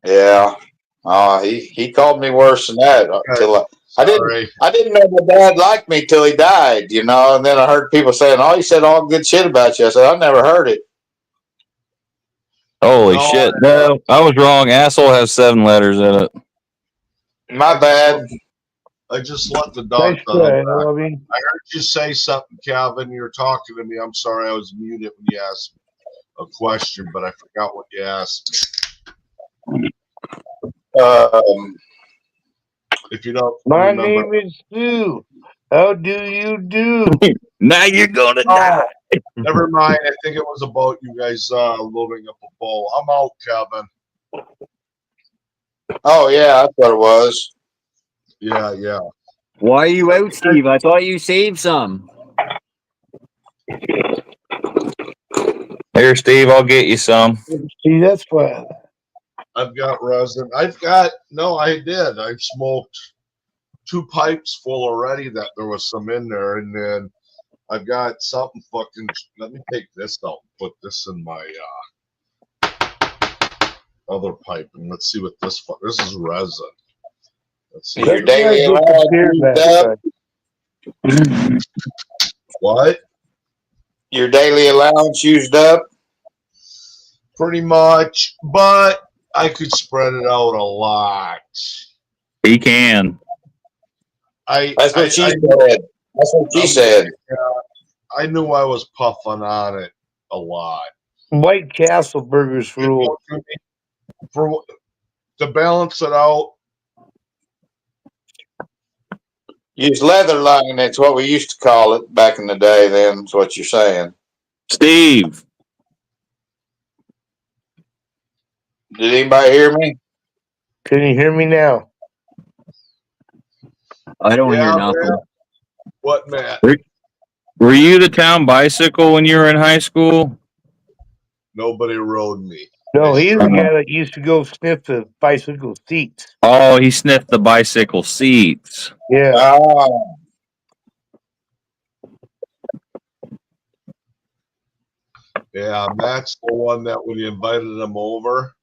Yeah. He called me worse than that until I didn't know my dad liked me till he died, and then I heard people saying, "Oh, he said all good shit about you." I said, "I never heard it." Holy shit! No, I was wrong. Asshole has 7 letters in it. My bad. I just let the dog out. I heard you say something, Calvin. You're talking to me. I'm sorry, I was muted when you asked a question, but I forgot what you asked me. If you don't My remember, name is Sue. How do you do? Now you're gonna die. Never mind. I think it was about you guys loading up a bowl. I'm out, Kevin. Oh yeah, that's what it was. Yeah. Why are you out, Steve? I thought you saved some. Here, Steve, I'll get you some. See, that's fine. I've got resin. I did. I've smoked 2 pipes full already that there was some in there. And then I've got something fucking, let me take this out and put this in my other pipe. And let's see what this is resin. Let's see. Your daily allowance used up? What? Your daily allowance used up? Pretty much, but I could spread it out a lot. He can. That's what she said. I knew I was puffing on it a lot. White Castle burgers rule. To balance it out. Use leather lining. It's what we used to call it back in the day. Then is what you're saying, Steve. Did anybody hear me? Can you hear me now? I don't hear nothing. Man. What, Matt? Were you the town bicycle when you were in high school? Nobody rode me. No, he's the guy that used to go sniff the bicycle seats. Oh, he sniffed the bicycle seats. Yeah. Yeah, Matt's the one that when you invited him over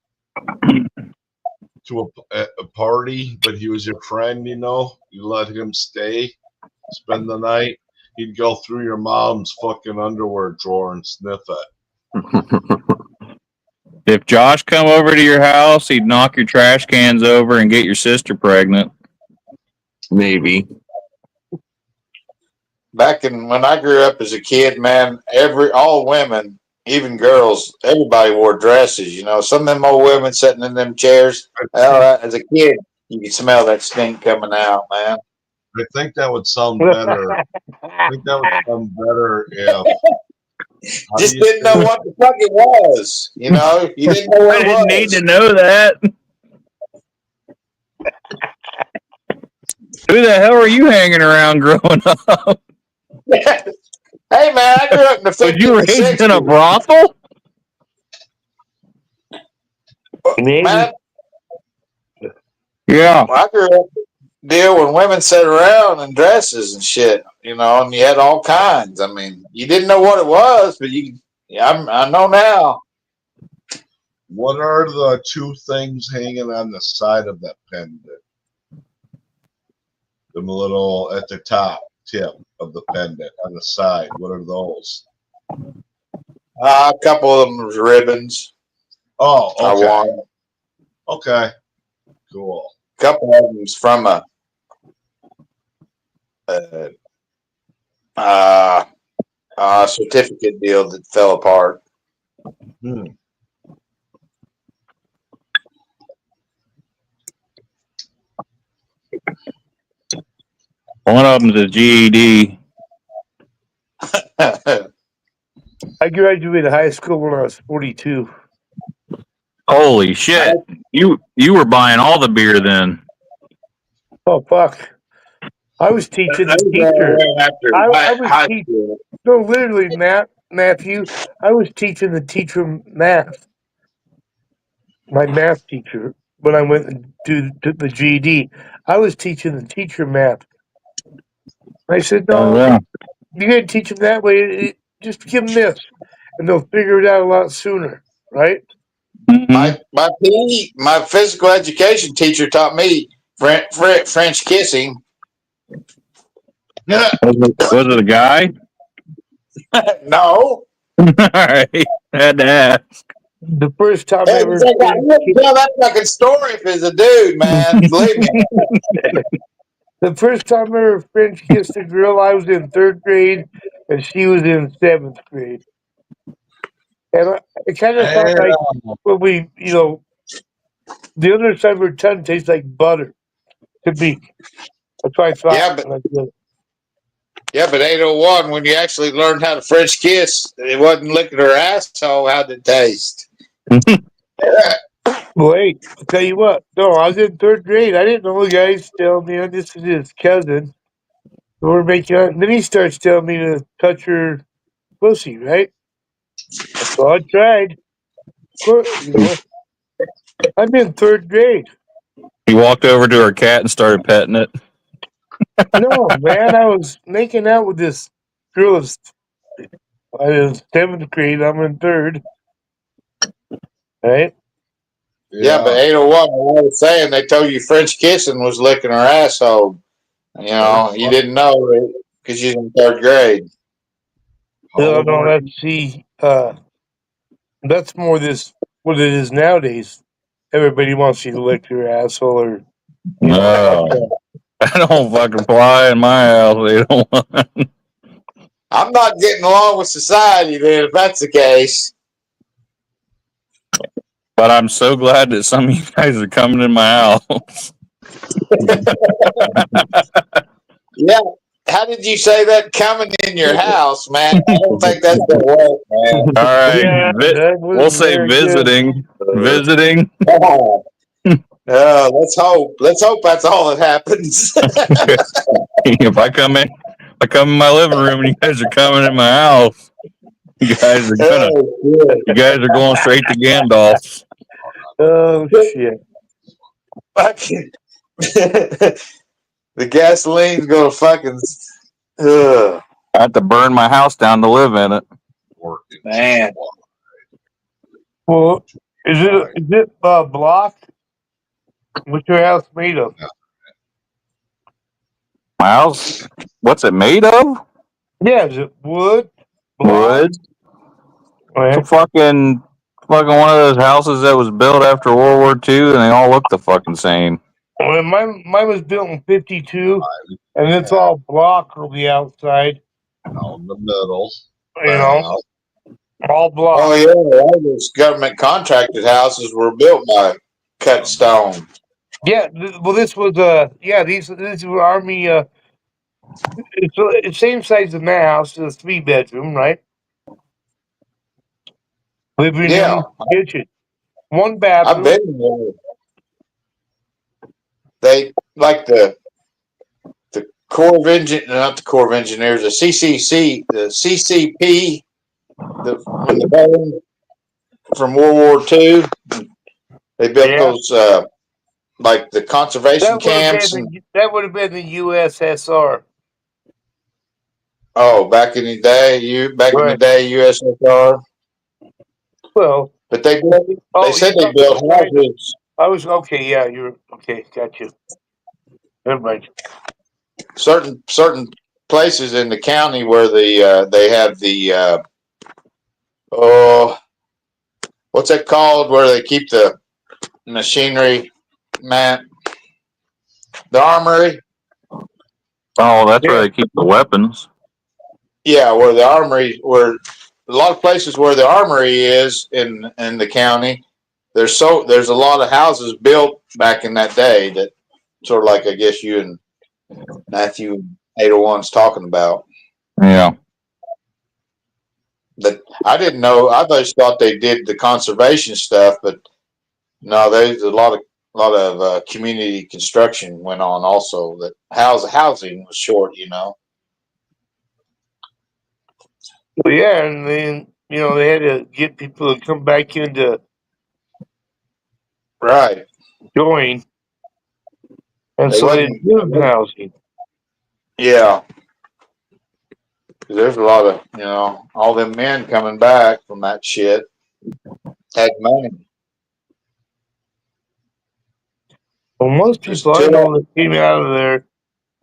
to a party, but he was your friend, you let him stay, spend the night. He'd go through your mom's fucking underwear drawer and sniff it. If Josh come over to your house, he'd knock your trash cans over and get your sister pregnant. Maybe. Back when I grew up as a kid, man, all women, even girls, everybody wore dresses. Some of them old women sitting in them chairs. As a kid, you could smell that stink coming out, man. I think that would sound better. If just didn't know what the fuck it was. You didn't know what it was. I didn't need to know that. Who the hell are you hanging around growing up? Hey, man, I grew up in the 50s. Were you raised in a brothel? Man, yeah. I grew up when women sat around in dresses and shit, and you had all kinds. I mean, you didn't know what it was, but I know now. What are the 2 things hanging on the side of that pendant? The little at the top tip of the pendant on the side. What are those? A couple of them was ribbons. Oh, okay. I won. Okay. Cool. A couple of them's from a certificate deal that fell apart. One of them's a GED. I graduated high school when I was 42. Holy shit! You were buying all the beer then. Oh fuck! I was teaching the teacher. I was teaching. No, literally, Matthew. I was teaching the teacher math. My math teacher, when I went to the GED, I was teaching the teacher math. I said, "No, you got to teach them that way. Just give them this, and they'll figure it out a lot sooner, right?" Mm-hmm. My physical education teacher taught me French kissing. Was it a guy? No. All right, had to ask. The first time I ever tell that fucking story if it's a dude, man. Believe me. The first time I ever French kissed a girl, I was in 3rd grade, and she was in 7th grade. And I kind of thought like when we, the other side of her tongue tastes like butter to me. That's what I thought. Yeah, but 801, when you actually learned how to French kiss, it wasn't licking her asshole. How did it taste? Wait, I'll tell you what. No, I was in 3rd grade. I didn't know the guy's telling me this is his cousin. So we're making out. And then he starts telling me to touch her pussy, right? So I tried. Of course, I'm in 3rd grade. He walked over to her cat and started petting it. No, man, I was making out with this girl. I was 7th grade. I'm in 3rd. Right? Yeah, but 801, I was saying they told you French kissing was licking her asshole. You didn't know because you're in 3rd grade. No, that's more what it is nowadays. Everybody wants you to lick your asshole or. No, I don't fucking fly in my house. They don't want. I'm not getting along with society then, if that's the case. But I'm so glad that some of you guys are coming in my house. Yeah. How did you say that? Coming in your house, man? I don't think that's gonna work, man. All right. Yeah, we'll say visiting. Visiting. Let's hope. Let's hope that's all that happens. If I come in my living room and you guys are coming in my house, you guys are going straight to Gandalf. Oh shit! The gasoline's gonna fucking. I have to burn my house down to live in it. Man. Well, is it block? What's your house made of? My house? What's it made of? Yeah, is it wood? Wood. It's a fucking one of those houses that was built after World War II, and they all look the fucking same. Well, mine was built in 52, and it's all block on the outside. Out in the middle. All block. Oh yeah, all those government contracted houses were built by cut stone. Yeah, well, this was these were Army. It's the same size as my house. It's a 3-bedroom, right? Living room, kitchen, 1 bathroom. I've been there. They like the Corps of not the Corps of Engineers, the CCC, the CCP, the veteran from World War II. They built those like the conservation camps. That would have been the USSR. Oh, back in the day, USSR. Well, but they said they built houses. I was okay. Yeah, you're okay. Got you. Never mind. Certain places in the county where they have the what's that called? Where they keep the machinery, Matt? The armory. Oh, that's where they keep the weapons. Yeah, where the armory, where a lot of places where the armory is in the county, there's a lot of houses built back in that day that sort of like I guess you and Matthew 801's talking about. Yeah. But I didn't know. I just thought they did the conservation stuff, but no, there's a lot of community construction went on also. That housing was short, you know. Well, yeah, and then they had to get people to come back in to Right. join, and They so they wasn't. do housing. Yeah. 'Cause there's a lot of all them men coming back from that shit had money. Well, most people I know that came out of there,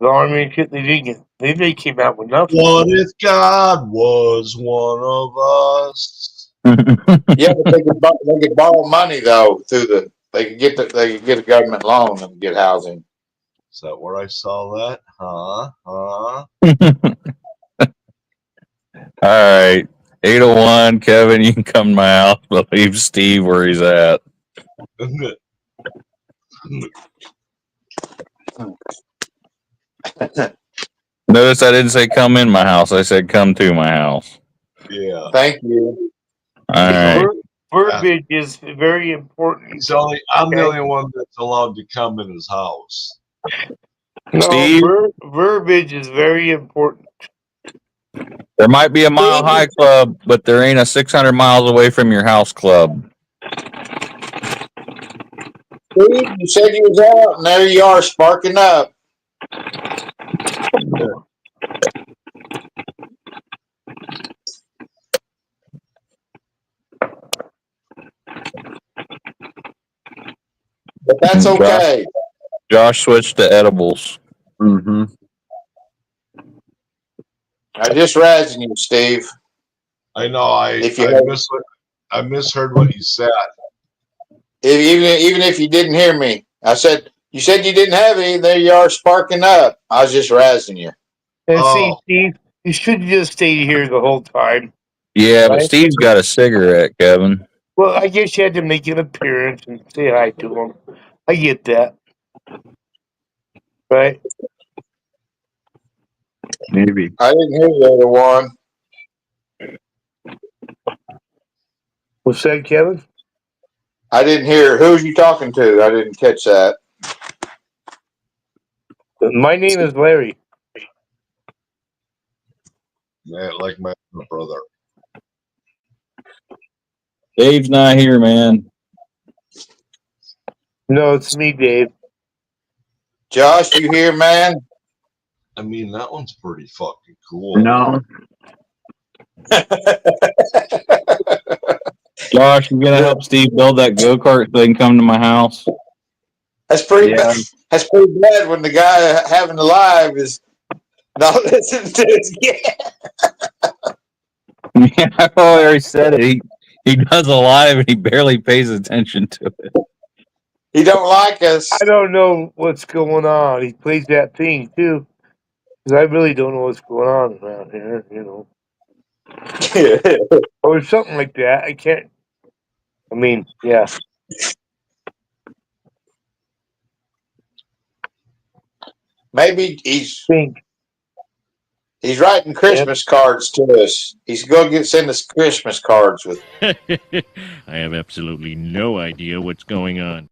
the army and shit, they didn't get. They came out with nothing. What if God was one of us? Yeah, but they could borrow money though through they could get a government loan and get housing. Is that where I saw that? Huh? All right. 801, Kevin, you can come to my house, but leave Steve where he's at. Notice I didn't say come in my house. I said come to my house. Yeah. Thank you. All right. Verbiage is very important. I'm the only one that's allowed to come in his house. No, Steve? verbiage is very important. There might be a Mile High Club, but there ain't a 600 miles away from your house club. Steve, you said you was out, and there you are, sparking up. But that's okay. Josh switched to edibles. Mm-hmm. I just razzing you, Steve. I know. I misheard what you said. Even if you didn't hear me, you said you didn't have any. There you are, sparking up. I was just razzing you. And see, Steve, you should have just stayed here the whole time. Yeah, but Right? Steve's got a cigarette, Kevin. Well, I guess you had to make an appearance and say hi to him. I get that. Right? Maybe. I didn't hear the other one. What's that, Kevin? I didn't hear. Who was you talking to? I didn't catch that. My name is Larry. Yeah, like my brother. Dave's not here, man. No, it's me, Dave. Josh, you here, man? I mean, that one's pretty fucking cool. No. Josh, you gonna help Steve build that go-kart so they can come to my house? That's pretty bad. That's pretty bad when the guy having the live is not listening to his guest. Yeah, I already said it. He does a live and he barely pays attention to it. He don't like us. I don't know what's going on. He plays that thing too, because I really don't know what's going on around here. Or something like that. I can't. I mean, yeah. Maybe he's writing Christmas cards to us. He's going to send us Christmas cards with. I have absolutely no idea what's going on.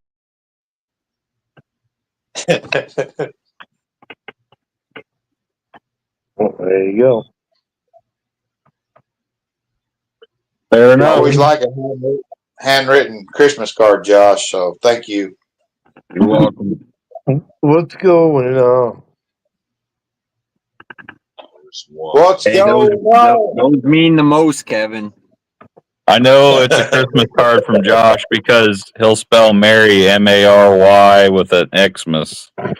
Well, there you go. Fair I enough. always like a handwritten Christmas card, Josh. So thank you. You're welcome. What's going on? What's Hey, going on? those mean the most, Kevin. I know it's a Christmas card from Josh because he'll spell Mary M-A-R-Y with an Xmas. How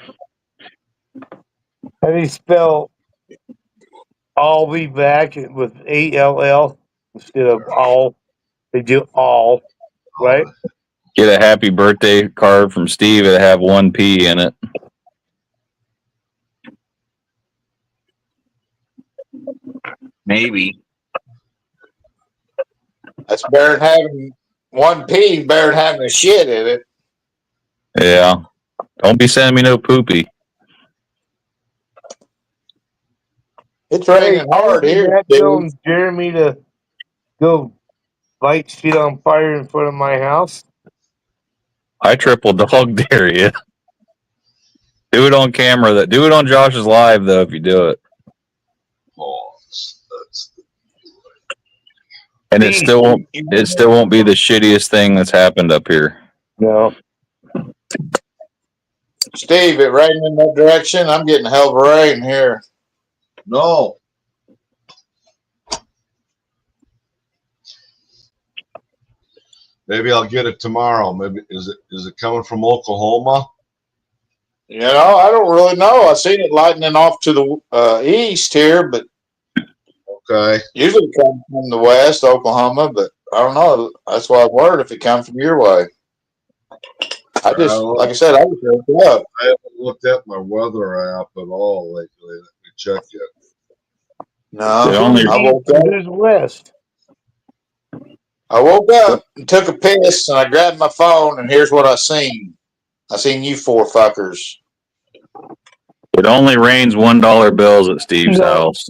do you spell "I'll be back" with A-L-L instead of "all"? They do "all," right? Get a happy birthday card from Steve. It'll have one P in it. Maybe. That's better than having one P, better than having a shit in it. Yeah. Don't be sending me no poopy. It's Hey, raining hard is here, that dude. telling Jeremy to go light shit on fire in front of my house? I triple dog dare you. Do it on camera. Do it on Josh's live though. If you do it, and it still won't. It still won't be the shittiest thing that's happened up here. No. Steve, it raining in that direction. I'm getting a hell of a rain here. No. Maybe I'll get it tomorrow. Maybe is it coming from Oklahoma? You know, I don't really know. I seen it lightening off to the east here, but okay. Usually it comes from the west, Oklahoma, but I don't know. That's why I wondered if it comes from your way. I just, like I said, I just woke up. I haven't looked at my weather app at all lately. Let me check it. No, I woke up. Who's west? I woke up and took a piss, and I grabbed my phone, and here's what I seen. I seen you four fuckers. It only rains $1 bills at Steve's house.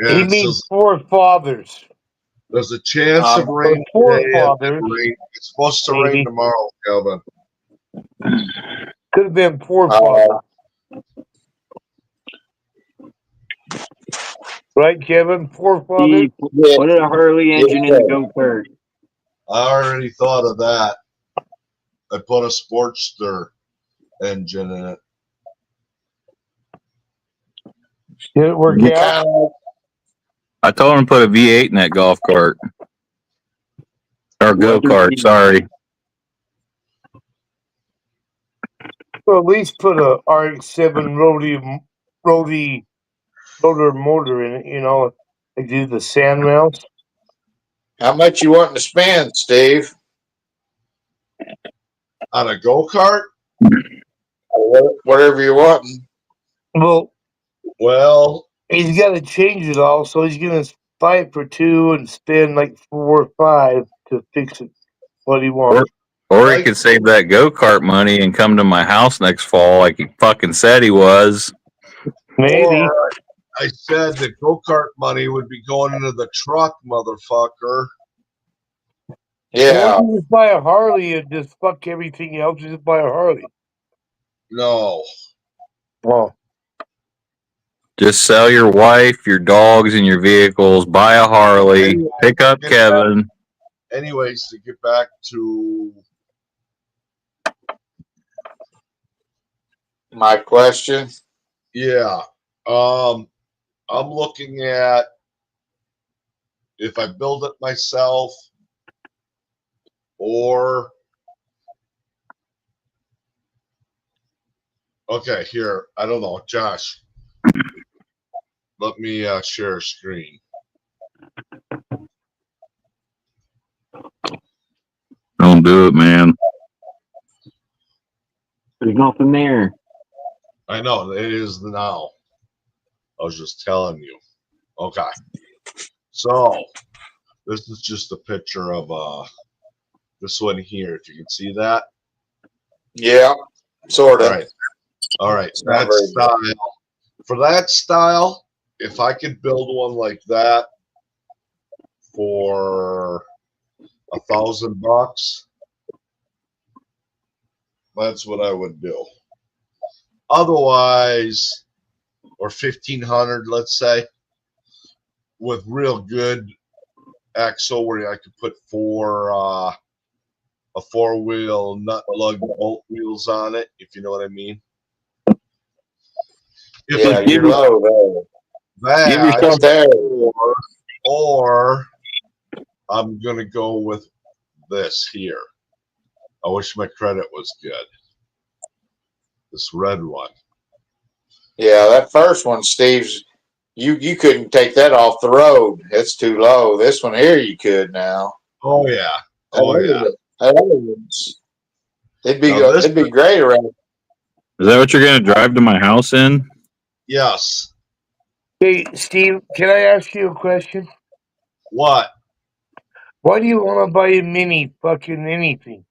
Yeah, He it means says forefathers. there's a chance of rain today. Forefathers. It's supposed to rain tomorrow, Kelvin. Could have been forefathers. Right, Kevin? Forefathers? Put a Harley engine in the go-kart. I already thought of that. I put a Sportster engine in it. Did it work out? I told him to put a V8 in that golf cart or go kart. Sorry. Well, at least put a RX-7 rotor motor in it, you know, they do the sand rails. How much you wanting to spend, Steve? On a go-kart? Whatever you're wanting. Well, he's got to change it all, so he's going to buy it for $2 and spend like $4 or $5 to fix it what he wants. Or he could save that go-kart money and come to my house next fall like he fucking said he was. Maybe. Or I said the go-kart money would be going into the truck, motherfucker. Yeah. Why don't you just buy a Harley and just fuck everything else? Just buy a Harley. No. Oh. Just sell your wife, your dogs, and your vehicles. Buy a Harley. Anyway, Pick up Kevin. Anyways, to get back to my question. Yeah. I'm looking at if I build it myself or okay, here. I don't know. Josh. Let me share a screen. Don't do it, man. There's nothing there. I know it is now. I was just telling you. Okay. So this is just a picture of this one here. If you can see that. Yeah, sort of. All right. That style. For that style, if I could build one like that for $1,000, that's what I would do. Otherwise, or 1,500, let's say, with real good axle where I could put a 4-wheel nut lug bolt wheels on it, if you know what I mean. Yeah, you're low there. Give yourself That or I'm gonna go with this here. I wish my credit was good. This red one. Yeah, that first one, Steve's. You couldn't take that off the road. It's too low. This one here, you could now. Oh yeah. Oh yeah. It'd be great around. Is that what you're going to drive to my house in? Yes. Hey, Steve, can I ask you a question? What? Why do you want to buy a mini fucking anything?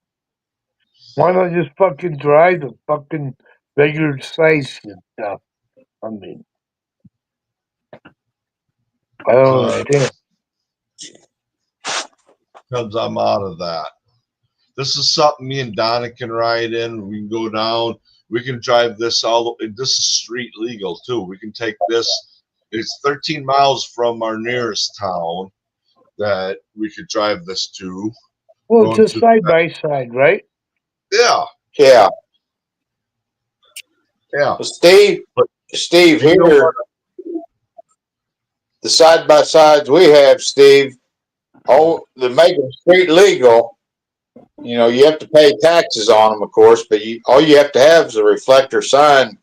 Why not just fucking drive the fucking regular size stuff. I mean, I don't understand. Because I'm out of that. This is something me and Donna can ride in. We can go down. We can drive this all. This is street legal too. We can take this. It's 13 miles from our nearest town that we could drive this to. Well, it's a side by side, right? Yeah. Yeah. Yeah. Well, Steve, here, the side by sides we have, Steve, they make them street legal. You know, you have to pay taxes on them, of course, but all you have to have is a reflector sign.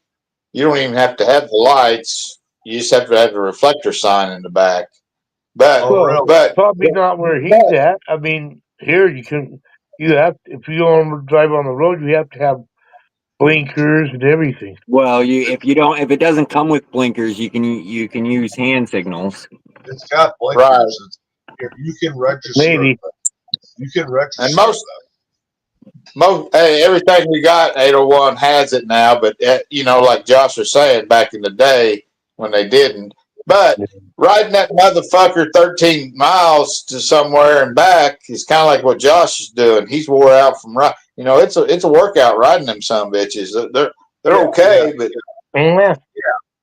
You don't even have to have the lights. You just have to have the reflector sign in the back. But probably not where he's at. I mean, here you have if you want to drive on the road, you have to have blinkers and everything. Well, if it doesn't come with blinkers, you can use hand signals. It's got blinkers. Right. You can register. Maybe. You can register. And everything we got 801 has it now, but you know, like Josh was saying back in the day when they didn't. But riding that motherfucker 13 miles to somewhere and back is kind of like what Josh is doing. He's wore out from riding. You know, it's a workout riding them some bitches. They're okay, but yeah.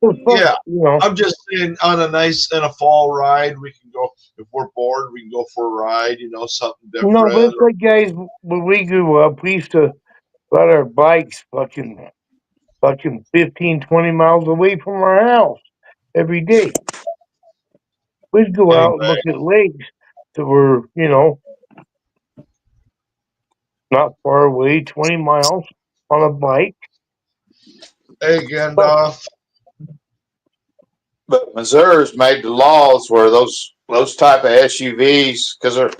Yeah, I'm just saying on in a fall ride, we can go, if we're bored, we can go for a ride, something different. No, but it's like, guys, when we grew up, we used to ride our bikes fucking 15, 20 miles away from our house every day. We'd go out and look at lakes that were, not far away, 20 miles on a bike. Hey, Gandalf. But Missouri's made the laws where those type of SUVs, because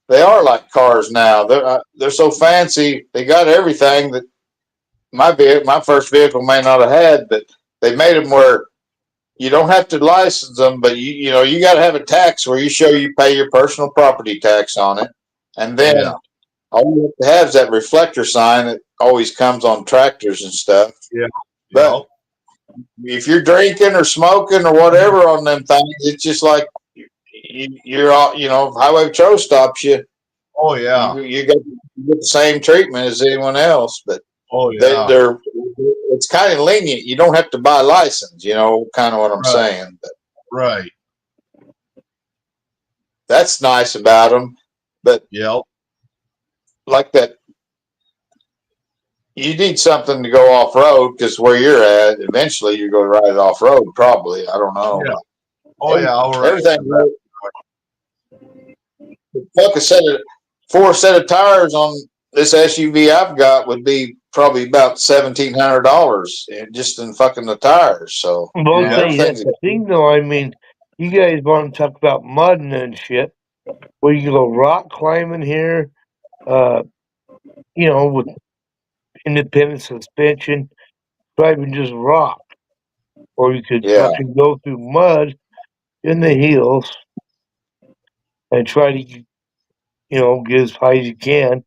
they are like cars now. They're so fancy. They got everything that my first vehicle may not have had, but they made them where you don't have to license them, but you got to have a tax where you show you pay your personal property tax on it, and then all you have to have is that reflector sign that always comes on tractors and stuff. Yeah, but if you're drinking or smoking or whatever on them things, it's just like you're all, highway patrol stops you. Oh yeah, you get the same treatment as anyone else, but it's kind of lenient. You don't have to buy a license, kind of what I'm saying. But, right. That's nice about them, but like that. You need something to go off road because where you're at, eventually you're going to ride it off road. Probably, I don't know. Yeah. Oh yeah, I'll ride everything. Fuck four set of tires on this SUV I've got would be probably about $1,700 just in fucking the tires. So that's the thing, though. I mean, you guys want to talk about mudding and shit. Well, you go rock climbing here, with independent suspension, driving just rock, or you could fucking go through mud in the hills and try to, get as high as you can,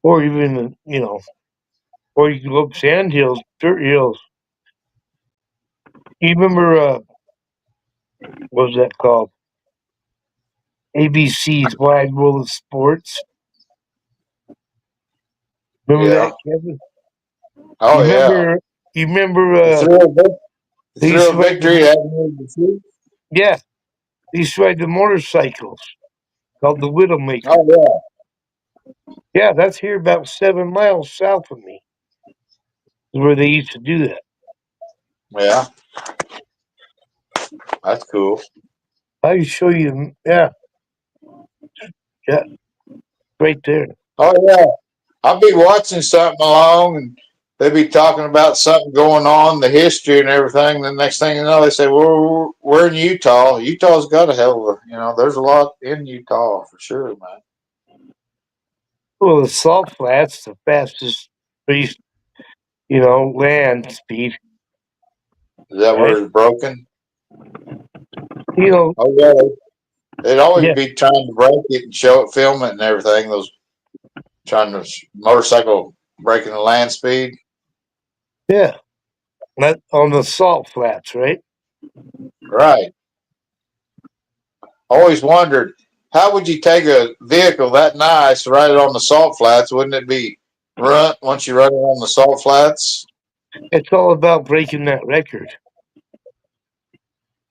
or even, or you can look sand hills, dirt hills. You remember, what was that called? ABC's Wide World of Sports. Remember that, Kevin? Oh, You remember Thrill Victory? Yeah. They used to ride the motorcycles called the Widowmaker. Oh, yeah. Yeah, that's here about 7 miles south of me. Is where they used to do that. Yeah. That's cool. I can show you. Yeah. Yeah. Right there. Oh, yeah. I'll be watching something along and they'll be talking about something going on, the history and everything. The next thing you know, they say, well, we're in Utah. Utah's got a hell of there's a lot in Utah for sure, man. Well, the Salt Flats, the fastest land speed. Is that where it's broken? Oh, yeah. They'd always be trying to break it and show it, film it and everything. Those motorcycle breaking the land speed. Yeah. That on the salt flats, right? Right. Always wondered, how would you take a vehicle that nice, ride it on the salt flats? Wouldn't it be runt once you run it on the salt flats? It's all about breaking that record.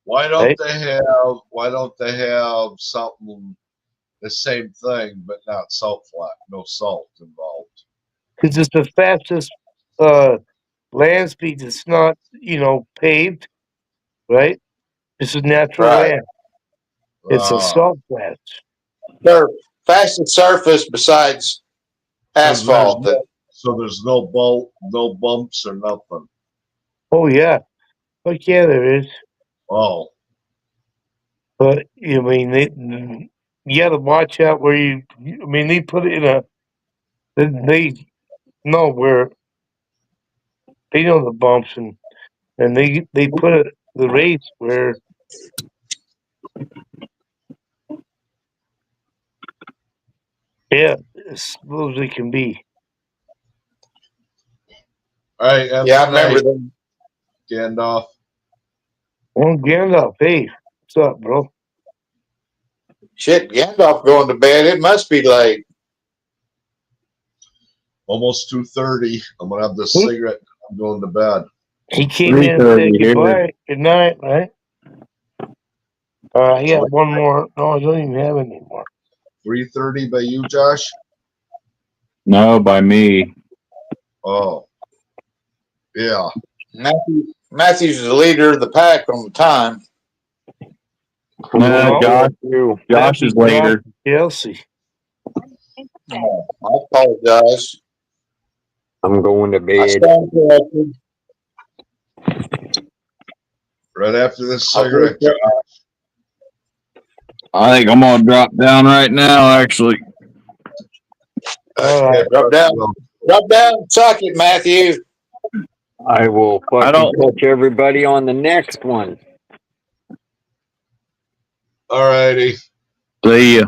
Why don't Right. Why don't they have something the same thing but not salt flat? No salt involved. Because it's the fastest land speed that's not, paved, right? This is natural Right. land. It's a salt flats. They're fastest surface besides asphalt. So there's no bumps or nothing. Oh yeah. Fuck yeah, there is. Oh. But I mean, you got to watch out where you. I mean, they put it in a. They know where. They know the bumps and they put it the race where. Yeah, as slow as it can be. All right. Yeah, I remember them. Gandalf. Well, Gandalf, hey, what's up, bro? Shit, Gandalf going to bed. It must be late. Almost 2:30. I'm gonna have this cigarette. I'm going to bed. He came in and said goodbye, good night, right? He had one more. No, I don't even have any more. 3:30 by you, Josh? No, by me. Oh. Yeah. Matthew's the leader of the pack on the time. Josh is later. Chelsea. Oh, I apologize. I'm going to I bed. stand corrected. Right after this cigarette. I think I'm gonna drop down right now, actually. Drop down, suck it, Matthew. I will fucking catch everybody on the next one. All righty. See ya.